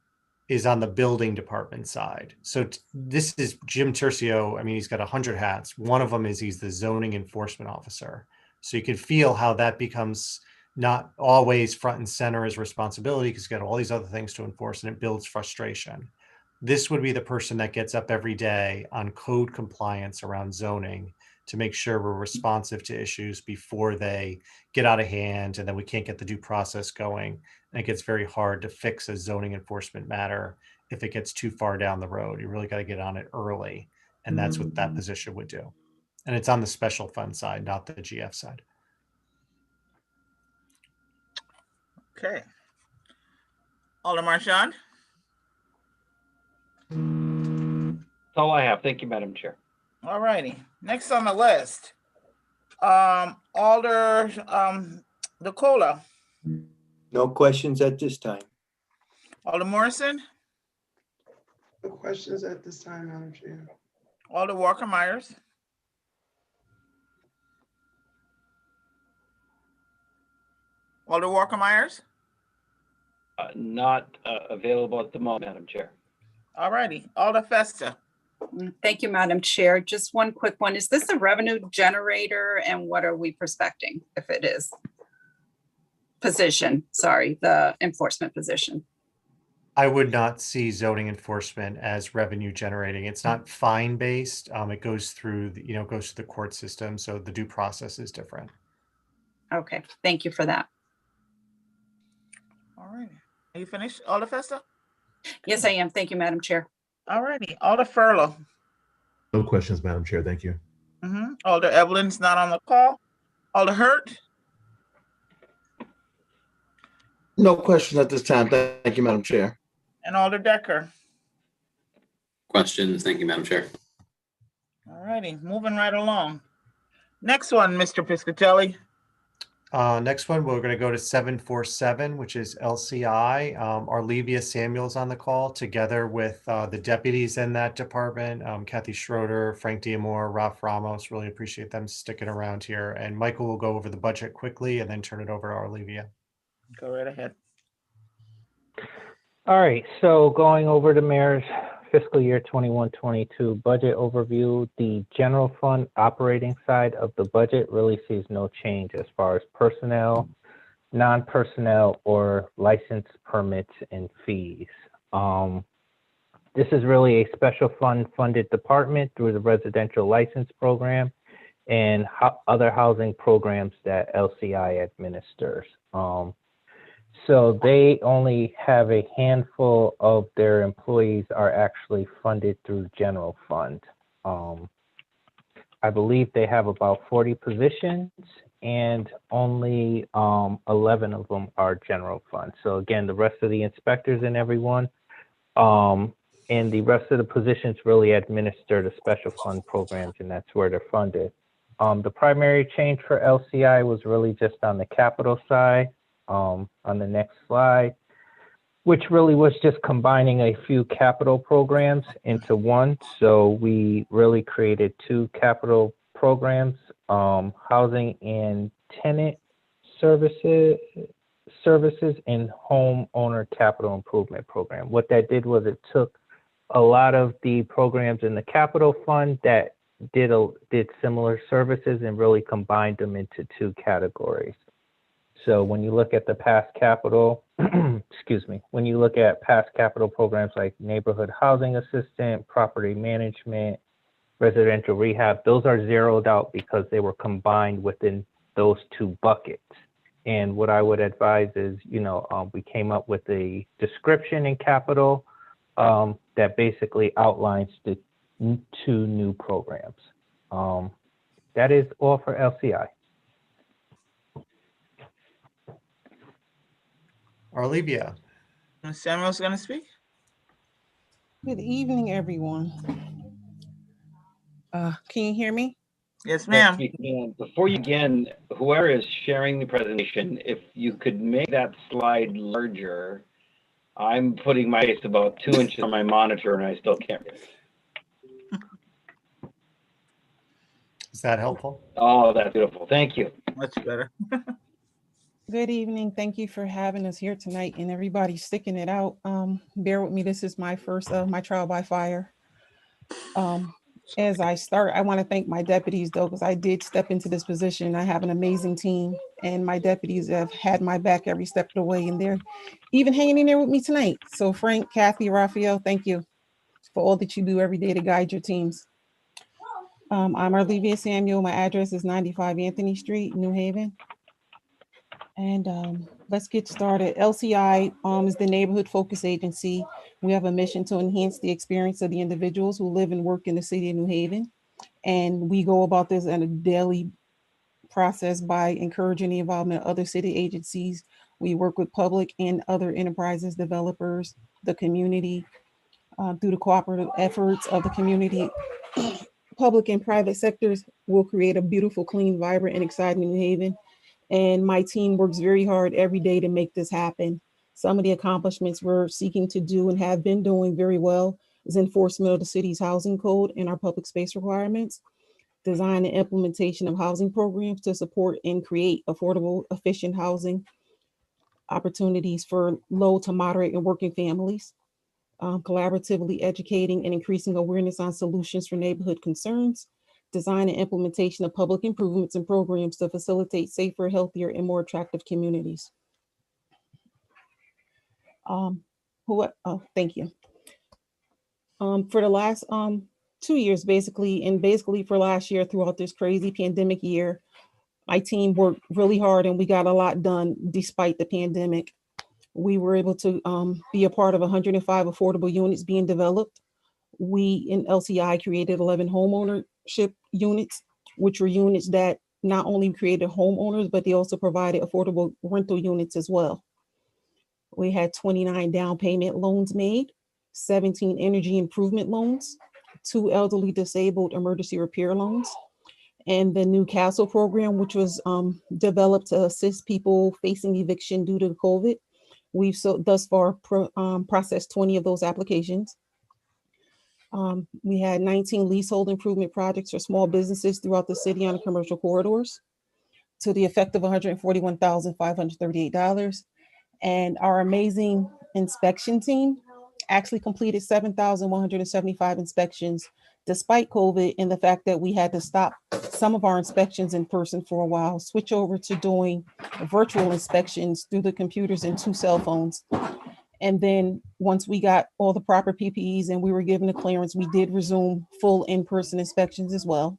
is on the building department side. So this is Jim Tercio. I mean, he's got 100 hats. One of them is he's the zoning enforcement officer. So you can feel how that becomes not always front and center as responsibility because he's got all these other things to enforce, and it builds frustration. This would be the person that gets up every day on code compliance around zoning to make sure we're responsive to issues before they get out of hand, and then we can't get the due process going. And it gets very hard to fix a zoning enforcement matter if it gets too far down the road. You really got to get on it early. And that's what that position would do. And it's on the special fund side, not the GF side. Okay. Alder Marchand. That's all I have. Thank you, Madam Chair. All righty. Next on the list, Alder DeCola. No questions at this time. Alder Morrison. No questions at this time, Madam Chair. Alder Walker Myers. Alder Walker Myers. Not available at the moment, Madam Chair. All righty. Alder Festa. Thank you, Madam Chair. Just one quick one. Is this a revenue generator, and what are we prospecting if it is? Position, sorry, the enforcement position. I would not see zoning enforcement as revenue generating. It's not fine based. It goes through, goes through the court system. So the due process is different. Okay, thank you for that. All right. Are you finished, Alder Festa? Yes, I am. Thank you, Madam Chair. All righty. Alder Furlow. No questions, Madam Chair. Thank you. Alder Evelyn's not on the call. Alder Hurt. No questions at this time. Thank you, Madam Chair. And Alder Decker. Questions. Thank you, Madam Chair. All righty. Moving right along. Next one, Mr. Piscatelli. Next one, we're going to go to 747, which is LCI. Arlevia Samuel's on the call, together with the deputies in that department, Kathy Schroeder, Frank Diamore, Ralph Ramos. Really appreciate them sticking around here. And Michael will go over the budget quickly and then turn it over to Arlevia. Go right ahead. All right, so going over the mayor's fiscal year 21-22 budget overview, the general fund operating side of the budget really sees no change as far as personnel, non-personnel, or license permits and fees. This is really a special fund funded department through the residential license program and other housing programs that LCI administers. So they only have a handful of their employees are actually funded through general fund. I believe they have about 40 positions and only 11 of them are general fund. So again, the rest of the inspectors and everyone and the rest of the positions really administer the special fund programs, and that's where they're funded. The primary change for LCI was really just on the capital side. On the next slide, which really was just combining a few capital programs into one. So we really created two capital programs, housing and tenant services and homeowner capital improvement program. What that did was it took a lot of the programs in the capital fund that did similar services and really combined them into two categories. So when you look at the past capital, when you look at past capital programs like neighborhood housing assistant, property management, residential rehab, those are zeroed out because they were combined within those two buckets. And what I would advise is, we came up with a description in capital that basically outlines the two new programs. That is all for LCI. Arlevia. Samuel's going to speak. Good evening, everyone. Can you hear me? Yes, ma'am. Before you begin, whoever is sharing the presentation, if you could make that slide larger, I'm putting my face about 2 inches on my monitor and I still can't read. Is that helpful? Oh, that's beautiful. Thank you. Much better. Good evening. Thank you for having us here tonight and everybody sticking it out. Bear with me. This is my first of my trial by fire. As I start, I want to thank my deputies though, because I did step into this position. I have an amazing team and my deputies have had my back every step of the way and they're even hanging in there with me tonight. So Frank, Kathy, Raphael, thank you for all that you do every day to guide your teams. I'm Arlevia Samuel. My address is 95 Anthony Street, New Haven. And let's get started. LCI is the Neighborhood Focus Agency. We have a mission to enhance the experience of the individuals who live and work in the city of New Haven. And we go about this on a daily process by encouraging the involvement of other city agencies. We work with public and other enterprises, developers, the community, through the cooperative efforts of the community. Public and private sectors will create a beautiful, clean, vibrant, and exciting New Haven. And my team works very hard every day to make this happen. Some of the accomplishments we're seeking to do and have been doing very well is enforcement of the city's housing code and our public space requirements, design and implementation of housing programs to support and create affordable, efficient housing opportunities for low to moderate and working families, collaboratively educating and increasing awareness on solutions for neighborhood concerns, design and implementation of public improvements and programs to facilitate safer, healthier, and more attractive communities. Thank you. For the last 2 years, basically for last year throughout this crazy pandemic year, my team worked really hard and we got a lot done despite the pandemic. We were able to be a part of 105 affordable units being developed. We in LCI created 11 homeownership units, which were units that not only created homeowners, but they also provided affordable rental units as well. We had 29 down payment loans made, 17 energy improvement loans, 2 elderly disabled emergency repair loans, and the new Castle program, which was developed to assist people facing eviction due to COVID. We've thus far processed 20 of those applications. We had 19 leasehold improvement projects for small businesses throughout the city on the commercial corridors to the effect of $141,538. And our amazing inspection team actually completed 7,175 inspections despite COVID and the fact that we had to stop some of our inspections in person for a while, switch over to doing virtual inspections through the computers and 2 cell phones. And then once we got all the proper PPEs and we were given the clearance, we did resume full in-person inspections as well.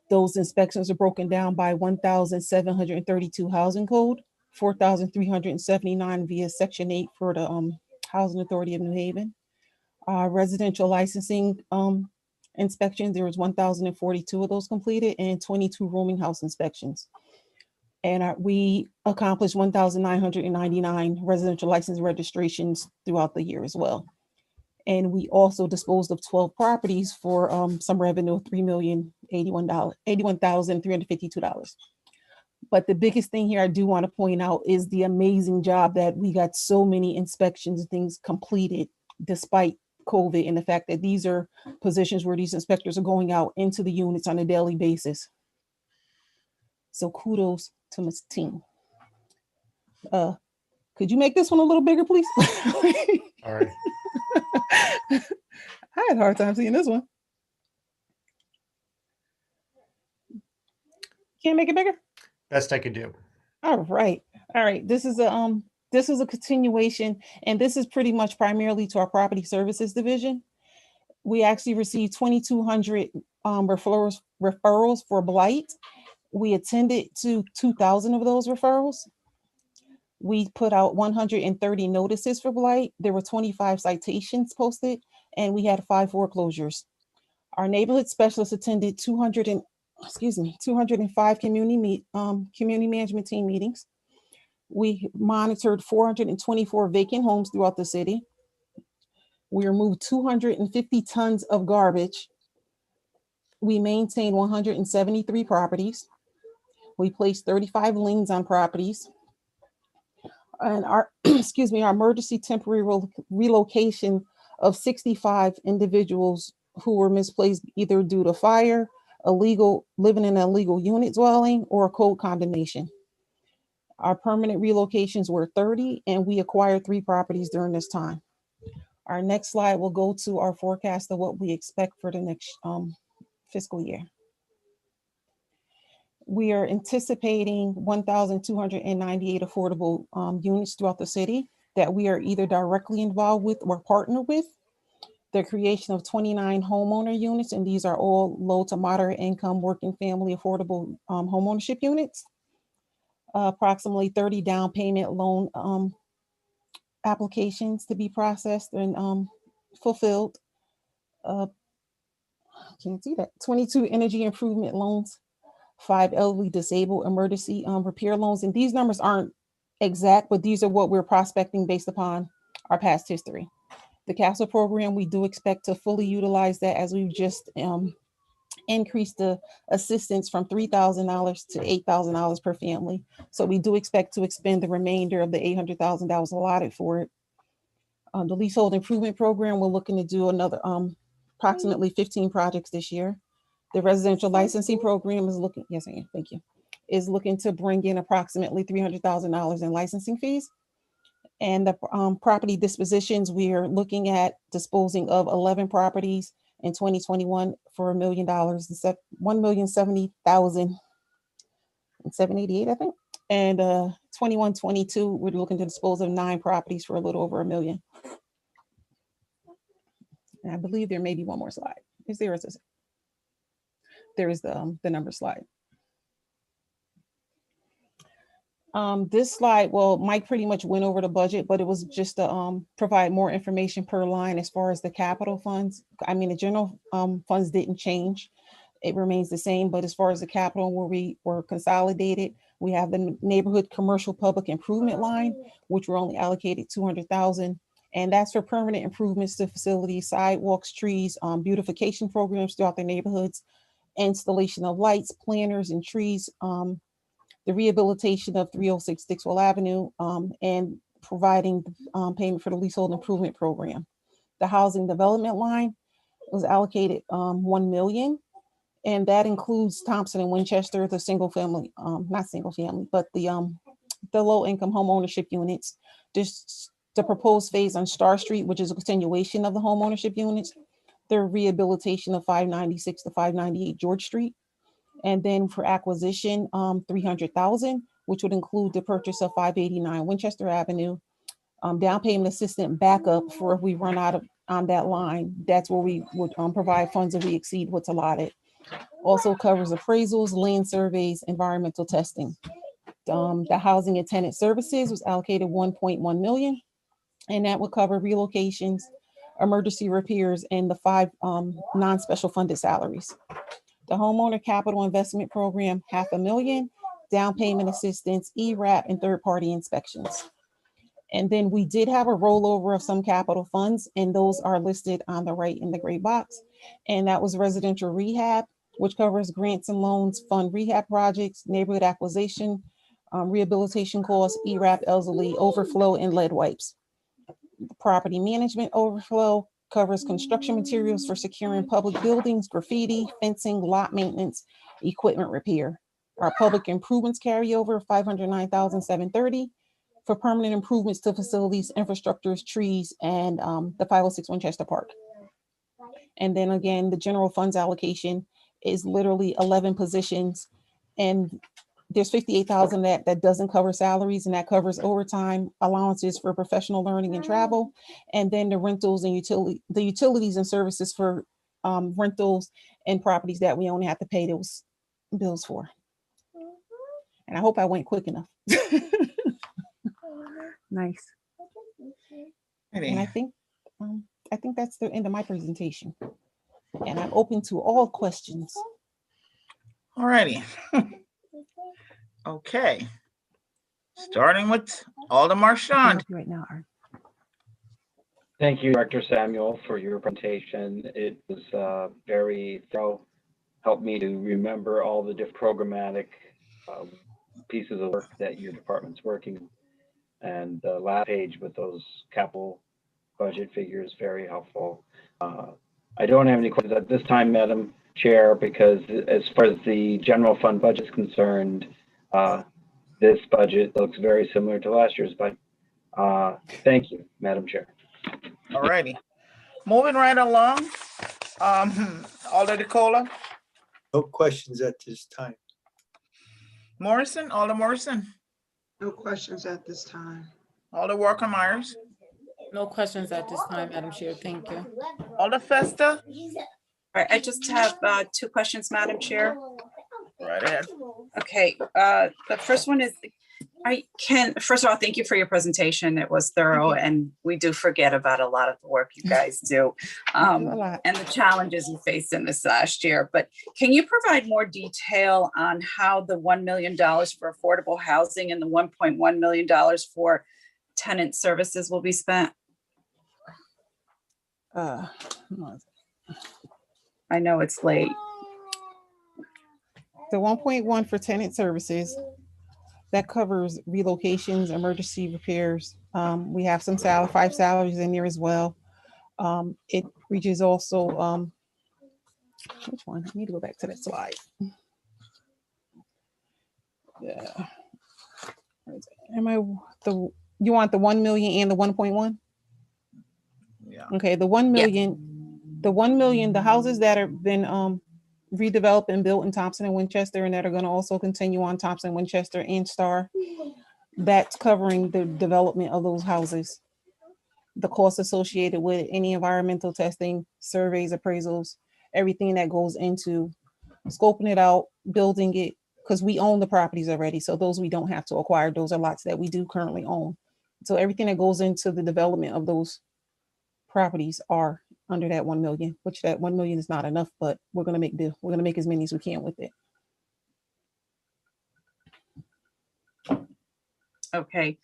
Those inspections are broken down by 1,732 housing code, 4,379 via Section 8 for the Housing Authority of New Haven. Residential licensing inspections, there was 1,042 of those completed and 22 rooming house inspections. And we accomplished 1,999 residential license registrations throughout the year as well. And we also disposed of 12 properties for some revenue of $3,081,352. But the biggest thing here I do want to point out is the amazing job that we got so many inspections and things completed despite COVID and the fact that these are positions where these inspectors are going out into the units on a daily basis. So kudos to my team. Could you make this one a little bigger, please? All right. I had a hard time seeing this one. Can't make it bigger? Best I could do. All right. This is a continuation, and this is pretty much primarily to our property services division. We actually received 2,200 referrals for blight. We attended to 2,000 of those referrals. We put out 130 notices for blight. There were 25 citations posted, and we had 5 foreclosures. Our neighborhood specialists attended 205 community management team meetings. We monitored 424 vacant homes throughout the city. We removed 250 tons of garbage. We maintained 173 properties. We placed 35 liens on properties. and our excuse me, our emergency temporary relocation of 65 individuals who were misplaced either due to fire, illegal living in an illegal unit dwelling, or a code condemnation. Our permanent relocations were 30, and we acquired 3 properties during this time. Our next slide will go to our forecast of what we expect for the next fiscal year. We are anticipating 1,298 affordable units throughout the city that we are either directly involved with or partner with. The creation of 29 homeowner units, and these are all low to moderate income working family affordable homeownership units. Approximately 30 down payment loan applications to be processed and fulfilled. Can't see that. 22 energy improvement loans, 5 elderly disabled emergency repair loans. And these numbers aren't exact, but these are what we're prospecting based upon our past history. The CASA program, we do expect to fully utilize that as we've just increased the assistance from $3,000 to $8,000 per family. So we do expect to expend the remainder of the $800,000 allotted for it. The leasehold improvement program, we're looking to do another approximately 15 projects this year. The residential licensing program is looking, yes, I am, thank you, is looking to bring in approximately $300,000 in licensing fees. And the property dispositions, we are looking at disposing of 11 properties in 2021 for $1 million, $1,070,788, I think. And 21-22, we're looking to dispose of 9 properties for a little over $1 million. And I believe there may be one more slide. Is there? There is the number slide. This slide, well, Mike pretty much went over the budget, but it was just to provide more information per line as far as the capital funds. I mean, the general funds didn't change. It remains the same, but as far as the capital where we were consolidated, we have the neighborhood commercial public improvement line, which we're only allocated $200,000. And that's for permanent improvements to facilities, sidewalks, trees, beautification programs throughout the neighborhoods, installation of lights, planters, and trees, the rehabilitation of 306 Dixwell Avenue, and providing payment for the leasehold improvement program. The housing development line was allocated $1 million, and that includes Thompson and Winchester, the single family, not single family, but the low income home ownership units. Just the proposed phase on Star Street, which is a continuation of the home ownership units, the rehabilitation of 596 to 598 George Street. And then for acquisition, $300,000, which would include the purchase of 589 Winchester Avenue, down payment assistant backup for if we run out of on that line. That's where we would provide funds if we exceed what's allotted. Also covers appraisals, land surveys, environmental testing. The housing and tenant services was allocated $1.1 million, and that would cover relocations, emergency repairs, and the 5 non-special funded salaries. The homeowner capital investment program, $500,000, down payment assistance, ERAP, and third-party inspections. And then we did have a rollover of some capital funds, and those are listed on the right in the gray box. And that was residential rehab, which covers grants and loans, fund rehab projects, neighborhood acquisition, rehabilitation costs, ERAP, elderly overflow, and lead wipes. Property management overflow covers construction materials for securing public buildings, graffiti, fencing, lot maintenance, equipment repair. Our public improvements carryover, $509,730 for permanent improvements to facilities, infrastructures, trees, and the 506 Winchester Park. And then again, the general funds allocation is literally 11 positions, and there's 58,000 that doesn't cover salaries, and that covers overtime, allowances for professional learning and travel, and then the rentals and utilities and services for rentals and properties that we only have to pay those bills for. And I hope I went quick enough. Nice. And I think that's the end of my presentation. And I'm open to all questions. All righty. Okay. Starting with Alder Marchand. Right now. Thank you, Director Samuel, for your presentation. It was very thorough. Helped me to remember all the different programmatic pieces of work that your department's working. And the last page with those capital budget figures, very helpful. I don't have any questions at this time, Madam Chair, because as far as the general fund budget is concerned, this budget looks very similar to last year's budget. Thank you, Madam Chair. All righty. Moving right along. Alder DeCola. No questions at this time. Morrison, Alder Morrison. No questions at this time. Alder Walker Myers. No questions at this time, Madam Chair. Thank you. Alder Festa. All right, I just have 2 questions, Madam Chair. Right ahead. Okay, the first one is, first of all, thank you for your presentation. It was thorough, and we do forget about a lot of the work you guys do and the challenges you faced in this last year. But can you provide more detail on how the $1 million for affordable housing and the $1.1 million for tenant services will be spent? I know it's late. The 1.1 for tenant services, that covers relocations, emergency repairs. We have some 5 salaries in there as well. It reaches also, which one? I need to go back to that slide. Yeah. You want the 1 million and the 1.1? Yeah. Okay, the 1 million, the 1 million, the houses that have been redeveloped and built in Thompson and Winchester, and that are going to also continue on Thompson, Winchester, and Star. That's covering the development of those houses. The costs associated with any environmental testing, surveys, appraisals, everything that goes into scoping it out, building it, because we own the properties already. So those we don't have to acquire. Those are lots that we do currently own. So everything that goes into the development of those properties are under that 1 million, which that 1 million is not enough, but we're going to make as many as we can with it. Okay,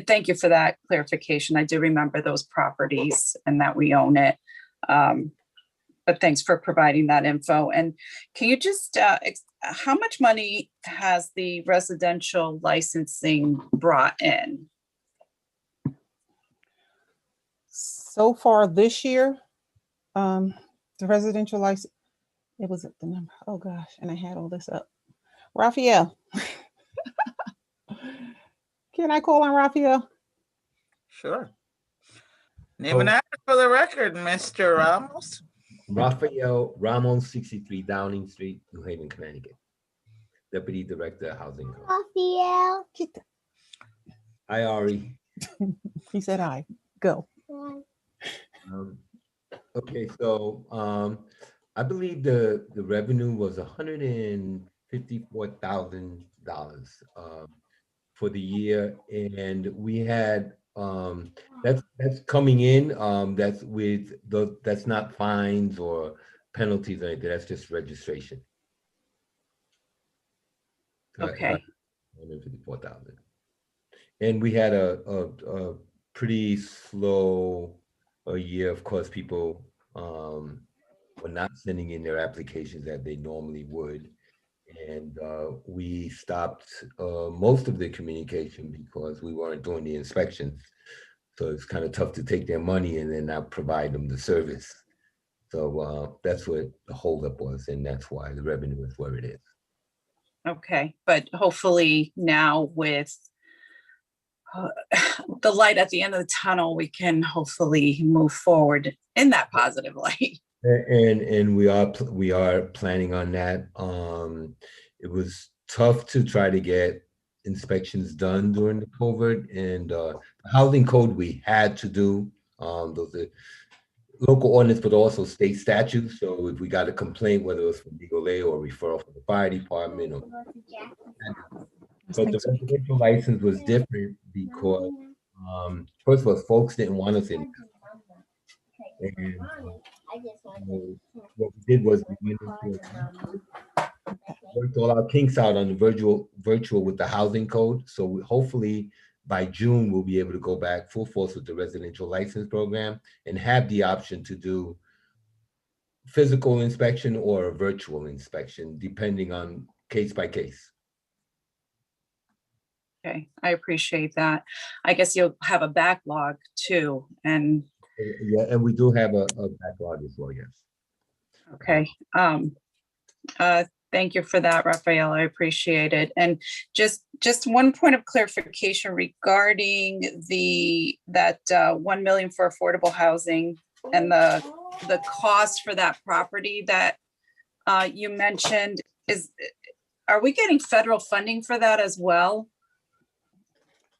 thank you for that clarification. I do remember those properties and that we own it. But thanks for providing that info. And can you just, how much money has the residential licensing brought in? So far this year, the residential license, it was at the number, oh gosh, and I had all this up. Raphael. Can I call on Raphael? Sure. Name and address for the record, Mr. Ramos. Raphael Ramos, 63 Downing Street, New Haven, Connecticut. Deputy Director, Housing Code. Raphael. Hi, Ari. He said hi. Go. Okay, so I believe the revenue was $154,000 for the year, and we had that's coming in. That's not fines or penalties or anything. That's just registration. Okay. 154,000, and we had a pretty slow year. Of course, people were not sending in their applications that they normally would. And we stopped most of the communication because we weren't doing the inspections. So it's kind of tough to take their money and then not provide them the service. So that's what the holdup was, and that's why the revenue is where it is. Okay, but hopefully now with the light at the end of the tunnel, we can hopefully move forward in that positive light. And we are planning on that. It was tough to try to get inspections done during the COVID, and the housing code we had to do. Those are local ordinance, but also state statutes. So if we got a complaint, whether it was from legal aid or referral from the fire department, but the residential license was different because first of all, folks didn't want us in. And what we did was we went into worked all our kinks out on the virtual with the housing code. So hopefully by June, we'll be able to go back full force with the residential license program and have the option to do physical inspection or a virtual inspection, depending on case by case. Okay, I appreciate that. I guess you'll have a backlog too, and Yeah, and we do have a backlog as well, yes. okay. Thank you for that, Raphael. I appreciate it. And just one point of clarification regarding that 1 million for affordable housing and the cost for that property that you mentioned. Are we getting federal funding for that as well?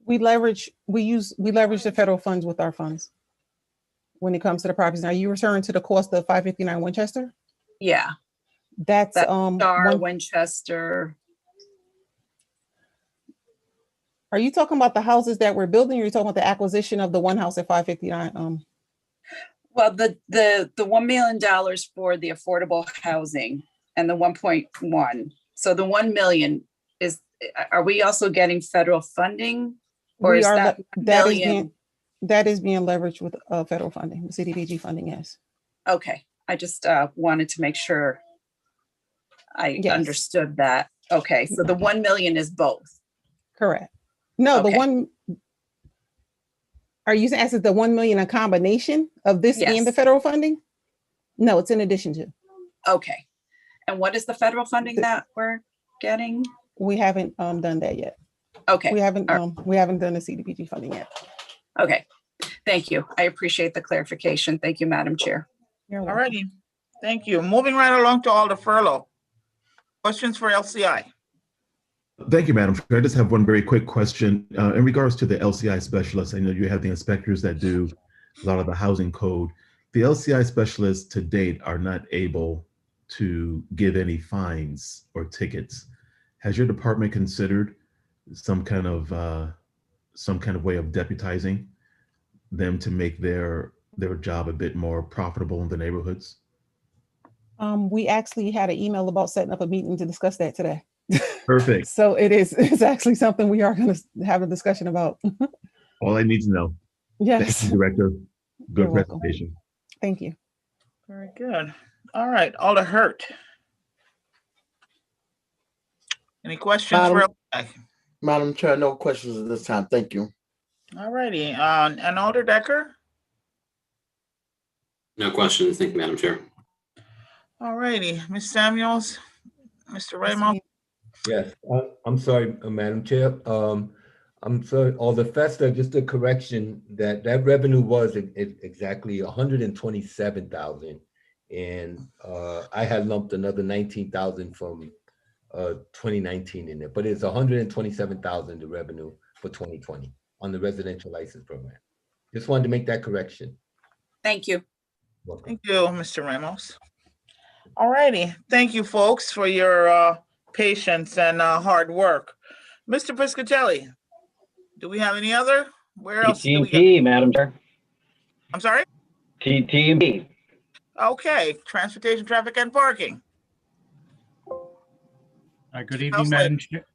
We leverage the federal funds with our funds when it comes to the properties. Now, you referring to the cost of 559 Winchester? Yeah. That's Star Winchester. Are you talking about the houses that we're building, or are you talking about the acquisition of the one house at 559? Well, the $1 million for the affordable housing and the 1.1. So the 1 million are we also getting federal funding, or is that million? That is being leveraged with federal funding, CDBG funding, yes. Okay, I just wanted to make sure I understood that. Okay, so the 1 million is both. Correct. No, okay. The one. Are you asking the 1 million a combination of this and the federal funding? No, it's in addition to. Okay, and what is the federal funding that we're getting? We haven't done that yet. Okay, we haven't done the CDBG funding yet. Okay, thank you. I appreciate the clarification. Thank you, Madam Chair. You're welcome. All righty, thank you. Moving right along to Alder Furlow. Questions for LCI? Thank you, Madam Chair. I just have one very quick question in regards to the LCI specialists. I know you have the inspectors that do a lot of the housing code. The LCI specialists to date are not able to give any fines or tickets. Has your department considered some kind of way of deputizing them to make their job a bit more profitable in the neighborhoods? We actually had an email about setting up a meeting to discuss that today. Perfect. So it's actually something we are going to have a discussion about. All I need to know. Yes. Thank you, Director. Good You're presentation. welcome. Thank you. Very good. All right, Alder Hurt. Any questions for LCI? Madam Chair, no questions at this time. Thank you. All righty. And Alder Decker? No questions. Thank you, Madam Chair. All righty. Ms. Samuels, Mr. Ramos? Yes, I'm sorry, Madam Chair. I'm sorry, Alder Fester, just a correction that revenue was exactly 127,000. And I had lumped another 19,000 from 2019 in there, but it's 127,000 the revenue for 2020 on the residential license program. Just wanted to make that correction. Thank you. Welcome. Thank you, Mr. Ramos. All righty. Thank you, folks, for your patience and hard work. Mr. Piscatelli, do we have any other? Where else do we go? Madam Chair. I'm sorry? TMP. Okay, transportation, traffic, and parking. Good evening, Madam Chair.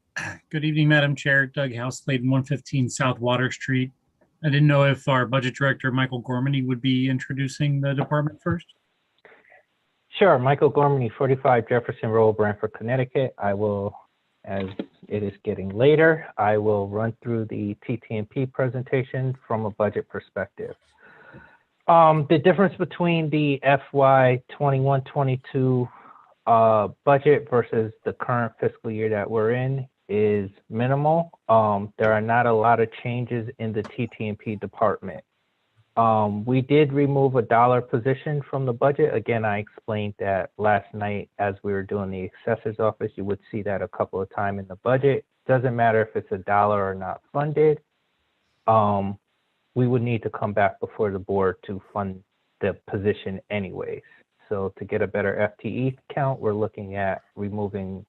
Good evening, Madam Chair. Doug Houslade, 115 South Water Street. I didn't know if our Budget Director, Michael Gormany, would be introducing the department first. Sure, Michael Gormany, 45 Jefferson Road, Branford, Connecticut. I will, as it is getting later, I will run through the TTMP presentation from a budget perspective. The difference between the FY 21-22 budget versus the current fiscal year that we're in is minimal. There are not a lot of changes in the TTMP department. We did remove a dollar position from the budget. Again, I explained that last night as we were doing the assessor's office. You would see that a couple of times in the budget. Doesn't matter if it's a dollar or not funded. We would need to come back before the board to fund the position anyways. So to get a better FTE count, we're looking at removing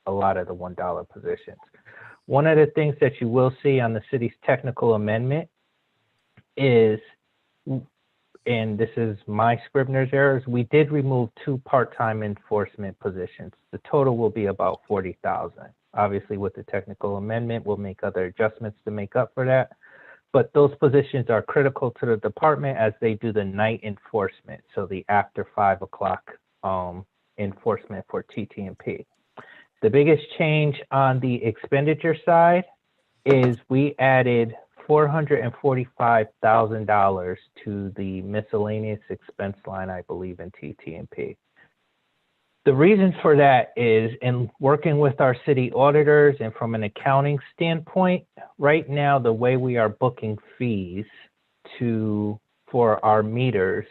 a lot of the $1 positions. One of the things that you will see on the city's technical amendment is, and this is my Scribner's errors, we did remove 2 part-time enforcement positions. The total will be about 40,000. Obviously, with the technical amendment, we'll make other adjustments to make up for that. But those positions are critical to the department as they do the night enforcement, so the after 5 o'clock enforcement for TTMP. The biggest change on the expenditure side is we added $445,000 to the miscellaneous expense line, I believe, in TT&P. The reason for that is in working with our city auditors and from an accounting standpoint, right now, the way we are booking fees for our meters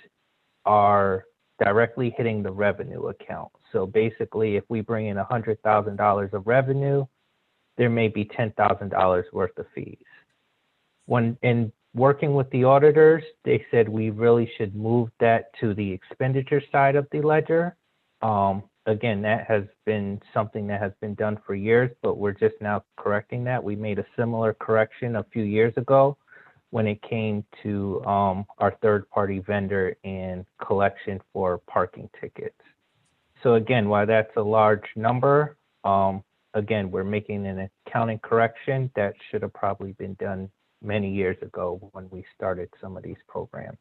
are directly hitting the revenue account. So basically, if we bring in $100,000 of revenue, there may be $10,000 worth of fees. When in working with the auditors, they said we really should move that to the expenditure side of the ledger. Again, that has been something that has been done for years, but we're just now correcting that. We made a similar correction a few years ago when it came to our third-party vendor and collection for parking tickets. So again, while that's a large number, again, we're making an accounting correction that should have probably been done many years ago when we started some of these programs.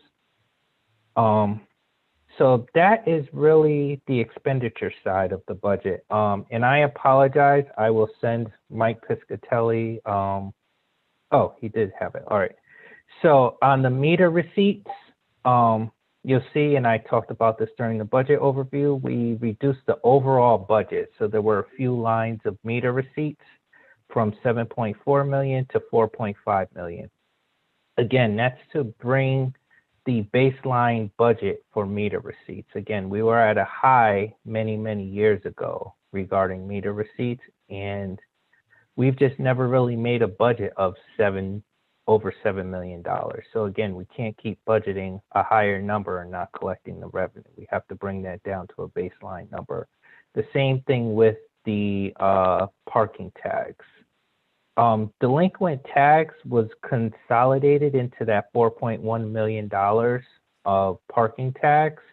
So that is really the expenditure side of the budget. And I apologize, I will send Mike Piscatelli. Oh, he did have it, all right. So on the meter receipts, you'll see, and I talked about this during the budget overview, we reduced the overall budget. So there were a few lines of meter receipts from 7.4 million to 4.5 million. Again, that's to bring the baseline budget for meter receipts. Again, we were at a high many, many years ago regarding meter receipts, and we've just never really made a budget of over $7 million. So again, we can't keep budgeting a higher number and not collecting the revenue. We have to bring that down to a baseline number. The same thing with the parking tags. Delinquent tags was consolidated into that $4.1 million of parking tags.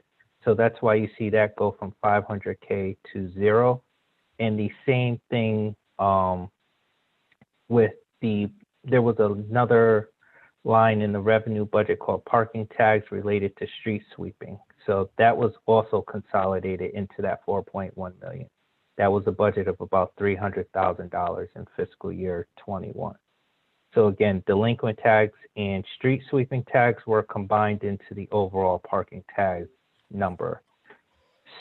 So that's why you see that go from 500K to 0. And the same thing with there was another line in the revenue budget called parking tags related to street sweeping. So that was also consolidated into that 4.1 million. That was a budget of about $300,000 in fiscal year 21. So again, delinquent tags and street sweeping tags were combined into the overall parking tag number.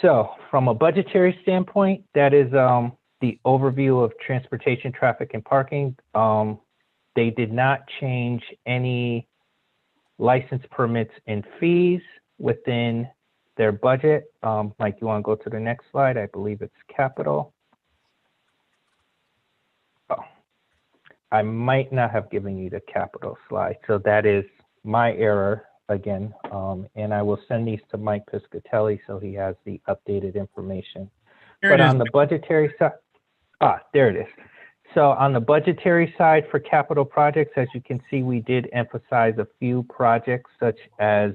So from a budgetary standpoint, that is the overview of transportation, traffic, and parking. They did not change any license permits and fees within their budget. Mike, you want to go to the next slide? I believe it's capital. Oh, I might not have given you the capital slide. So that is my error again. And I will send these to Mike Piscatelli so he has the updated information. But on the budgetary side, there it is. So on the budgetary side for capital projects, as you can see, we did emphasize a few projects such as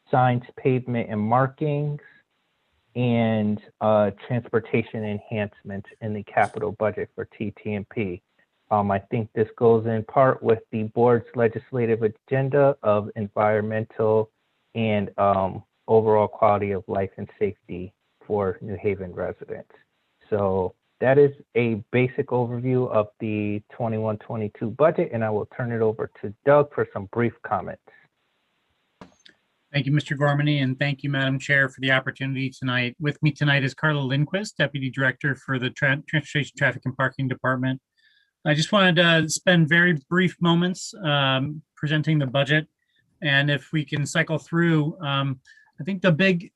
signs, pavement, and markings, and transportation enhancements in the capital budget for TT&P. I think this goes in part with the board's legislative agenda of environmental and overall quality of life and safety for New Haven residents. So that is a basic overview of the 21-22 budget, and I will turn it over to Doug for some brief comments. Thank you, Mr. Gormany, and thank you, Madam Chair, for the opportunity tonight. With me tonight is Carla Lindquist, Deputy Director for the Transportation, Traffic, and Parking Department. I just wanted to spend very brief moments presenting the budget, and if we can cycle through, I think the big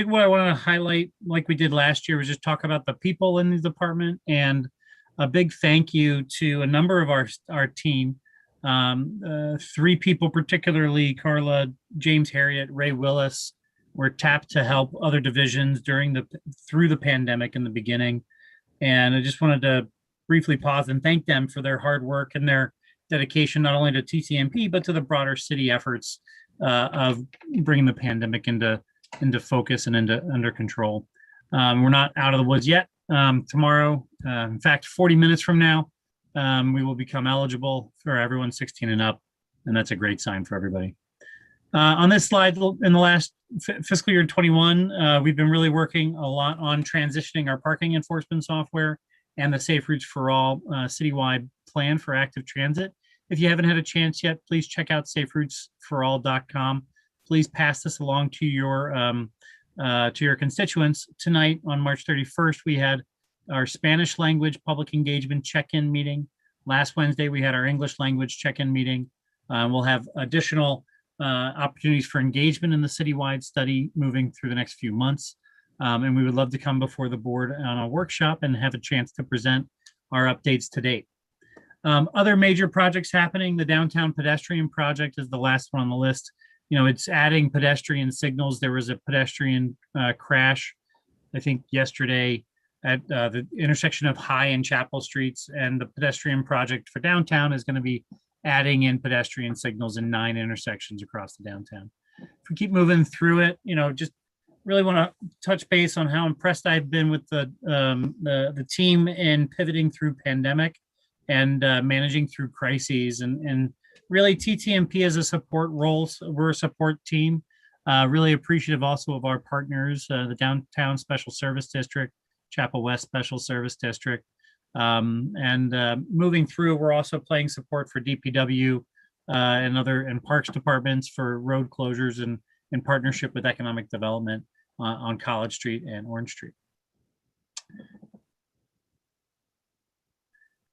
one I want to highlight, like we did last year, was just talk about the people in the department, and a big thank you to a number of our team. 3 people, particularly Carla, James Harriet, Ray Willis, were tapped to help other divisions through the pandemic in the beginning. And I just wanted to briefly pause and thank them for their hard work and their dedication, not only to TT&P, but to the broader city efforts of bringing the pandemic into focus and under control. We're not out of the woods yet. Tomorrow, in fact, 40 minutes from now, we will become eligible for everyone 16 and up, and that's a great sign for everybody. On this slide, in the last fiscal year 21, we've been really working a lot on transitioning our parking enforcement software and the Safe Routes for All citywide plan for active transit. If you haven't had a chance yet, please check out saferoutesforall.com. Please pass this along to your constituents. Tonight on March 31st, we had our Spanish language public engagement check-in meeting. Last Wednesday, we had our English language check-in meeting. We'll have additional opportunities for engagement in the citywide study moving through the next few months. And we would love to come before the board on a workshop and have a chance to present our updates to date. Other major projects happening, the downtown pedestrian project is the last one on the list. You know, it's adding pedestrian signals. There was a pedestrian crash, I think yesterday at the intersection of High and Chapel Streets, and the pedestrian project for downtown is going to be adding in pedestrian signals in 9 intersections across the downtown. If we keep moving through it, you know, just really want to touch base on how impressed I've been with the team in pivoting through pandemic and managing through crises, and really TTMP as a support role. So we're a support team. Really appreciative also of our partners, the Downtown Special Service District, Chapel West Special Service District. And moving through, we're also playing support for DPW and Parks departments for road closures and in partnership with economic development on College Street and Orange Street.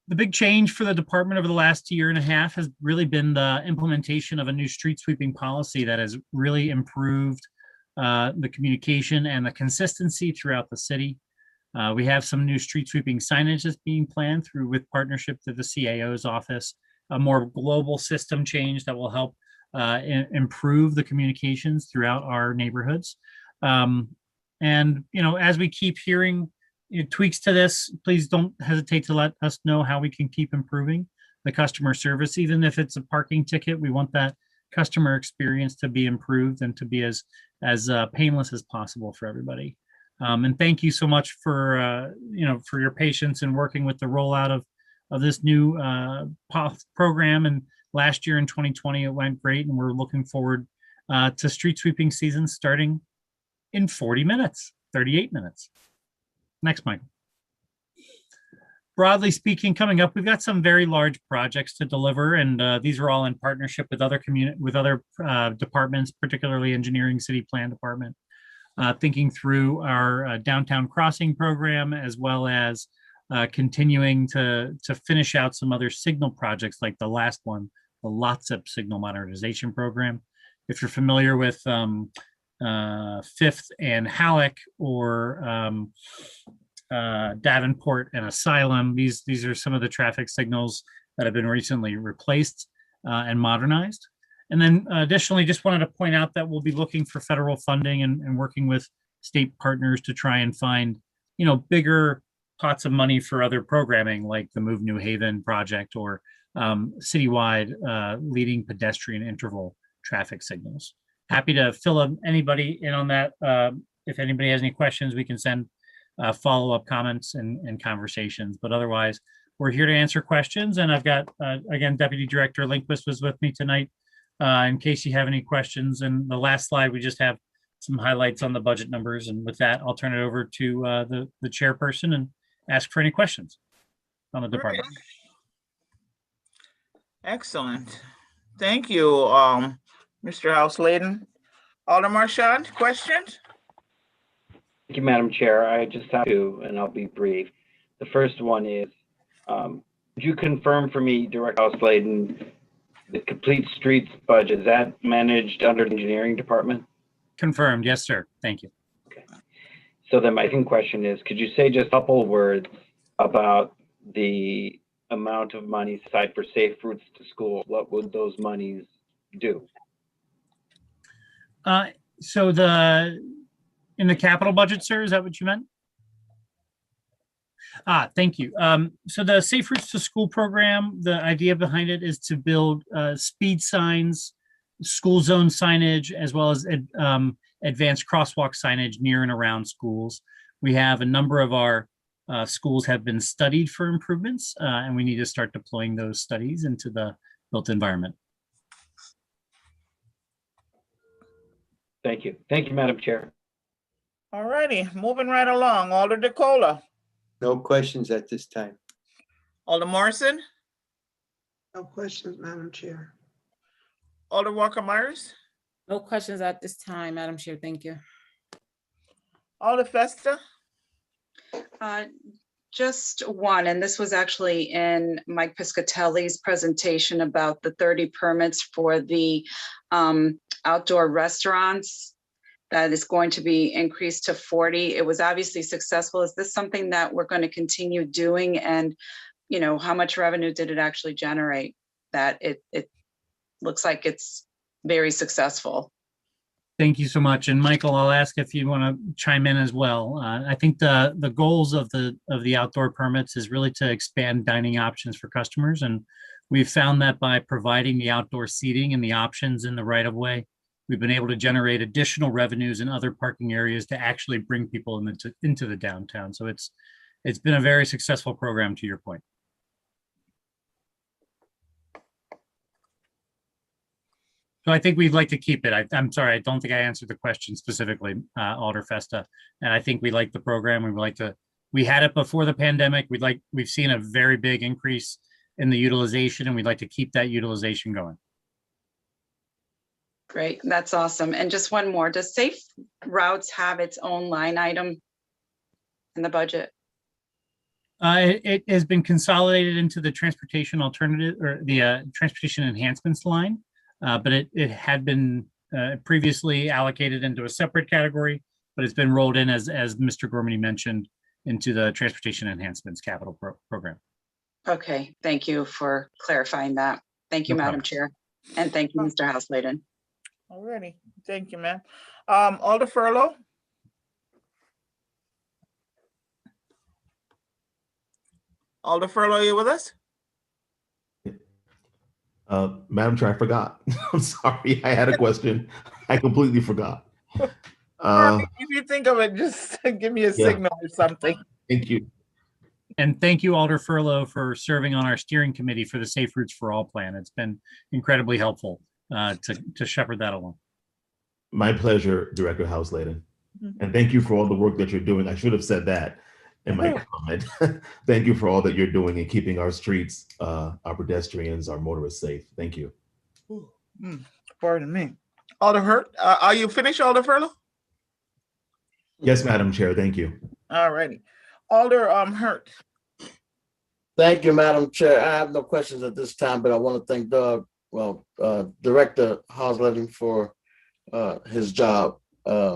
The big change for the department over the last year and a half has really been the implementation of a new street sweeping policy that has really improved the communication and the consistency throughout the city. We have some new street sweeping signage that's being planned through with partnership to the CAO's office, a more global system change that will help improve the communications throughout our neighborhoods. And, you know, as we keep hearing tweaks to this, please don't hesitate to let us know how we can keep improving the customer service. Even if it's a parking ticket, we want that customer experience to be improved and to be as painless as possible for everybody. And thank you so much for for your patience in working with the rollout of this new program. And last year in 2020, it went great, and we're looking forward to street sweeping season starting in 40 minutes, 38 minutes. Next, Mike. Broadly speaking, coming up, we've got some very large projects to deliver, and these are all in partnership with other departments, particularly engineering, city plan department. Thinking through our downtown crossing program, as well as continuing to finish out some other signal projects like the last one, the LOTSIP signal modernization program. If you're familiar with Fifth and Halleck or Davenport and Asylum, these are some of the traffic signals that have been recently replaced and modernized. And then additionally, just wanted to point out that we'll be looking for federal funding and working with state partners to try and find, bigger pots of money for other programming like the Move New Haven project or citywide leading pedestrian interval traffic signals. Happy to fill anybody in on that. If anybody has any questions, we can send follow-up comments and conversations. But otherwise, we're here to answer questions. And I've got, again, Deputy Director Lindquist was with me tonight in case you have any questions. And the last slide, we just have some highlights on the budget numbers. And with that, I'll turn it over to the chairperson and ask for any questions on the department. Excellent. Thank you, Mr. House-Layden. Alder Marchand, questions? Thank you, Madam Chair. I just have two, and I'll be brief. The first one is, could you confirm for me, Director House-Layden, the complete streets budget, is that managed under the engineering department? Confirmed, yes, sir. Thank you. Okay. So then my second question is, could you say just a couple words about the amount of money aside for safe routes to school? What would those monies do? So in the capital budget, sir, is that what you meant? Thank you. So the Safe Routes to School program, the idea behind it is to build speed signs, school zone signage, as well as advanced crosswalk signage near and around schools. We have a number of our schools have been studied for improvements, and we need to start deploying those studies into the built environment. Thank you. Thank you, Madam Chair. All righty, moving right along. Alder DeCola. No questions at this time. Alder Morrison, No questions, Madam Chair. Alder Walker Myers, No questions at this time, Madam Chair. Thank you. Alder Festa, Just one, and this was actually in Mike Piscatelli's presentation about the 30 permits for the outdoor restaurants that is going to be increased to 40. It was obviously successful. Is this something that we're going to continue doing? And, you know, how much revenue did it actually generate? That it looks like it's very successful. Thank you so much. And Michael, I'll ask if you want to chime in as well. I think the goals of the outdoor permits is really to expand dining options for customers. And we've found that by providing the outdoor seating and the options in the right of way, we've been able to generate additional revenues in other parking areas to actually bring people into the downtown. So it's been a very successful program, to your point. So I think we'd like to keep it. I'm sorry, I don't think I answered the question specifically, Alder Festa. And I think we like the program. We had it before the pandemic. We've seen a very big increase in the utilization, and we'd like to keep that utilization going. Great, that's awesome. And just one more, does Safe Routes have its own line item in the budget? It has been consolidated into the transportation alternative or the transportation enhancements line. But it had been previously allocated into a separate category, but it's been rolled in, as Mr. Gormany mentioned, into the Transportation Enhancements Capital Program. Okay, thank you for clarifying that. Thank you, No Madam problem. Chair. And thank you, Mr. House-Layden. alrighty, thank you, ma'am. Alder Furlow, Alder Furlow, you with us? Madam Chair, I forgot. I'm sorry. I had a question. I completely forgot. If you think of it, just give me a signal or something. Thank you. And thank you, Alder Furlow, for serving on our steering committee for the Safe Routes for All plan. It's been incredibly helpful to shepherd that along. My pleasure, Director House-Layden. And thank you for all the work that you're doing. I should have said that in my comment. Thank you for all that you're doing in keeping our streets, our pedestrians, our motorists safe. Thank you. Pardon me. Alder Hurt, are you finished, Alder Furlow? Yes, Madam Chair. Thank you. All righty. Alder Hurt. Thank you, Madam Chair. I have no questions at this time, but I want to thank Director House-Layden for his job,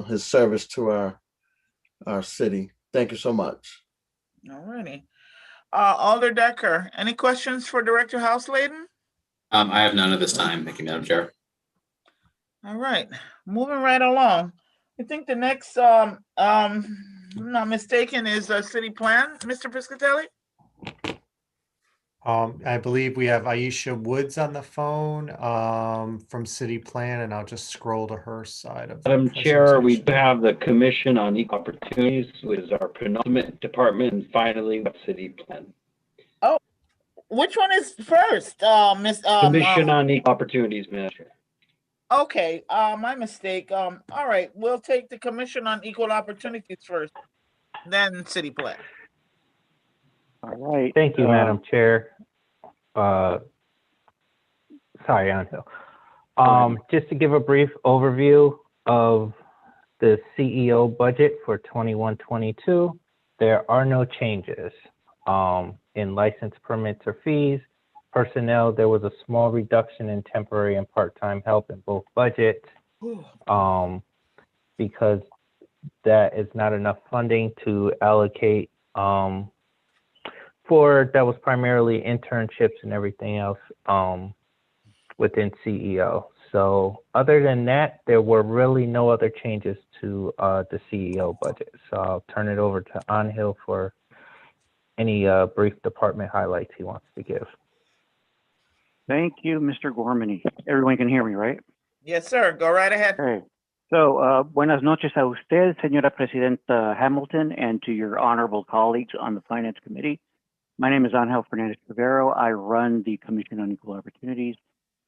his service to our city. Thank you so much. All righty. Alder Decker, any questions for Director House-Layden? I have none at this time. Thank you, Madam Chair. All right, moving right along. I think the next, if I'm not mistaken, is a city plan, Mr. Piscatelli? I believe we have Aisha Woods on the phone from City Plan, and I'll just scroll to her side of the Madam Chair, we presentation. do have the Commission on Equal Opportunities, which is our penultimate department, and finally, City Plan. Oh, which one is first, Miss? Commission on Equal Opportunities, Madam Chair. Okay, my mistake. All right, we'll take the Commission on Equal Opportunities first, then City Plan. All right. Thank you, Madam Chair. Sorry, Angel. Just to give a brief overview of the CEO budget for 21-22, there are no changes in license permits or fees. Personnel, there was a small reduction in temporary and part-time help in both budgets because that is not enough funding to allocate that was primarily internships and everything else within CEO. So other than that, there were really no other changes to the CEO budget. So I'll turn it over to Angel for any brief department highlights he wants to give. Thank you, Mr. Gormany. Everyone can hear me, right? Yes, sir. Go right ahead. Okay. So, buenas noches a usted, Señora Presidenta Hamilton, and to your honorable colleagues on the Finance Committee. My name is Angel Fernandez Rivero. I run the Commission on Equal Opportunities.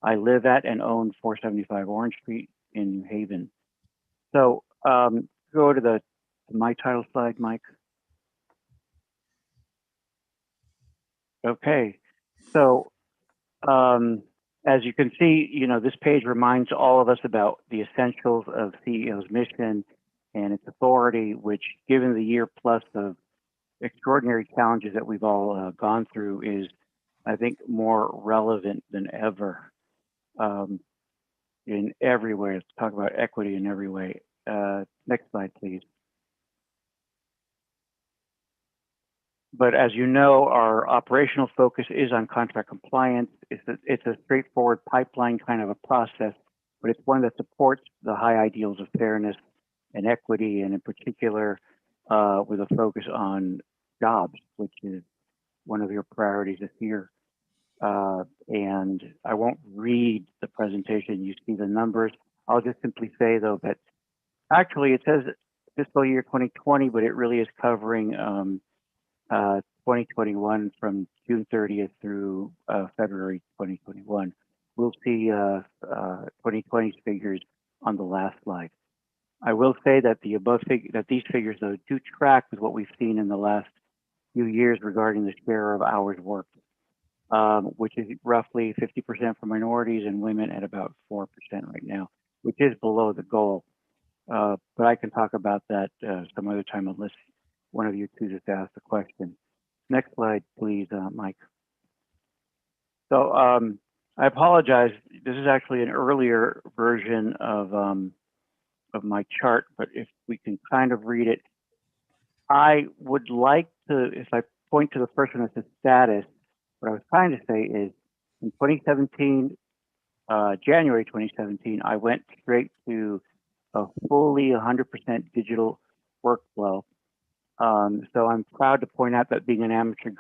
I live at and own 475 Orange Street in New Haven. So, go to my title slide, Mike. Okay, so as you can see, this page reminds all of us about the essentials of CEO's mission and its authority, which, given the year plus of extraordinary challenges that we've all gone through, is, I think, more relevant than ever in every way. Let's talk about equity in every way. Next slide, please. But as you know, our operational focus is on contract compliance. It's a straightforward pipeline kind of a process, but it's one that supports the high ideals of fairness and equity, and in particular, with a focus on jobs, which is one of your priorities this year. And I won't read the presentation. You see the numbers. I'll just simply say, though, that actually it says fiscal year 2020, but it really is covering 2021 from June 30th through February 2021. We'll see 2020's figures on the last slide. I will say that these figures, though, do track with what we've seen in the last few years regarding the share of hours worked, which is roughly 50% for minorities and women at about 4% right now, which is below the goal. But I can talk about that some other time unless one of you chooses to ask the question. Next slide, please, Mike. So I apologize. This is actually an earlier version of my chart, but if we can kind of read it, I would like to, if I point to the first one that says status, what I was trying to say is in 2017, January 2017, I went straight to a fully 100% digital workflow. So I'm proud to point out that being an amateur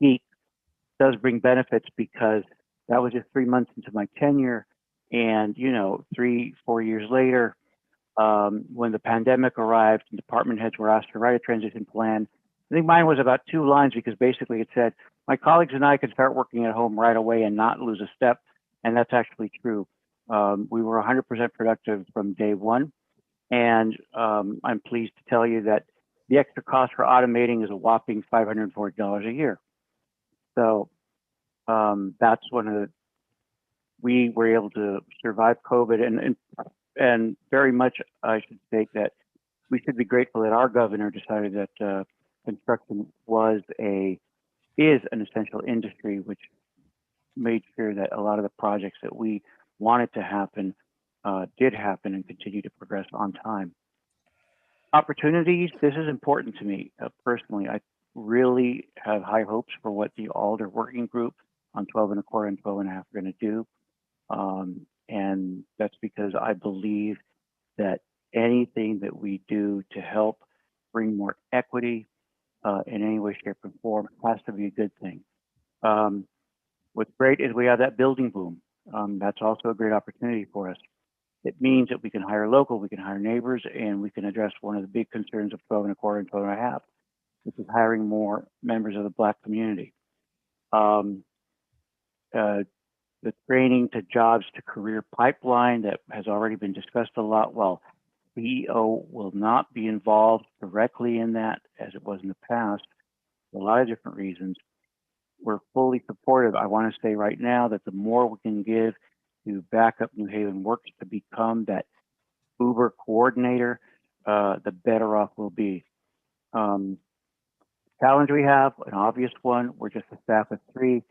geek does bring benefits, because that was just 3 months into my tenure. And, 3-4 years later, when the pandemic arrived and department heads were asked to write a transition plan, I think mine was about 2 lines, because basically it said, my colleagues and I can start working at home right away and not lose a step. And that's actually true. We were 100% productive from day one. And I'm pleased to tell you that the extra cost for automating is a whopping $540 a year. So that's one of the, we were able to survive COVID, and very much I should state that we should be grateful that our governor decided that construction is an essential industry, which made sure that a lot of the projects that we wanted to happen did happen and continue to progress on time. Opportunities, this is important to me personally. I really have high hopes for what the Alder Working Group on 12.25 and 12.5 are going to do. And that's because I believe that anything that we do to help bring more equity in any way, shape, or form has to be a good thing. What's great is we have that building boom. That's also a great opportunity for us. It means that we can hire local, we can hire neighbors, and we can address one of the big concerns of 12.25 and 12.5, which is hiring more members of the Black community. The training to jobs to career pipeline that has already been discussed a lot. While CEO will not be involved directly in that as it was in the past, for a lot of different reasons, we're fully supportive. I want to say right now that the more we can give to Backup New Haven Works to become that Uber coordinator, the better off we'll be. Challenge we have, an obvious one, we're just a staff of 3.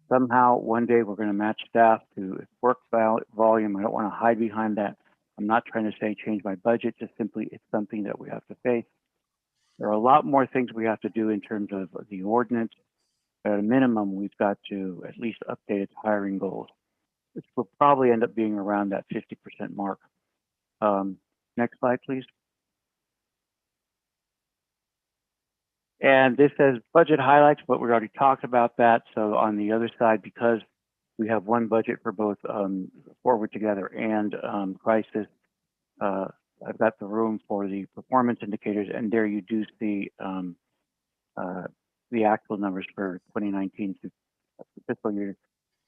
Somehow, one day we're going to match staff to work volume. I don't want to hide behind that. I'm not trying to say change my budget, just simply it's something that we have to face. There are a lot more things we have to do in terms of the ordinance. At a minimum, we've got to at least update its hiring goals, which will probably end up being around that 50% mark. Next slide, please. And this says budget highlights, but we already talked about that. So on the other side, because we have one budget for both Forward Together and Crisis, I've got the room for the performance indicators, and there you do see the actual numbers for 2019 to fiscal year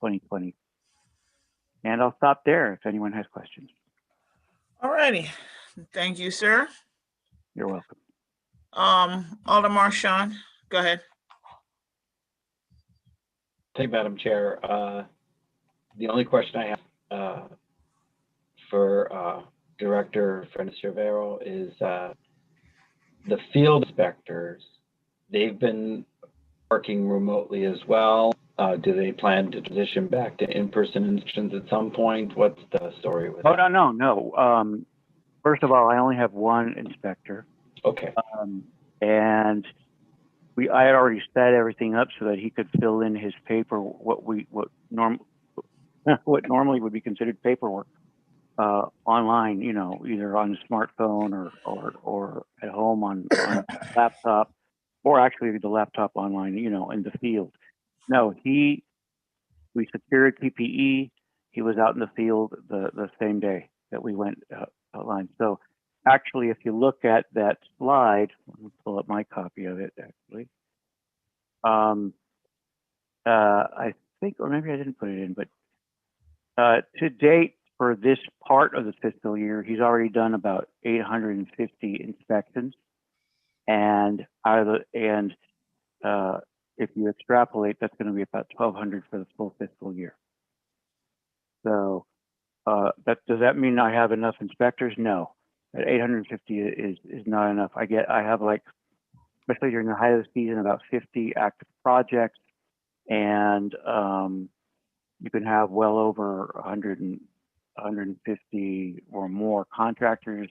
2020. And I'll stop there if anyone has questions. All righty. Thank you, sir. You're welcome. Alder Marchand, go ahead. Thank you, Madam Chair. The only question I have for Director Fernandez-Rivero is the field inspectors. They've been working remotely as well. Do they plan to transition back to in-person inspections at some point? What's the story with that? No. First of all, I only have one inspector. Okay. And I had already set everything up so that he could fill in his paper, what normally would be considered paperwork, online, either on a smartphone or at home on laptop, or actually the laptop online, in the field. No, we secured PPE. He was out in the field the same day that we went online. So actually, if you look at that slide, let me pull up my copy of it actually. I think, or maybe I didn't put it in, but to date for this part of the fiscal year, he's already done about 850 inspections, and if you extrapolate, that's going to be about 1,200 for the full fiscal year. So does that mean I have enough inspectors? No, at 850 is not enough. I have, like, especially during the height of the season, about 50 active projects, and you can have well over 150 or more contractors.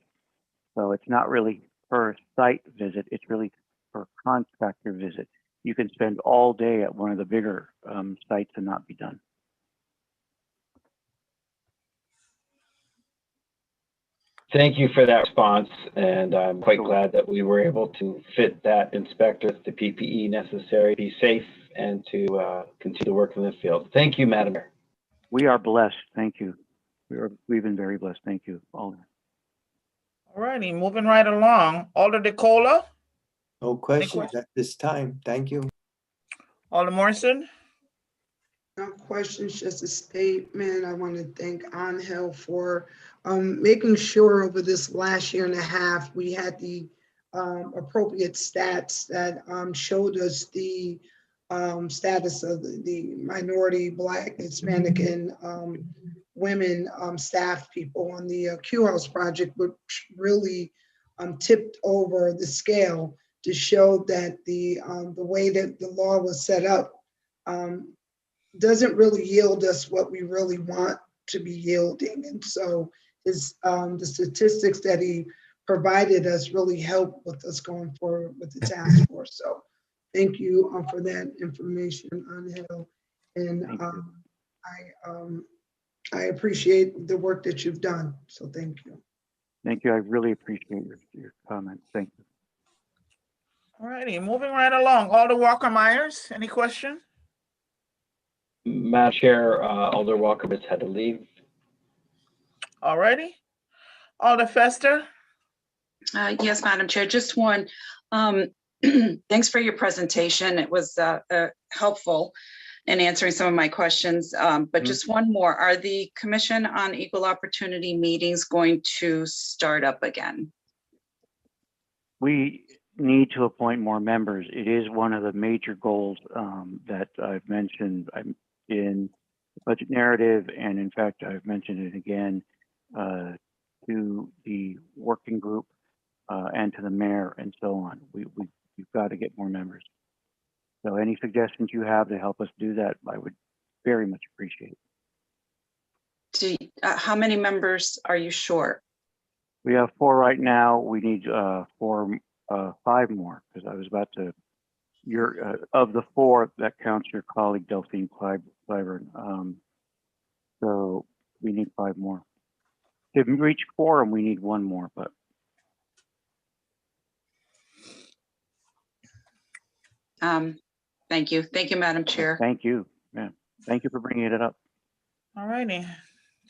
So it's not really per site visit, it's really per contractor visit. You can spend all day at one of the bigger sites and not be done. Thank you for that response, and I'm quite glad that we were able to fit that inspector with the PPE necessary to be safe and to continue to work in the field. Thank you, Madam Mayor. We are blessed. Thank you. We've been very blessed. Thank you, Alder. All righty, moving right along. Alder DeCola? No questions at this time. Thank you. Alder Morrison? No questions, just a statement. I want to thank Angel for making sure over this last year and a half, we had the appropriate stats that showed us the status of the minority, Black, Hispanic, and women staff people on the Q House project, which really tipped over the scale to show that the way that the law was set up doesn't really yield us what we really want to be yielding. And so the statistics that he provided us really helped with us going forward with the task force. So thank you for that information, Angel. And I appreciate the work that you've done. So thank you. Thank you. I really appreciate your comments. Thank you. All righty, moving right along. Alder Walker Myers, any question? Madam Chair, Alder Walker has had to leave. All righty. Alder Fester? Yes, Madam Chair, just one. Thanks for your presentation. It was helpful in answering some of my questions, but just one more. Are the Commission on Equal Opportunity meetings going to start up again? We need to appoint more members. It is one of the major goals that I've mentioned in the budget narrative, and in fact, I've mentioned it again to the working group and to the mayor and so on. We've got to get more members. So any suggestions you have to help us do that, I would very much appreciate. How many members are you short? We have 4 right now. We need 5 more, because I was about to. Of the 4, that counts your colleague Delphine Clyburn. So we need 5 more. To reach quorum, we need 1 more, but. Thank you. Thank you, Madam Chair. Thank you. Yeah. Thank you for bringing it up. All righty.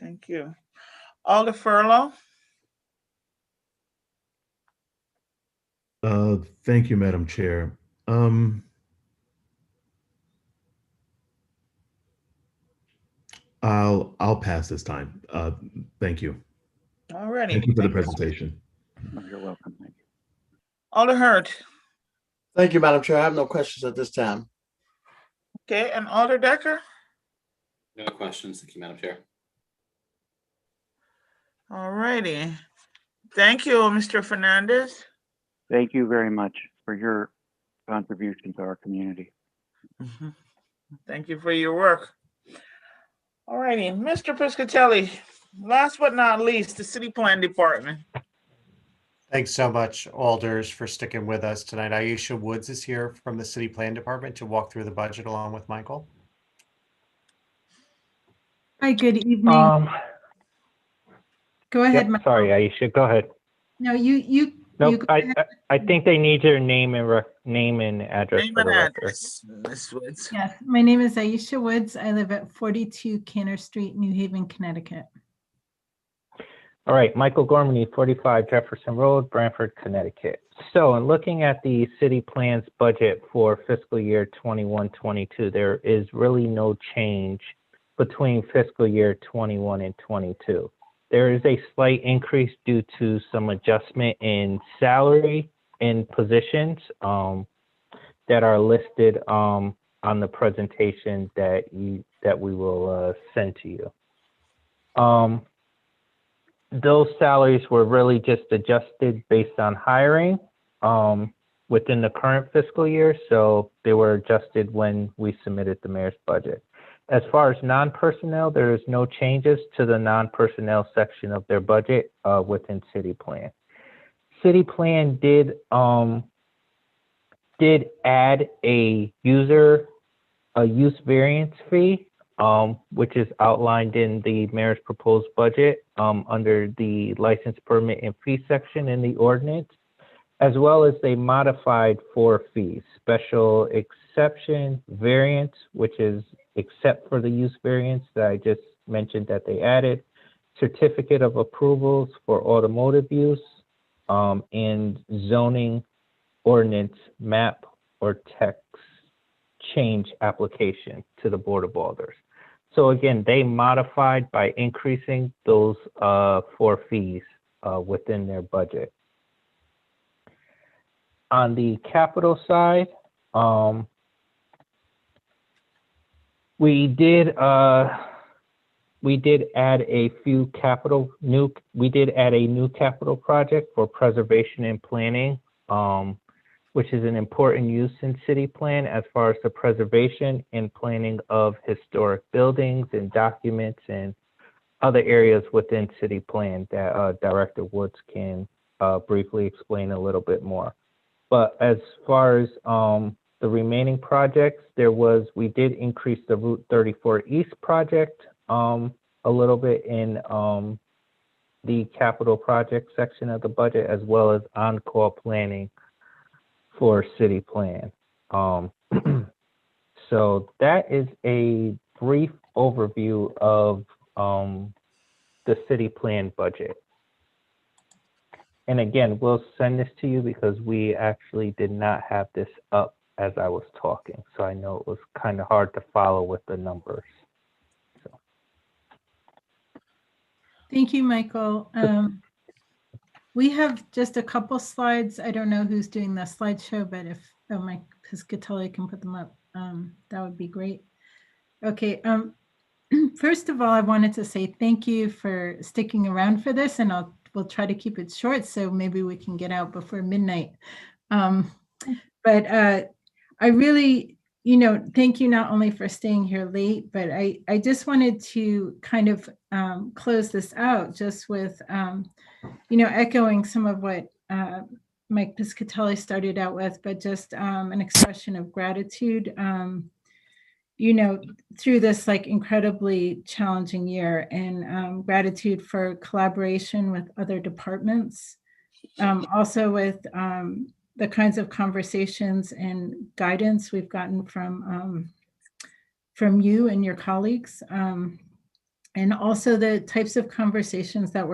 Thank you. Alder Furlow? Thank you, Madam Chair. I'll pass this time. Thank you. All righty. Thank you for the presentation. You're welcome. Thank you. Alder Hurt? Thank you, Madam Chair. I have no questions at this time. Okay, and Alder Decker? No questions. Thank you, Madam Chair. All righty. Thank you, Mr. Fernandez. Thank you very much for your contribution to our community. Thank you for your work. All righty, Mr. Piscatelli, last but not least, the City Plan Department. Thanks so much, Alders, for sticking with us tonight. Aisha Woods is here from the City Plan Department to walk through the budget along with Michael. Hi, good evening. Go ahead, Yep, sorry, Aisha, go ahead. No, you Nope, go I, ahead. I think they need your name and address Name for and the record. address, Ms. Woods. Yes, my name is Aisha Woods. I live at 42 Canner Street, New Haven, Connecticut. All right, Michael Gormany, 45 Jefferson Road, Branford, Connecticut. So in looking at the city plan's budget for fiscal year 21-22, there is really no change between fiscal year 21 and 22. There is a slight increase due to some adjustment in salary in positions that are listed on the presentation that we will send to you. Those salaries were really just adjusted based on hiring within the current fiscal year, so they were adjusted when we submitted the mayor's budget. As far as non-personnel, there is no changes to the non-personnel section of their budget within City Plan. City Plan did add a use variance fee, which is outlined in the mayor's proposed budget under the license permit and fee section in the ordinance, as well as they modified 4 fees: special exception, variance, which is except for the use variance that I just mentioned that they added, certificate of approvals for automotive use, and zoning ordinance map or text change application to the Board of Alders. So again, they modified by increasing those 4 fees within their budget. On the capital side, we did add a new capital project for preservation and planning, which is an important use in City Plan as far as the preservation and planning of historic buildings and documents and other areas within City Plan that Director Woods can briefly explain a little bit more. But as far as the remaining projects, we did increase the Route 34 East project a little bit in the capital project section of the budget, as well as on-call planning for City Plan. So that is a brief overview of the City Plan budget. And again, we'll send this to you because we actually did not have this up as I was talking. So I know it was kind of hard to follow with the numbers. So. Thank you, Michael. We have just a couple slides. I don't know who's doing the slideshow, but if Mike Piscatelli can put them up, that would be great. Okay. First of all, I wanted to say thank you for sticking around for this, and we'll try to keep it short so maybe we can get out before midnight. But I really, thank you not only for staying here late, but I just wanted to kind of close this out just with, echoing some of what Mike Piscatelli started out with, but just an expression of gratitude, through this like incredibly challenging year, and gratitude for collaboration with other departments, also with the kinds of conversations and guidance we've gotten from you and your colleagues, and also the types of conversations that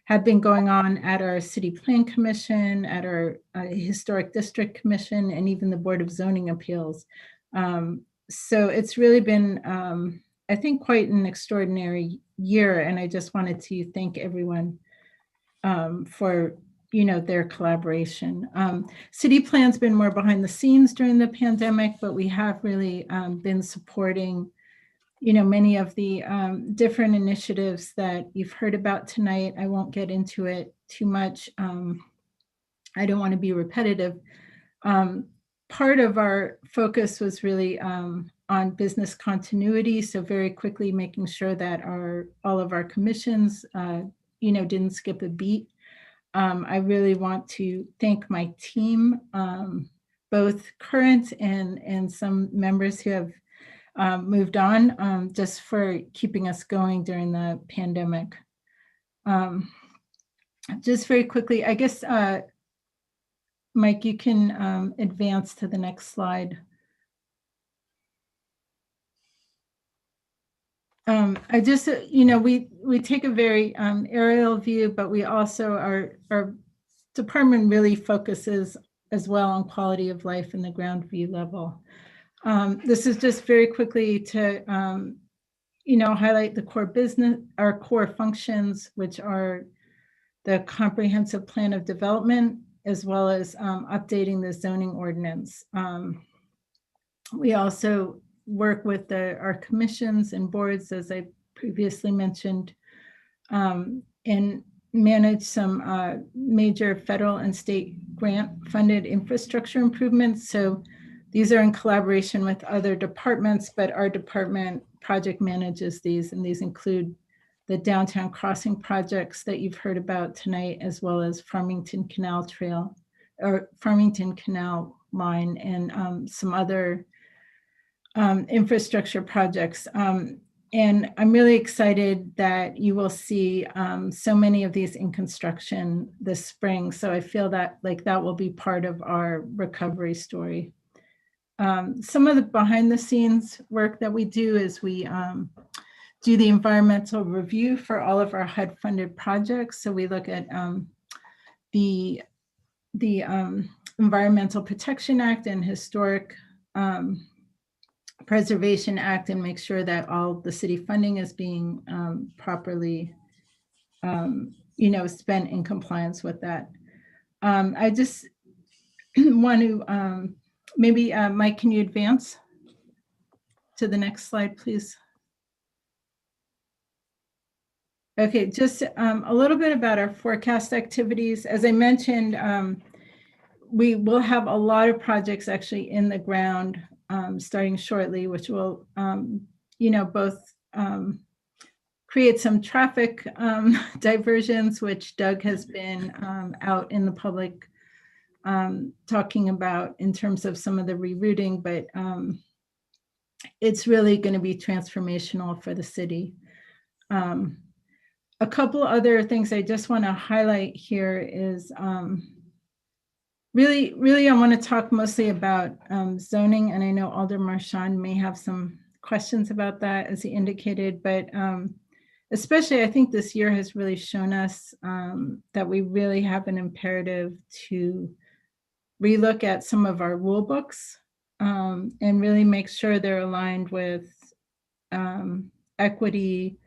have been going on at our City Plan Commission, at our Historic District Commission, and even the Board of Zoning Appeals. So it's really been, I think, quite an extraordinary year, and I just wanted to thank everyone for their collaboration. City Plan's been more behind the scenes during the pandemic, but we have really been supporting, many of the different initiatives that you've heard about tonight. I won't get into it too much. I don't want to be repetitive. Part of our focus was really on business continuity. So very quickly making sure that all of our commissions, didn't skip a beat. I really want to thank my team, both current and some members who have moved on, just for keeping us going during the pandemic. Just very quickly, I guess, Mike, you can advance to the next slide. I just, we take a very aerial view, but we also, our department really focuses as well on quality of life in the ground view level. This is just very quickly to, highlight the core business, our core functions, which are the comprehensive plan of development, as well as updating the zoning ordinance. We also work with our commissions and boards, as I previously mentioned, and manage some major federal and state grant-funded infrastructure improvements. So these are in collaboration with other departments, but our department project manages these, and these include the downtown crossing projects that you've heard about tonight, as well as Farmington Canal Trail or Farmington Canal Line, and some other infrastructure projects. And I'm really excited that you will see so many of these in construction this spring. So I feel that that will be part of our recovery story. Some of the behind the scenes work that we do is we do the environmental review for all of our HUD funded projects. So we look at the Environmental Protection Act and Historic Preservation Act, and make sure that all the city funding is being properly, spent in compliance with that. I just want to maybe, Mike, can you advance to the next slide, please? Okay, just a little bit about our forecast activities. As I mentioned, we will have a lot of projects actually in the ground starting shortly, which will, both create some traffic diversions, which Doug has been out in the public talking about in terms of some of the rerouting, but it's really going to be transformational for the city. A couple other things I just want to highlight here is really I want to talk mostly about zoning, and I know Alder Marchand may have some questions about that, as he indicated, but especially I think this year has really shown us that we really have an imperative to relook at some of our rule books and really make sure they're aligned with equity,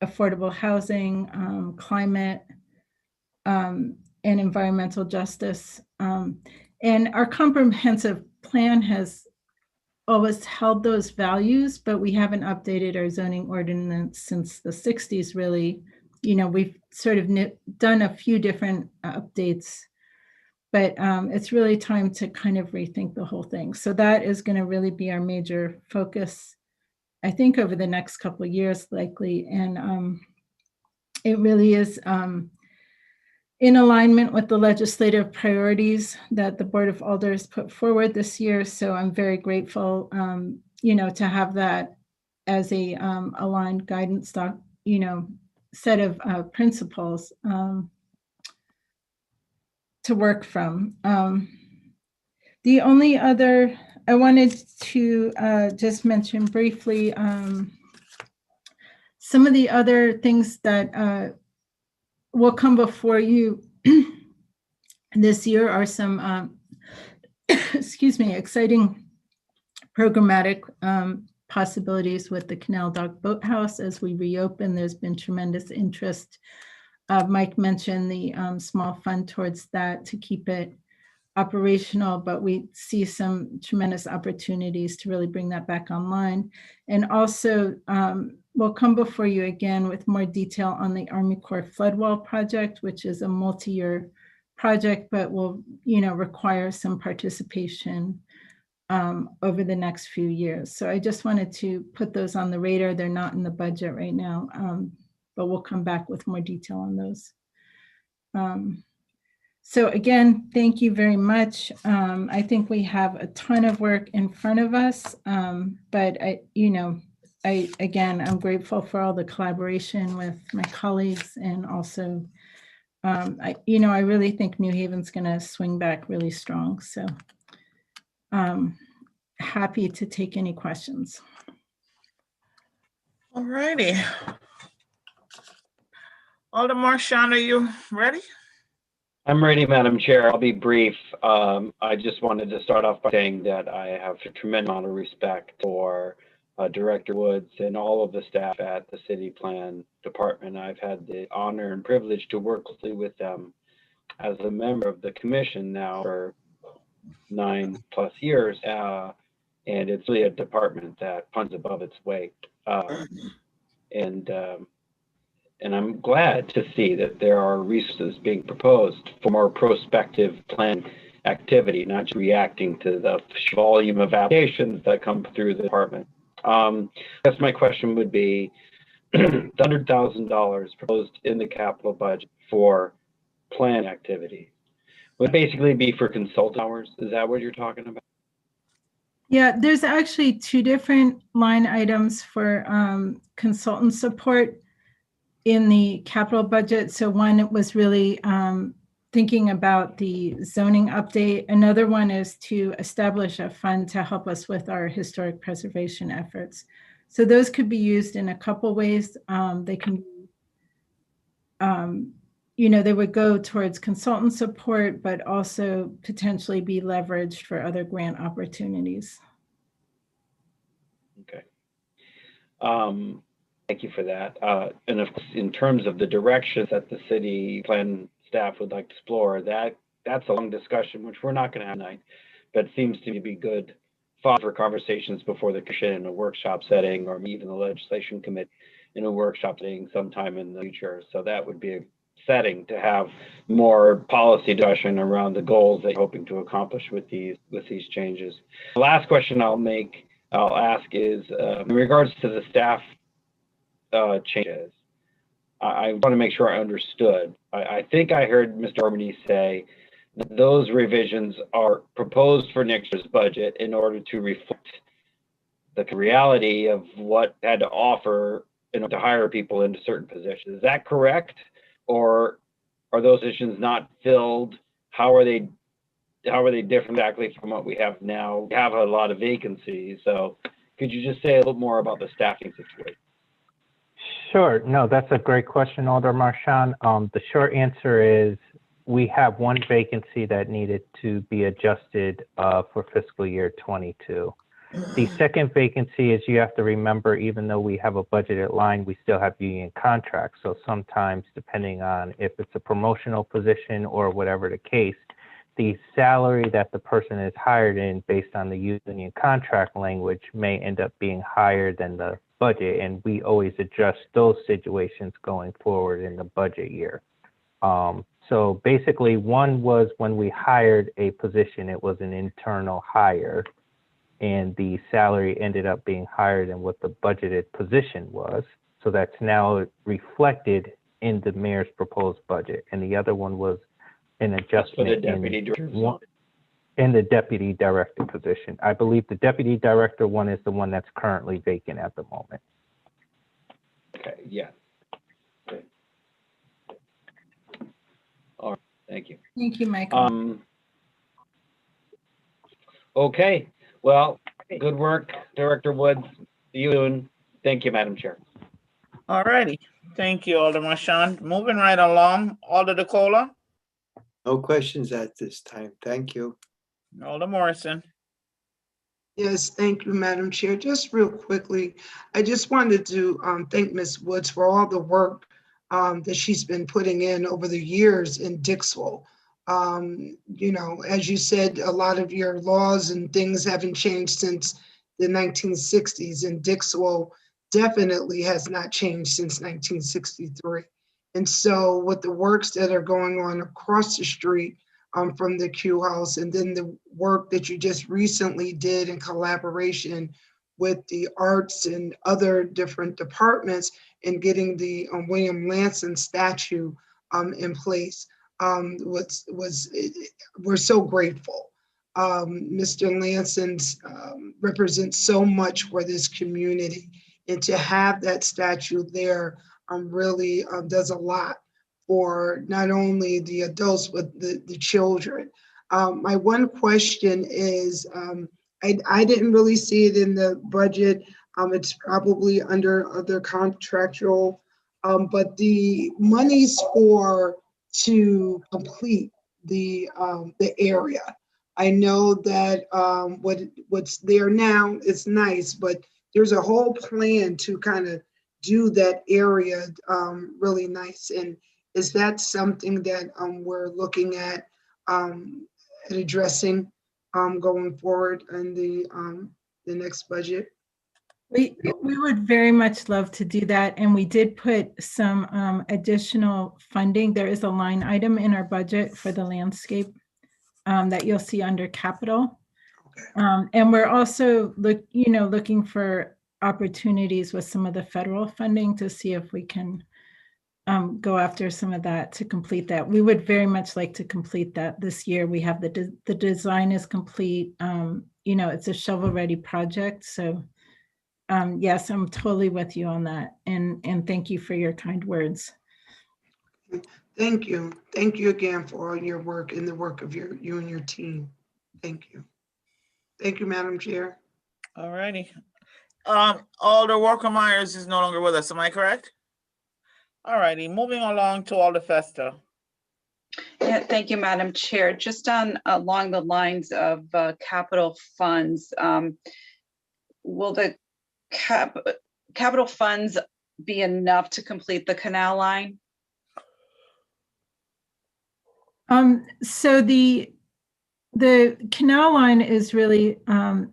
affordable housing, climate, and environmental justice. And our comprehensive plan has always held those values, but we haven't updated our zoning ordinance since the 60s, really. We've sort of done a few different updates, but it's really time to kind of rethink the whole thing. So that is going to really be our major focus, I think, over the next couple of years, likely. And it really is in alignment with the legislative priorities that the Board of Alders put forward this year. So I'm very grateful, to have that as a aligned guidance set of principles to work from. The only other, I wanted to just mention briefly, some of the other things that will come before you this year are some, excuse me, exciting programmatic possibilities with the Canal Dock Boathouse as we reopen. There's been tremendous interest Mike mentioned the small fund towards that to keep it operational, but we see some tremendous opportunities to really bring that back online. And also, we'll come before you again with more detail on the Army Corps flood wall project, which is a multi-year project, but will, require some participation over the next few years. So I just wanted to put those on the radar. They're not in the budget right now, but we'll come back with more detail on those. So again, thank you very much. I think we have a ton of work in front of us, but I'm grateful for all the collaboration with my colleagues, and also, I really think New Haven's going to swing back really strong. So happy to take any questions. All righty. Alderman Marchand, are you ready? I'm ready, Madam Chair. I'll be brief. I just wanted to start off by saying that I have a tremendous amount of respect for Director Woods and all of the staff at the City Plan Department. I've had the honor and privilege to work closely with them as a member of the commission now for 9+ years. And it's really a department that punches above its weight. And I'm glad to see that there are resources being proposed for more prospective plan activity, not just reacting to the volume of applications that come through the department. I guess my question would be, the $100,000 proposed in the capital budget for plan activity would basically be for consultant hours. Is that what you're talking about? Yeah, there's actually two different line items for consultant support in the capital budget. So one was really thinking about the zoning update. Another one is to establish a fund to help us with our historic preservation efforts. So those could be used in a couple ways. They can, they would go towards consultant support, but also potentially be leveraged for other grant opportunities. Okay. Thank you for that. And of course, in terms of the directions that the city plan staff would like to explore, that's a long discussion, which we're not going to have tonight, but it seems to be good fodder for conversations before the commission in a workshop setting, or even the legislation committee in a workshop setting sometime in the future. So that would be a setting to have more policy discussion around the goals that you're hoping to accomplish with these changes. The last question I'll ask is in regards to the staff changes. I want to make sure I understood. I think I heard Mr. Ormany say that those revisions are proposed for next year's budget in order to reflect the reality of what had to offer to hire people into certain positions. Is that correct? Or are those positions not filled? How are they different exactly from what we have now? We have a lot of vacancies. So could you just say a little more about the staffing situation? Sure. No, that's a great question, Alder Marchand. The short answer is we have one vacancy that needed to be adjusted for fiscal year 22. The second vacancy is, you have to remember, even though we have a budgeted line, we still have union contracts. So sometimes, depending on if it's a promotional position or whatever the case, the salary that the person is hired in based on the union contract language may end up being higher than the budget, and we always adjust those situations going forward in the budget year. So basically, one was when we hired a position, it was an internal hire, and the salary ended up being higher than what the budgeted position was. So that's now reflected in the mayor's proposed budget. And the other one was an adjustment in the deputy director position. I believe the deputy director one is the one that's currently vacant at the moment. Okay, yeah. Okay. All right, thank you. Thank you, Michael. Okay, well, good work, Director Woods. Thank you, Madam Chair. All righty. Thank you, Alderman Marchand. Moving right along, Alder DeCola. No questions at this time. Thank you. Alder Morrison. Yes, thank you, Madam Chair. Just real quickly, I just wanted to thank Ms. Woods for all the work that she's been putting in over the years in Dixwell. You know, as you said, a lot of your laws and things haven't changed since the 1960s, and Dixwell definitely has not changed since 1963. And so with the works that are going on across the street from the Q House, and then the work that you just recently did in collaboration with the arts and other different departments in getting the William Lanson statue in place, we're so grateful. Mr. Lanson represents so much for this community, and to have that statue there really does a lot for not only the adults, but the children. My one question is, I didn't really see it in the budget. It's probably under other contractual, but the monies to complete the area. I know that what's there now is nice, but there's a whole plan to kind of do that area really nice. And is that something that we're looking at addressing going forward in the next budget? We would very much love to do that, and we did put some additional funding. There is a line item in our budget for the landscape that you'll see under capital. And we're also looking for opportunities with some of the federal funding to see if we can go after some of that to complete that. We would very much like to complete that this year. We have the design is complete. It's a shovel-ready project. So yes, I'm totally with you on that. And thank you for your kind words. Thank you. Thank you again for all your work and the work of you and your team. Thank you. Thank you, Madam Chair. All righty. Alder Walker Myers is no longer with us. Am I correct? All righty. Moving along to Alder Festa. Yeah, thank you, Madam Chair. Just along the lines of capital funds, will the capital funds be enough to complete the canal line? So the canal line is really,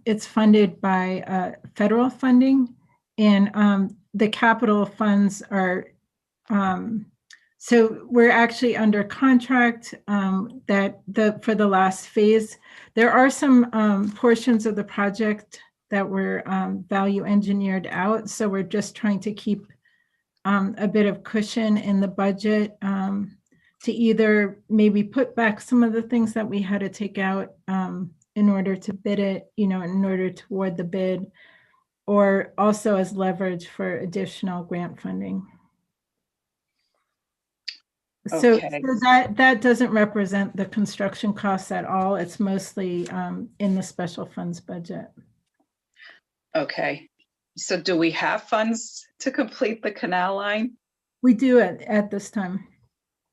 it's funded by federal funding, and the capital funds are, so we're actually under contract for the last phase. There are some portions of the project that were value engineered out. So we're just trying to keep a bit of cushion in the budget to either maybe put back some of the things that we had to take out in order to bid it, in order to award the bid, or also as leverage for additional grant funding. Okay. So that doesn't represent the construction costs at all. It's mostly in the special funds budget. Okay. So do we have funds to complete the canal line? We do at this time.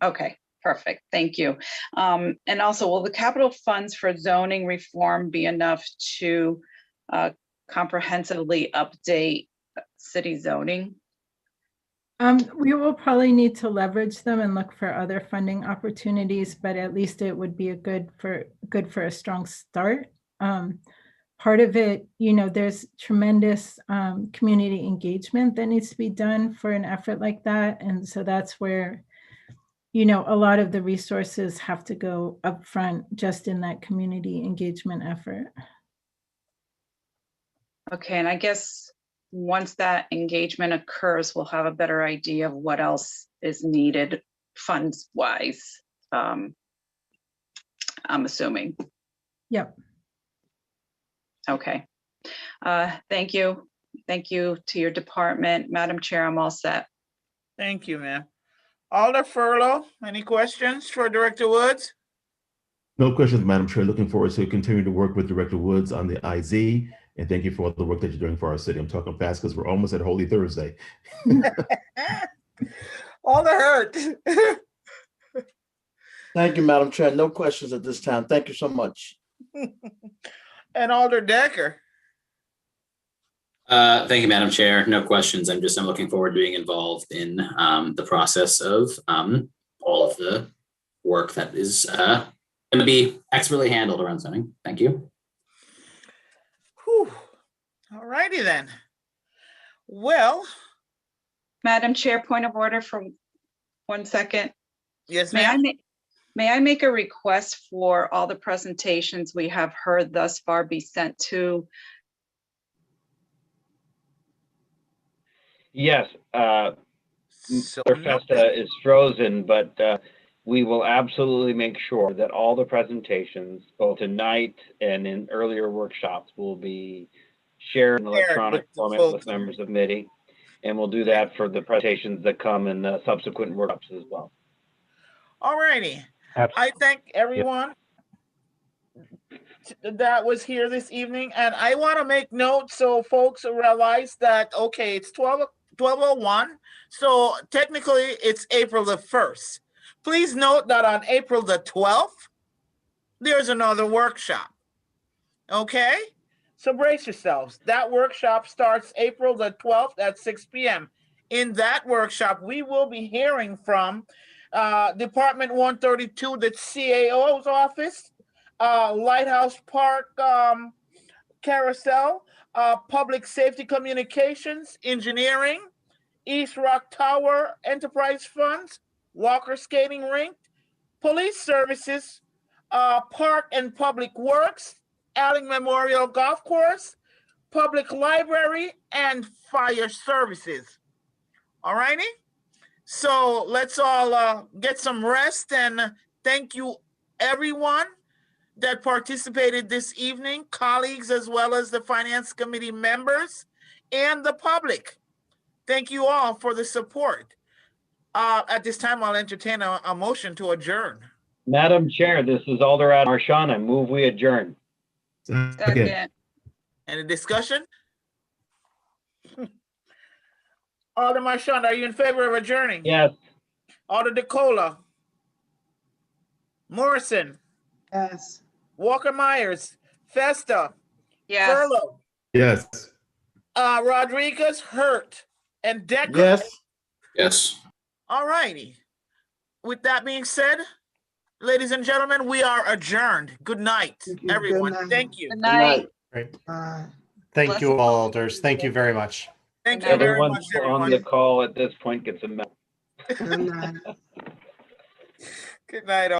Okay, perfect. Thank you. And also, will the capital funds for zoning reform be enough to comprehensively update city zoning? We will probably need to leverage them and look for other funding opportunities, but at least it would be a good for a strong start. Part of it, there's tremendous community engagement that needs to be done for an effort like that. And so that's where, a lot of the resources have to go up front just in that community engagement effort. Okay, and I guess once that engagement occurs, we'll have a better idea of what else is needed funds-wise, I'm assuming. Yep. Okay. Thank you. Thank you to your department. Madam Chair, I'm all set. Thank you, ma'am. Alder Furlow, any questions for Director Woods? No questions, Madam Chair. Looking forward to continuing to work with Director Woods on the IZ, and thank you for all the work that you're doing for our city. I'm talking fast because we're almost at Holy Thursday. Alder Hurt. Thank you, Madam Chair. No questions at this time. Thank you so much. And Alder Decker. Thank you, Madam Chair. No questions. I'm looking forward to being involved in the process of all of the work that is going to be expertly handled around zoning. Thank you. Whew. All righty then. Well, Madam Chair, point of order for 1 second. Yes, May ma'am. may I make a request for all the presentations we have heard thus far be sent to? Yes, Mr. Festa is frozen, but we will absolutely make sure that all the presentations, both tonight and in earlier workshops, will be shared in electronic format with members of the committee. And we'll do that for the presentations that come in the subsequent workshops as well. All righty. I thank everyone that was here this evening. And I want to make note so folks realize that, okay, it's 12:01. So technically it's April the 1st. Please note that on April the 12th, there's another workshop. Okay? So brace yourselves. That workshop starts April the 12th at 6 p.m. In that workshop, we will be hearing from Department 132, the CAO's office, Lighthouse Park Carousel, Public Safety Communications, Engineering, East Rock Tower Enterprise Funds, Walker Skating Rink, Police Services, Park and Public Works, Allen Memorial Golf Course, Public Library, and Fire Services. All righty? So let's all get some rest, and thank you everyone that participated this evening, colleagues as well as the Finance Committee members and the public. Thank you all for the support. At this time, I'll entertain a motion to adjourn. Madam Chair, this is Alderman Marchand. I move we adjourn. Second. Any discussion? Alder Marchand, are you in favor of adjourning? Yes. Alder DeCola. Morrison. Yes. Walker Myers. Festa. Yes. Furlow. Yes. Rodriguez, Hurt, and Decker. Yes. Yes. All righty. With that being said, ladies and gentlemen, we are adjourned. Good night, everyone. Thank you. Good night. Great. Thank you all, alders. Thank you very much. Thank you very Everyone much, on everyone. the call at this point gets a medal. Good night.